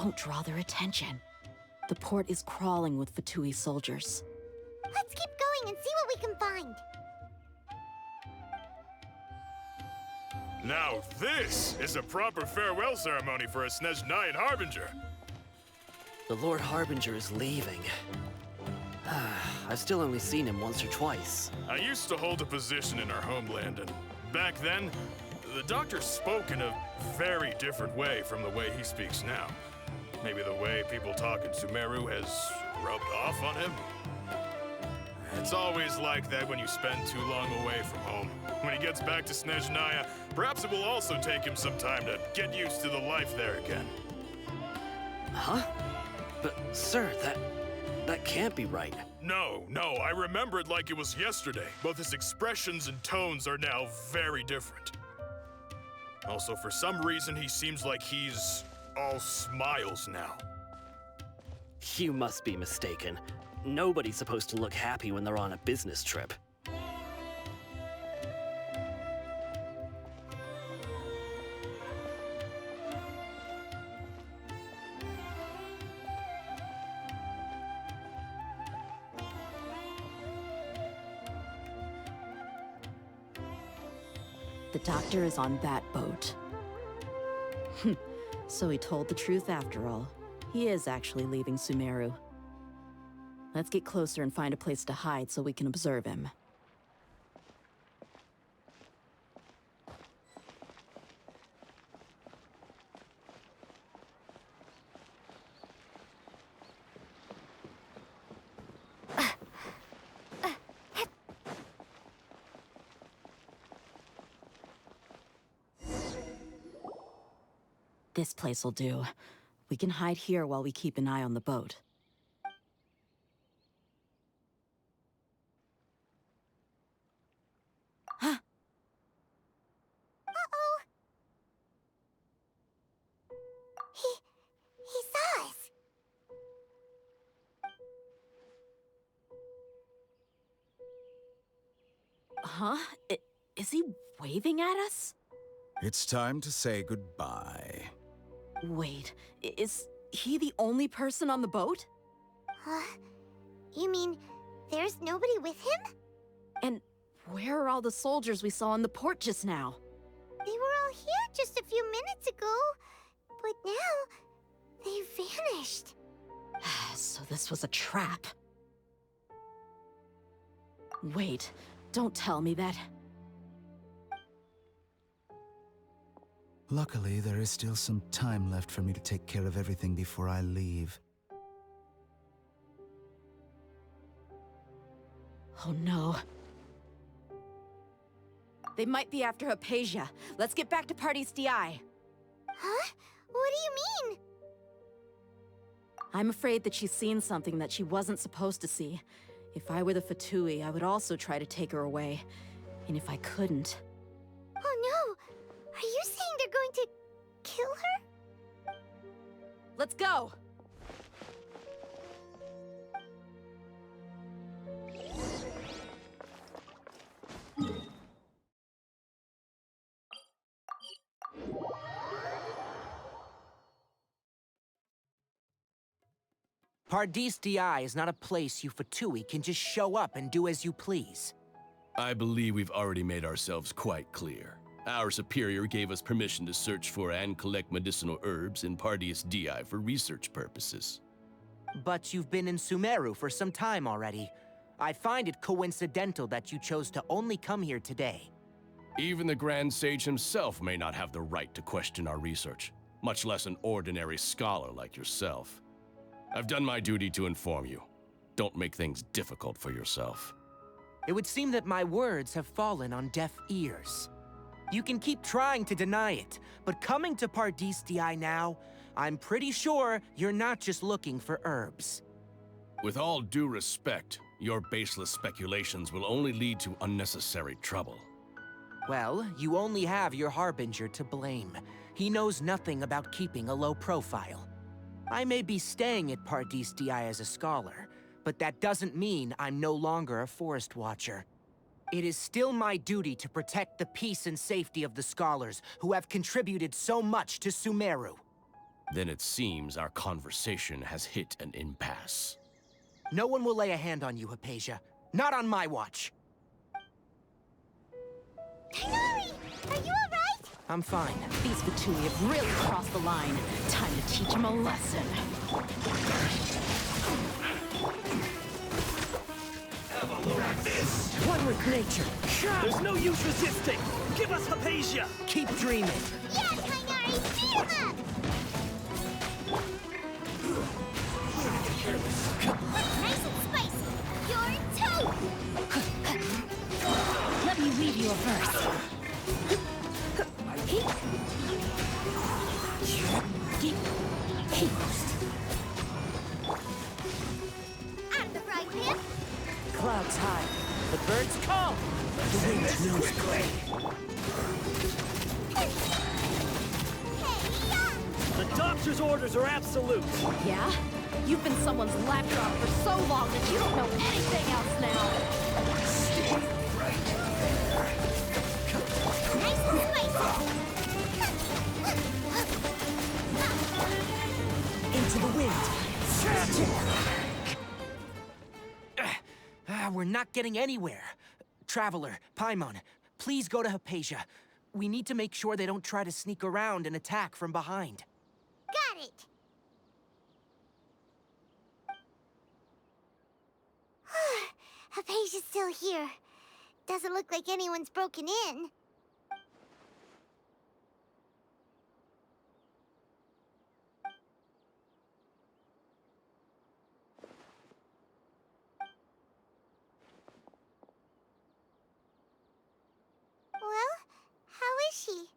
Don't draw their attention. The port is crawling with Fatui soldiers. Let's keep going and see what we can find. Now this is a proper farewell ceremony for a Snezhnayan Harbinger. The Lord Harbinger is leaving. I've still only seen him once or twice. I used to hold a position in our homeland, and back then, the Doctor spoke in a very different way from the way he speaks now. Maybe the way people talk in Sumeru has rubbed off on him? It's always like that when you spend too long away from home. When he gets back to Snezhnaya, perhaps it will also take him some time to get used to the life there again. Huh? But, sir, that can't be right. No, I remember it like it was yesterday. Both his expressions and tones are now very different. Also, for some reason, he seems like he's all smiles now. You must be mistaken. Nobody's supposed to look happy when they're on a business trip. The Doctor is on that boat. So he told the truth after all. He is actually leaving Sumeru. Let's get closer and find a place to hide so we can observe him. This place will do. We can hide here while we keep an eye on the boat. Uh-oh. He saw us. Huh? Is he waving at us? It's time to say goodbye. Wait, is he the only person on the boat? You mean there's nobody with him? And where are all the soldiers we saw in the port just now? They were all here just a few minutes ago, but now they vanished. So this was a trap. Wait, don't tell me that. Luckily, there is still some time left for me to take care of everything before I leave. Oh no. They might be after Hypatia. Let's get back to Party's DI. Huh? What do you mean? I'm afraid that she's seen something that she wasn't supposed to see. If I were the Fatui, I would also try to take her away. And if I couldn't... Oh no! Are you saying they're going to kill her? Let's go! Pardis DI is not a place you Fatui can just show up and do as you please. I believe we've already made ourselves quite clear. Our superior gave us permission to search for and collect medicinal herbs in Pardis DI for research purposes. But you've been in Sumeru for some time already. I find it coincidental that you chose to only come here today. Even the Grand Sage himself may not have the right to question our research, much less an ordinary scholar like yourself. I've done my duty to inform you. Don't make things difficult for yourself. It would seem that my words have fallen on deaf ears. You can keep trying to deny it, but coming to Pardis DI now, I'm pretty sure you're not just looking for herbs. With all due respect, your baseless speculations will only lead to unnecessary trouble. Well, you only have your Harbinger to blame. He knows nothing about keeping a low profile. I may be staying at Pardis DI as a scholar, but that doesn't mean I'm no longer a Forest Watcher. It is still my duty to protect the peace and safety of the scholars who have contributed so much to Sumeru. Then it seems our conversation has hit an impasse. No one will lay a hand on you, Hypatia. Not on my watch. Tighnari, are you alright? I'm fine. These Fatui have really crossed the line. Time to teach them a lesson. Have a look at this! One with nature. There's no use resisting. Give us Hypatia! Keep dreaming. Yeah, Tighnari, beat him up! Nice and spicy. Your toe! Let me read you a verse. Out of the frying pan! Clouds high. The birds call. The wind knows gray. The doctor's orders are absolute. Yeah? You've been someone's lapdog for so long that you don't know anything else now. Stay right there. Nice and spicy. Into the wind. We're not getting anywhere. Traveler, Paimon, please go to Hypatia. We need to make sure they don't try to sneak around and attack from behind. Got it. Hypatia's still here. Doesn't look like anyone's broken in. Well, how is she?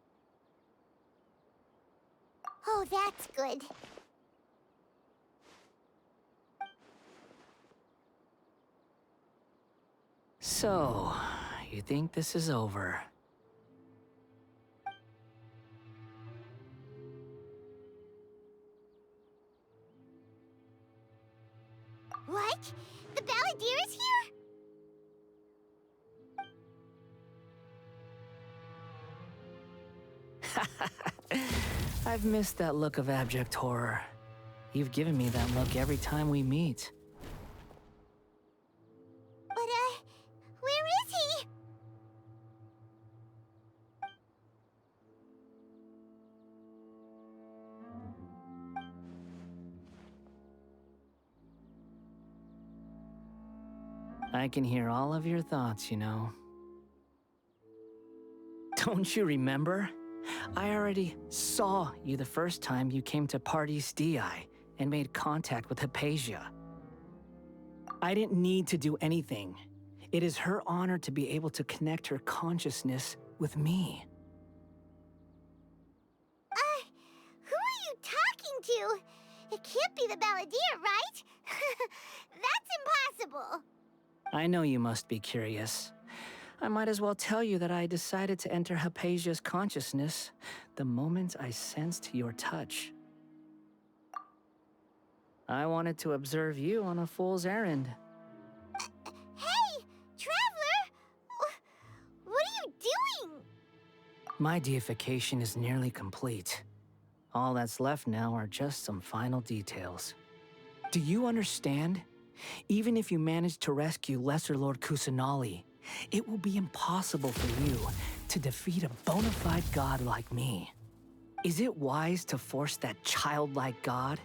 Oh, that's good. So, you think this is over? What? The Balladeer is here? I've missed that look of abject horror. You've given me that look every time we meet. But, where is he? I can hear all of your thoughts, you know. Don't you remember? I already saw you the first time you came to Party's DI and made contact with Hypatia. I didn't need to do anything. It is her honor to be able to connect her consciousness with me. Who are you talking to? It can't be the Balladeer, right? That's impossible. I know you must be curious. I might as well tell you that I decided to enter Hypatia's consciousness the moment I sensed your touch. I wanted to observe you on a fool's errand. Hey, Traveler! What are you doing? My deification is nearly complete. All that's left now are just some final details. Do you understand? Even if you manage to rescue Lesser Lord Kusanali, it will be impossible for you to defeat a bona fide god like me. Is it wise to force that childlike god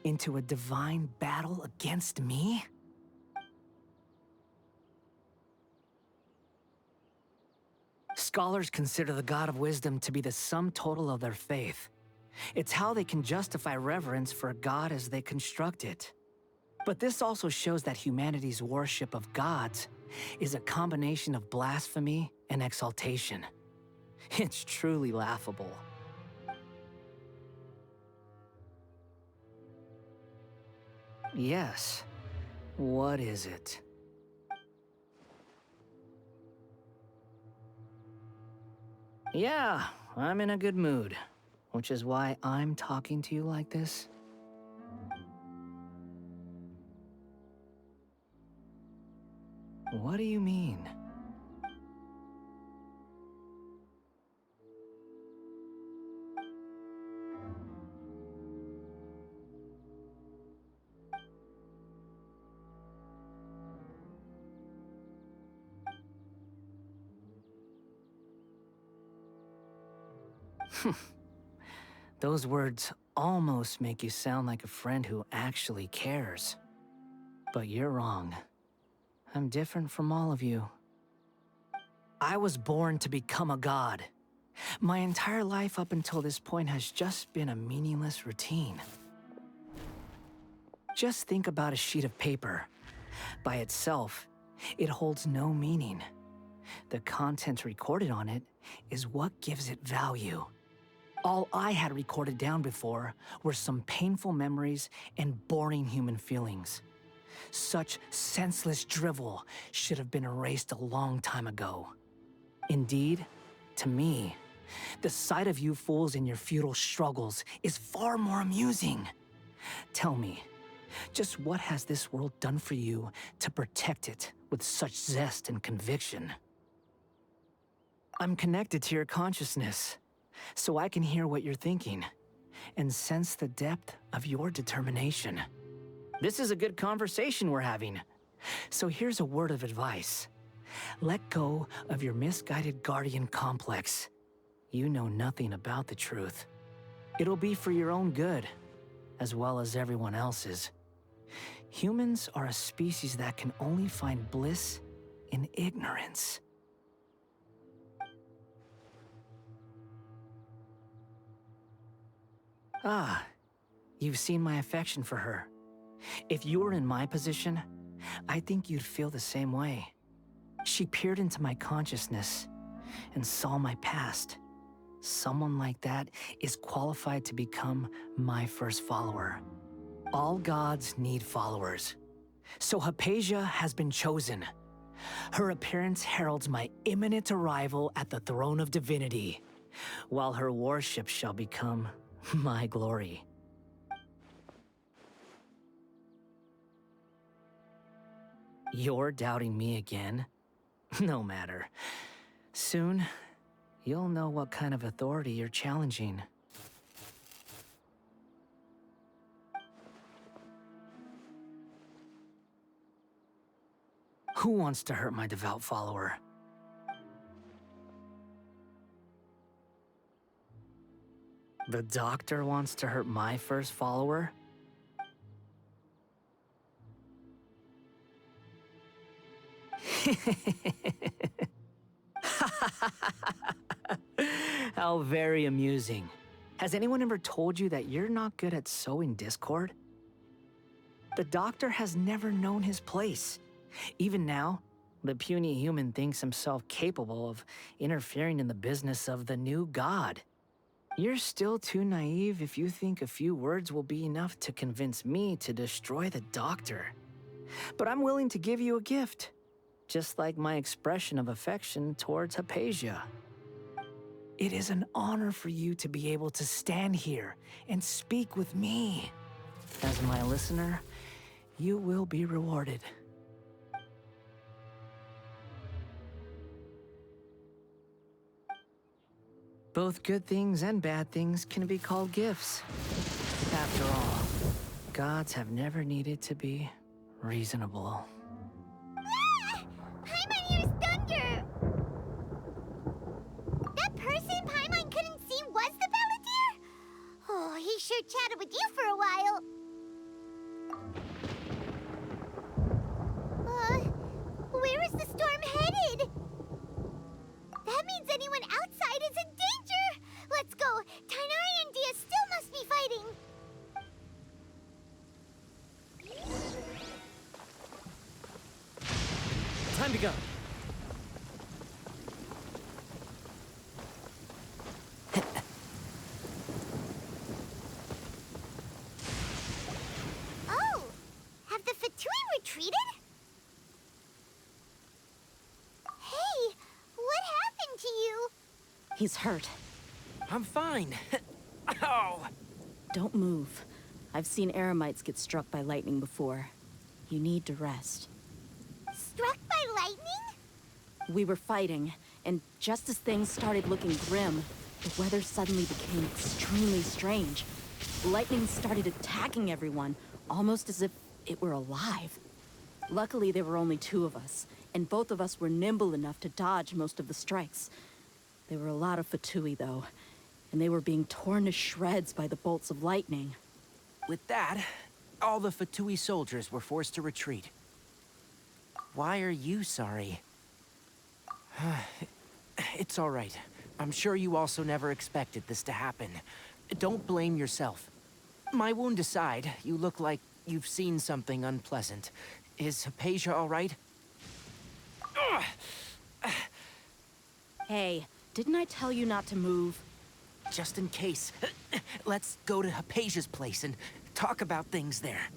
into a divine battle against me? Scholars consider the God of Wisdom to be the sum total of their faith. It's how they can justify reverence for a god as they construct it. But this also shows that humanity's worship of gods is a combination of blasphemy and exaltation. It's truly laughable. Yes. What is it? Yeah, I'm in a good mood, which is why I'm talking to you like this. What do you mean? Those words almost make you sound like a friend who actually cares. But you're wrong. I'm different from all of you. I was born to become a god. My entire life up until this point has just been a meaningless routine. Just think about a sheet of paper. By itself, it holds no meaning. The content recorded on it is what gives it value. All I had recorded down before were some painful memories and boring human feelings. Such senseless drivel should have been erased a long time ago. Indeed, to me, the sight of you fools in your futile struggles is far more amusing. Tell me, just what has this world done for you to protect it with such zest and conviction? I'm connected to your consciousness, so I can hear what you're thinking and sense the depth of your determination. This is a good conversation we're having. So here's a word of advice. Let go of your misguided guardian complex. You know nothing about the truth. It'll be for your own good, as well as everyone else's. Humans are a species that can only find bliss in ignorance. Ah, you've seen my affection for her. If you were in my position, I think you'd feel the same way. She peered into my consciousness and saw my past. Someone like that is qualified to become my first follower. All gods need followers. So Hypatia has been chosen. Her appearance heralds my imminent arrival at the throne of divinity, while her worship shall become my glory. You're doubting me again? No matter. Soon, you'll know what kind of authority you're challenging. Who wants to hurt my devout follower? The doctor wants to hurt my first follower? How very amusing. Has anyone ever told you that you're not good at sowing discord? The doctor has never known his place. Even now, the puny human thinks himself capable of interfering in the business of the new god. You're still too naive if you think a few words will be enough to convince me to destroy the doctor. But I'm willing to give you a gift, just like my expression of affection towards Hypatia. It is an honor for you to be able to stand here and speak with me. As my listener, you will be rewarded. Both good things and bad things can be called gifts. After all, gods have never needed to be reasonable. Paimon hears thunder! That person Paimon couldn't see was the Balladeer? Oh, he sure chatted with you for a while. Where is the storm headed? That means anyone outside is in danger! Let's go! Tainari and Dia still must be fighting! Time to go. Oh! Have the Fatui retreated? Hey! What happened to you? He's hurt. I'm fine. Ow! Don't move. I've seen Eremites get struck by lightning before. You need to rest. Struck by lightning? We were fighting, and just as things started looking grim, the weather suddenly became extremely strange. Lightning started attacking everyone, almost as if it were alive. Luckily, there were only two of us, and both of us were nimble enough to dodge most of the strikes. There were a lot of Fatui, though, and they were being torn to shreds by the bolts of lightning. With that, all the Fatui soldiers were forced to retreat. Why are you sorry? It's all right. I'm sure you also never expected this to happen. Don't blame yourself. My wound aside, you look like you've seen something unpleasant. Is Hypatia all right? Hey, didn't I tell you not to move? Just in case, let's go to Hypatia's place and talk about things there.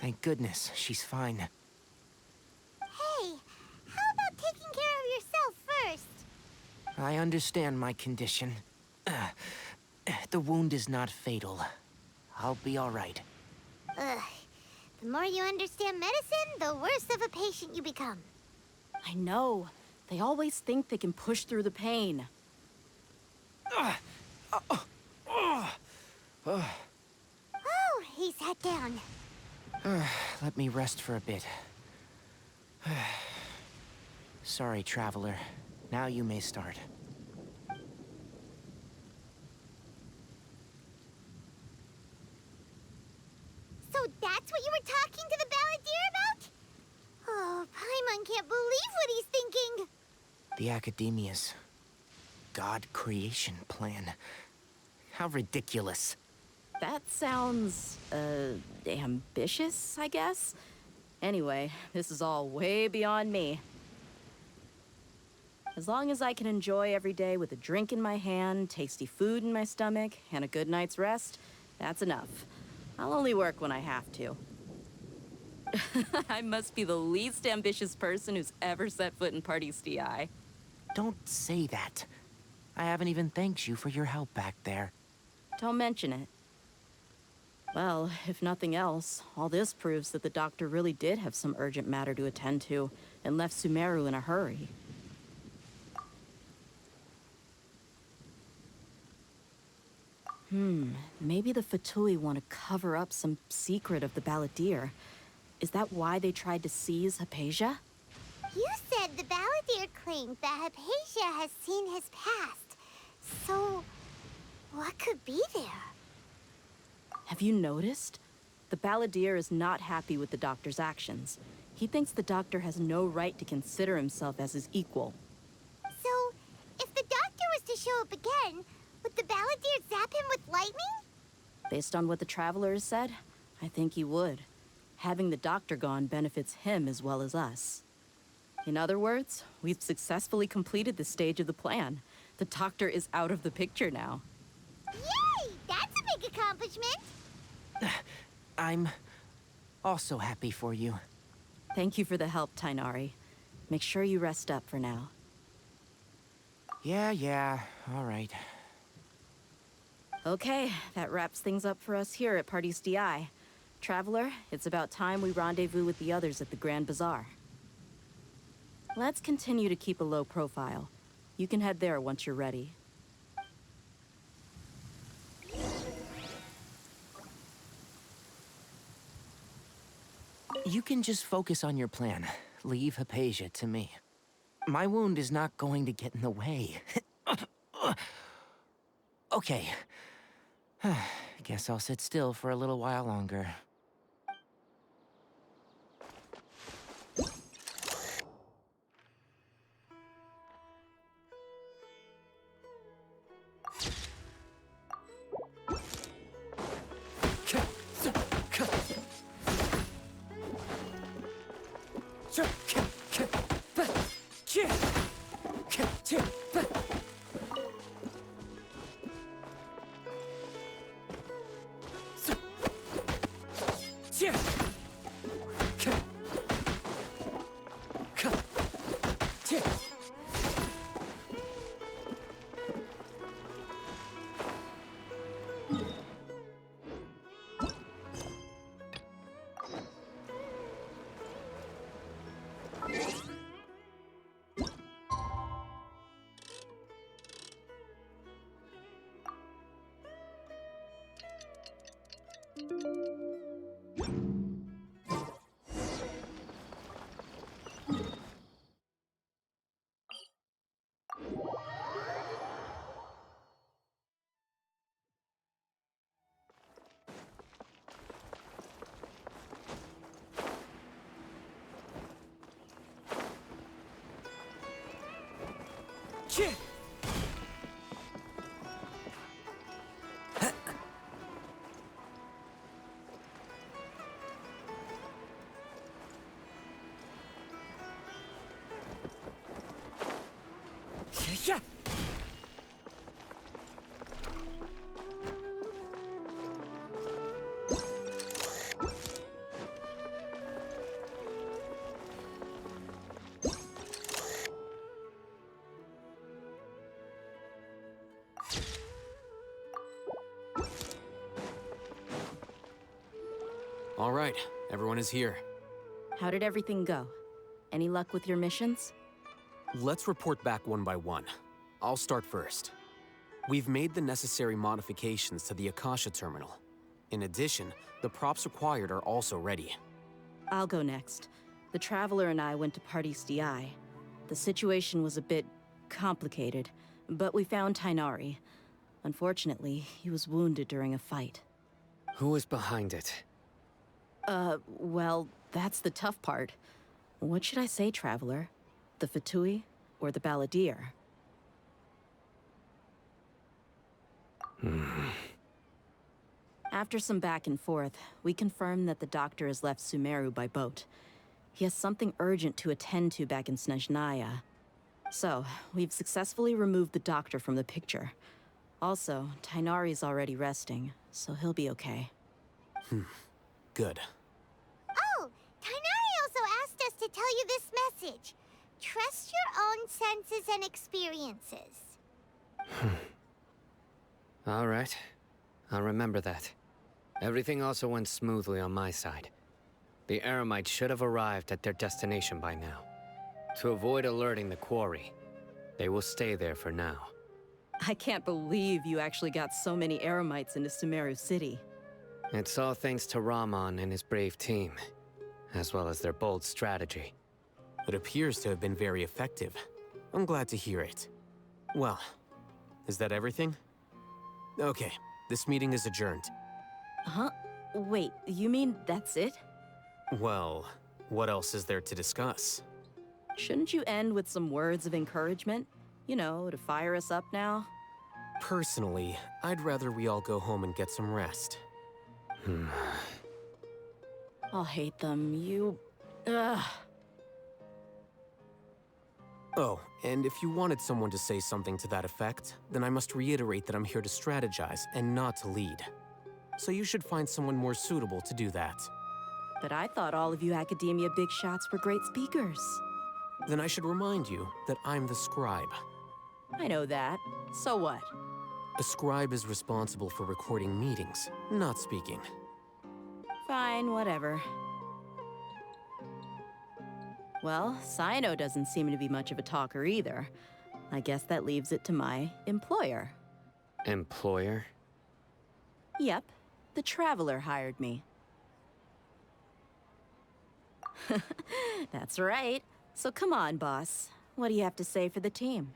Thank goodness, she's fine. Hey, how about taking care of yourself first? I understand my condition. The wound is not fatal. I'll be all right. Ugh. The more you understand medicine, the worse of a patient you become. I know. They always think they can push through the pain. Oh, he sat down. Let me rest for a bit. Sorry, traveler. Now you may start. So that's what you were talking to the Balladeer about? Oh, Paimon can't believe what he's thinking. The Academia's God creation plan. How ridiculous. That sounds, ambitious, I guess? Anyway, this is all way beyond me. As long as I can enjoy every day with a drink in my hand, tasty food in my stomach, and a good night's rest, that's enough. I'll only work when I have to. I must be the least ambitious person who's ever set foot in Party's DI. Don't say that. I haven't even thanked you for your help back there. Don't mention it. Well, if nothing else, all this proves that the doctor really did have some urgent matter to attend to, and left Sumeru in a hurry. Maybe the Fatui want to cover up some secret of the Balladeer. Is that why they tried to seize Hypatia? You said the Balladeer claimed that Hypatia has seen his past. So, what could be there? Have you noticed? The Balladeer is not happy with the doctor's actions. He thinks the doctor has no right to consider himself as his equal. So, if the doctor was to show up again, would the Balladeer zap him with lightning? Based on what the Traveler has said, I think he would. Having the doctor gone benefits him as well as us. In other words, we've successfully completed this stage of the plan. The doctor is out of the picture now. Yay! That's a big accomplishment! I'm also happy for you. Thank you for the help, Tainari. Make sure you rest up for now. Yeah, all right. Okay, that wraps things up for us here at Party's DI. Traveler, it's about time we rendezvous with the others at the Grand Bazaar. Let's continue to keep a low profile. You can head there once you're ready. You can just focus on your plan. Leave Hypatia to me. My wound is not going to get in the way. Okay. Guess I'll sit still for a little while longer. Yeah. All right, everyone is here. How did everything go? Any luck with your missions? Let's report back one by one. I'll start first. We've made the necessary modifications to the Akasha terminal. In addition, the props required are also ready. I'll go next. The Traveler and I went to Pardis DI. The situation was a bit complicated, but we found Tainari. Unfortunately, he was wounded during a fight. Who is behind it? Well, that's the tough part. What should I say, Traveler? The Fatui or the Balladeer? After some back and forth, we confirmed that the doctor has left Sumeru by boat. He has something urgent to attend to back in Snezhnaya. So, we've successfully removed the doctor from the picture. Also, Tainari's already resting, so he'll be okay. Good. Oh, Tainari also asked us to tell you this message. Trust your own senses and experiences. All right. I'll remember that. Everything also went smoothly on my side. The Eremites should have arrived at their destination by now. To avoid alerting the quarry, they will stay there for now. I can't believe you actually got so many Eremites into Sumeru City. It's all thanks to Rahman and his brave team, as well as their bold strategy. It appears to have been very effective. I'm glad to hear it. Well, is that everything? Okay, this meeting is adjourned. Huh? Wait, you mean that's it? Well, what else is there to discuss? Shouldn't you end with some words of encouragement? You know, to fire us up now? Personally, I'd rather we all go home and get some rest. I'll hate them, Ugh. Oh, and if you wanted someone to say something to that effect, then I must reiterate that I'm here to strategize and not to lead. So you should find someone more suitable to do that. But I thought all of you Academia big shots were great speakers. Then I should remind you that I'm the scribe. I know that. So what? A scribe is responsible for recording meetings, not speaking. Fine, whatever. Well, Sino doesn't seem to be much of a talker either. I guess that leaves it to my employer. Employer? Yep, the Traveler hired me. That's right. So come on, boss. What do you have to say for the team?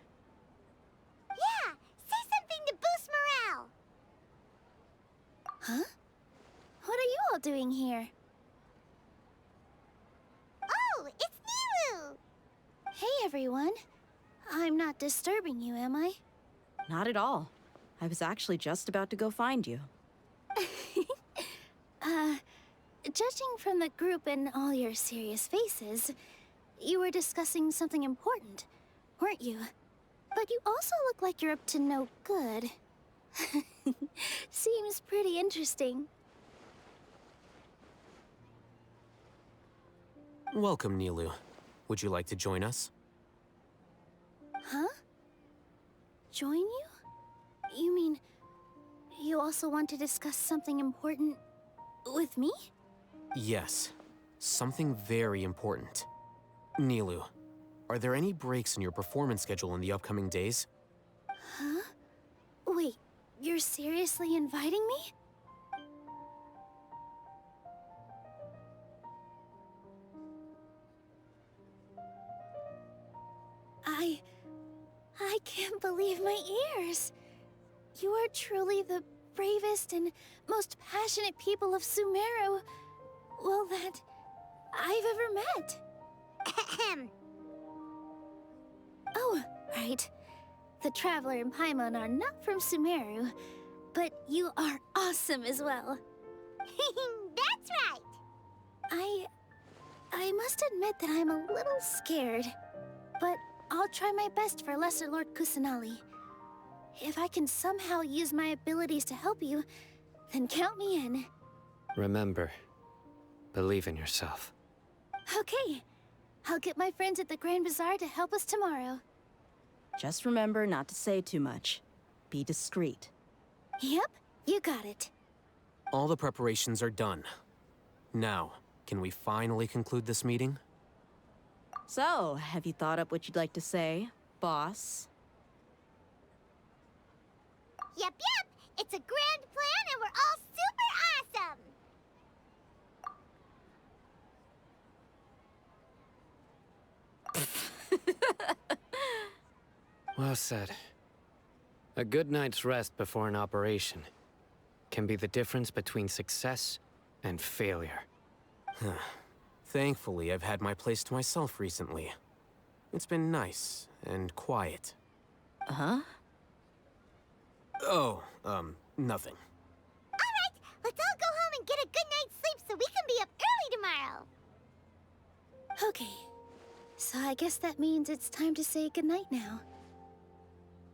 Yeah, say something to boost morale. Huh? What are you all doing here? Oh, it's Nilu! Hey, everyone. I'm not disturbing you, am I? Not at all. I was actually just about to go find you. Judging from the group and all your serious faces, you were discussing something important, weren't you? But you also look like you're up to no good. Seems pretty interesting. Welcome, Nilu. Would you like to join us? Huh? Join you? You mean, you also want to discuss something important with me? Yes. Something very important. Nilu, are there any breaks in your performance schedule in the upcoming days? Huh? Wait, you're seriously inviting me? I can't believe my ears. You are truly the bravest and most passionate people of Sumeru, well, that I've ever met. Ahem. Oh, right. The Traveler and Paimon are not from Sumeru, but you are awesome as well. That's right. I must admit that I'm a little scared, but I'll try my best for Lesser Lord Kusanali. If I can somehow use my abilities to help you, then count me in. Remember, believe in yourself. Okay. I'll get my friends at the Grand Bazaar to help us tomorrow. Just remember not to say too much. Be discreet. Yep, you got it. All the preparations are done. Now, can we finally conclude this meeting? So, have you thought up what you'd like to say, boss? Yep. It's a grand plan and we're all super awesome. Well said. A good night's rest before an operation can be the difference between success and failure. Thankfully, I've had my place to myself recently. It's been nice and quiet. Huh? Oh, nothing. Alright, let's all go home and get a good night's sleep so we can be up early tomorrow. Okay. So I guess that means it's time to say goodnight now.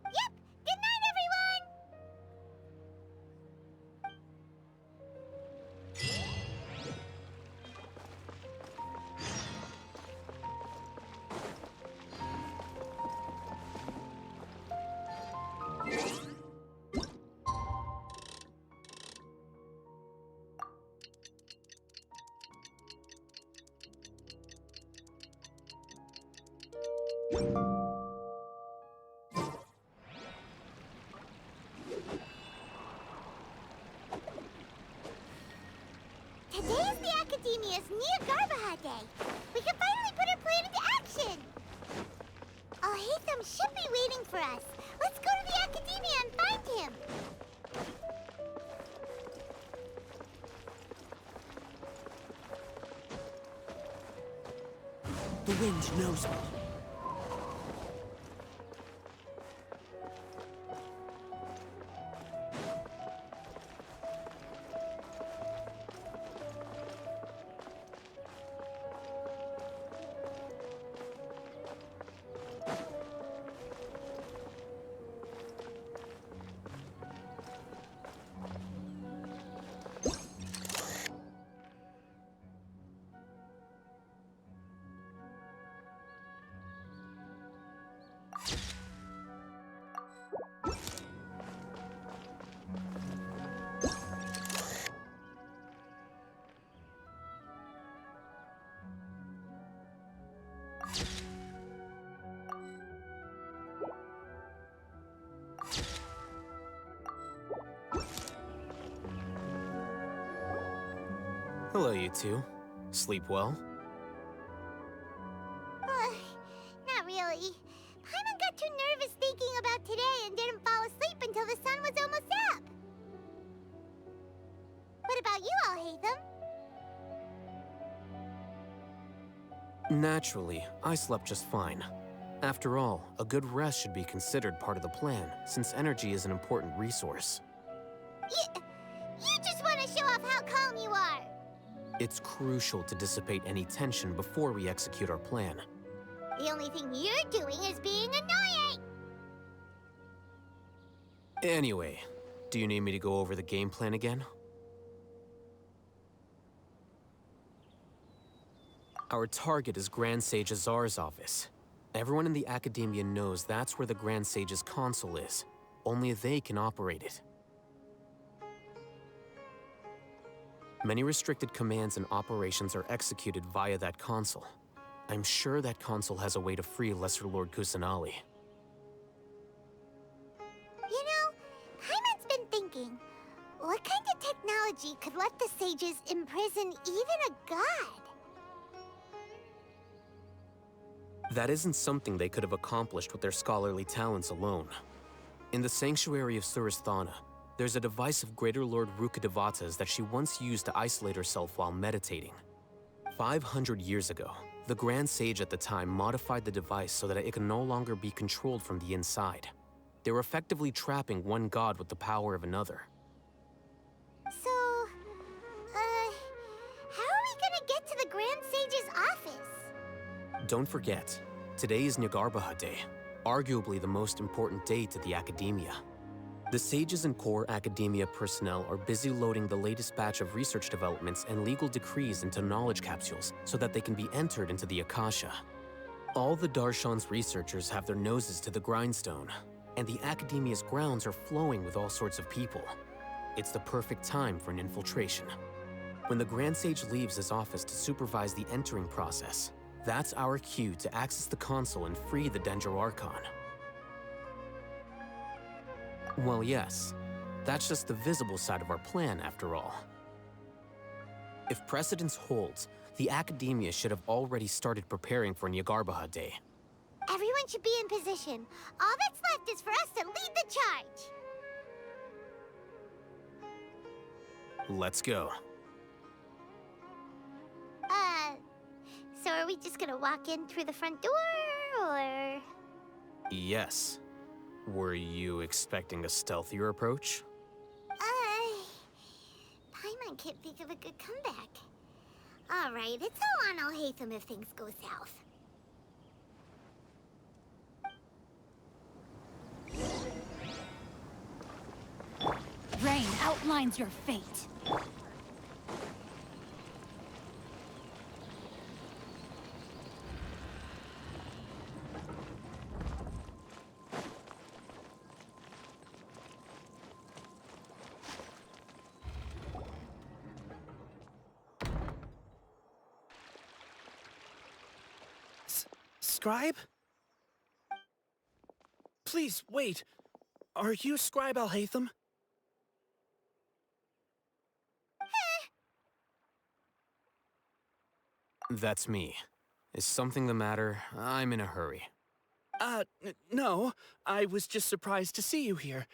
Yep, good night everyone! Today is the Academia's Nia Garbaha Day. We can finally put our plan into action. Alhaitham should be waiting for us. Let's go to the Academia and find him. The wind knows me. Hello, you two. Sleep well? Not really. Paimon got too nervous thinking about today and didn't fall asleep until the sun was almost up. What about you, Alhaitham? Naturally, I slept just fine. After all, a good rest should be considered part of the plan, since energy is an important resource. You just want to show off how calm you are. It's crucial to dissipate any tension before we execute our plan. The only thing you're doing is being annoying. Anyway, do you need me to go over the game plan again? Our target is Grand Sage Azar's office. Everyone in the Academia knows that's where the Grand Sage's console is. Only they can operate it. Many restricted commands and operations are executed via that console. I'm sure that console has a way to free Lesser Lord Kusanali. You know, Paimon's been thinking, what kind of technology could let the sages imprison even a god? That isn't something they could have accomplished with their scholarly talents alone. In the sanctuary of Suristhana, there's a device of Greater Lord Rukkhadevata's that she once used to isolate herself while meditating. 500 years ago, the Grand Sage at the time modified the device so that it could no longer be controlled from the inside. They were effectively trapping one god with the power of another. So, how are we gonna get to the Grand Sage's office? Don't forget, today is Nyagarbha Day, arguably the most important day to the Academia. The sages and core Academia personnel are busy loading the latest batch of research developments and legal decrees into knowledge capsules so that they can be entered into the Akasha. All the Darshan's researchers have their noses to the grindstone, and the Academia's grounds are flowing with all sorts of people. It's the perfect time for an infiltration. When the Grand Sage leaves his office to supervise the entering process, that's our cue to access the console and free the Dendro Archon. Well, yes, that's just the visible side of our plan, after all. If precedence holds, the Academia should have already started preparing for Nyagarbha Day. Everyone should be in position. All that's left is for us to lead the charge. Let's go. So are we just gonna walk in through the front door, or...? Yes. Were you expecting a stealthier approach? Paimon can't think of a good comeback. Alright, it's all on Alhaitham if things go south. Rain outlines your fate. Scribe? Please, wait. Are you Scribe Alhaitham? That's me. Is something the matter? I'm in a hurry. No. I was just surprised to see you here.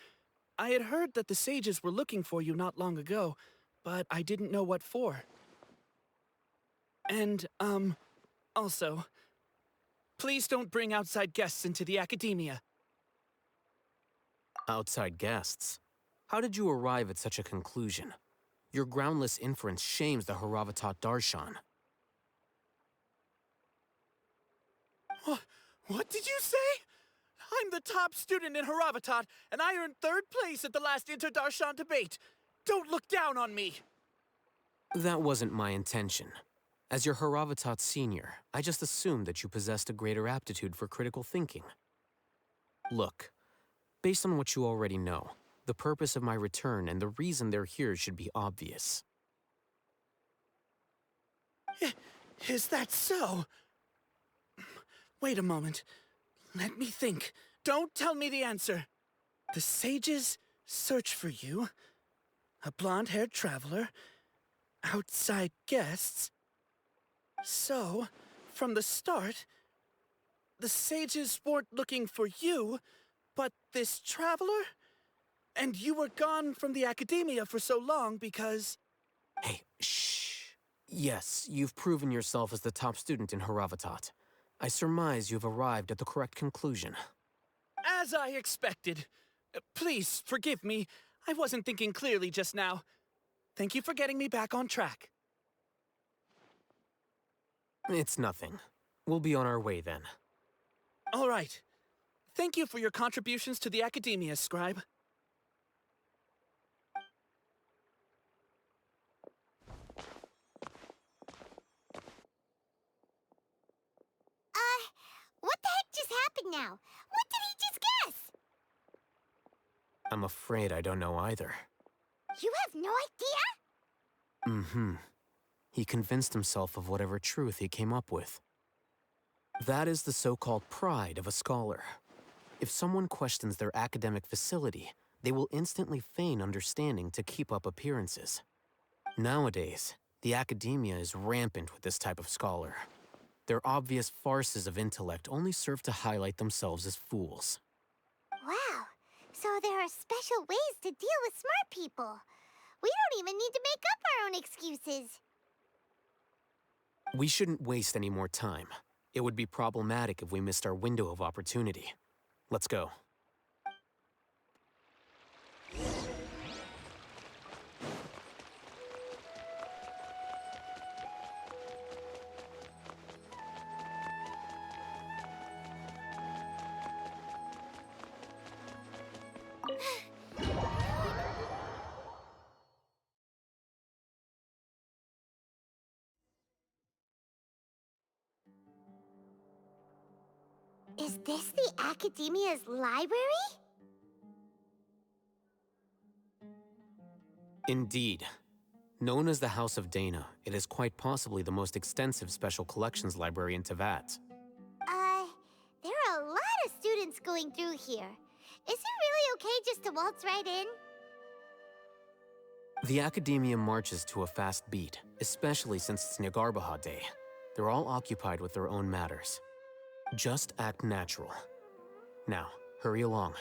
I had heard that the sages were looking for you not long ago, but I didn't know what for. And, also, please don't bring outside guests into the Academia. Outside guests? How did you arrive at such a conclusion? Your groundless inference shames the Haravatat Darshan. What did you say? I'm the top student in Haravatat, and I earned 3rd place at the last Inter-Darshan debate. Don't look down on me! That wasn't my intention. As your Haravatat senior, I just assumed that you possessed a greater aptitude for critical thinking. Look, based on what you already know, the purpose of my return and the reason they're here should be obvious. Is that so? Wait a moment. Let me think. Don't tell me the answer. The sages search for you. A blonde-haired traveler. Outside guests. So, from the start, the sages weren't looking for you, but this traveler? And you were gone from the Academia for so long because... Hey, shh. Yes, you've proven yourself as the top student in Haravatat. I surmise you've arrived at the correct conclusion. As I expected. Please, forgive me. I wasn't thinking clearly just now. Thank you for getting me back on track. It's nothing. We'll be on our way then. All right. Thank you for your contributions to the Academia, Scribe. What the heck just happened now? What did he just guess? I'm afraid I don't know either. You have no idea? Mm-hmm. He convinced himself of whatever truth he came up with. That is the so-called pride of a scholar. If someone questions their academic facility, they will instantly feign understanding to keep up appearances. Nowadays, the Academia is rampant with this type of scholar. Their obvious farces of intellect only serve to highlight themselves as fools. Wow, so there are special ways to deal with smart people. We don't even need to make up our own excuses. We shouldn't waste any more time. It would be problematic if we missed our window of opportunity. Let's go. Is this the Academia's library? Indeed. Known as the House of Dana, it is quite possibly the most extensive special collections library in Teyvat. There are a lot of students going through here. Is it really okay just to waltz right in? The Academia marches to a fast beat, especially since it's Nagarbaha Day. They're all occupied with their own matters. Just act natural. Now, hurry along.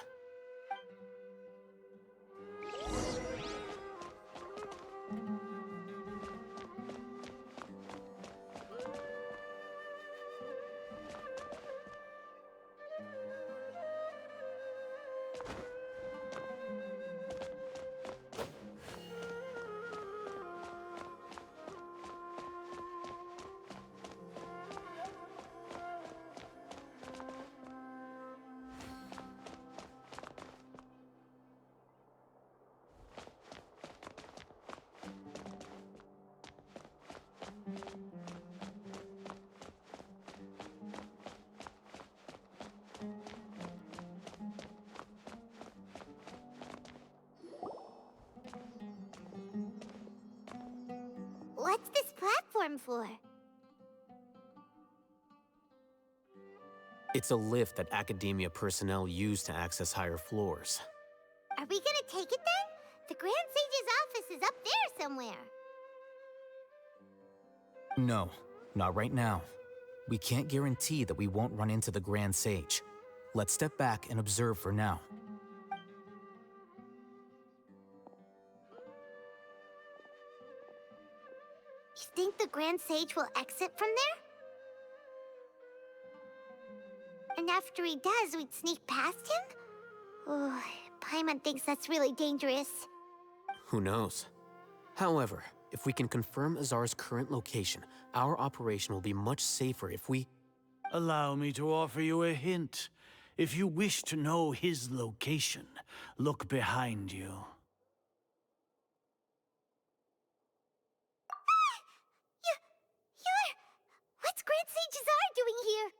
What's this platform for? It's a lift that Academia personnel use to access higher floors. Are we gonna take it then? The Grand Sage's office is up there somewhere. No, not right now. We can't guarantee that we won't run into the Grand Sage. Let's step back and observe for now. You think the Grand Sage will exit from there? And after he does, we'd sneak past him? Oh, Paimon thinks that's really dangerous. Who knows? However, if we can confirm Azar's current location, our operation will be much safer if we... Allow me to offer you a hint. If you wish to know his location, look behind you. What's Grand Sage Azar doing here?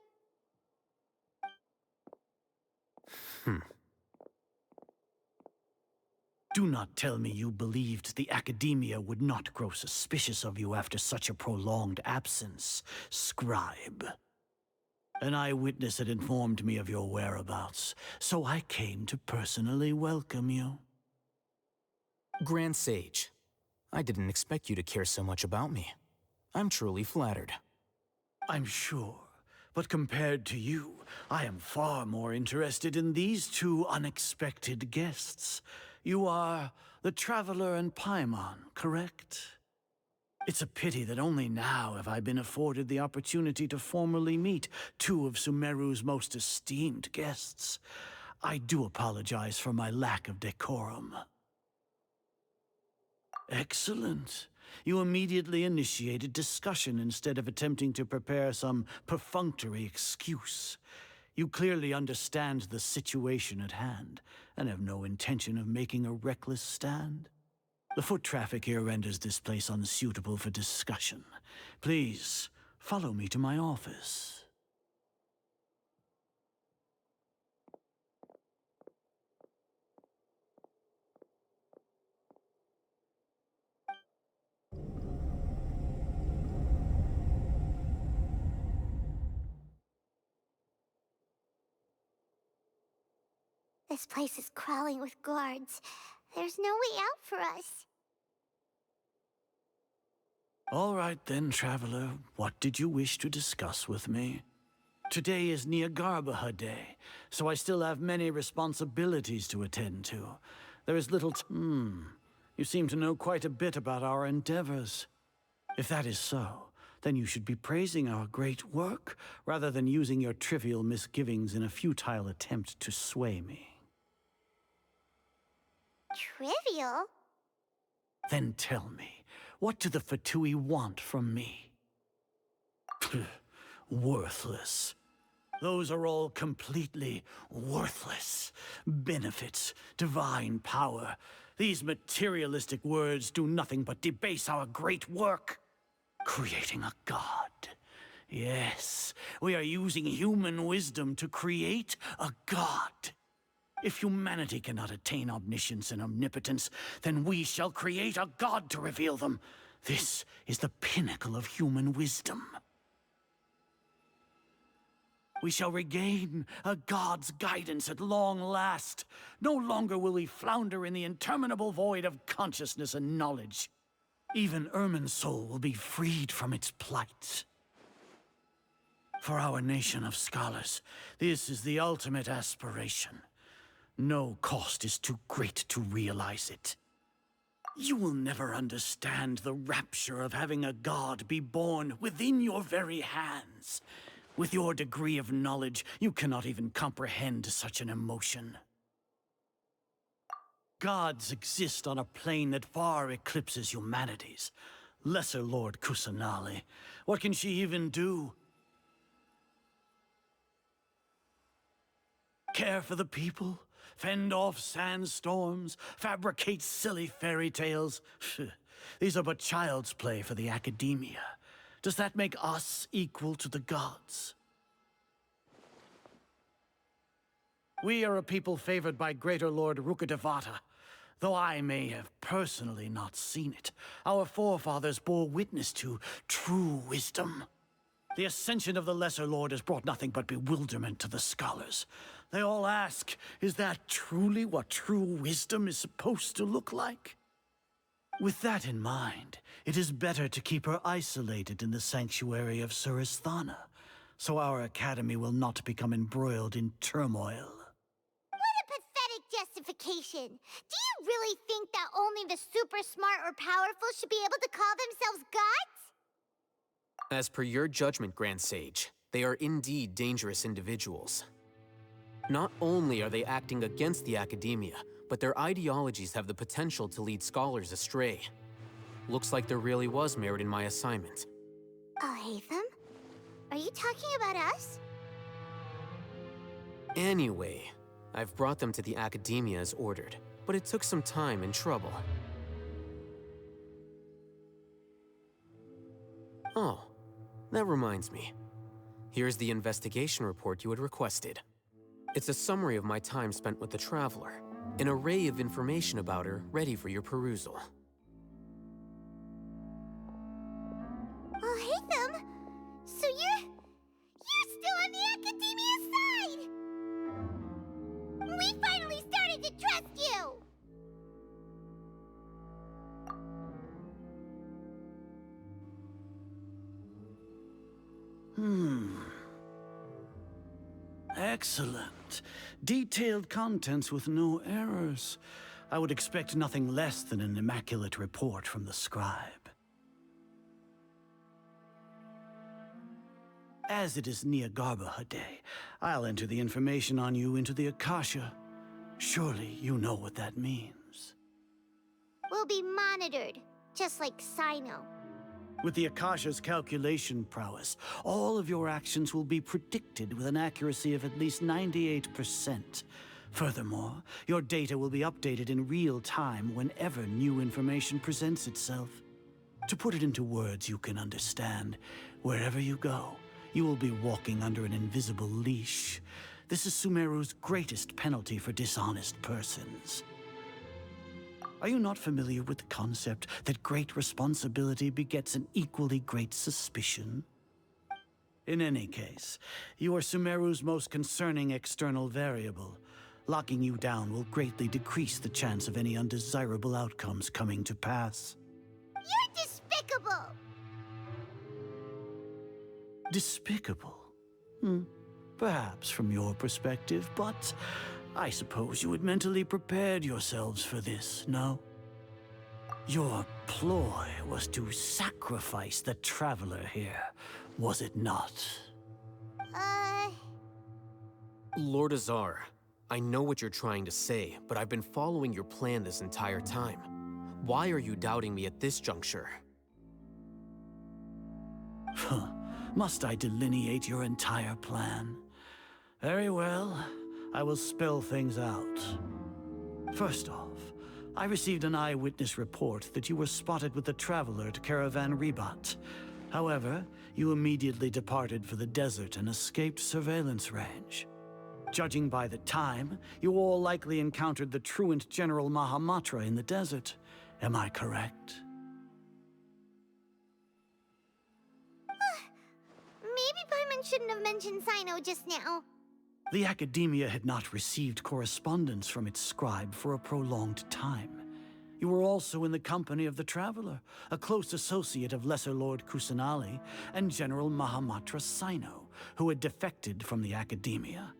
Do not tell me you believed the Academia would not grow suspicious of you after such a prolonged absence, scribe. An eyewitness had informed me of your whereabouts, so I came to personally welcome you. Grand Sage, I didn't expect you to care so much about me. I'm truly flattered. I'm sure, but compared to you, I am far more interested in these two unexpected guests. You are the Traveler and Paimon, correct? It's a pity that only now have I been afforded the opportunity to formally meet two of Sumeru's most esteemed guests. I do apologize for my lack of decorum. Excellent. You immediately initiated discussion instead of attempting to prepare some perfunctory excuse. You clearly understand the situation at hand, and have no intention of making a reckless stand. The foot traffic here renders this place unsuitable for discussion. Please, follow me to my office. This place is crawling with guards. There's no way out for us. All right then, traveler. What did you wish to discuss with me? Today is Niagarbaha Day, so I still have many responsibilities to attend to. There is little You seem to know quite a bit about our endeavors. If that is so, then you should be praising our great work, rather than using your trivial misgivings in a futile attempt to sway me. Trivial? Then tell me, what do the Fatui want from me? Worthless. Those are all completely worthless. Benefits, divine power. These materialistic words do nothing but debase our great work. Creating a god. Yes, we are using human wisdom to create a god. If humanity cannot attain omniscience and omnipotence, then we shall create a god to reveal them. This is the pinnacle of human wisdom. We shall regain a god's guidance at long last. No longer will we flounder in the interminable void of consciousness and knowledge. Even Ermin's soul will be freed from its plight. For our nation of scholars, this is the ultimate aspiration. No cost is too great to realize it. You will never understand the rapture of having a god be born within your very hands. With your degree of knowledge, you cannot even comprehend such an emotion. Gods exist on a plane that far eclipses humanity's. Lesser Lord Kusanali, what can she even do? Care for the people? Fend off sandstorms? Fabricate silly fairy tales? These are but child's play for the academia. Does that make us equal to the gods? We are a people favored by Greater Lord Rukkhadevata. Though I may have personally not seen it, our forefathers bore witness to true wisdom. The ascension of the Lesser Lord has brought nothing but bewilderment to the scholars. They all ask, is that truly what true wisdom is supposed to look like? With that in mind, it is better to keep her isolated in the sanctuary of Suristhana, so our academy will not become embroiled in turmoil. What a pathetic justification! Do you really think that only the super smart or powerful should be able to call themselves gods? As per your judgment, Grand Sage, they are indeed dangerous individuals. Not only are they acting against the academia, but their ideologies have the potential to lead scholars astray. Looks like there really was merit in my assignment. Oh, Hatham? Are you talking about us? Anyway, I've brought them to the academia as ordered, but it took some time and trouble. Oh, that reminds me. Here's the investigation report you had requested. It's a summary of my time spent with the Traveler. An array of information about her ready for your perusal. Oh, Hatham! So you're still on the Academia side! We finally started to trust you! Excellent. Detailed contents with no errors. I would expect nothing less than an immaculate report from the scribe. As it is Niagarbaha Day, I'll enter the information on you into the Akasha. Surely you know what that means. We'll be monitored, just like Sino. With the Akasha's calculation prowess, all of your actions will be predicted with an accuracy of at least 98%. Furthermore, your data will be updated in real time whenever new information presents itself. To put it into words you can understand, wherever you go, you will be walking under an invisible leash. This is Sumeru's greatest penalty for dishonest persons. Are you not familiar with the concept that great responsibility begets an equally great suspicion? In any case, you are Sumeru's most concerning external variable. Locking you down will greatly decrease the chance of any undesirable outcomes coming to pass. You're despicable! Despicable. Perhaps from your perspective, but I suppose you had mentally prepared yourselves for this, no? Your ploy was to sacrifice the Traveler here, was it not? Lord Azar, I know what you're trying to say, but I've been following your plan this entire time. Why are you doubting me at this juncture? Must I delineate your entire plan? Very well, I will spell things out. First off, I received an eyewitness report that you were spotted with the Traveler to Caravan Ribat. However, you immediately departed for the desert and escaped surveillance range. Judging by the time, you all likely encountered the truant General Mahamatra in the desert. Am I correct? Maybe Paimon shouldn't have mentioned Sino just now. The Academia had not received correspondence from its scribe for a prolonged time. You were also in the company of the Traveler, a close associate of Lesser Lord Kusanali and General Mahamatra Sino, who had defected from the Academia.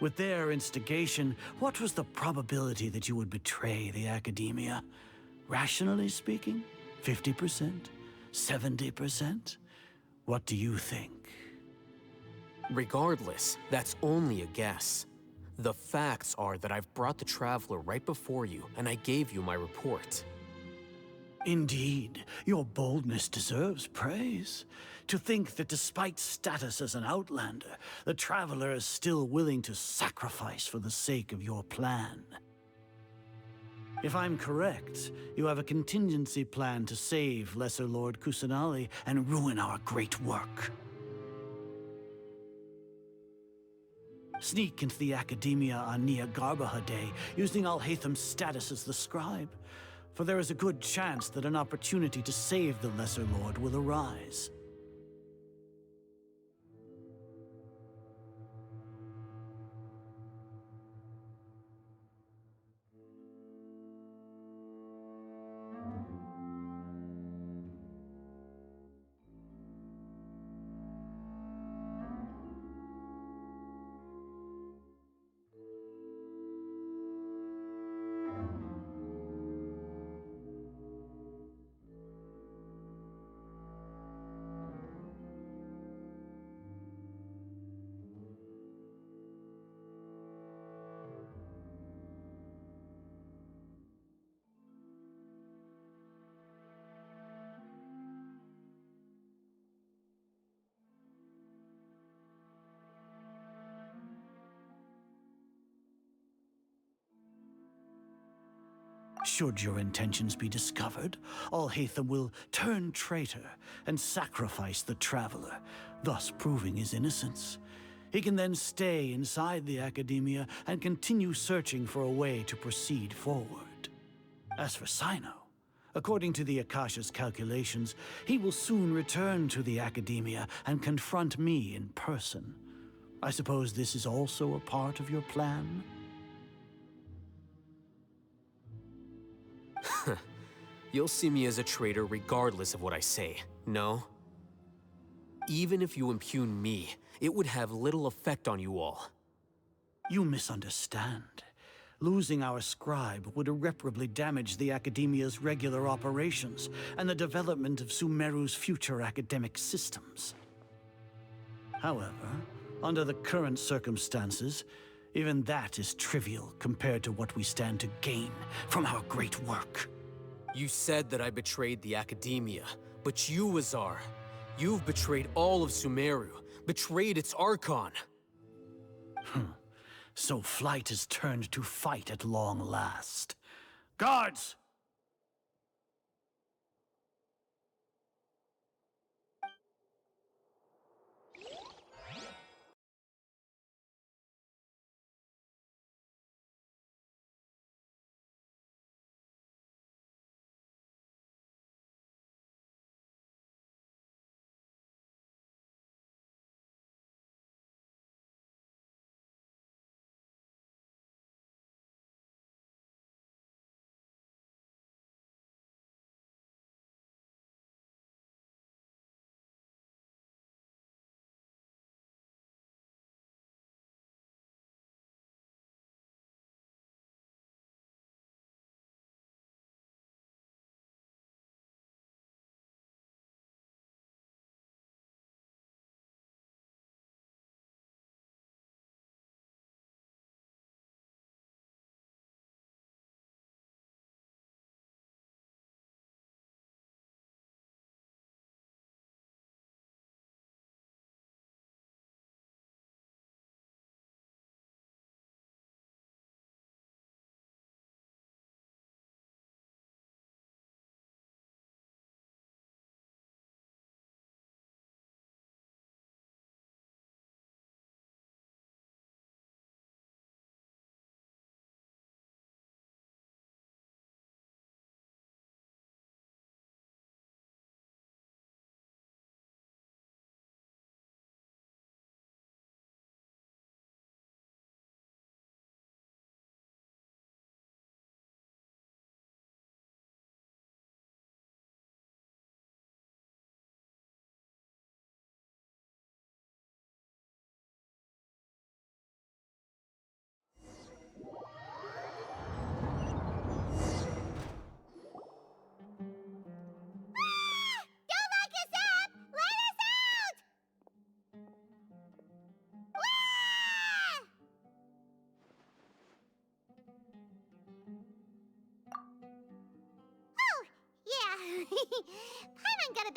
With their instigation, what was the probability that you would betray the Academia? Rationally speaking, 50%? 70%? What do you think? Regardless, that's only a guess. The facts are that I've brought the Traveler right before you, and I gave you my report. Indeed, your boldness deserves praise. To think that despite status as an outlander, the Traveler is still willing to sacrifice for the sake of your plan. If I'm correct, you have a contingency plan to save Lesser Lord Kusanali and ruin our great work. Sneak into the Academia on Nia Garbaha Day, using Al-Haytham's status as the scribe, for there is a good chance that an opportunity to save the Lesser Lord will arise. Should your intentions be discovered, Al-Haytham will turn traitor and sacrifice the Traveler, thus proving his innocence. He can then stay inside the Academia and continue searching for a way to proceed forward. As for Sino, according to the Akasha's calculations, he will soon return to the Academia and confront me in person. I suppose this is also a part of your plan? You'll see me as a traitor regardless of what I say, no? Even if you impugn me, it would have little effect on you all. You misunderstand. Losing our scribe would irreparably damage the Academia's regular operations and the development of Sumeru's future academic systems. However, under the current circumstances, even that is trivial compared to what we stand to gain from our great work. You said that I betrayed the Academia, but you, Azar, you've betrayed all of Sumeru, betrayed its Archon. So flight has turned to fight at long last. Guards!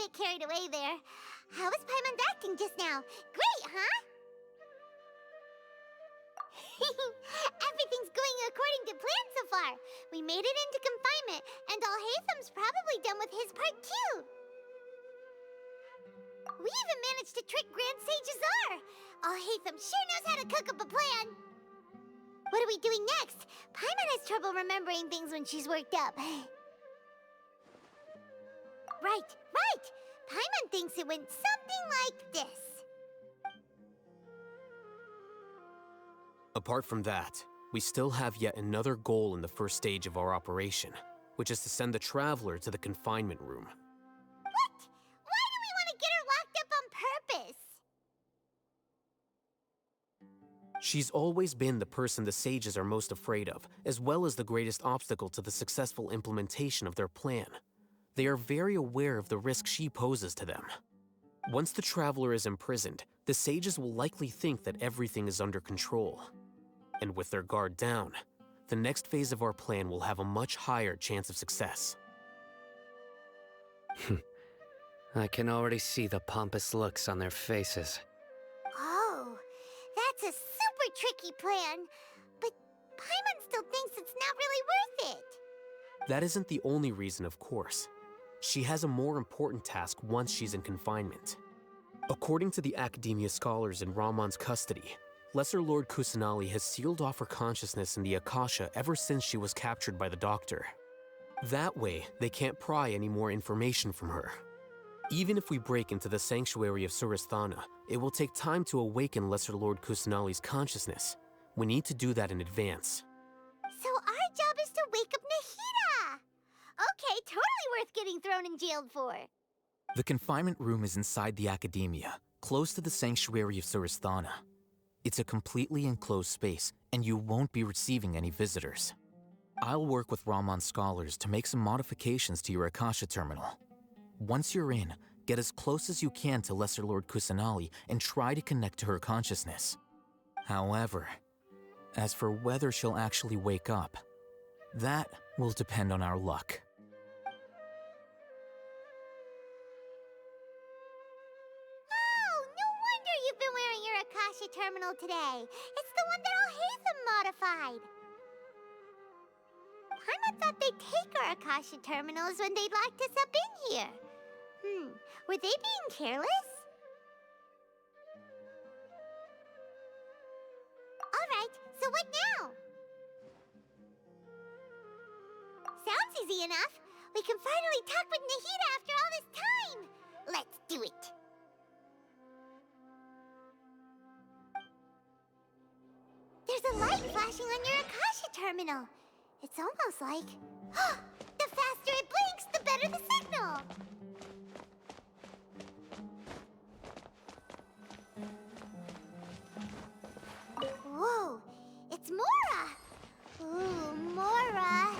get carried away there. How was Paimon's acting just now? Great, huh? Everything's going according to plan so far. We made it into confinement, and Alhaitham's probably done with his part too. We even managed to trick Grand Sage Azar. Alhaitham sure knows how to cook up a plan. What are we doing next? Paimon has trouble remembering things when she's worked up. Right. Paimon thinks it went something like this. Apart from that, we still have yet another goal in the first stage of our operation, which is to send the Traveler to the confinement room. What? Why do we want to get her locked up on purpose? She's always been the person the sages are most afraid of, as well as the greatest obstacle to the successful implementation of their plan. They are very aware of the risk she poses to them. Once the Traveler is imprisoned, the sages will likely think that everything is under control. And with their guard down, the next phase of our plan will have a much higher chance of success. I can already see the pompous looks on their faces. Oh, that's a super tricky plan. But Paimon still thinks it's not really worth it. That isn't the only reason, of course. She has a more important task once she's in confinement. According to the Academia scholars in Ramon's custody, Lesser Lord Kusanali has sealed off her consciousness in the Akasha ever since she was captured by the Doctor. That way, they can't pry any more information from her. Even if we break into the sanctuary of Surasthana, it will take time to awaken Lesser Lord Kusanali's consciousness. We need to do that in advance. So our job is to wake up Nahida! Okay, totally worth getting thrown in jail for. The confinement room is inside the Academia, close to the sanctuary of Surasthana. It's a completely enclosed space, and you won't be receiving any visitors. I'll work with Ramon's scholars to make some modifications to your Akasha terminal. Once you're in, get as close as you can to Lesser Lord Kusanali and try to connect to her consciousness. However, as for whether she'll actually wake up, that will depend on our luck. You've been wearing your Akasha terminal today. It's the one that Alhaitham modified. Paimon thought they'd take our Akasha terminals when they locked us up in here. Were they being careless? Alright, so what now? Sounds easy enough. We can finally talk with Nahida after all this time. Let's do it. There's a light flashing on your Akasha terminal. It's almost like... the faster it blinks, the better the signal! Whoa, it's Mora! Ooh, Mora!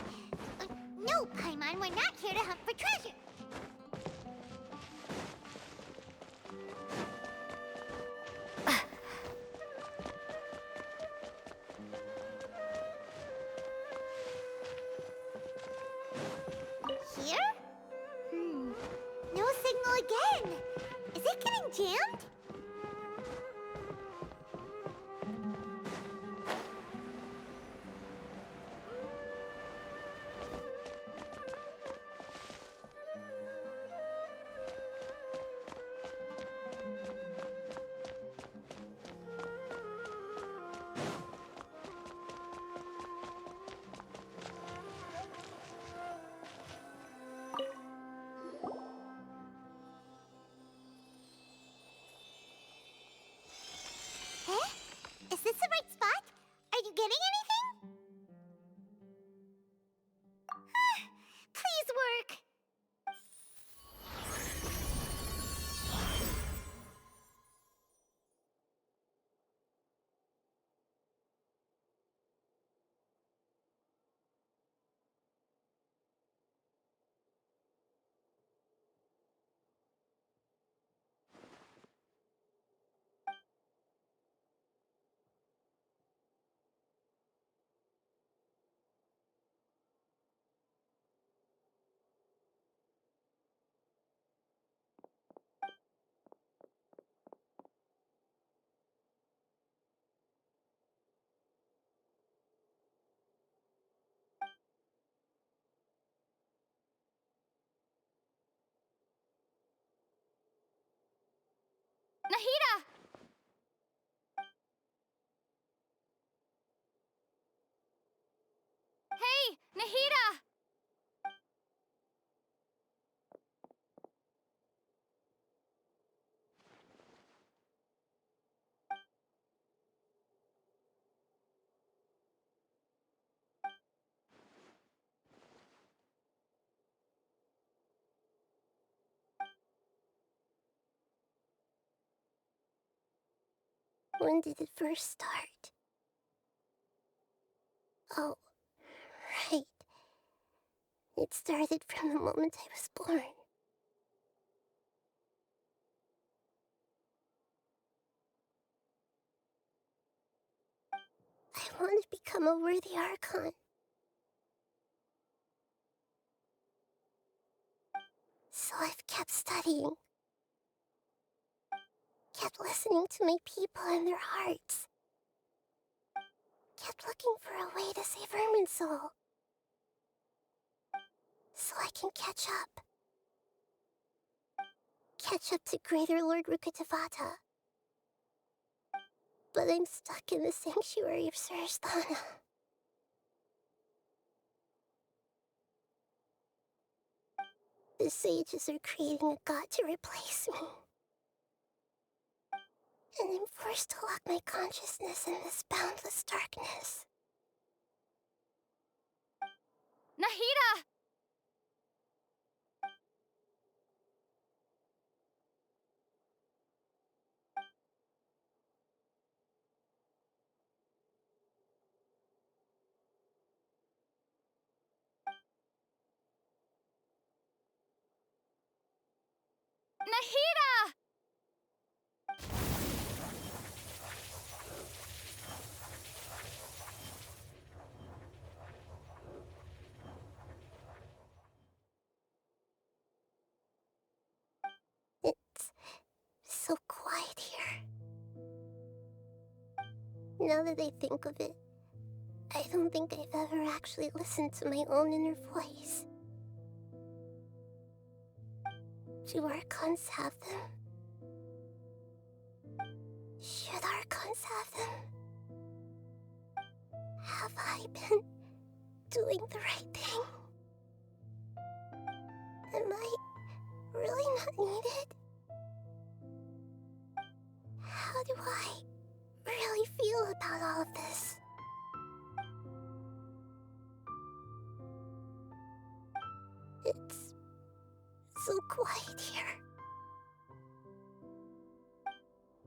No, Paimon, we're not here to hunt for treasure! Here? When did it first start? Oh, right. It started from the moment I was born. I want to become a worthy Archon. So I've kept studying. Kept listening to my people and their hearts. Kept looking for a way to save Irminsul. So I can catch up. Catch up to Greater Lord Rukkhadevata. But I'm stuck in the sanctuary of Surasthana. The sages are creating a god to replace me. And I'm forced to lock my consciousness in this boundless darkness. Nahida! Nahida! It's so quiet here. Now that I think of it, I don't think I've ever actually listened to my own inner voice. Do Archons have them? Should Archons have them? Have I been doing the right thing? Am I really not needed? How do I really feel about all of this? It's so quiet here.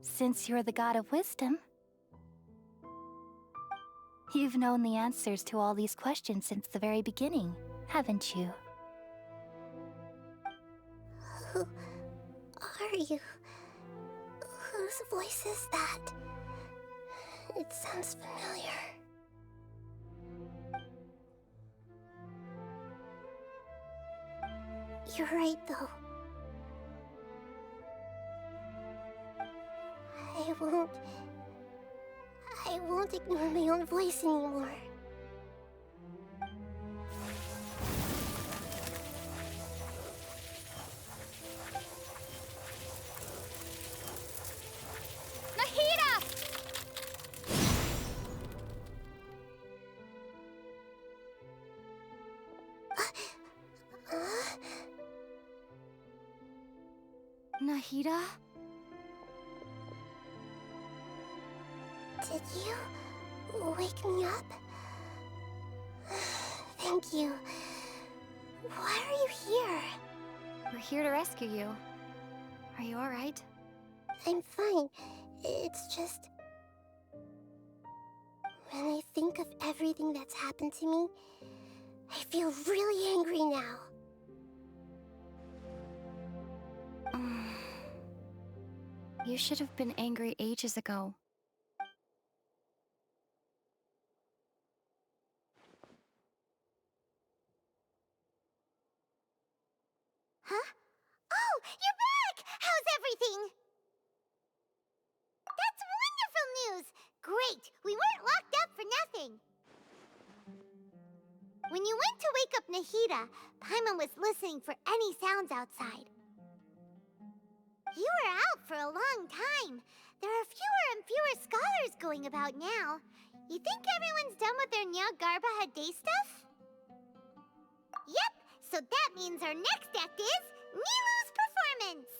Since you're the god of wisdom, you've known the answers to all these questions since the very beginning, haven't you? Who are you? Whose voice is that? It sounds familiar. You're right, though. I won't ignore my own voice anymore. Nahida! Nahida? Did you wake me up? Thank you. Why are you here? We're here to rescue you. Are you alright? I'm fine. It's just... when I think of everything that's happened to me, I feel really angry now. You should have been angry ages ago. Huh? Oh, you're back! How's everything? That's wonderful news! Great! We weren't locked up for nothing! When you went to wake up Nahida, Paimon was listening for any sounds outside. You were out for a long time. There are fewer and fewer scholars going about now. You think everyone's done with their Nya Garba day stuff? Yep, so that means our next act is Nilou's performance!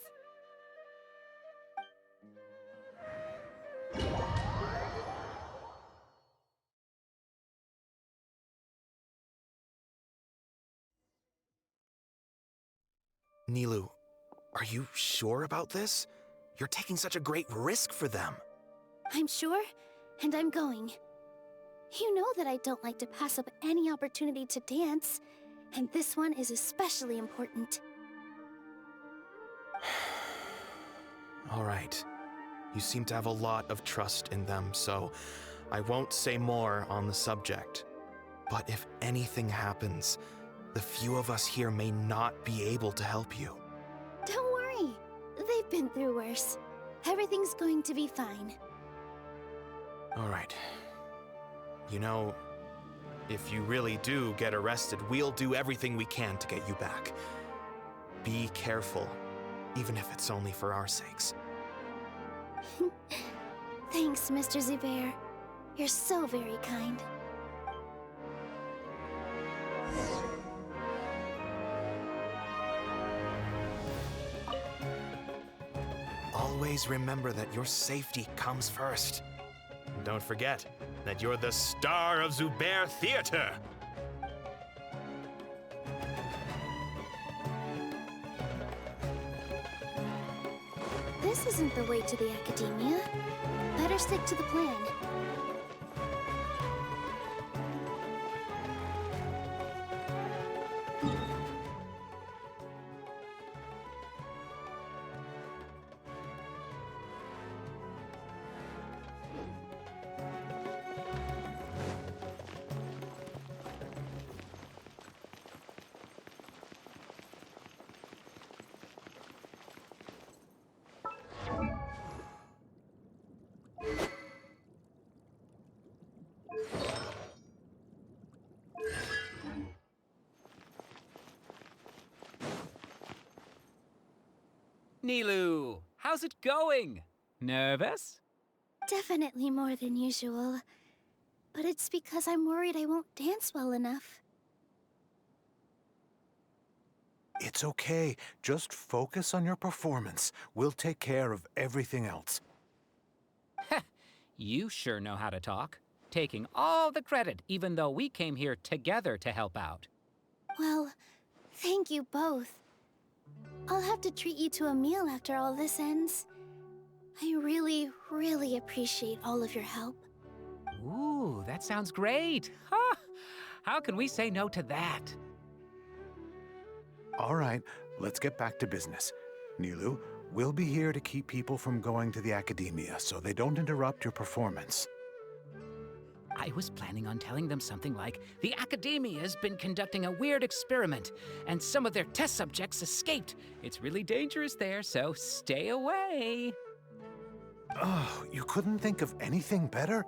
Nilou, are you sure about this? You're taking such a great risk for them. I'm sure, and I'm going. You know that I don't like to pass up any opportunity to dance, and this one is especially important. All right. You seem to have a lot of trust in them, so I won't say more on the subject. But if anything happens, the few of us here may not be able to help you. Don't worry. They've been through worse. Everything's going to be fine. All right. You know, if you really do get arrested, we'll do everything we can to get you back. Be careful, even if it's only for our sakes. Thanks, Mr. Zubair. You're so very kind. Always remember that your safety comes first. And don't forget that you're the star of Zubair Theater. This isn't the way to the Academia. Better stick to the plan. Nilu, how's it going? Nervous? Definitely more than usual. But it's because I'm worried I won't dance well enough. It's okay. Just focus on your performance. We'll take care of everything else. You sure know how to talk. Taking all the credit, even though we came here together to help out. Well, thank you both. I'll have to treat you to a meal after all this ends. I really, really appreciate all of your help. Ooh, that sounds great. Huh? How can we say no to that? All right, let's get back to business. Nilu, we'll be here to keep people from going to the Academia so they don't interrupt your performance. I was planning on telling them something like, the Academia has been conducting a weird experiment, and some of their test subjects escaped. It's really dangerous there, so stay away. Oh, you couldn't think of anything better?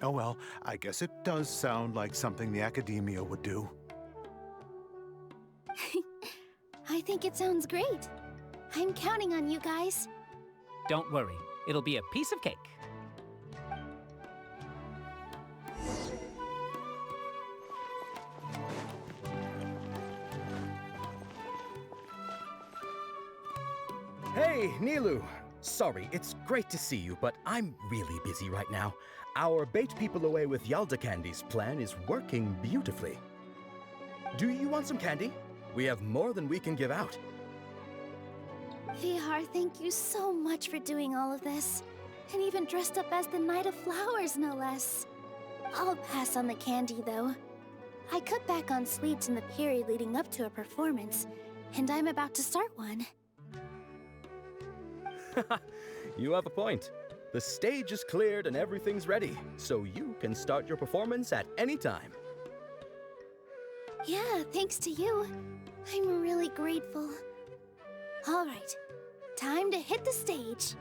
Oh well, I guess it does sound like something the Academia would do. I think it sounds great. I'm counting on you guys. Don't worry, it'll be a piece of cake. Hey, Nilu! Sorry, it's great to see you, but I'm really busy right now. Our Bait People Away with Yalda Candies plan is working beautifully. Do you want some candy? We have more than we can give out. Vihar, thank you so much for doing all of this. And even dressed up as the Knight of Flowers, no less. I'll pass on the candy, though. I cut back on sweets in the period leading up to a performance, and I'm about to start one. You have a point. The stage is cleared and everything's ready, so you can start your performance at any time. Yeah, thanks to you. I'm really grateful. All right, time to hit the stage.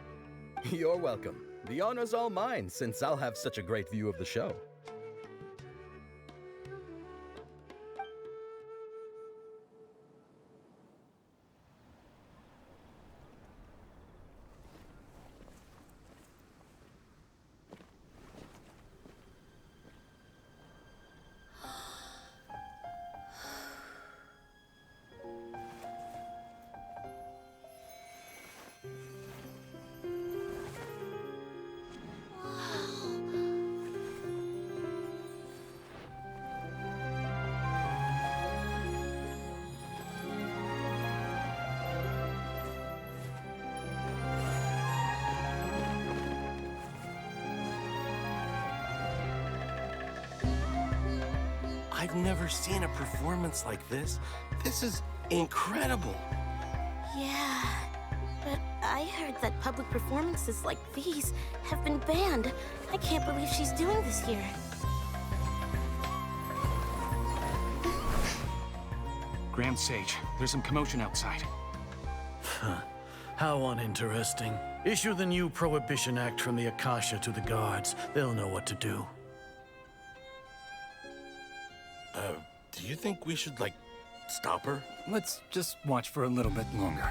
You're welcome. The honor's all mine, since I'll have such a great view of the show. I've never seen a performance like this. This is incredible. Yeah, but I heard that public performances like these have been banned. I can't believe she's doing this here. Grand Sage, there's some commotion outside. How uninteresting. Issue the new Prohibition Act from the Akasha to the guards. They'll know what to do. Do you think we should, like, stop her? Let's just watch for a little bit longer.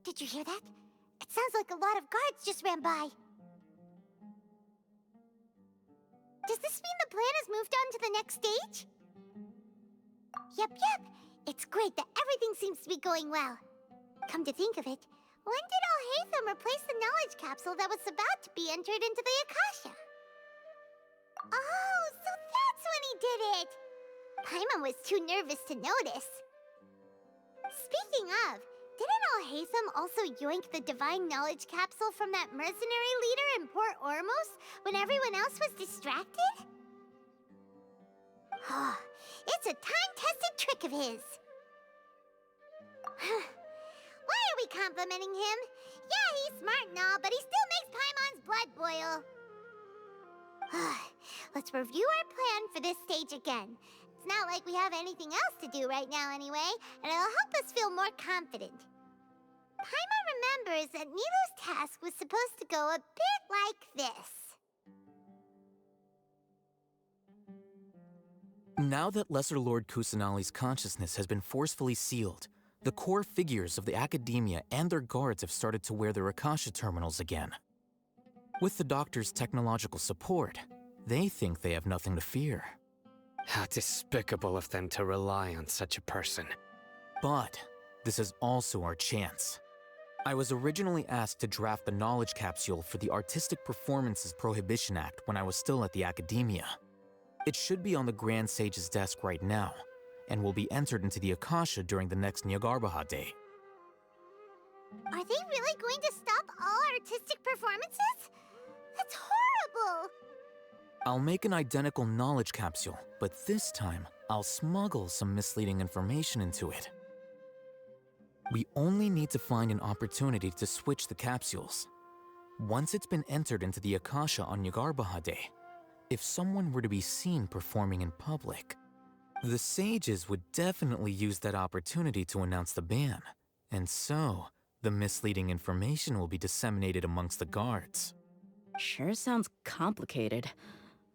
Did you hear that? It sounds like a lot of guards just ran by. Does this mean the plan has moved on to the next stage? Yep. It's great that everything seems to be going well. Come to think of it, when did Alhaitham replace the knowledge capsule that was about to be entered into the Akasha? Oh, so that's when he did it! Paimon was too nervous to notice. Speaking of, didn't Alhaitham also yoink the divine knowledge capsule from that mercenary leader in Port Ormos when everyone else was distracted? It's a time-tested trick of his. Why are we complimenting him? Yeah, he's smart and all, but he still makes Paimon's blood boil. Let's review our plan for this stage again. It's not like we have anything else to do right now anyway, and it'll help us feel more confident. Paimon remembers that Nilou's task was supposed to go a bit like this. Now that Lesser Lord Kusanali's consciousness has been forcefully sealed, the core figures of the Academia and their guards have started to wear their Akasha terminals again. With the Doctor's technological support, they think they have nothing to fear. How despicable of them to rely on such a person. But this is also our chance. I was originally asked to draft the knowledge capsule for the Artistic Performances Prohibition Act when I was still at the Academia. It should be on the Grand Sage's desk right now, and will be entered into the Akasha during the next Nyargarbaha Day. Are they really going to stop all artistic performances? That's horrible! I'll make an identical knowledge capsule, but this time, I'll smuggle some misleading information into it. We only need to find an opportunity to switch the capsules. Once it's been entered into the Akasha on Nyargarbaha Day, if someone were to be seen performing in public, the sages would definitely use that opportunity to announce the ban, and so the misleading information will be disseminated amongst the guards. Sure sounds complicated,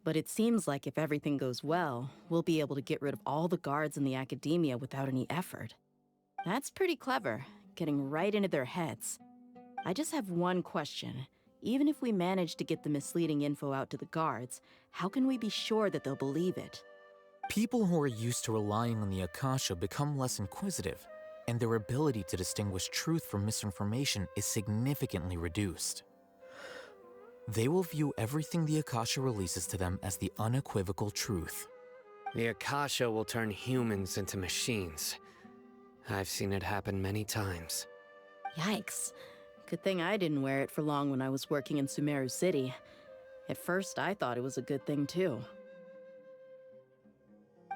but it seems like if everything goes well, we'll be able to get rid of all the guards in the Academia without any effort. That's pretty clever, getting right into their heads. I just have one question. Even if we manage to get the misleading info out to the guards, how can we be sure that they'll believe it? People who are used to relying on the Akasha become less inquisitive, and their ability to distinguish truth from misinformation is significantly reduced. They will view everything the Akasha releases to them as the unequivocal truth. The Akasha will turn humans into machines. I've seen it happen many times. Yikes. Good thing I didn't wear it for long when I was working in Sumeru City. At first, I thought it was a good thing too.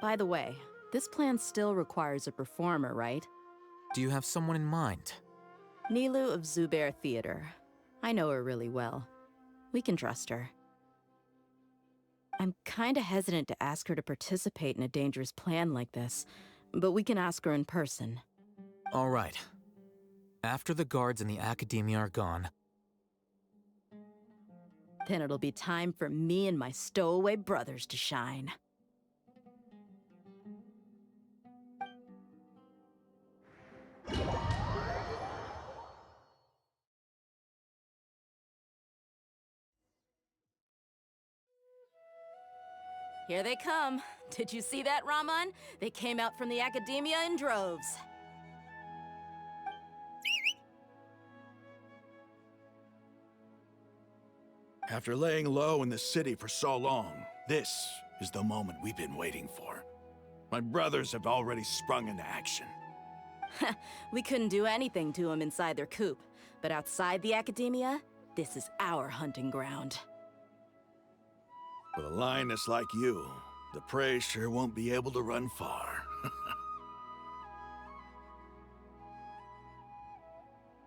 By the way, this plan still requires a performer, right? Do you have someone in mind? Nilou of Zubair Theater. I know her really well. We can trust her. I'm kinda hesitant to ask her to participate in a dangerous plan like this, but we can ask her in person. All right. After the guards in the Academia are gone, Then it'll be time for me and my stowaway brothers to shine. Here they come. Did you see that, Raman? They came out from the Academia in droves. After laying low in the city for so long, this is the moment we've been waiting for. My brothers have already sprung into action. We couldn't do anything to them inside their coop, but outside the Academia, this is our hunting ground. With a lioness like you, the prey sure won't be able to run far.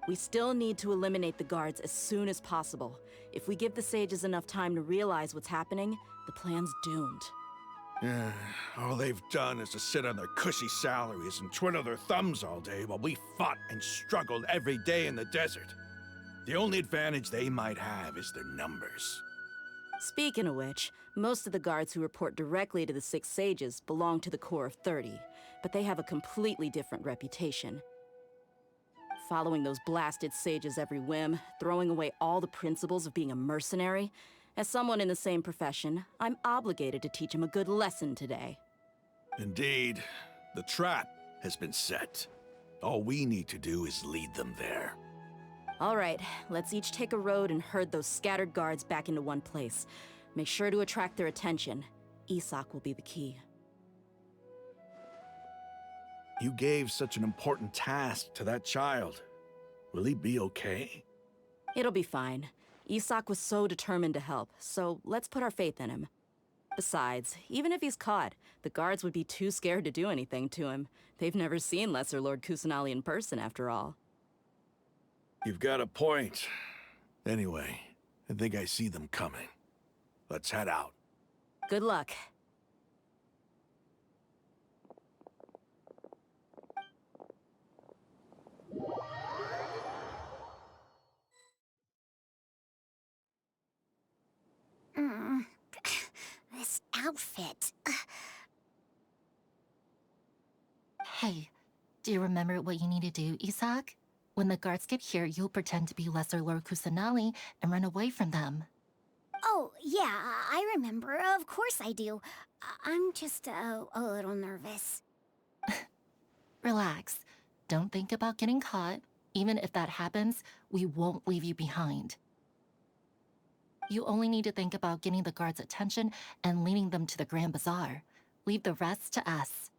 We still need to eliminate the guards as soon as possible. If we give the sages enough time to realize what's happening, the plan's doomed. Yeah, all they've done is to sit on their cushy salaries and twiddle their thumbs all day while we fought and struggled every day in the desert. The only advantage they might have is their numbers. Speaking of which, most of the guards who report directly to the Six Sages belong to the Corps of 30, but they have a completely different reputation. Following those blasted sages every whim, throwing away all the principles of being a mercenary. As someone in the same profession, I'm obligated to teach them a good lesson today. Indeed, the trap has been set. All we need to do is lead them there. All right, let's each take a road and herd those scattered guards back into one place. Make sure to attract their attention. Isak will be the key. You gave such an important task to that child. Will he be okay? It'll be fine. Isak was so determined to help, so let's put our faith in him. Besides, even if he's caught, the guards would be too scared to do anything to him. They've never seen Lesser Lord Kusanali in person, after all. You've got a point. Anyway, I think I see them coming. Let's head out. Good luck. This outfit. Hey, do you remember what you need to do, Isak? When the guards get here, you'll pretend to be Lesser Lord Kusanali and run away from them. Oh, yeah, I remember. Of course I do. I'm just a little nervous. Relax. Don't think about getting caught. Even if that happens, we won't leave you behind. You only need to think about getting the guards' attention and leading them to the Grand Bazaar. Leave the rest to us.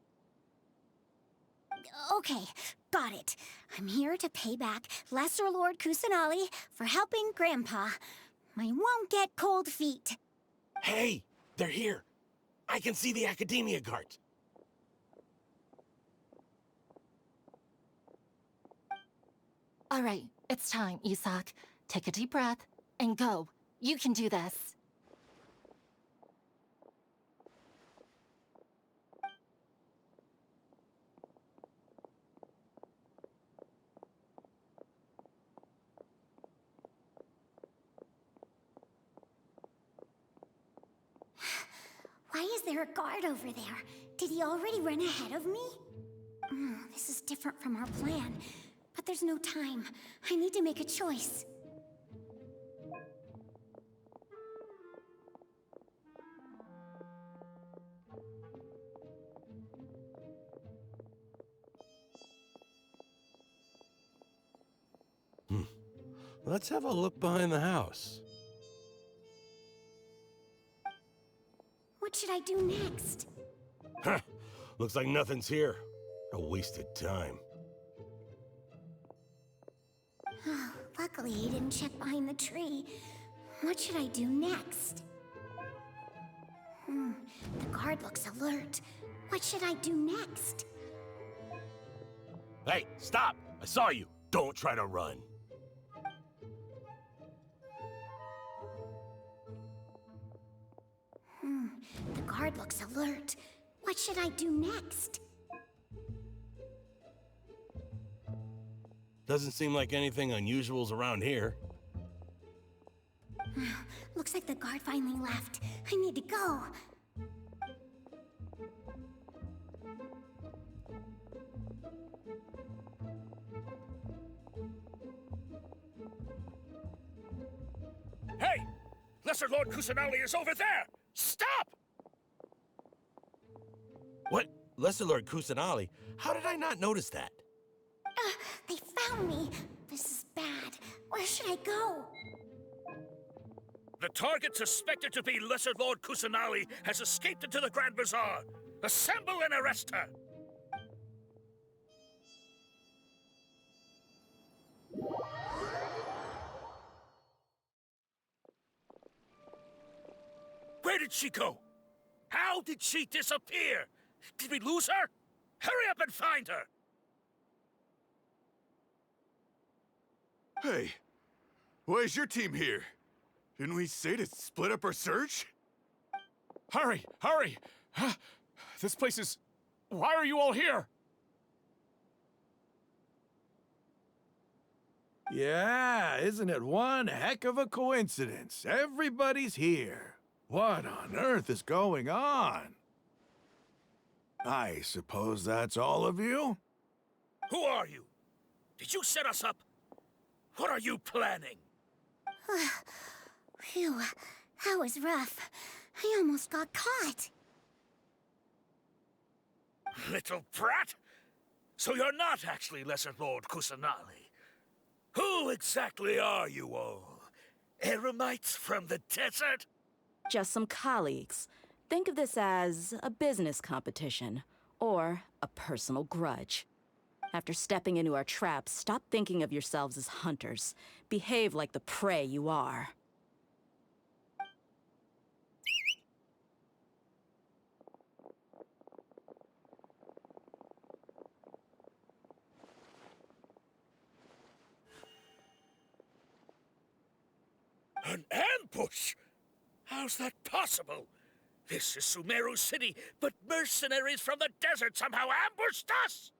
Okay, got it. I'm here to pay back Lesser Lord Kusanali for helping Grandpa. I won't get cold feet. Hey, they're here. I can see the Academia guards. All right, it's time, Isak. Take a deep breath and go. You can do this. Why is there a guard over there? Did he already run ahead of me? This is different from our plan. But there's no time. I need to make a choice. Let's have a look behind the house. What should I do next? Huh. Looks like nothing's here. A wasted time. Oh, luckily he didn't check behind the tree. What should I do next? The guard looks alert. What should I do next? Hey, stop! I saw you. Don't try to run. The guard looks alert. What should I do next? Doesn't seem like anything unusual's around here. Looks like the guard finally left. I need to go. Hey! Lesser Lord Kusanali is over there! Stop! What? Lesser Lord Kusanali? How did I not notice that? They found me. This is bad. Where should I go? The target suspected to be Lesser Lord Kusanali has escaped into the Grand Bazaar. Assemble and arrest her! Where did she go? How did she disappear? Did we lose her? Hurry up and find her! Hey, why is your team here? Didn't we say to split up our search? Hurry! Hurry! This place is... Why are you all here? Yeah, isn't it one heck of a coincidence? Everybody's here. What on earth is going on? I suppose that's all of you? Who are you? Did you set us up? What are you planning? Phew, that was rough. I almost got caught. Little brat! So you're not actually Lesser Lord Kusanali. Who exactly are you all? Eremites from the desert? Just some colleagues. Think of this as a business competition, or a personal grudge. After stepping into our traps, stop thinking of yourselves as hunters. Behave like the prey you are. An ambush? How's that possible? This is Sumeru City, but mercenaries from the desert somehow ambushed us!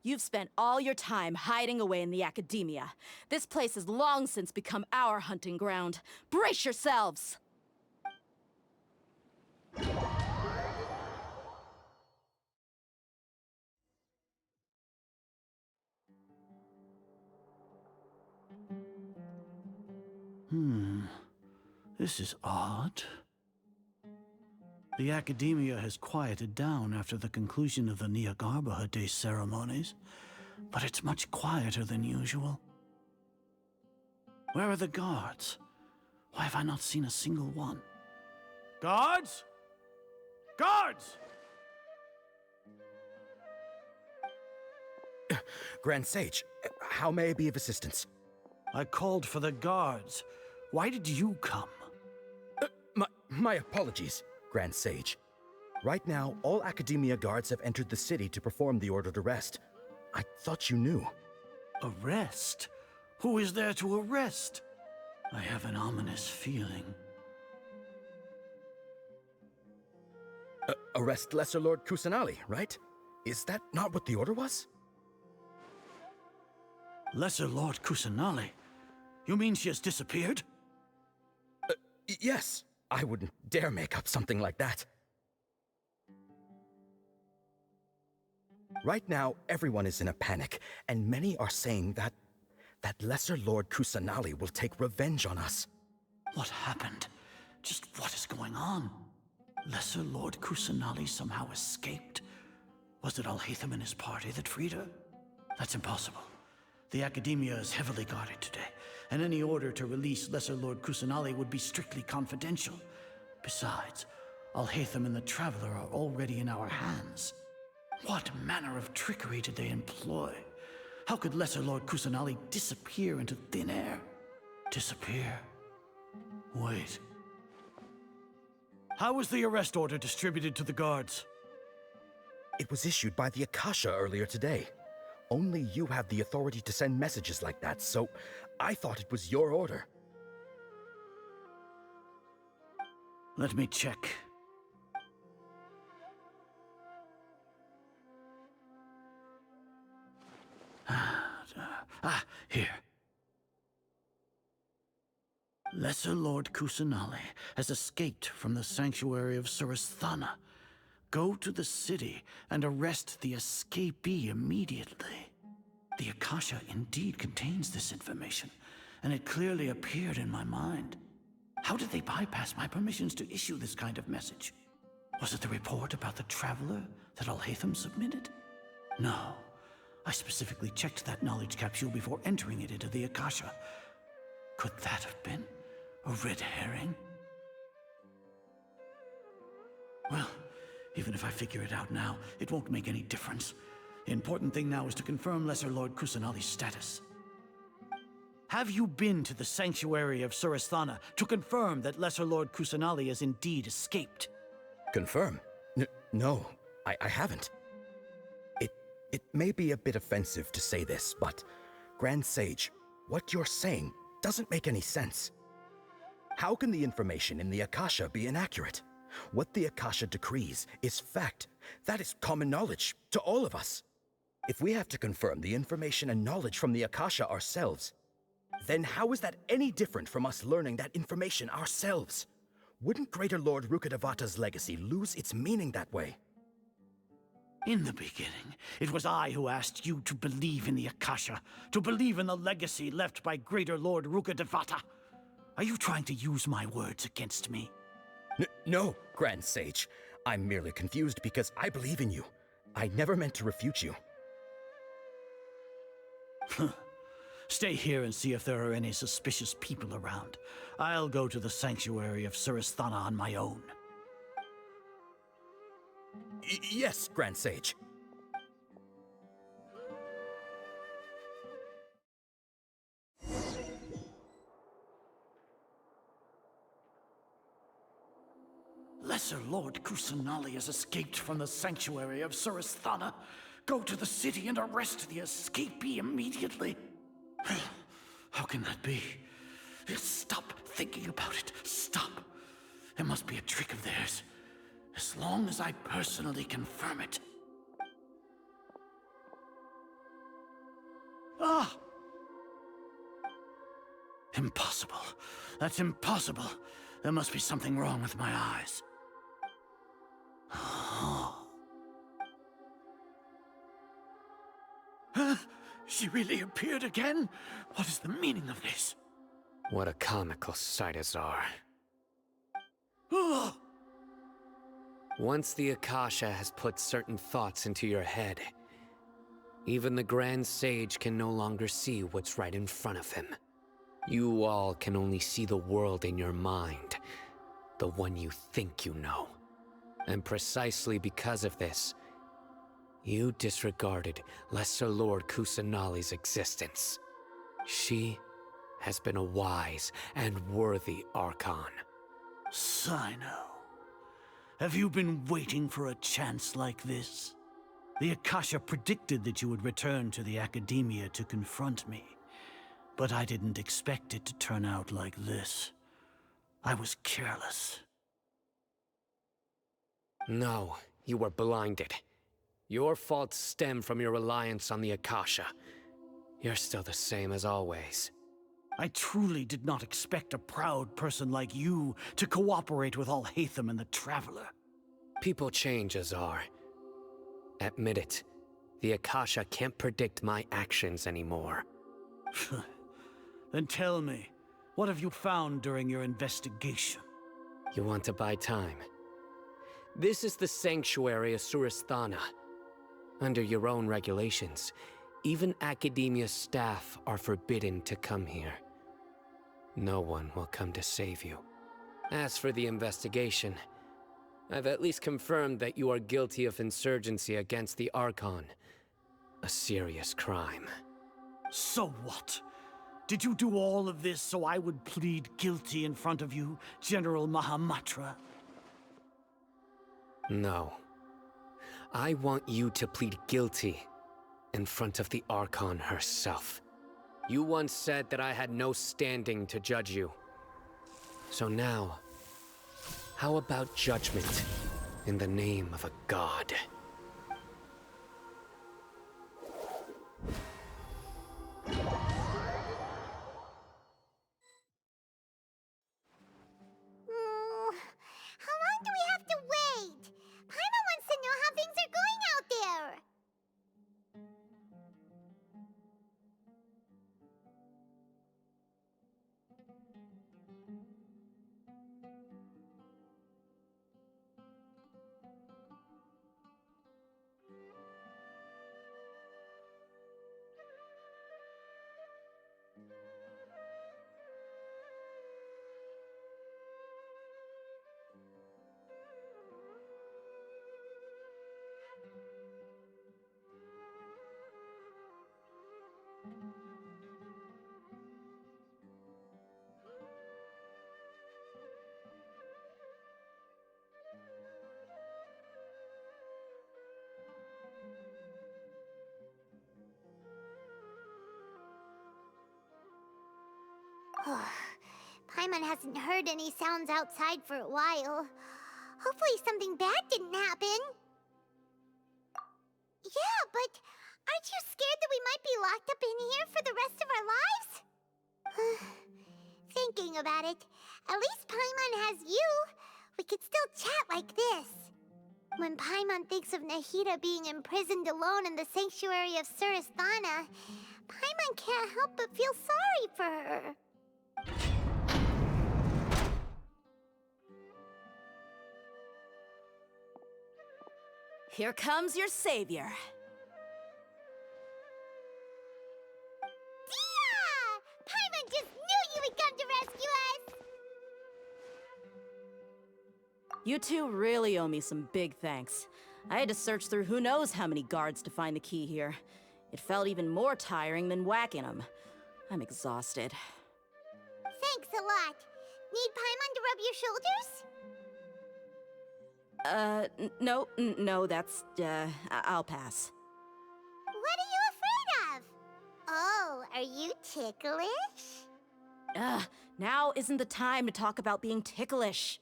You've spent all your time hiding away in the academia. This place has long since become our hunting ground. Brace yourselves! This is odd. The academia has quieted down after the conclusion of the Niagarbaha Day ceremonies, but it's much quieter than usual. Where are the guards? Why have I not seen a single one? Guards? Guards! Grand Sage, how may I be of assistance? I called for the guards. Why did you come? My apologies, Grand Sage. Right now, all Academia guards have entered the city to perform the ordered arrest. I thought you knew. Arrest? Who is there to arrest? I have an ominous feeling. Arrest Lesser Lord Kusanali, right? Is that not what the order was? Lesser Lord Kusanali? You mean she has disappeared? Yes. I wouldn't dare make up something like that. Right now, everyone is in a panic, and many are saying that Lesser Lord Kusanali will take revenge on us. What happened? Just what is going on? Lesser Lord Kusanali somehow escaped? Was it Alhaitham and his party that freed her? That's impossible. The Academia is heavily guarded today, and any order to release Lesser Lord Kusanali would be strictly confidential. Besides, Alhaitham and the Traveler are already in our hands. What manner of trickery did they employ? How could Lesser Lord Kusanali disappear into thin air? Disappear? Wait. How was the arrest order distributed to the guards? It was issued by the Akasha earlier today. Only you have the authority to send messages like that, so I thought it was your order. Let me check. Ah, here. Lesser Lord Kusanali has escaped from the sanctuary of Surasthana. Go to the city and arrest the escapee immediately. The Akasha indeed contains this information, and it clearly appeared in my mind. How did they bypass my permissions to issue this kind of message? Was it the report about the traveler that Alhaitham submitted? No. I specifically checked that knowledge capsule before entering it into the Akasha. Could that have been a red herring? Well, even if I figure it out now, it won't make any difference. The important thing now is to confirm Lesser Lord Kusanali's status. Have you been to the sanctuary of Surasthana to confirm that Lesser Lord Kusanali has indeed escaped? Confirm? No, I haven't. It may be a bit offensive to say this, but Grand Sage, what you're saying doesn't make any sense. How can the information in the Akasha be inaccurate? What the Akasha decrees is fact. That is common knowledge to all of us. If we have to confirm the information and knowledge from the Akasha ourselves, then how is that any different from us learning that information ourselves? Wouldn't Greater Lord Rukkhadevata's legacy lose its meaning that way? In the beginning, it was I who asked you to believe in the Akasha, to believe in the legacy left by Greater Lord Rukkhadevata. Are you trying to use my words against me? No, Grand Sage. I'm merely confused because I believe in you. I never meant to refute you. Stay here and see if there are any suspicious people around. I'll go to the sanctuary of Surasthana on my own. Yes, Grand Sage. Lesser Lord Kusanali has escaped from the sanctuary of Surasthana. Go to the city and arrest the escapee immediately. How can that be? Stop thinking about it. Stop. It must be a trick of theirs. As long as I personally confirm it. Ah! Impossible. That's impossible. There must be something wrong with my eyes. She really appeared again? What is the meaning of this? What a comical sight, Azar. Once the Akasha has put certain thoughts into your head, even the Grand Sage can no longer see what's right in front of him. You all can only see the world in your mind, the one you think you know. And precisely because of this, you disregarded Lesser Lord Kusanali's existence. She has been a wise and worthy Archon. Sino, have you been waiting for a chance like this? The Akasha predicted that you would return to the Academia to confront me, but I didn't expect it to turn out like this. I was careless. No, you were blinded. Your faults stem from your reliance on the Akasha. You're still the same as always. I truly did not expect a proud person like you to cooperate with Alhaitham and the Traveler. People change, Azar. Admit it. The Akasha can't predict my actions anymore. Then tell me, what have you found during your investigation? You want to buy time? This is the sanctuary of Surasthana. Under your own regulations, even Academia staff are forbidden to come here. No one will come to save you. As for the investigation, I've at least confirmed that you are guilty of insurgency against the Archon. A serious crime. So what? Did you do all of this so I would plead guilty in front of you, General Mahamatra? No. I want you to plead guilty in front of the Archon herself. You once said that I had no standing to judge you. So now, how about judgment in the name of a god? You Paimon hasn't heard any sounds outside for a while. Hopefully something bad didn't happen. Yeah, but aren't you scared that we might be locked up in here for the rest of our lives? Thinking about it, at least Paimon has you. We could still chat like this. When Paimon thinks of Nahida being imprisoned alone in the sanctuary of Surasthana, Paimon can't help but feel sorry for her. Here comes your savior. Dia! Paimon just knew you would come to rescue us! You two really owe me some big thanks. I had to search through who knows how many guards to find the key here. It felt even more tiring than whacking them. I'm exhausted. Thanks a lot. Need Paimon to rub your shoulders? No, that's, I'll pass. What are you afraid of? Oh, are you ticklish? Now isn't the time to talk about being ticklish.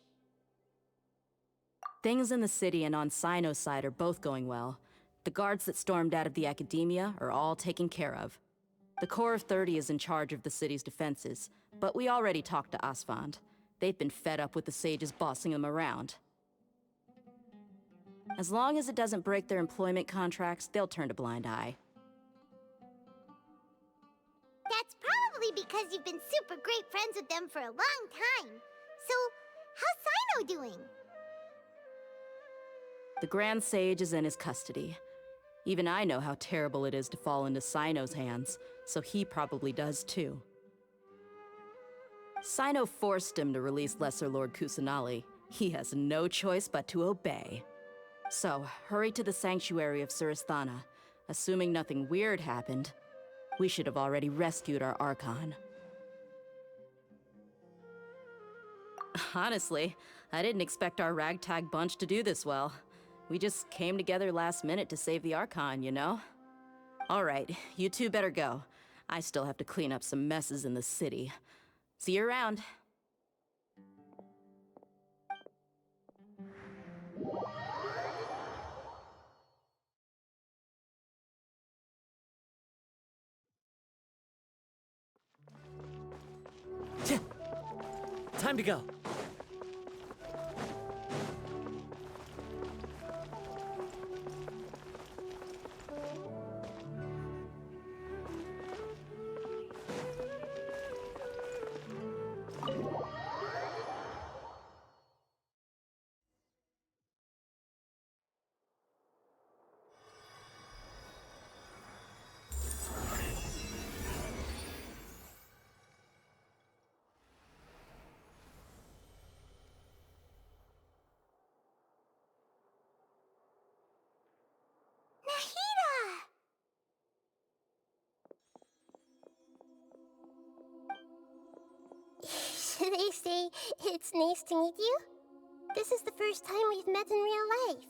Things in the city and on Sino's side are both going well. The guards that stormed out of the Academia are all taken care of. The Corps of 30 is in charge of the city's defenses, but we already talked to Asfand. They've been fed up with the sages bossing them around. As long as it doesn't break their employment contracts, they'll turn a blind eye. That's probably because you've been super great friends with them for a long time. So, how's Sino doing? The Grand Sage is in his custody. Even I know how terrible it is to fall into Sino's hands, so he probably does too. Sino forced him to release Lesser Lord Kusanali. He has no choice but to obey. So, hurry to the sanctuary of Surasthana. Assuming nothing weird happened, we should have already rescued our Archon. Honestly, I didn't expect our ragtag bunch to do this well. We just came together last minute to save the Archon, you know? Alright, you two better go. I still have to clean up some messes in the city. See you around. Time to go. Should I say, it's nice to meet you? This is the first time we've met in real life.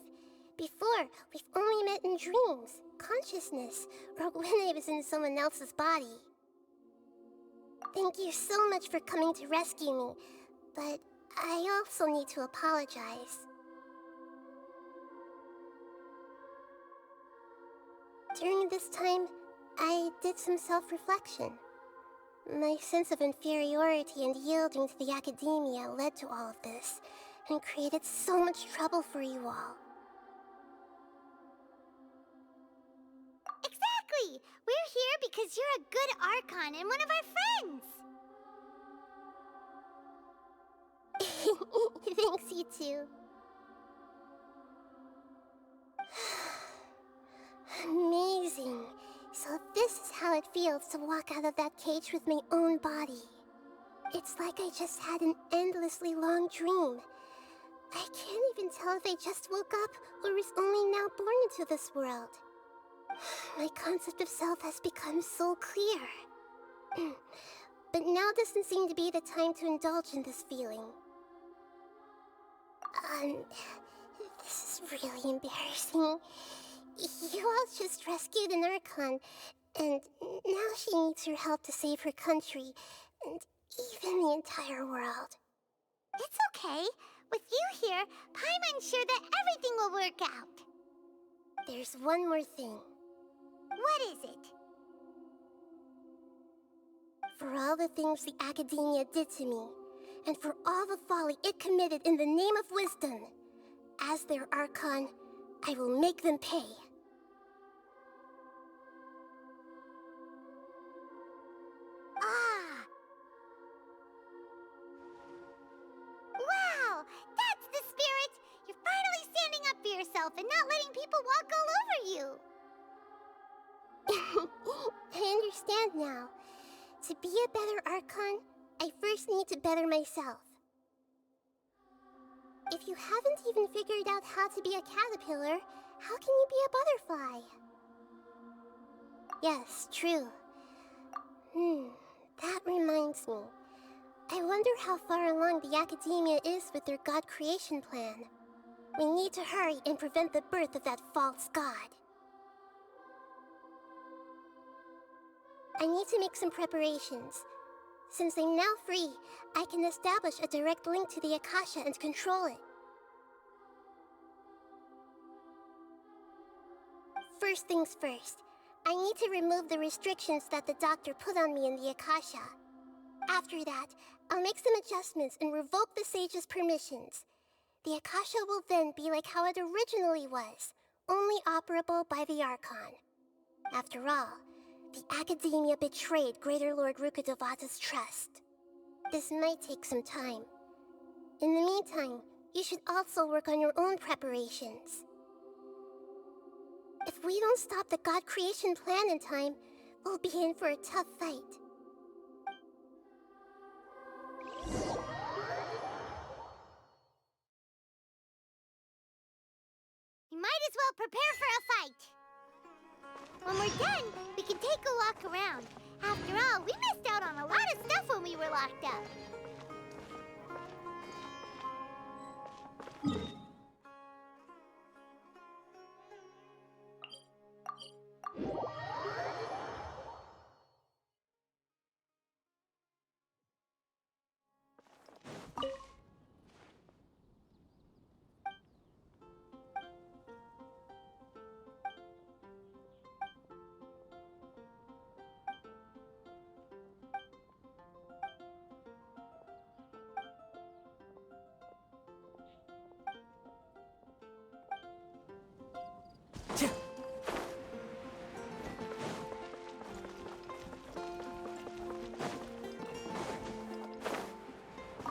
Before, we've only met in dreams, consciousness, or when I was in someone else's body. Thank you so much for coming to rescue me, but I also need to apologize. During this time, I did some self-reflection. My sense of inferiority and yielding to the Academia led to all of this, and created so much trouble for you all. Exactly! We're here because you're a good Archon and one of our friends! Thanks, you two. Amazing. So this is how it feels to walk out of that cage with my own body. It's like I just had an endlessly long dream. I can't even tell if I just woke up or was only now born into this world. My concept of self has become so clear. But now doesn't seem to be the time to indulge in this feeling. This is really embarrassing. You all just rescued an Archon, and now she needs your help to save her country, and even the entire world. It's okay. With you here, Paimon's sure that everything will work out. There's one more thing. What is it? For all the things the Academia did to me, and for all the folly it committed in the name of wisdom, as their Archon, I will make them pay. Wow! That's the spirit! You're finally standing up for yourself and not letting people walk all over you! I understand now. To be a better Archon, I first need to better myself. If you haven't even figured out how to be a caterpillar, how can you be a butterfly? Yes, true. That reminds me. I wonder how far along the Academia is with their God creation plan. We need to hurry and prevent the birth of that false god. I need to make some preparations. Since I'm now free, I can establish a direct link to the Akasha and control it. First things first, I need to remove the restrictions that the doctor put on me in the Akasha. After that, I'll make some adjustments and revoke the sage's permissions. The Akasha will then be like how it originally was, only operable by the Archon. After all, the Academia betrayed Greater Lord Rukkhadevata's trust. This might take some time. In the meantime, you should also work on your own preparations. If we don't stop the God creation plan in time, we'll be in for a tough fight. You might as well prepare for a fight. When we're done, we can take a walk around. After all, we missed out on a lot of stuff when we were locked up.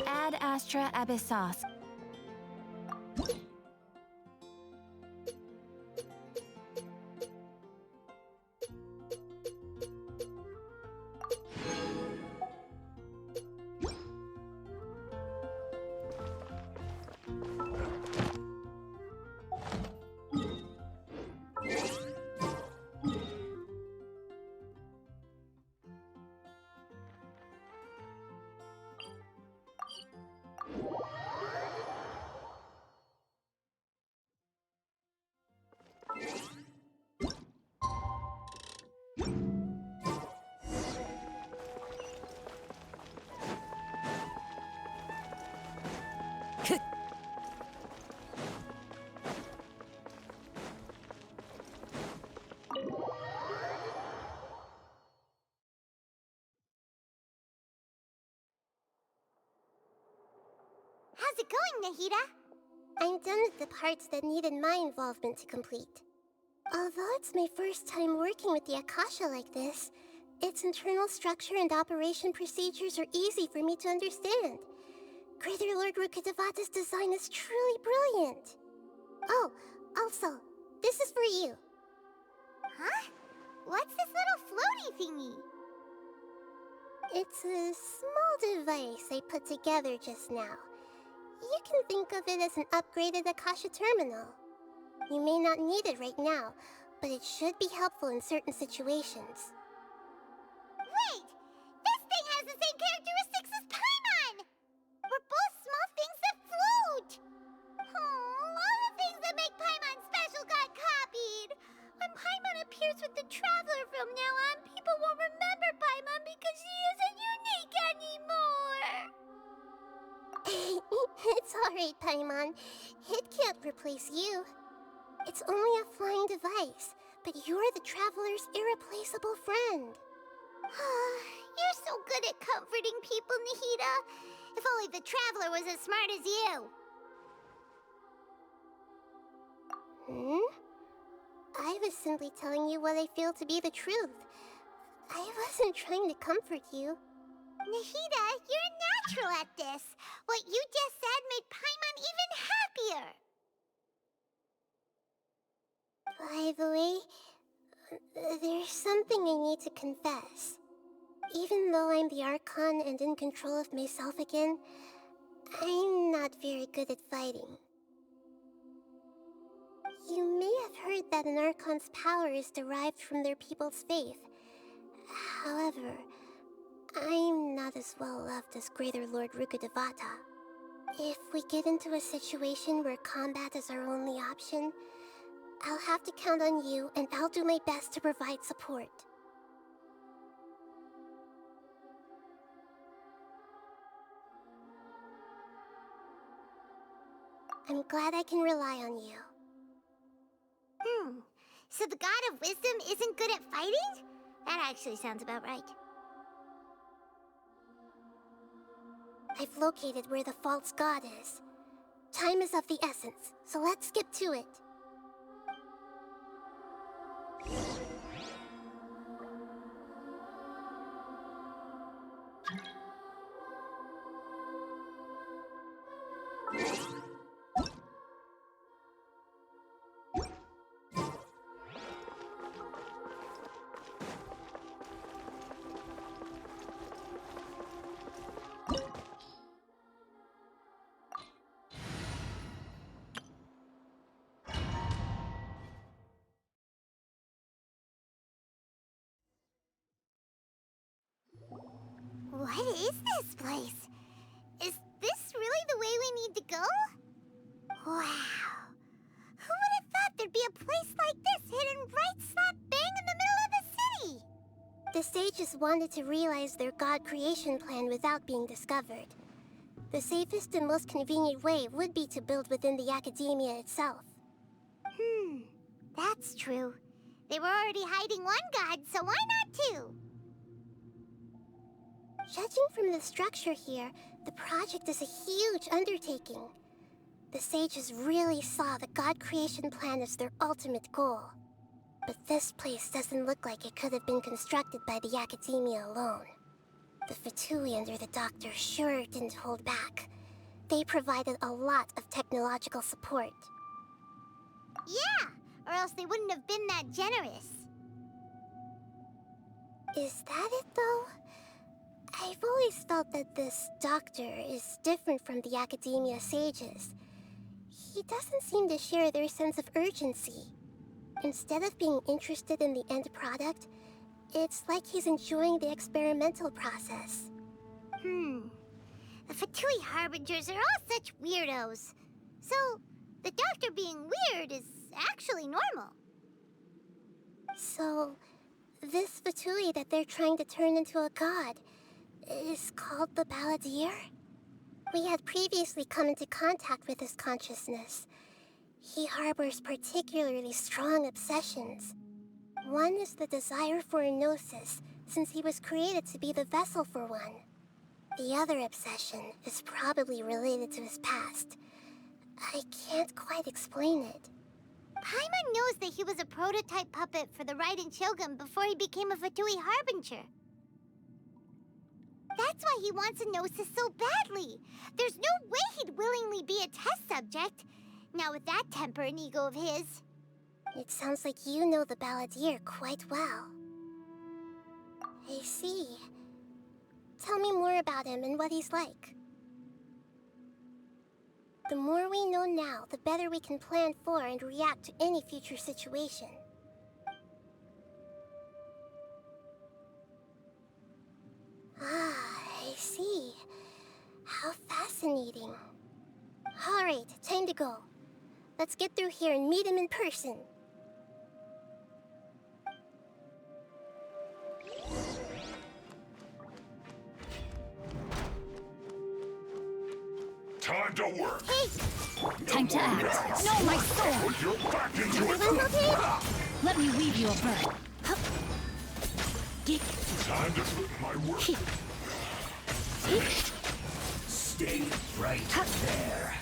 Ad Astra Abyssos. How's it going, Nahida? I'm done with the parts that needed my involvement to complete. Although it's my first time working with the Akasha like this, its internal structure and operation procedures are easy for me to understand. Greater Lord Rukkhadevata's design is truly brilliant. Oh, also, this is for you. Huh? What's this little floaty thingy? It's a small device I put together just now. You can think of it as an upgraded Akasha terminal. You may not need it right now, but it should be helpful in certain situations. Wait! This thing has the same characteristics as Paimon! We're both small things that float! Oh, all the things that make Paimon special got copied! When Paimon appears with the Traveler from now on, people won't remember Paimon because she isn't unique anymore! It's alright, Paimon. It can't replace you. It's only a flying device, but you're the Traveler's irreplaceable friend. You're so good at comforting people, Nahida. If only the Traveler was as smart as you. I was simply telling you what I feel to be the truth. I wasn't trying to comfort you. Nahida, you're natural at this. What you just said made Paimon even happier. By the way, there's something I need to confess. Even though I'm the Archon and in control of myself again, I'm not very good at fighting. You may have heard that an Archon's power is derived from their people's faith. However, I'm not as well loved as Greater Lord Rukkhadevata. If we get into a situation where combat is our only option, I'll have to count on you, and I'll do my best to provide support. I'm glad I can rely on you. So the God of Wisdom isn't good at fighting? That actually sounds about right. I've located where the false god is. Time is of the essence, so let's skip to it. What is this place? Is this really the way we need to go? Wow. Who would have thought there'd be a place like this hidden right slap bang in the middle of the city? The sages wanted to realize their god creation plan without being discovered. The safest and most convenient way would be to build within the academia itself. That's true. They were already hiding one god, so why not two? Judging from the structure here, the project is a huge undertaking. The sages really saw the god creation plan as their ultimate goal. But this place doesn't look like it could have been constructed by the academia alone. The Fatui under the Doctor sure didn't hold back. They provided a lot of technological support. Yeah, or else they wouldn't have been that generous. Is that it, though? I've always felt that this Doctor is different from the Academia sages. He doesn't seem to share their sense of urgency. Instead of being interested in the end product, it's like he's enjoying the experimental process. The Fatui Harbingers are all such weirdos. So, the Doctor being weird is actually normal. So, this Fatui that they're trying to turn into a god is called the Balladeer? We had previously come into contact with his consciousness. He harbors particularly strong obsessions. One is the desire for a gnosis, since he was created to be the vessel for one. The other obsession is probably related to his past. I can't quite explain it. Paimon knows that he was a prototype puppet for the Raiden Shogun before he became a Fatui Harbinger. That's why he wants a gnosis so badly. There's no way he'd willingly be a test subject. Now with that temper and ego of his. It sounds like you know the Balladeer quite well. I see. Tell me more about him and what he's like. The more we know now, the better we can plan for and react to any future situation. see. How fascinating. Alright, time to go. Let's get through here and meet him in person. Time to work. Hey! Time to act. No, my sword! Put your back into it. Everyone's okay? Let me weave you a bird. Time to put my work. Stay right there.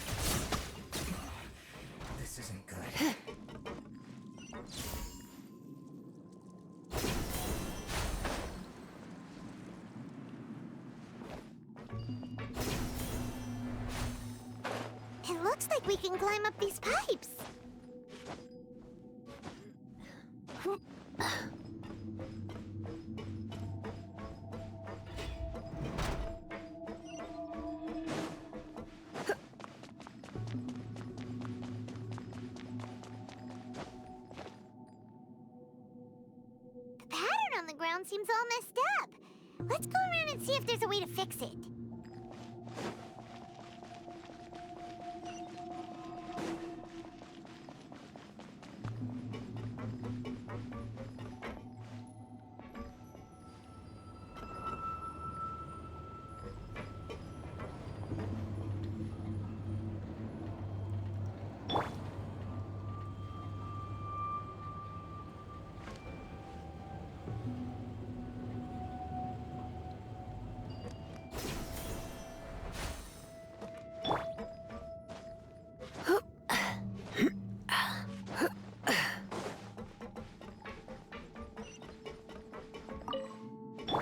This isn't good. It looks like we can climb up these pipes. The pattern on the ground seems all messed up. Let's go around and see if there's a way to fix it.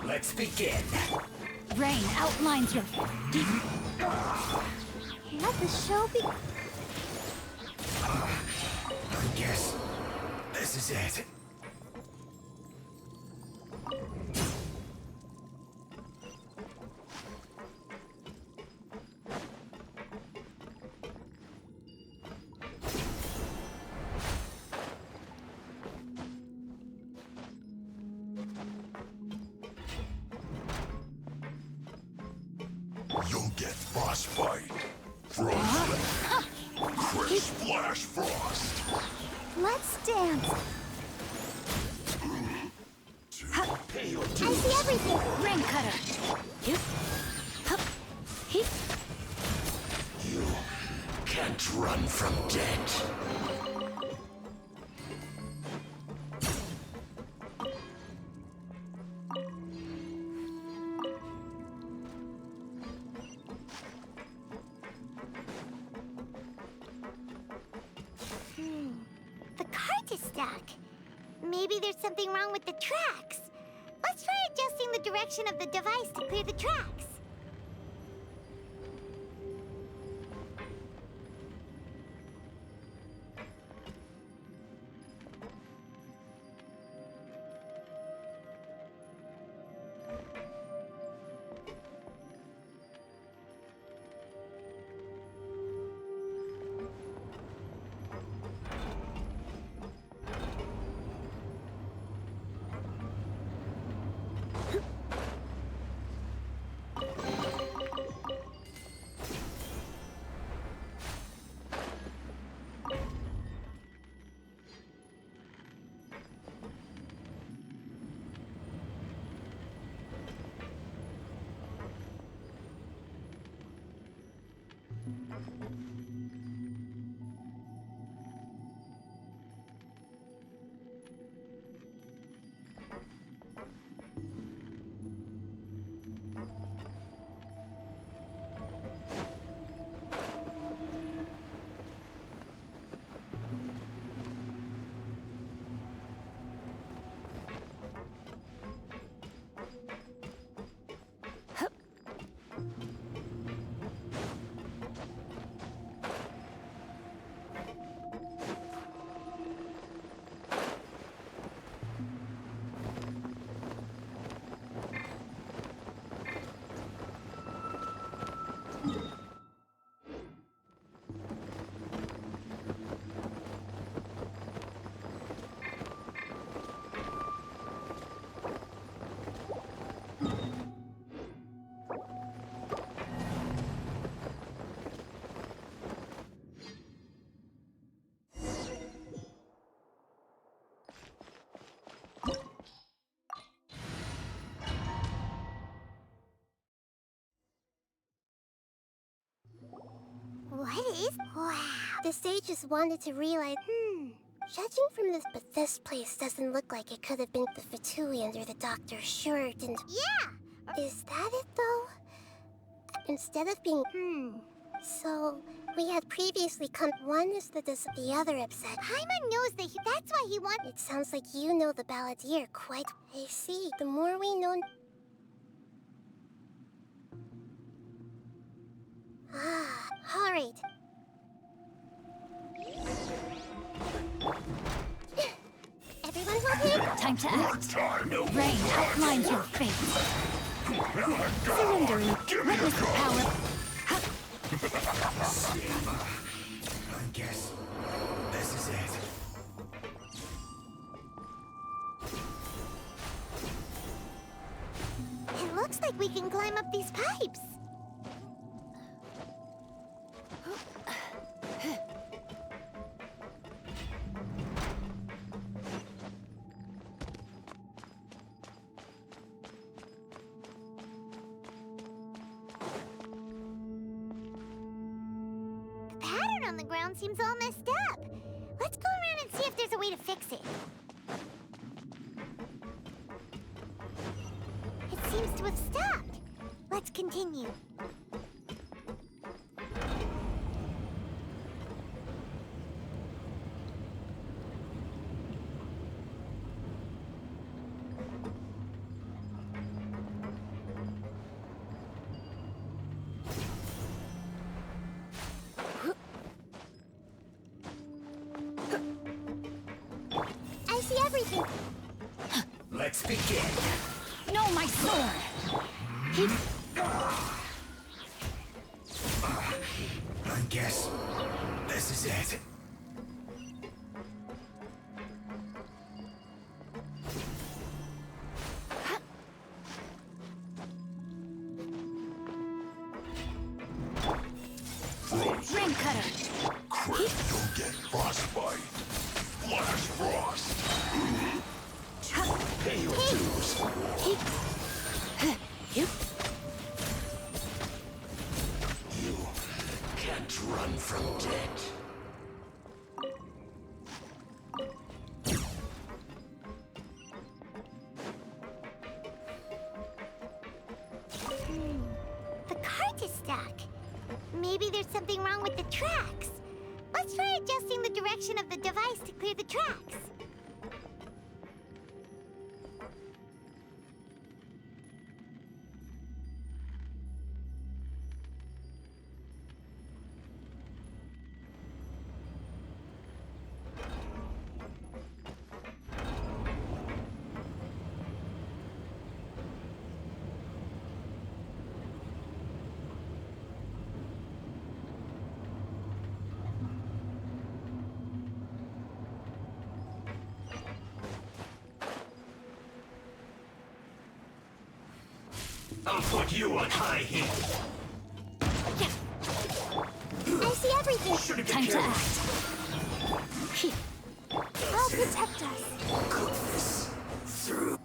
Let's begin. Rain outlines your... Let the show be... I guess this is it. You'll get boss fight. Frost. Crisp Splash Frost. Let's dance. I see everything. Ring cutter. You can't run from death. The cart is stuck. Maybe there's something wrong with the tracks. Let's try adjusting the direction of the device to clear the tracks. The sages wanted to realize, judging from this, but this place doesn't look like it could have been the Fatui under the doctor's shirt and... Yeah! Is that it, though? Instead of being, So, we had previously come... One is the other upset. Paimon knows that that's why he wants... It sounds like you know the balladeer quite... I see. The more we know... Alright. Everyone okay? Time to act. Rain outlines your fate. Surrendering. Witness the power. I guess this is it. It looks like we can climb up these pipes. The pattern on the ground seems all messed up. Let's go around and see if there's a way to fix it. It seems to have stopped. Let's continue. I see everything. Let's begin. No, my sword! I guess this is it. Rain cutter! Crit, you'll get frostbite. Flash frost. Pay your dues. You can't run from death. The cart is stuck. Maybe there's something wrong with the tracks. Let's try adjusting the direction of the device to clear the tracks. I'll put you on high heat. I see everything. Time to act. I'll protect us. Goodness. Through.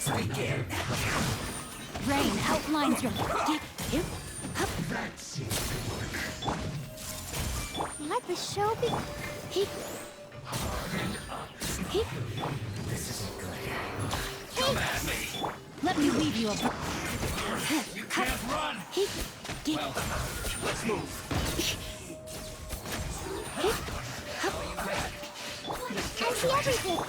Let's begin. Rain outlines your... Let the show be... This isn't good. Come at me! Let me leave you a... You can't run! Well, let's move. I see everything!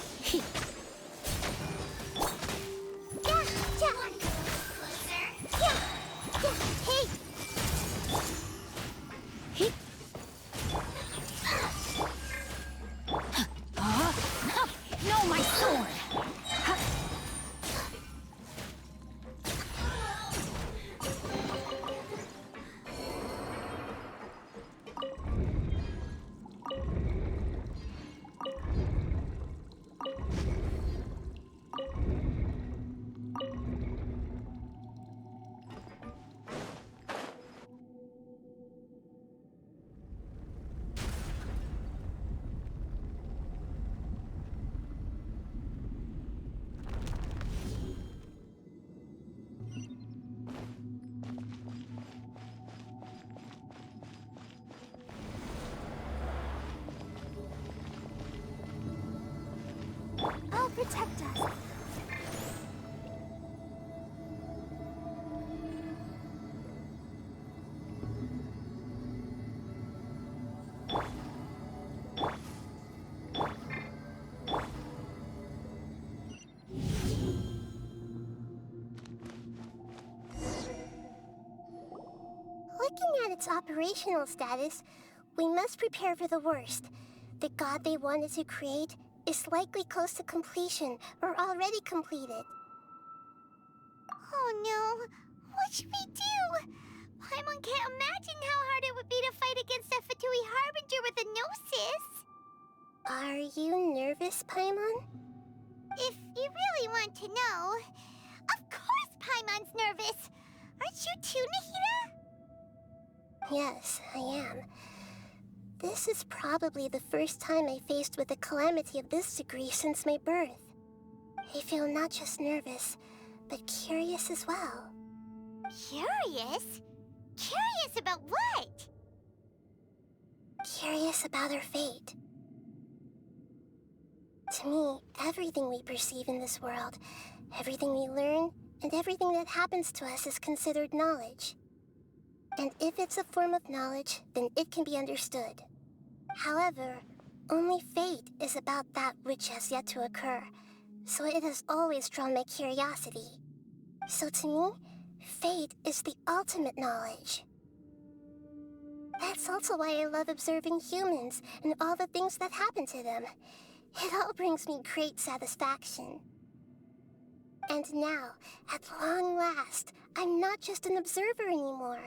No, my sword! I'll protect us. Looking at its operational status, we must prepare for the worst. The god they wanted to create is likely close to completion or already completed. Oh no, what should we do? Paimon can't imagine how hard it would be to fight against a Fatui Harbinger with a Gnosis. Are you nervous, Paimon? If you really want to know, of course Paimon's nervous. Aren't you too, Nahida? Yes, I am. This is probably the first time I faced with a calamity of this degree since my birth. I feel not just nervous, but curious as well. Curious? Curious about what? Curious about our fate. To me, everything we perceive in this world, everything we learn, and everything that happens to us is considered knowledge. And if it's a form of knowledge, then it can be understood. However, only fate is about that which has yet to occur, so it has always drawn my curiosity. So to me, fate is the ultimate knowledge. That's also why I love observing humans and all the things that happen to them. It all brings me great satisfaction. And now, at long last, I'm not just an observer anymore.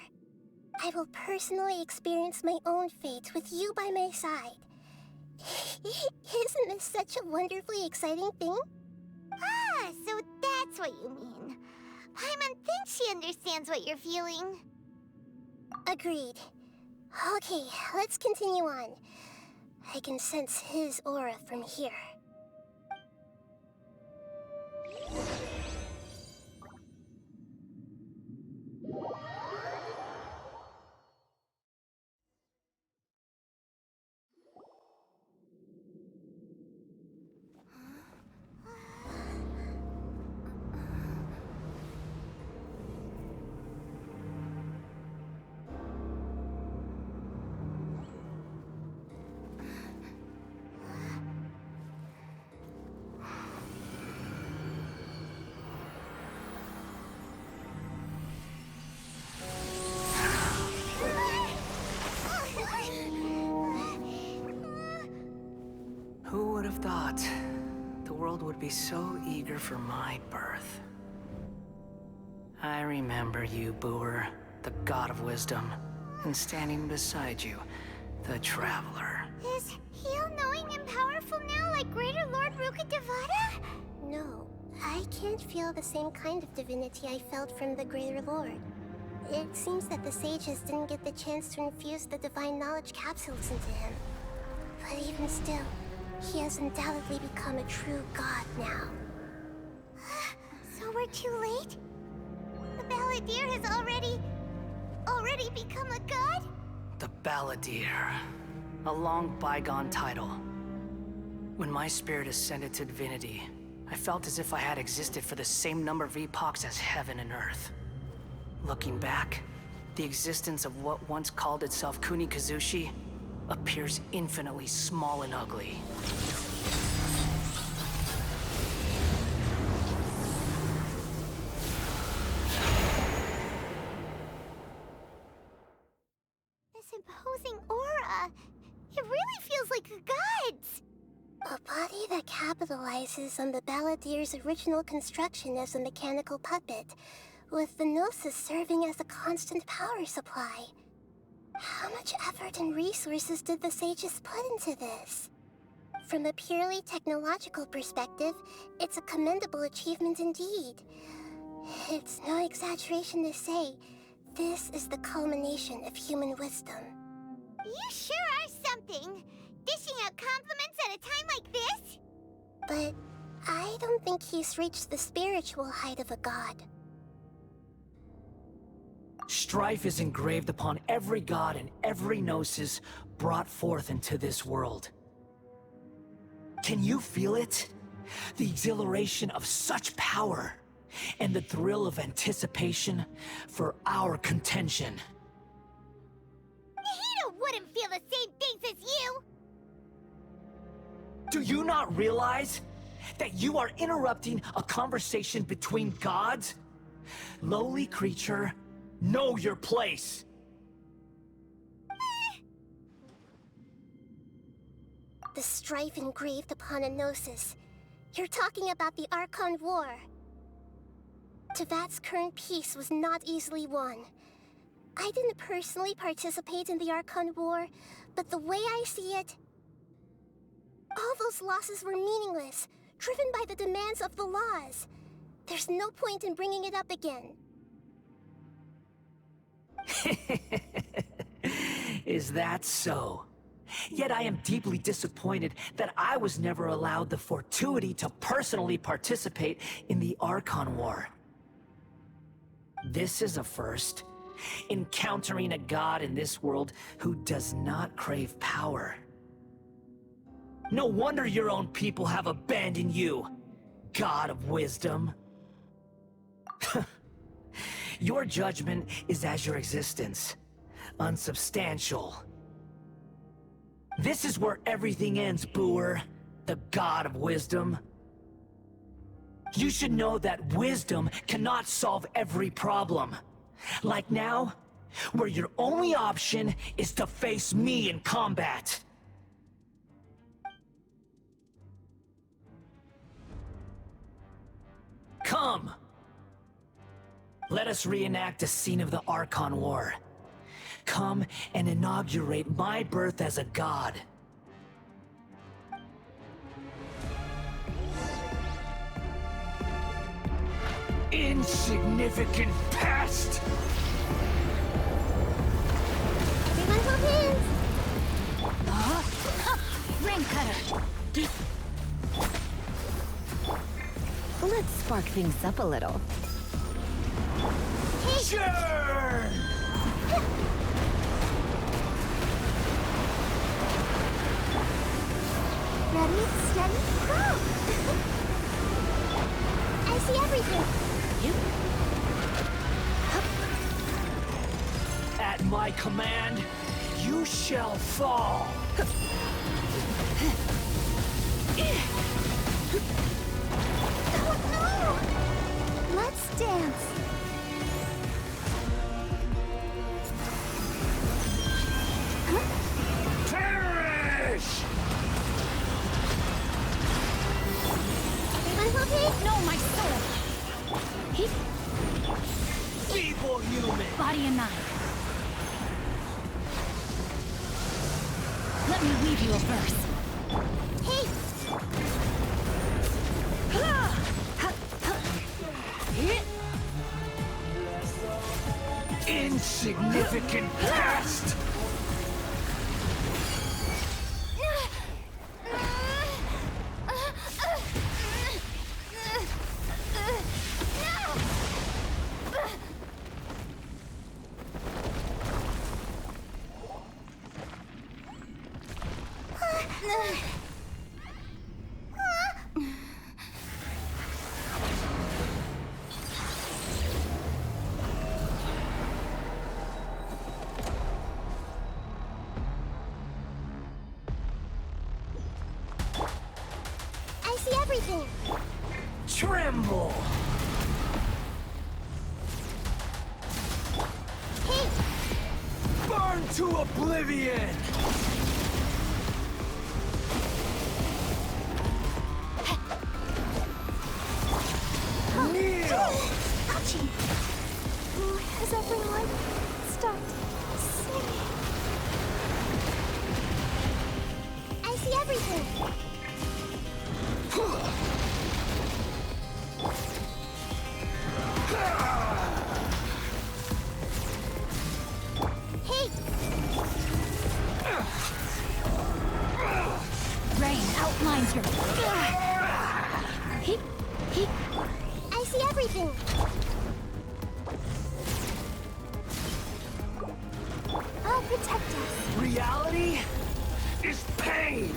I will personally experience my own fate with you by my side. Isn't this such a wonderfully exciting thing? Ah, so that's what you mean. Paimon thinks she understands what you're feeling. Agreed. Okay, let's continue on. I can sense his aura from here. Who would have thought the world would be so eager for my birth? I remember you, Booer, the god of wisdom, and standing beside you, the traveler. Is he all-knowing and powerful now like Greater Lord Rukkhadevata? No, I can't feel the same kind of divinity I felt from the Greater Lord. It seems that the sages didn't get the chance to infuse the divine knowledge capsules into him. But even still, he has undoubtedly become a true god now. So we're too late? The Balladeer has already become a god? The Balladeer. A long bygone title. When my spirit ascended to divinity, I felt as if I had existed for the same number of epochs as heaven and earth. Looking back, the existence of what once called itself Kunikazushi appears infinitely small and ugly. This imposing aura, it really feels like a god's. A body that capitalizes on the Balladeer's original construction as a mechanical puppet, with the Gnosis serving as a constant power supply. How much effort and resources did the sages put into this? From a purely technological perspective, it's a commendable achievement indeed. It's no exaggeration to say, this is the culmination of human wisdom. You sure are something! Dishing out compliments at a time like this? But I don't think he's reached the spiritual height of a god. Strife is engraved upon every god and every gnosis brought forth into this world. Can you feel it? The exhilaration of such power, and the thrill of anticipation for our contention. Hito wouldn't feel the same things as you! Do you not realize that you are interrupting a conversation between gods? Lowly creature, know your place. The strife engraved upon a Gnosis. You're talking about the Archon War. Tevat's current peace was not easily won. I didn't personally participate in the Archon War, but the way I see it, all those losses were meaningless, driven by the demands of the laws. There's no point in bringing it up again. Is that so? Yet I am deeply disappointed that I was never allowed the fortuity to personally participate in the Archon War. This is a first. Encountering a god in this world who does not crave power. No wonder your own people have abandoned you, God of Wisdom. Your judgment is as your existence, unsubstantial. This is where everything ends, Booer, the God of Wisdom. You should know that wisdom cannot solve every problem. Like now, where your only option is to face me in combat. Come! Let us reenact a scene of the Archon War. Come and inaugurate my birth as a god. Insignificant pest! Everyone hold hands! Ring cutter! Let's spark things up a little. Sure! Ready, steady, go! I see everything. At my command, you shall fall. Let's dance. Perish! Everyone hold hands. No, my soul! Feeble human! Body and mind. Let me weave you a verse. Hey! Insignificant pest! No! I see everything. Tremble! Hey! Burn to oblivion! Kneel! Ouchie! Has everyone stopped singing? I see everything. Hey! Rain outlines your... I see everything. I'll protect us. Reality is pain!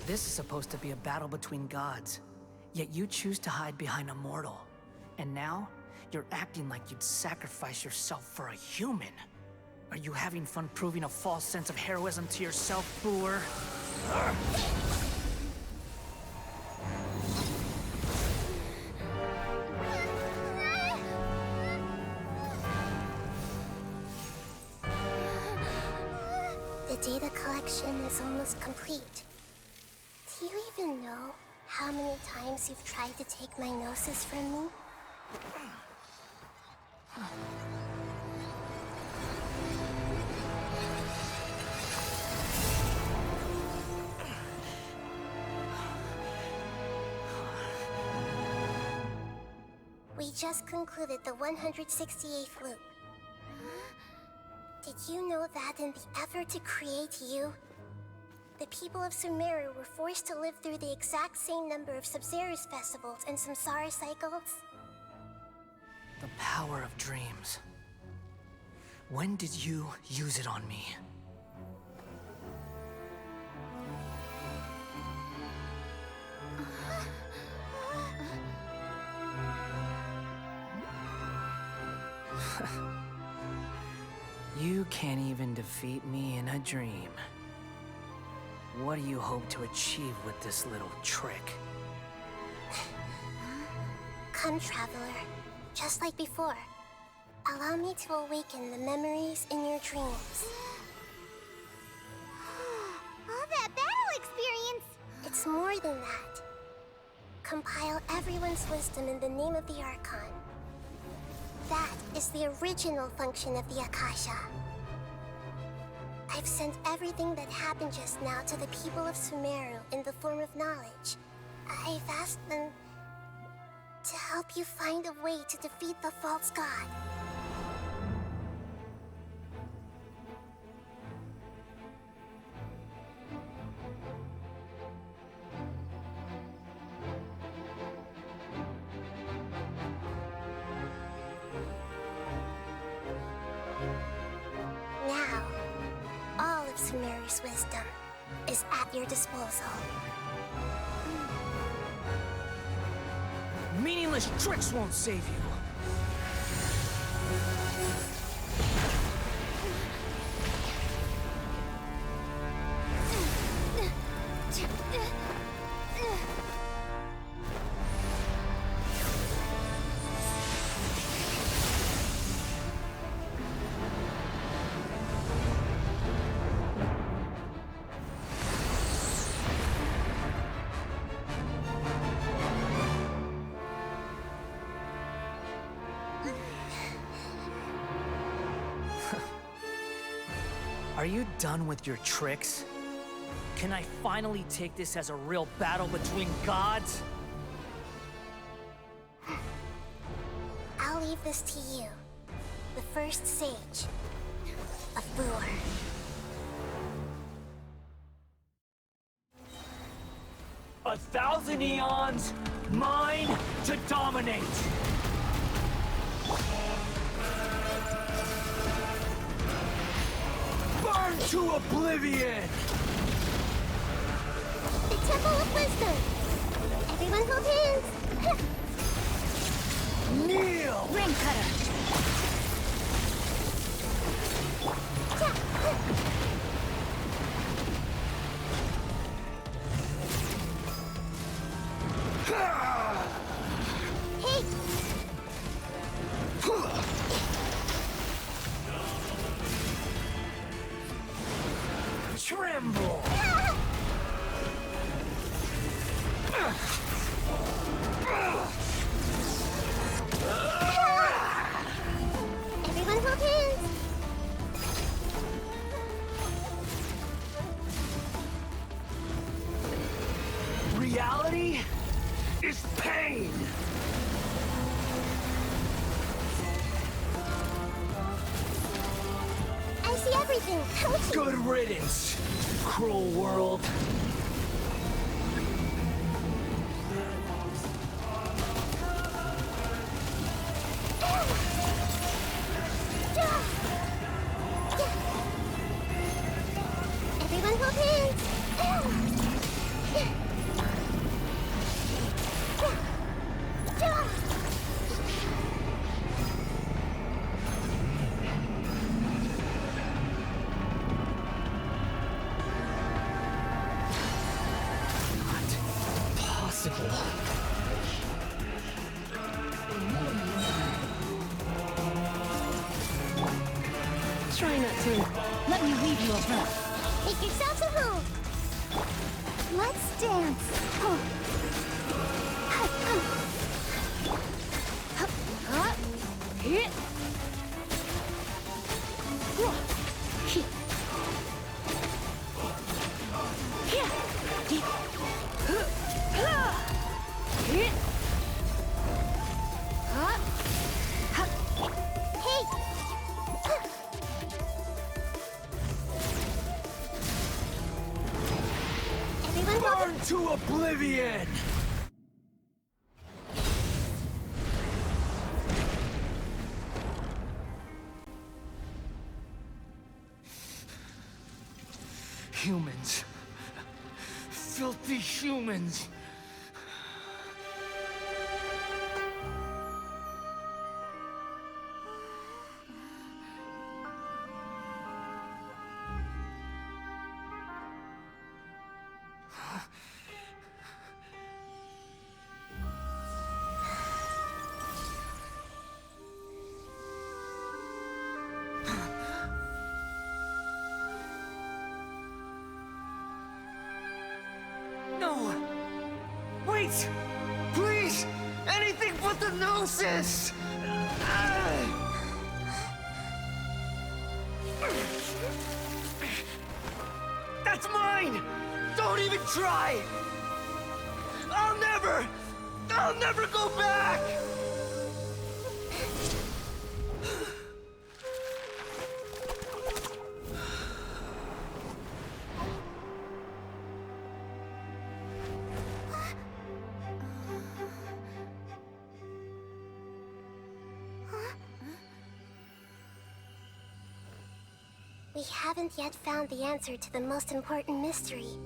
This is supposed to be a battle between gods, yet you choose to hide behind a mortal. And now, you're acting like you'd sacrifice yourself for a human. Are you having fun proving a false sense of heroism to yourself, Boor? The data collection is almost complete. Do you even know how many times you've tried to take my gnosis from me? We just concluded the 168th loop. Did you know that in the effort to create you, the people of Sumeru were forced to live through the exact same number of Sub-Zerus festivals and Samsara cycles? The power of dreams. When did you use it on me? You can't even defeat me in a dream. What do you hope to achieve with this little trick? Come, Traveler. Just like before. Allow me to awaken the memories in your dreams. All that battle experience! It's more than that. Compile everyone's wisdom in the name of the Archon. That is the original function of the Akasha. I've sent everything that happened just now to the people of Sumeru in the form of knowledge. I've asked them to help you find a way to defeat the false god. Now, all of Sumeru's wisdom is at your disposal. Meaningless tricks won't save you. Are you done with your tricks? Can I finally take this as a real battle between gods? I'll leave this to you. The first sage of Boor. A thousand eons, mine to dominate! Burn to oblivion! The Temple of Wisdom! Everyone hold hands! Kneel! Ring cutter! Hey! Tremble! Everyone hold hands! Reality is pain! I see everything! Ouchie. Good riddance, cruel world. Everyone hold hands! Possible. Try not to. Let me leave you a breath. Make yourselves at home! Let's dance! Hit! Burn to oblivion! Humans. Filthy humans. No! Wait! Please! Anything but the Gnosis! That's mine! Don't even try! I'll never go back! We haven't yet found the answer to the most important mystery.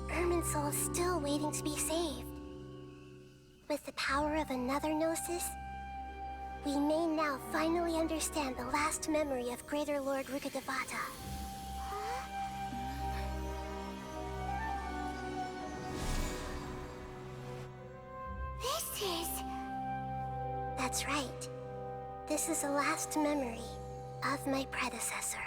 Irminsul is still waiting to be saved. With the power of another Gnosis, we may now finally understand the last memory of Greater Lord Rukkhadevata. This is... That's right. This is the last memory of my predecessor.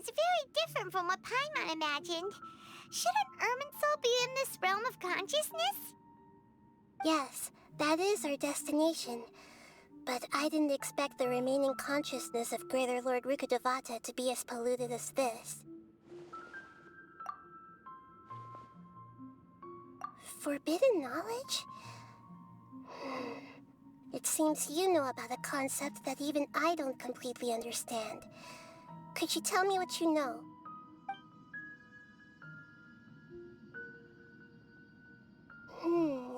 seems very different from what Paimon imagined. Shouldn't Irminsul be in this realm of consciousness? Yes, that is our destination. But I didn't expect the remaining consciousness of Greater Lord Rukkhadevata to be as polluted as this. Forbidden knowledge? It seems you know about a concept that even I don't completely understand. Could you tell me what you know?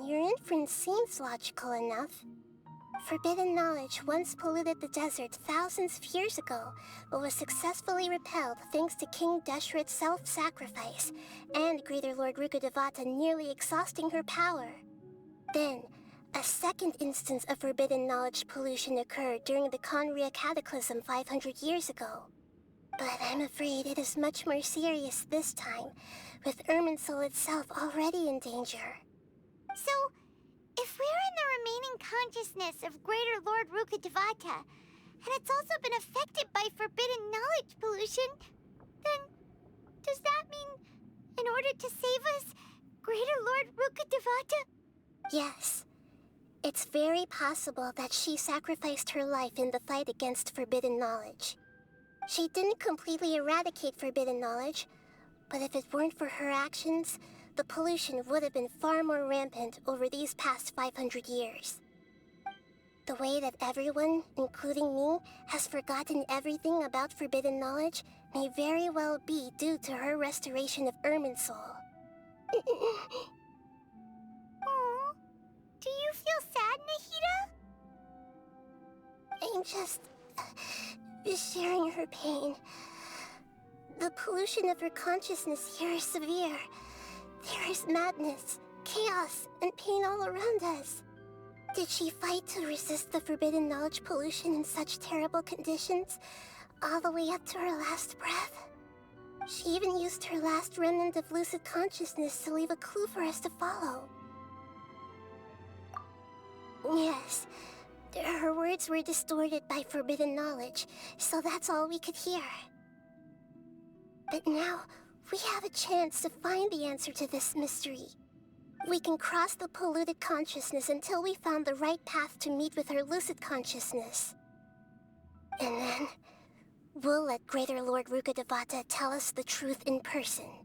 Your inference seems logical enough. Forbidden knowledge once polluted the desert thousands of years ago, but was successfully repelled thanks to King Deshret's self-sacrifice, and Greater Lord Rukkhadevata nearly exhausting her power. Then, a second instance of forbidden knowledge pollution occurred during the Conria Cataclysm 500 years ago. But I'm afraid it is much more serious this time, with Irminsul itself already in danger. So, if we're in the remaining consciousness of Greater Lord Rukkhadevata, and it's also been affected by forbidden knowledge pollution, then does that mean, in order to save us, Greater Lord Rukkhadevata? Yes. It's very possible that she sacrificed her life in the fight against forbidden knowledge. She didn't completely eradicate forbidden knowledge, but if it weren't for her actions, the pollution would have been far more rampant over these past 500 years. The way that everyone, including me, has forgotten everything about forbidden knowledge may very well be due to her restoration of Irminsul. Aww. Do you feel sad, Nahida? I'm just sharing her pain. The pollution of her consciousness here is severe. There is madness, chaos, and pain all around us. Did she fight to resist the forbidden knowledge pollution in such terrible conditions, all the way up to her last breath? She even used her last remnant of lucid consciousness to leave a clue for us to follow. Yes, her words were distorted by forbidden knowledge, so that's all we could hear. But now, we have a chance to find the answer to this mystery. We can cross the polluted consciousness until we found the right path to meet with her lucid consciousness. And then, we'll let Greater Lord Rukkhadevata tell us the truth in person.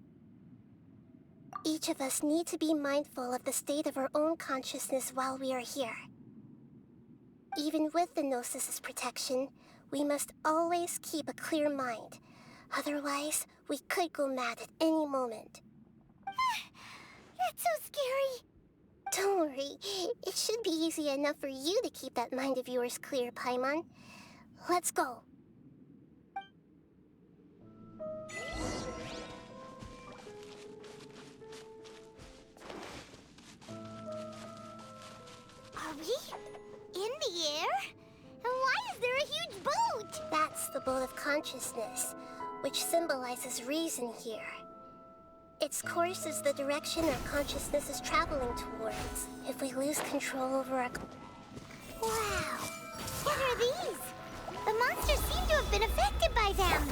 Each of us need to be mindful of the state of our own consciousness while we are here. Even with the Gnosis' protection, we must always keep a clear mind. Otherwise, we could go mad at any moment. That's so scary. Don't worry. It should be easy enough for you to keep that mind of yours clear, Paimon. Let's go. Are we in the air? And why is there a huge boat? That's the boat of consciousness, which symbolizes reason here. Its course is the direction our consciousness is traveling towards. If we lose control over our... Wow! What are these? The monsters seem to have been affected by them.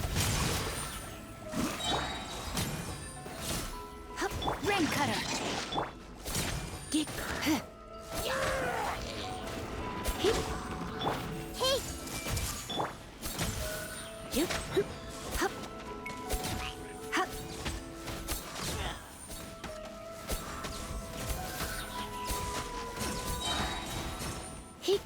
Rain cutter! Get... Hey! Yep. Hup. Hup. He.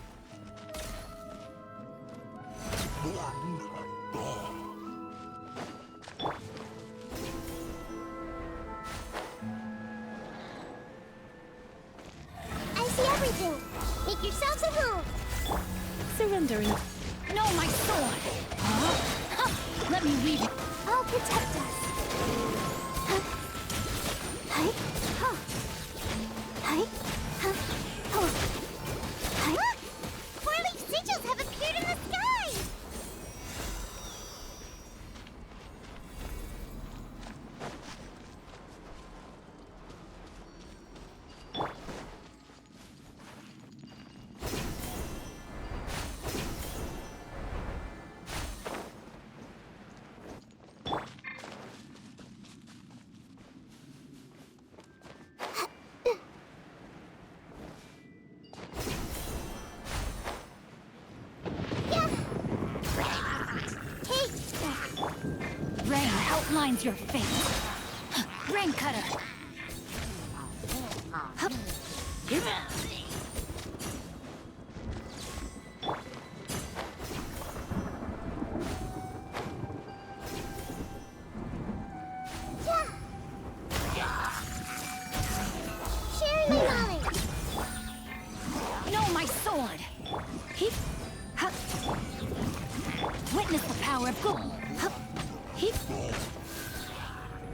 I see everything. Make yourselves at home. Surrendering. No, my sword! Huh? Huh. Let me weave it. I'll protect us. Huh? Hi? Huh? Hi? Huh? Oh. Hi? Look! Four-leaf sigils have appeared in the sky! Mine's your fate. Rain Cutter. Hup. Sharing my knowledge. No, my sword. Heap. Hup. Witness the power of good. Hup. Heap.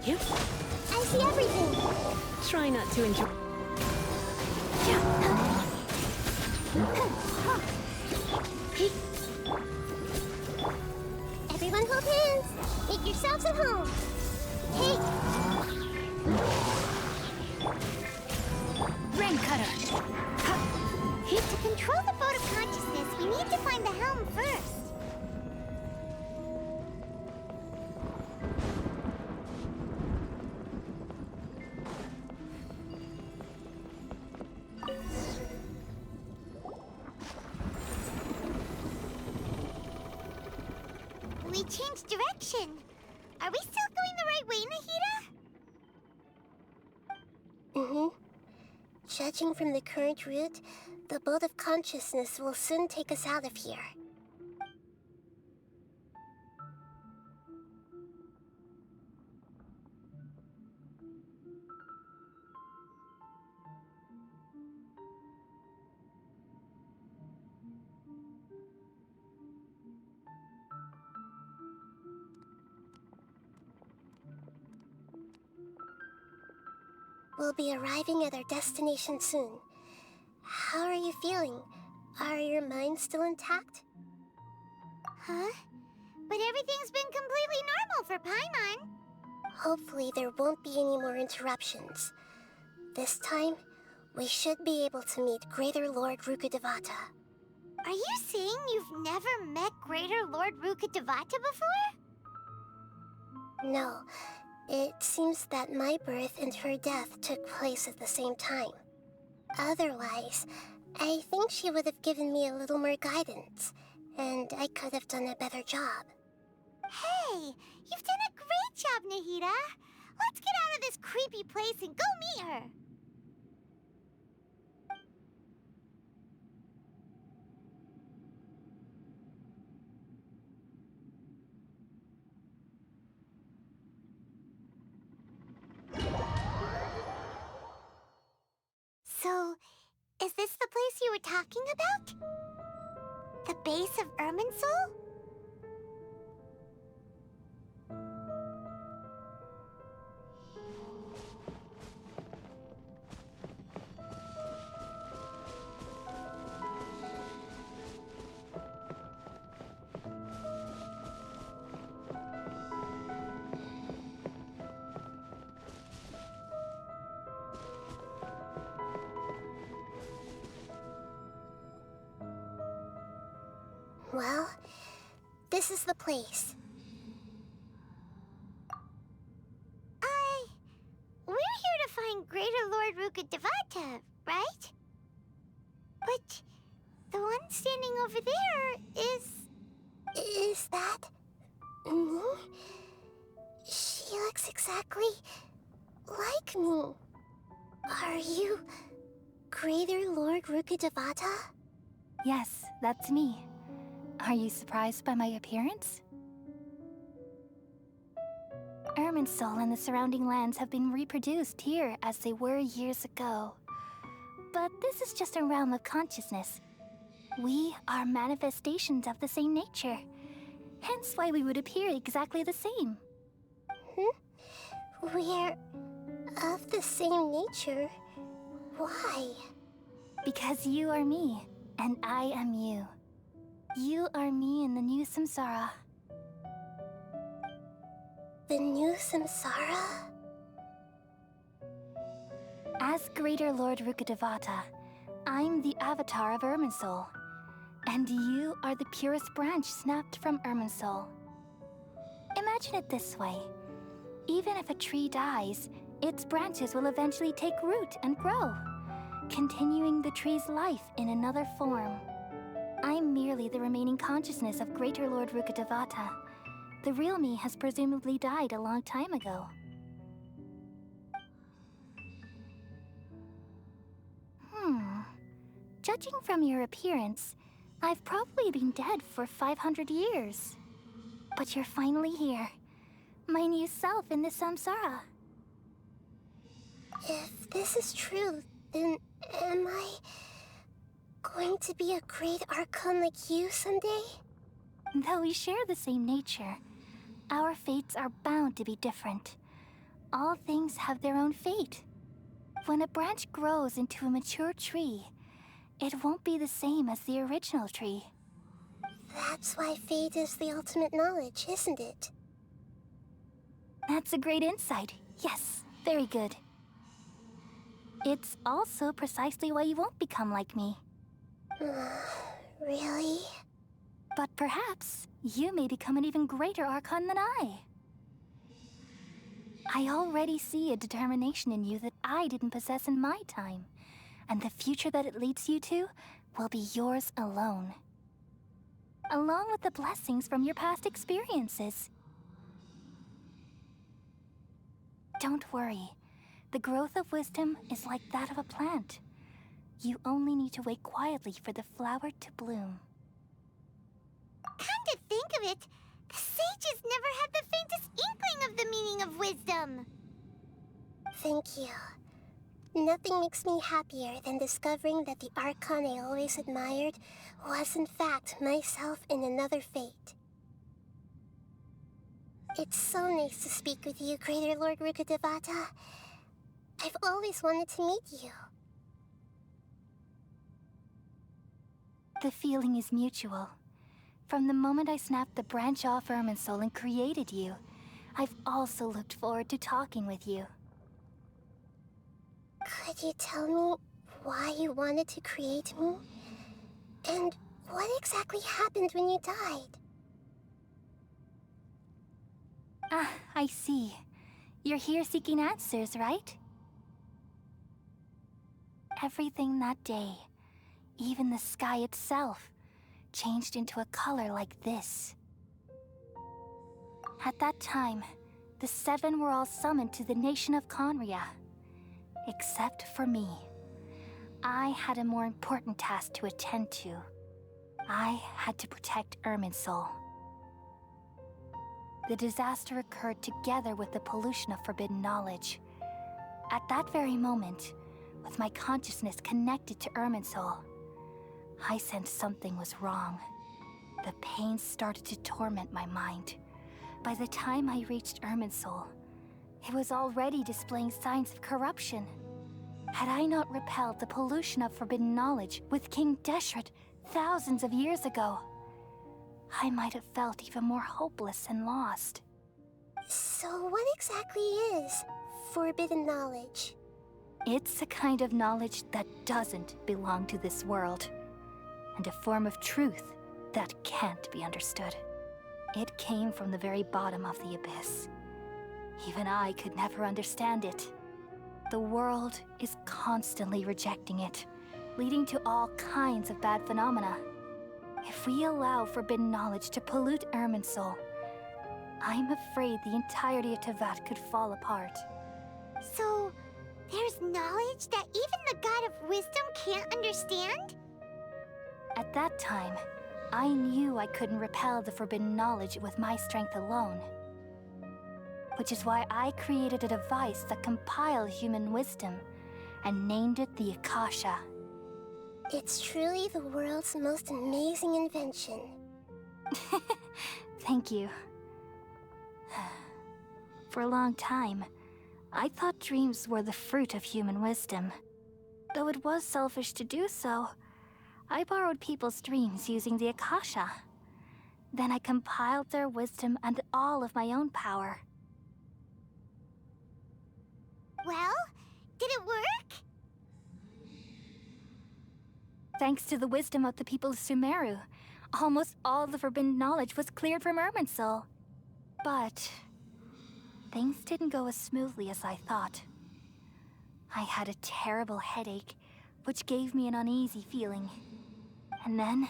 You. I see everything. Try not to enjoy. Everyone hold hands. Make yourselves at home. Hey. Rain Cutter. To control the boat of consciousness, we need to find the helm first. We changed direction. Are we still going the right way, Nahida? Mm-hmm. Judging from the current route, the boat of consciousness will soon take us out of here. We'll be arriving at our destination soon. How are you feeling? Are your minds still intact? Huh? But everything's been completely normal for Paimon. Hopefully there won't be any more interruptions. This time, we should be able to meet Greater Lord Rukkhadevata. Are you saying you've never met Greater Lord Rukkhadevata before? No. It seems that my birth and her death took place at the same time. Otherwise, I think she would have given me a little more guidance, and I could have done a better job. Hey, you've done a great job, Nahida. Let's get out of this creepy place and go meet her. So, is this the place you were talking about? The base of Irminsul? Well, this is the place. We're here to find Greater Lord Rukkhadevata, right? But the one standing over there is... Is that... me? She looks exactly like me. Are you Greater Lord Rukkhadevata? Yes, that's me. Are you surprised by my appearance? Irminsul and the surrounding lands have been reproduced here as they were years ago. But this is just a realm of consciousness. We are manifestations of the same nature. Hence why we would appear exactly the same. We're of the same nature? Why? Because you are me, and I am you. You are me in the new samsara. The new samsara? As Greater Lord Rukkhadevata, I'm the avatar of Irminsul. And you are the purest branch snapped from Irminsul. Imagine it this way. Even if a tree dies, its branches will eventually take root and grow, continuing the tree's life in another form. I'm merely the remaining consciousness of Greater Lord Rukkhadevata, The real me has presumably died a long time ago. Judging from your appearance, I've probably been dead for 500 years. But you're finally here. My new self in the samsara. If this is true, then am I going to be a great Archon like you someday? Though we share the same nature, our fates are bound to be different. All things have their own fate. When a branch grows into a mature tree, it won't be the same as the original tree. That's why fate is the ultimate knowledge, isn't it? That's a great insight. Yes, very good. It's also precisely why you won't become like me. Really? But perhaps you may become an even greater Archon than I. I already see a determination in you that I didn't possess in my time, and the future that it leads you to will be yours alone. Along with the blessings from your past experiences. Don't worry. The growth of wisdom is like that of a plant. You only need to wait quietly for the flower to bloom. Come to think of it, the sages never had the faintest inkling of the meaning of wisdom. Thank you. Nothing makes me happier than discovering that the Archon I always admired was in fact myself in another fate. It's so nice to speak with you, Greater Lord Rukkhadevata. I've always wanted to meet you. The feeling is mutual. From the moment I snapped the branch off Irminsul and created you, I've also looked forward to talking with you. Could you tell me why you wanted to create me? And what exactly happened when you died? Ah, I see. You're here seeking answers, right? Everything that day, even the sky itself, changed into a color like this. At that time, the seven were all summoned to the nation of Conria. Except for me. I had a more important task to attend to. I had to protect Irminsul. The disaster occurred together with the pollution of forbidden knowledge. At that very moment, with my consciousness connected to Irminsul, I sensed something was wrong. The pain started to torment my mind. By the time I reached Irminsul, it was already displaying signs of corruption. Had I not repelled the pollution of forbidden knowledge with King Deshret thousands of years ago, I might have felt even more hopeless and lost. So what exactly is forbidden knowledge? It's a kind of knowledge that doesn't belong to this world, and a form of truth that can't be understood. It came from the very bottom of the abyss. Even I could never understand it. The world is constantly rejecting it, leading to all kinds of bad phenomena. If we allow forbidden knowledge to pollute Irminsul, I'm afraid the entirety of Tevat could fall apart. So, there's knowledge that even the God of Wisdom can't understand? At that time, I knew I couldn't repel the forbidden knowledge with my strength alone. Which is why I created a device that compiled human wisdom and named it the Akasha. It's truly the world's most amazing invention. Thank you. For a long time, I thought dreams were the fruit of human wisdom. Though it was selfish to do so, I borrowed people's dreams using the Akasha. Then I compiled their wisdom and all of my own power. Well, did it work? Thanks to the wisdom of the people of Sumeru, almost all the forbidden knowledge was cleared from Irminsul. But things didn't go as smoothly as I thought. I had a terrible headache, which gave me an uneasy feeling. And then,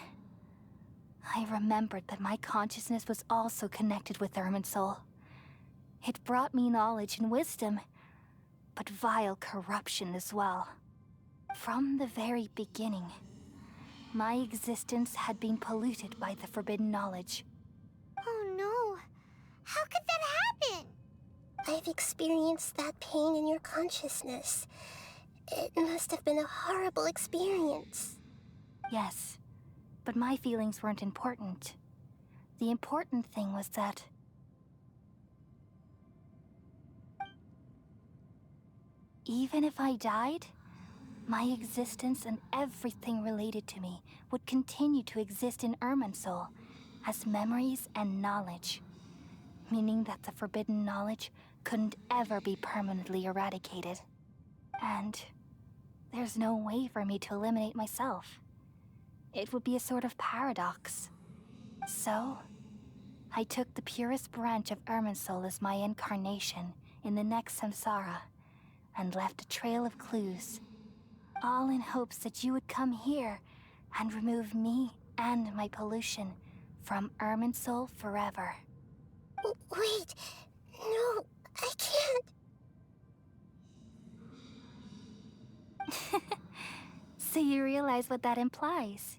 I remembered that my consciousness was also connected with Irminsul. It brought me knowledge and wisdom, but vile corruption as well. From the very beginning, my existence had been polluted by the forbidden knowledge. Oh no. How could that happen? I've experienced that pain in your consciousness. It must have been a horrible experience. Yes, but my feelings weren't important. The important thing was that even if I died, my existence and everything related to me would continue to exist in Irminsul as memories and knowledge, meaning that the forbidden knowledge couldn't ever be permanently eradicated. And there's no way for me to eliminate myself. It would be a sort of paradox. So, I took the purest branch of Irminsul as my incarnation in the next samsara, and left a trail of clues, all in hopes that you would come here and remove me and my pollution from Irminsul forever. Wait, no, I can't. So you realize what that implies.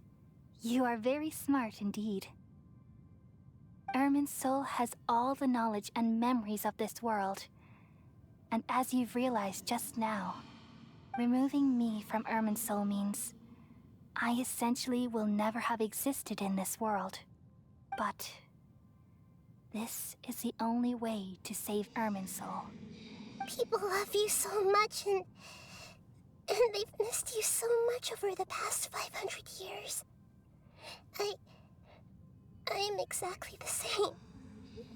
You are very smart indeed. Irminsul has all the knowledge and memories of this world. And as you've realized just now, removing me from Irminsul means I essentially will never have existed in this world. But this is the only way to save Irminsul. People love you so much, and they've missed you so much over the past 500 years. I am exactly the same.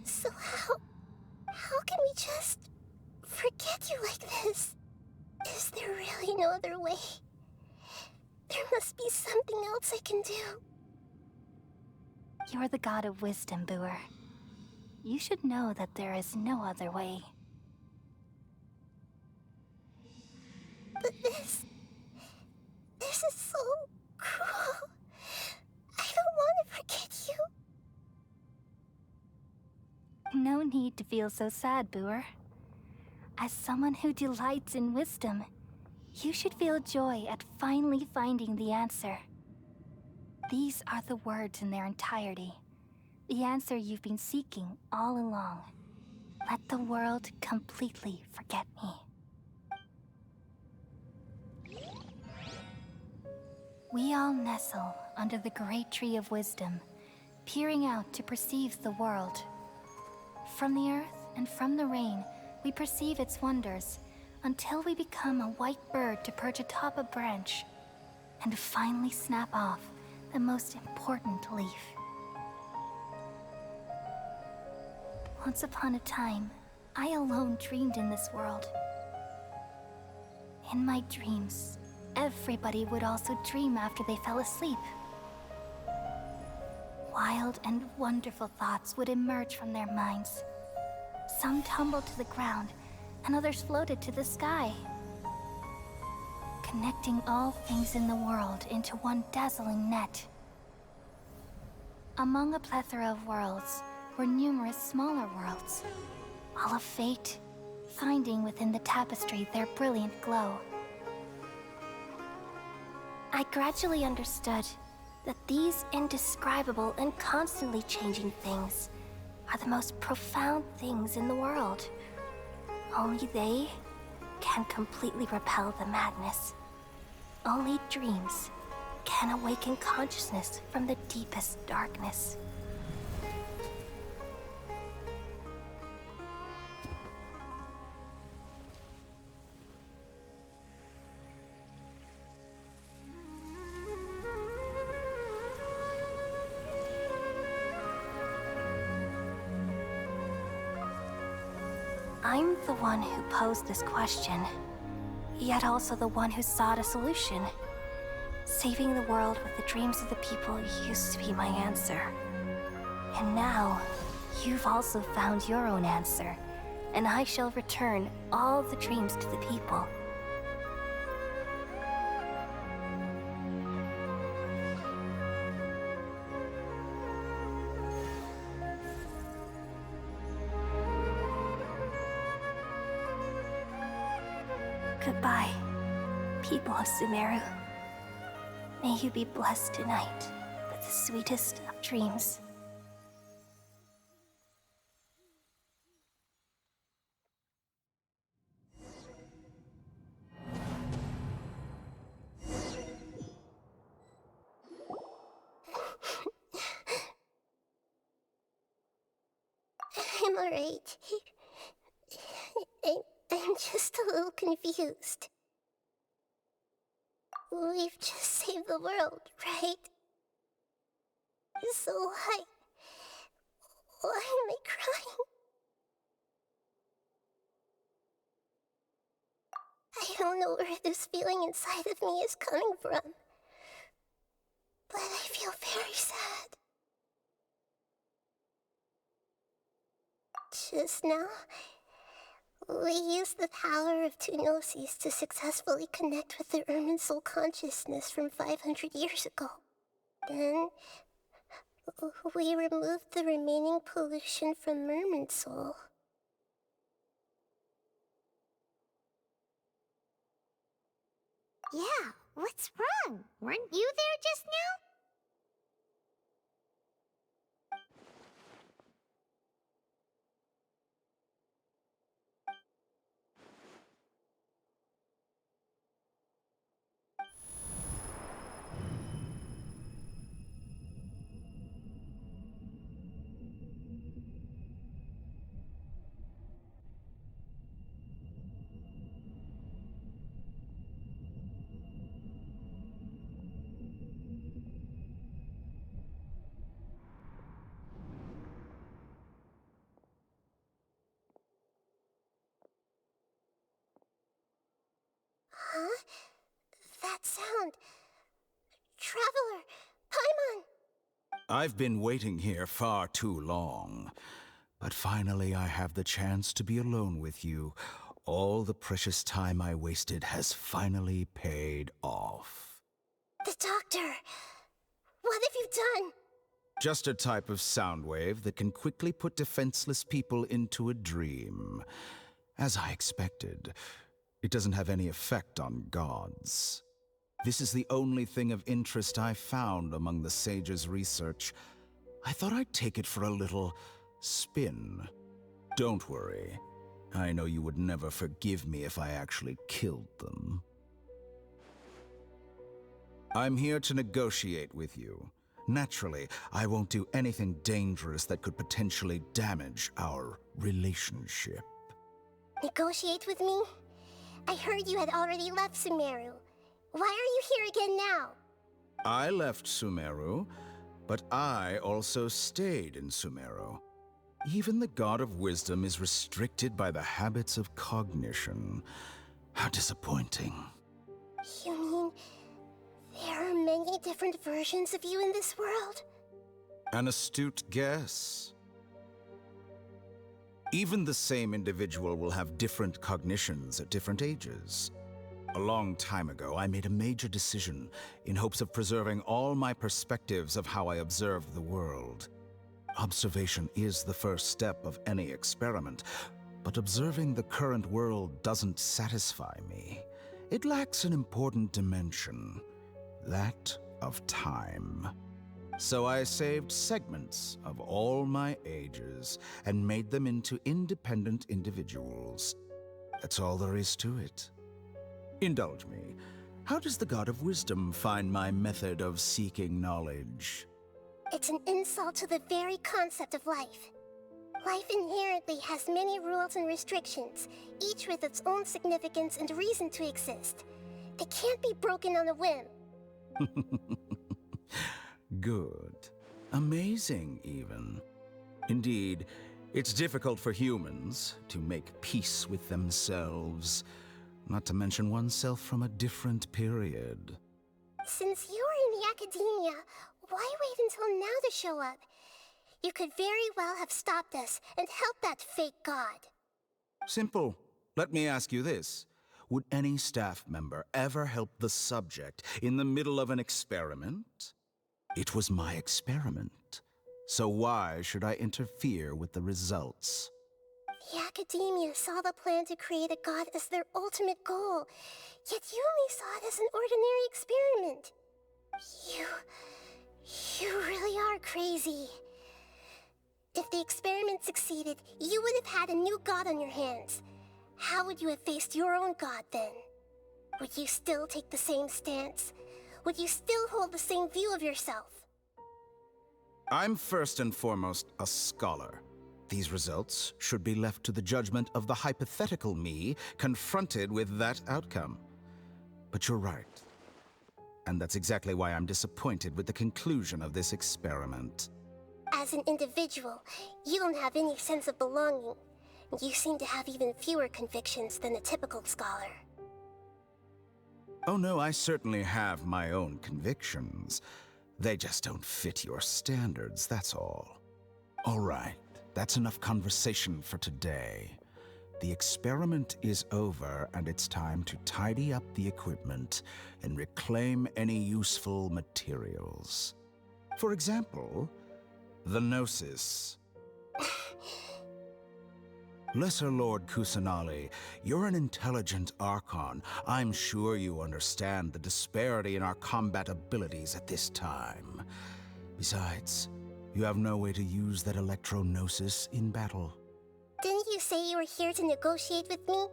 So how can we just forget you like this? Is there really no other way? There must be something else I can do. You're the god of wisdom, Booer. You should know that there is no other way. But this is so cruel. I don't want to forget you. No need to feel so sad, Booer. As someone who delights in wisdom, you should feel joy at finally finding the answer. These are the words in their entirety. The answer you've been seeking all along. Let the world completely forget me. We all nestle under the great tree of wisdom, peering out to perceive the world. From the earth and from the rain, we perceive its wonders, until we become a white bird to perch atop a branch, and finally snap off the most important leaf. Once upon a time, I alone dreamed in this world. In my dreams, everybody would also dream after they fell asleep. Wild and wonderful thoughts would emerge from their minds. Some tumbled to the ground, and others floated to the sky, connecting all things in the world into one dazzling net. Among a plethora of worlds were numerous smaller worlds, all of fate, finding within the tapestry their brilliant glow. I gradually understood that these indescribable and constantly changing things are the most profound things in the world. Only they can completely repel the madness. Only dreams can awaken consciousness from the deepest darkness. I'm the one who posed this question, yet also the one who sought a solution. Saving the world with the dreams of the people used to be my answer. And now, you've also found your own answer, and I shall return all the dreams to the people. Goodbye, people of Sumeru. May you be blessed tonight with the sweetest of dreams. I'm alright. I'm just a little confused. We've just saved the world, right? So why am I crying? I don't know where this feeling inside of me is coming from, but I feel very sad. Just now, we used the power of two gnosis to successfully connect with the Ermin soul consciousness from 500 years ago. Then, we removed the remaining pollution from Merman soul. Yeah, what's wrong? Weren't you there just now? Huh? That sound. Traveler! Paimon! I've been waiting here far too long. But finally I have the chance to be alone with you. All the precious time I wasted has finally paid off. The doctor! What have you done? Just a type of sound wave that can quickly put defenseless people into a dream. As I expected, it doesn't have any effect on gods. This is the only thing of interest I found among the sages' research. I thought I'd take it for a little spin. Don't worry. I know you would never forgive me if I actually killed them. I'm here to negotiate with you. Naturally, I won't do anything dangerous that could potentially damage our relationship. Negotiate with me? I heard you had already left Sumeru. Why are you here again now? I left Sumeru, but I also stayed in Sumeru. Even the God of Wisdom is restricted by the habits of cognition. How disappointing. You mean there are many different versions of you in this world? An astute guess. Even the same individual will have different cognitions at different ages. A long time ago, I made a major decision in hopes of preserving all my perspectives of how I observed the world. Observation is the first step of any experiment, but observing the current world doesn't satisfy me. It lacks an important dimension, that of time. So I saved segments of all my ages and made them into independent individuals. That's all there is to it. Indulge me. How does the God of Wisdom find my method of seeking knowledge? It's an insult to the very concept of life. Life inherently has many rules and restrictions, each with its own significance and reason to exist. They can't be broken on a whim. Good. Amazing, even. Indeed, it's difficult for humans to make peace with themselves, not to mention oneself from a different period. Since you were in the academia, why wait until now to show up? You could very well have stopped us and helped that fake god. Simple. Let me ask you this. Would any staff member ever help the subject in the middle of an experiment? It was my experiment. So why should I interfere with the results? The Academia saw the plan to create a god as their ultimate goal, yet you only saw it as an ordinary experiment. You really are crazy. If the experiment succeeded, you would have had a new god on your hands. How would you have faced your own god then? Would you still take the same stance? Would you still hold the same view of yourself? I'm first and foremost a scholar. These results should be left to the judgment of the hypothetical me confronted with that outcome. But you're right. And that's exactly why I'm disappointed with the conclusion of this experiment. As an individual, you don't have any sense of belonging. You seem to have even fewer convictions than a typical scholar. Oh no, I certainly have my own convictions. They just don't fit your standards, that's all. All right, that's enough conversation for today. The experiment is over, and it's time to tidy up the equipment and reclaim any useful materials. For example, the Gnosis. Lesser Lord Kusanali, you're an intelligent Archon. I'm sure you understand the disparity in our combat abilities at this time. Besides, you have no way to use that Electro-Gnosis in battle. Didn't you say you were here to negotiate with me?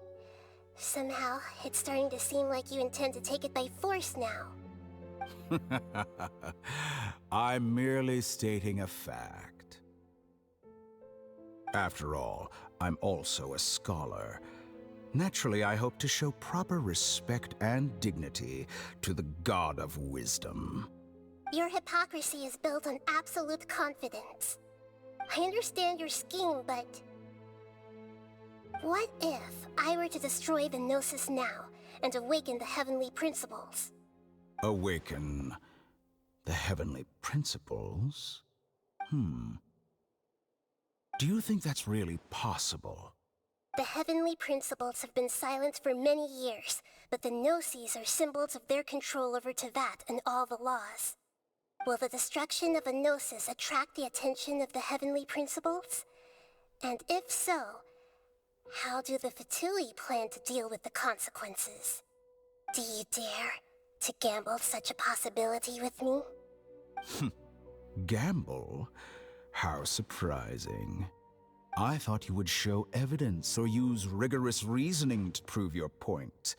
Somehow, it's starting to seem like you intend to take it by force now. I'm merely stating a fact. After all, I'm also a scholar. Naturally, I hope to show proper respect and dignity to the God of Wisdom. Your hypocrisy is built on absolute confidence. I understand your scheme, but... what if I were to destroy the Gnosis now and awaken the heavenly principles? Awaken the heavenly principles? Do you think that's really possible? The heavenly principles have been silent for many years, but the Gnosis are symbols of their control over Tevat and all the laws. Will the destruction of a Gnosis attract the attention of the heavenly principles? And if so, how do the Fatui plan to deal with the consequences? Do you dare to gamble such a possibility with me? Gamble? How surprising. I thought you would show evidence or use rigorous reasoning to prove your point.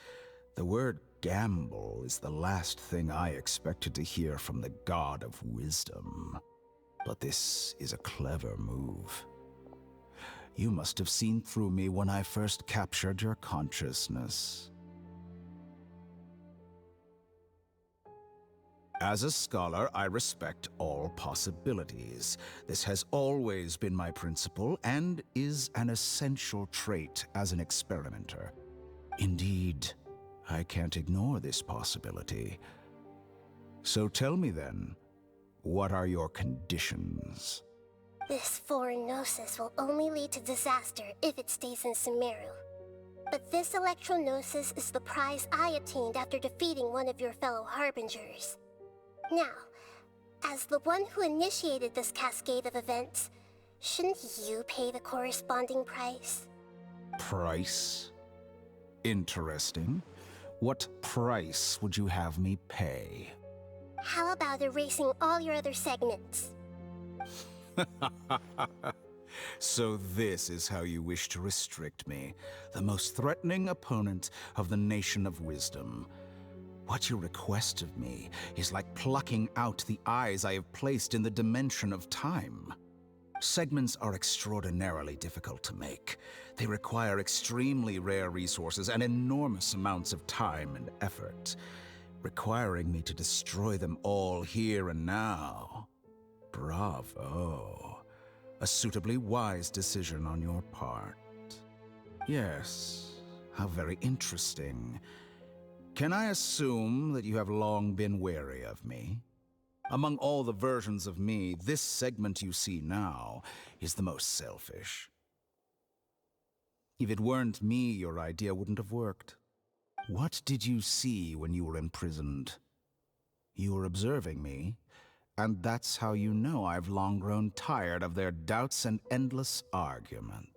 The word gamble is the last thing I expected to hear from the God of Wisdom. But this is a clever move. You must have seen through me when I first captured your consciousness. As a scholar, I respect all possibilities. This has always been my principle and is an essential trait as an experimenter. Indeed, I can't ignore this possibility. So tell me then, what are your conditions? This foreign Gnosis will only lead to disaster if it stays in Sumeru. But this Electro-Gnosis is the prize I obtained after defeating one of your fellow Harbingers. Now, as the one who initiated this cascade of events, shouldn't you pay the corresponding price? Price? Interesting. What price would you have me pay? How about erasing all your other segments? So this is how you wish to restrict me, the most threatening opponent of the Nation of Wisdom. What you request of me is like plucking out the eyes I have placed in the dimension of time. Segments are extraordinarily difficult to make. They require extremely rare resources and enormous amounts of time and effort, requiring me to destroy them all here and now. Bravo. A suitably wise decision on your part. Yes, how very interesting. Can I assume that you have long been wary of me? Among all the versions of me, this segment you see now is the most selfish. If it weren't me, your idea wouldn't have worked. What did you see when you were imprisoned? You were observing me, and that's how you know I've long grown tired of their doubts and endless arguments.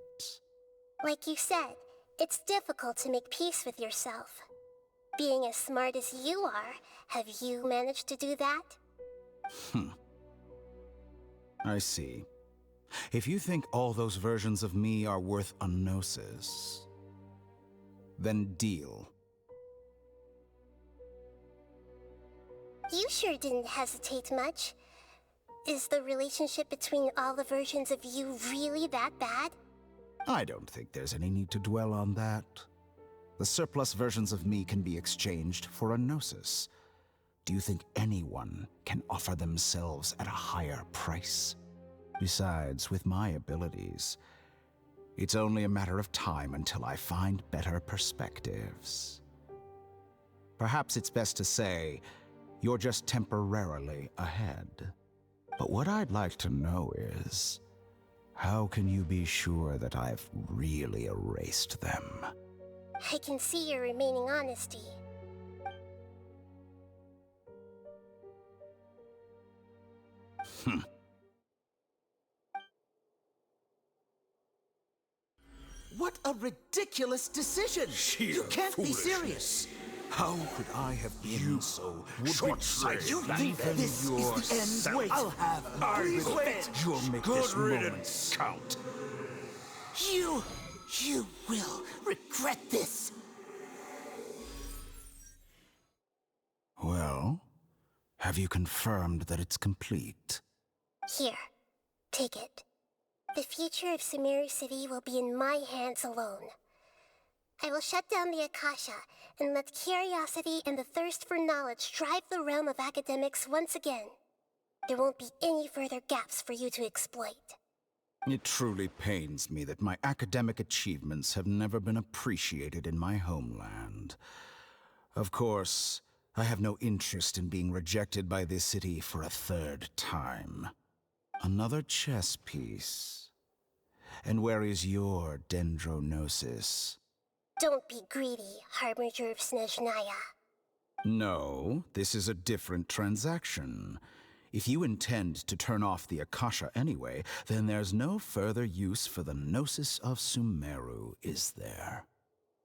Like you said, it's difficult to make peace with yourself. Being as smart as you are, have you managed to do that? I see. If you think all those versions of me are worth a gnosis, then deal. You sure didn't hesitate much. Is the relationship between all the versions of you really that bad? I don't think there's any need to dwell on that. The surplus versions of me can be exchanged for a gnosis. Do you think anyone can offer themselves at a higher price? Besides, with my abilities, it's only a matter of time until I find better perspectives. Perhaps it's best to say, you're just temporarily ahead. But what I'd like to know is, how can you be sure that I've really erased them? I can see your remaining honesty. What a ridiculous decision! You can't be serious! How could I have been so short-sighted? You think this is the end? Wait, I'll have revenge. You'll make this moment count. You will regret this. Well, have you confirmed that it's complete? Here, take it. The future of Sumeru City will be in my hands alone. I will shut down the Akasha and let curiosity and the thirst for knowledge drive the realm of academics once again. There won't be any further gaps for you to exploit. It truly pains me that my academic achievements have never been appreciated in my homeland. Of course, I have no interest in being rejected by this city for a third time. Another chess piece. And where is your dendronosis? Don't be greedy, Harbinger of Snezhnaya. No, this is a different transaction. If you intend to turn off the Akasha anyway, then there's no further use for the Gnosis of Sumeru, is there?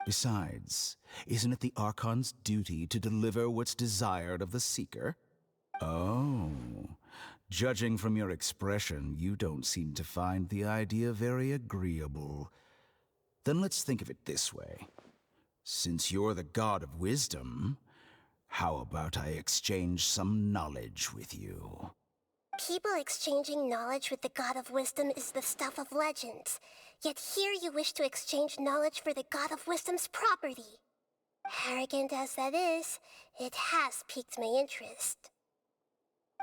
Besides, isn't it the Archon's duty to deliver what's desired of the Seeker? Oh, judging from your expression, you don't seem to find the idea very agreeable. Then let's think of it this way. Since you're the God of Wisdom, how about I exchange some knowledge with you? People exchanging knowledge with the God of Wisdom is the stuff of legends. Yet here you wish to exchange knowledge for the God of Wisdom's property. Arrogant as that is, it has piqued my interest.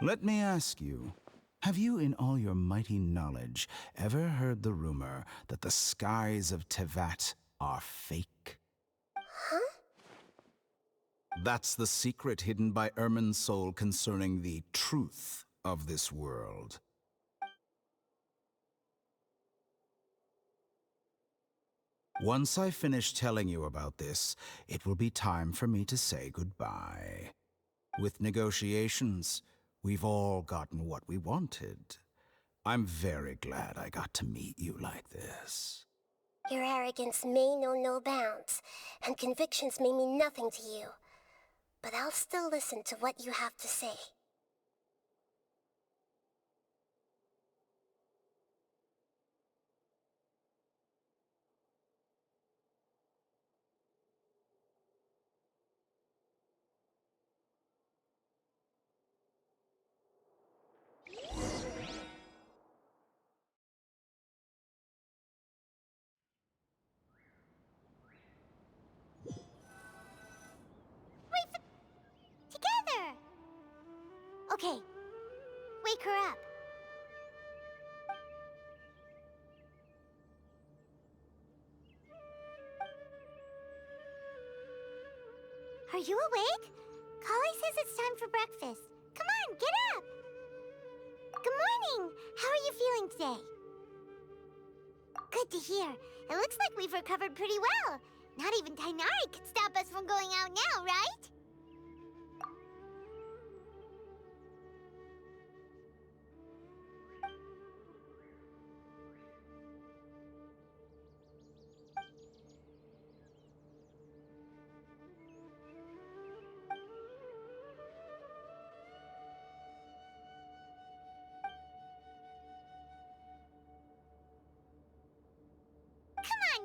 Let me ask you, have you in all your mighty knowledge ever heard the rumor that the skies of Tevat are fake? Huh? That's the secret hidden by Irminsul concerning the truth of this world. Once I finish telling you about this, it will be time for me to say goodbye. With negotiations, we've all gotten what we wanted. I'm very glad I got to meet you like this. Your arrogance may know no bounds, and convictions may mean nothing to you. But I'll still listen to what you have to say. Together! Okay, wake her up. Are you awake? Kali says it's time for breakfast. Come on, get up! Good morning! How are you feeling today? Good to hear. It looks like we've recovered pretty well. Not even Tainari could stop us from going out now, right?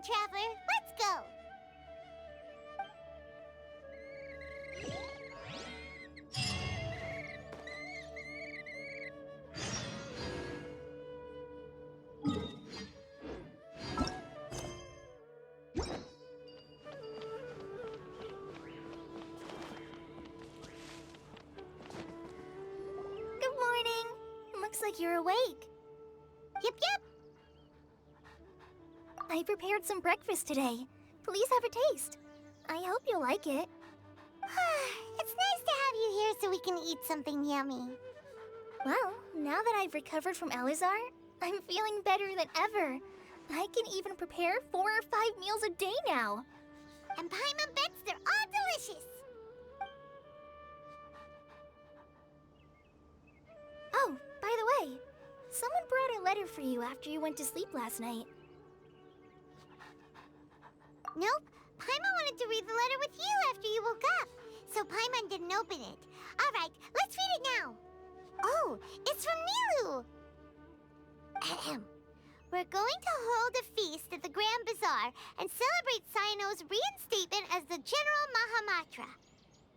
Traveler. Let's go. Good morning. Looks like you're awake. Yep. I prepared some breakfast today. Please have a taste. I hope you'll like it. It's nice to have you here so we can eat something yummy. Well, now that I've recovered from Elazar, I'm feeling better than ever. I can even prepare 4 or 5 meals a day now. And Paimon bets they're all delicious. Oh, by the way, someone brought a letter for you after you went to sleep last night. Nope. Paimon wanted to read the letter with you after you woke up, so Paimon didn't open it. All right, let's read it now. Oh, it's from Nilu. Ahem. We're going to hold a feast at the Grand Bazaar and celebrate Cyano's reinstatement as the General Mahamatra.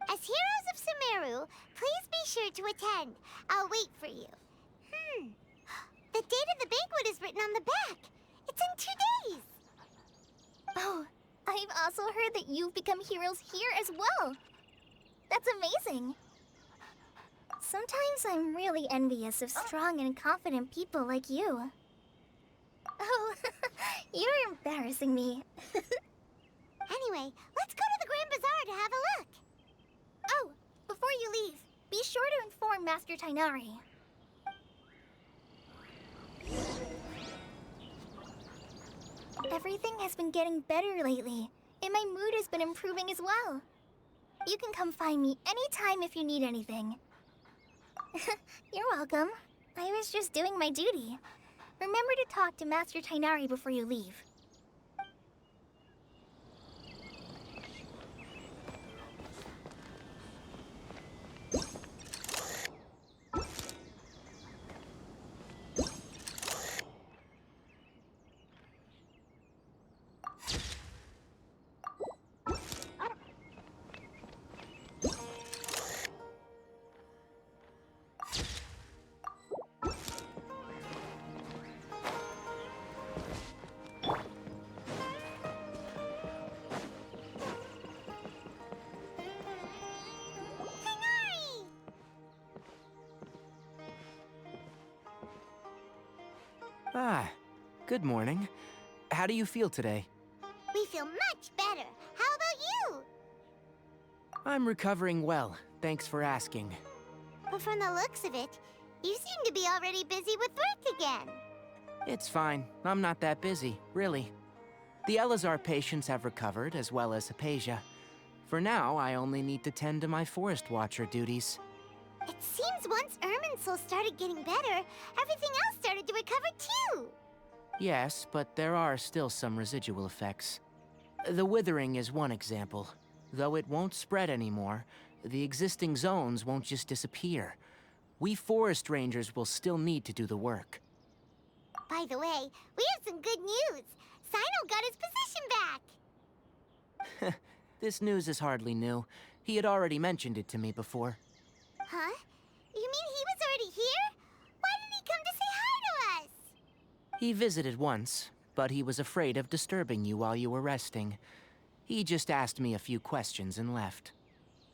As heroes of Sumeru, please be sure to attend. I'll wait for you. The date of the banquet is written on the back. It's in 2 days. Oh, I've also heard that you've become heroes here as well. That's amazing. Sometimes I'm really envious of strong and confident people like you. Oh, you're embarrassing me. Anyway, let's go to the Grand Bazaar to have a look. Oh, before you leave, be sure to inform Master Tainari. Everything has been getting better lately, and my mood has been improving as well. You can come find me anytime if you need anything. You're welcome. I was just doing my duty. Remember to talk to Master Tainari before you leave. Ah, good morning. How do you feel today? We feel much better. How about you? I'm recovering well, thanks for asking. But from the looks of it, you seem to be already busy with work again. It's fine. I'm not that busy, really. The Elazar patients have recovered, as well as Hypatia. For now, I only need to tend to my Forest Watcher duties. It seems once Irminsul started getting better, everything else started to recover too. Yes, but there are still some residual effects. The withering is one example. Though it won't spread anymore, the existing zones won't just disappear. We forest rangers will still need to do the work. By the way, we have some good news. Cyno got his position back. This news is hardly new. He had already mentioned it to me before. Huh? You mean he was already here? Why didn't he come to say hi to us? He visited once, but he was afraid of disturbing you while you were resting. He just asked me a few questions and left.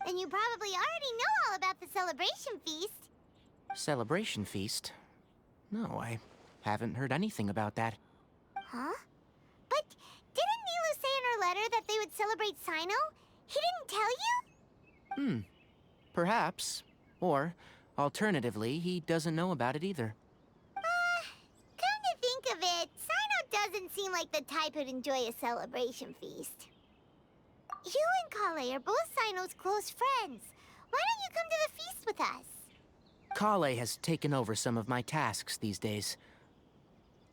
Then you probably already know all about the celebration feast. Celebration feast? No, I haven't heard anything about that. Huh? But didn't Nilu say in her letter that they would celebrate Cyno? He didn't tell you? Perhaps. Or, alternatively, he doesn't know about it either. Come to think of it, Cyno doesn't seem like the type who'd enjoy a celebration feast. You and Kale are both Cyno's close friends. Why don't you come to the feast with us? Kale has taken over some of my tasks these days.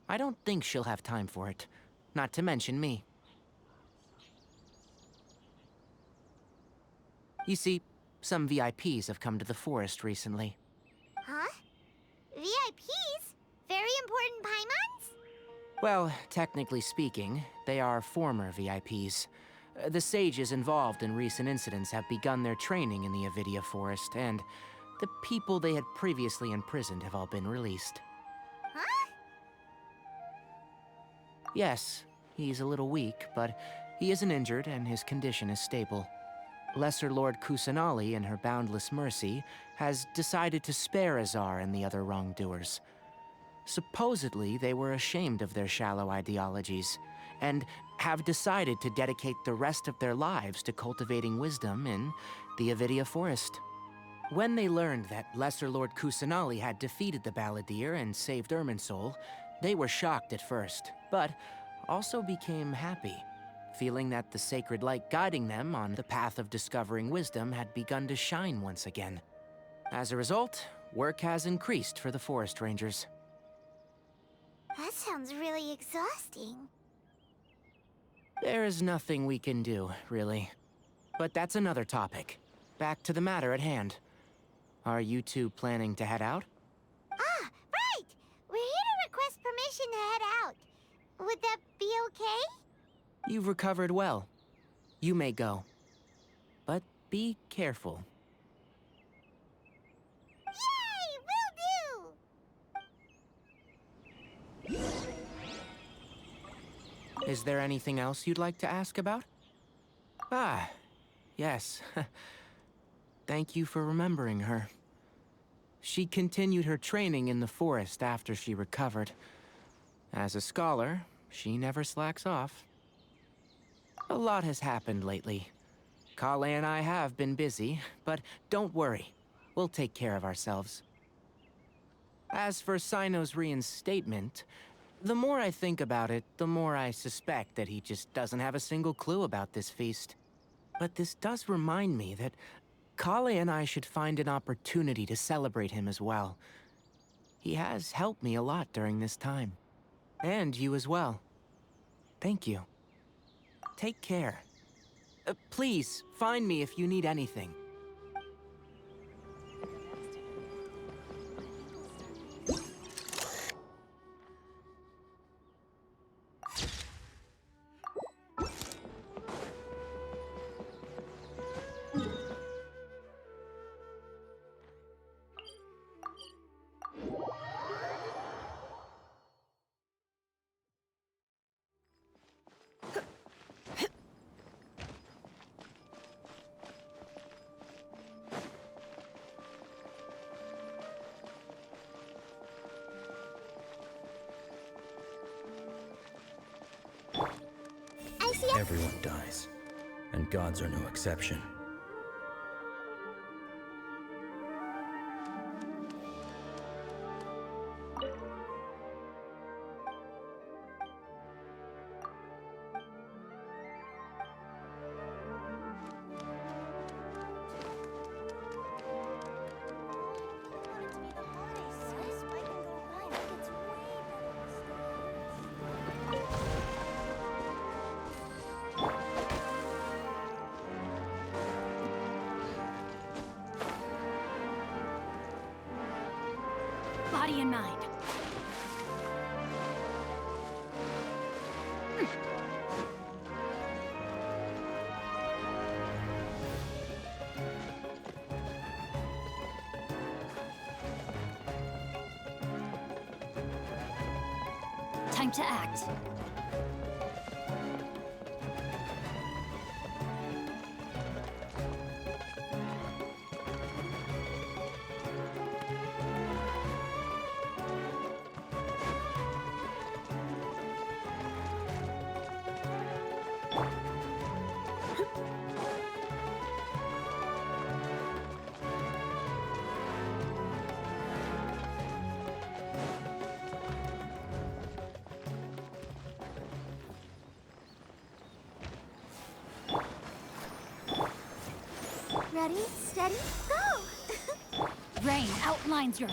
I don't think she'll have time for it. Not to mention me. You see, some VIPs have come to the forest recently. Huh? VIPs? Very important Paimons? Well, technically speaking, they are former VIPs. The sages involved in recent incidents have begun their training in the Avidia Forest, and the people they had previously imprisoned have all been released. Huh? Yes, he's a little weak, but he isn't injured and his condition is stable. Lesser Lord Kusanali, in her boundless mercy, has decided to spare Azar and the other wrongdoers. Supposedly, they were ashamed of their shallow ideologies, and have decided to dedicate the rest of their lives to cultivating wisdom in the Avidia Forest. When they learned that Lesser Lord Kusanali had defeated the Balladeer and saved Irminsul, they were shocked at first, but also became happy, feeling that the sacred light guiding them on the path of discovering wisdom had begun to shine once again. As a result, work has increased for the Forest Rangers. That sounds really exhausting. There is nothing we can do, really. But that's another topic. Back to the matter at hand. Are you two planning to head out? Ah, right! We're here to request permission to head out. Would that be okay? You've recovered well. You may go. But be careful. Yay! Will do! Is there anything else you'd like to ask about? Ah, yes. Thank you for remembering her. She continued her training in the forest after she recovered. As a scholar, she never slacks off. A lot has happened lately. Kale and I have been busy, but don't worry. We'll take care of ourselves. As for Sino's reinstatement, the more I think about it, the more I suspect that he just doesn't have a single clue about this feast. But this does remind me that Kale and I should find an opportunity to celebrate him as well. He has helped me a lot during this time. And you as well. Thank you. Take care. Please, find me if you need anything. Everyone dies, and gods are no exception. Body and mind. Time to act. Ready, steady, go! Rain outlines your...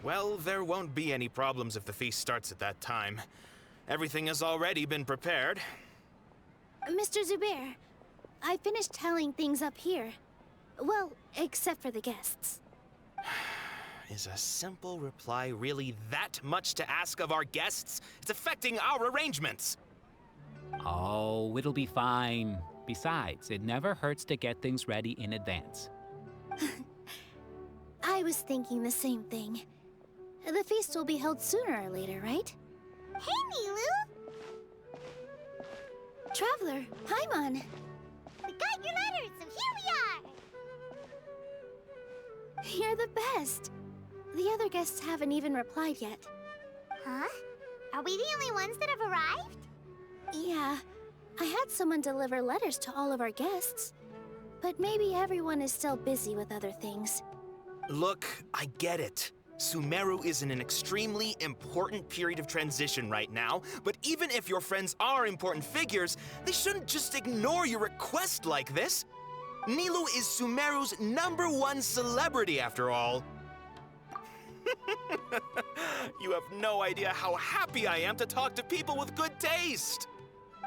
Well, there won't be any problems if the feast starts at that time. Everything has already been prepared. Mr. Zubair, I finished tallying things up here. Well, except for the guests. Is a simple reply really that much to ask of our guests? It's affecting our arrangements. Oh, it'll be fine. Besides, it never hurts to get things ready in advance. I was thinking the same thing. The feast will be held sooner or later, right? Hey, Nilou! Traveler, Paimon! We got your letters, so here we are! You're the best! The other guests haven't even replied yet. Huh? Are we the only ones that have arrived? Yeah. I had someone deliver letters to all of our guests. But maybe everyone is still busy with other things. Look, I get it. Sumeru is in an extremely important period of transition right now, but even if your friends are important figures, they shouldn't just ignore your request like this. Nilou is Sumeru's #1 celebrity, after all. You have no idea how happy I am to talk to people with good taste.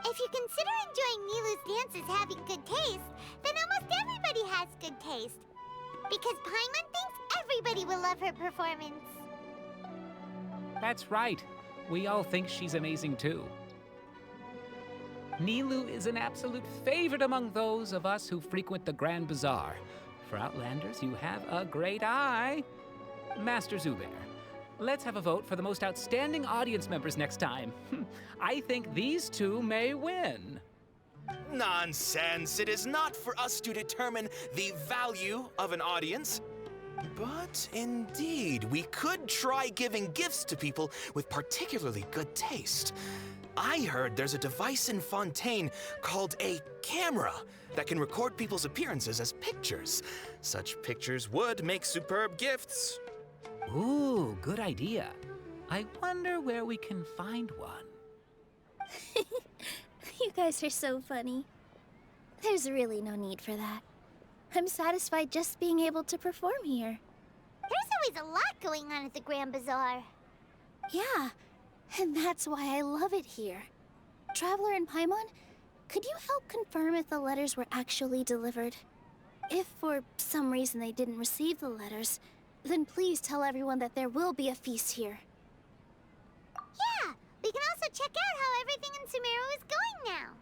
If you consider enjoying Nilou's dances having good taste, then almost everybody has good taste. Because Paimon thinks everybody will love her performance. That's right. We all think she's amazing too. Nilou is an absolute favorite among those of us who frequent the Grand Bazaar. For Outlanders, you have a great eye. Master Zubair, let's have a vote for the most outstanding audience members next time. I think these two may win. Nonsense! It is not for us to determine the value of an audience. But indeed, we could try giving gifts to people with particularly good taste. I heard there's a device in Fontaine called a camera that can record people's appearances as pictures. Such pictures would make superb gifts. Ooh, good idea. I wonder where we can find one. You guys are so funny. There's really no need for that. I'm satisfied just being able to perform here. There's always a lot going on at the Grand Bazaar. Yeah, and that's why I love it here. Traveler and Paimon, could you help confirm if the letters were actually delivered? If for some reason they didn't receive the letters, then please tell everyone that there will be a feast here. Yeah, we can also check out how everything in Sumeru is going now.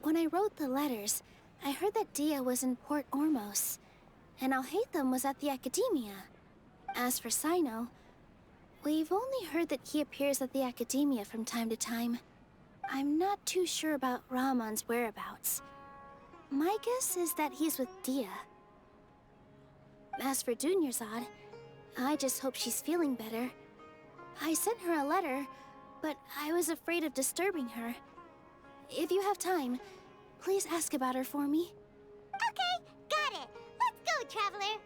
When I wrote the letters, I heard that Dia was in Port Ormos, and Alhaitham was at the Academia. As for Sino, we've only heard that he appears at the Academia from time to time. I'm not too sure about Rahman's whereabouts. My guess is that he's with Dia. As for Dunyarzad, I just hope she's feeling better. I sent her a letter, but I was afraid of disturbing her. If you have time, please ask about her for me. Okay, got it. Let's go, Traveler.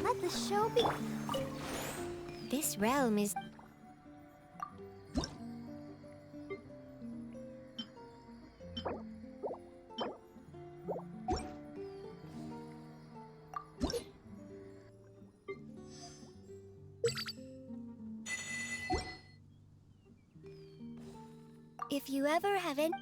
Let the show be... This realm is... If you ever have any...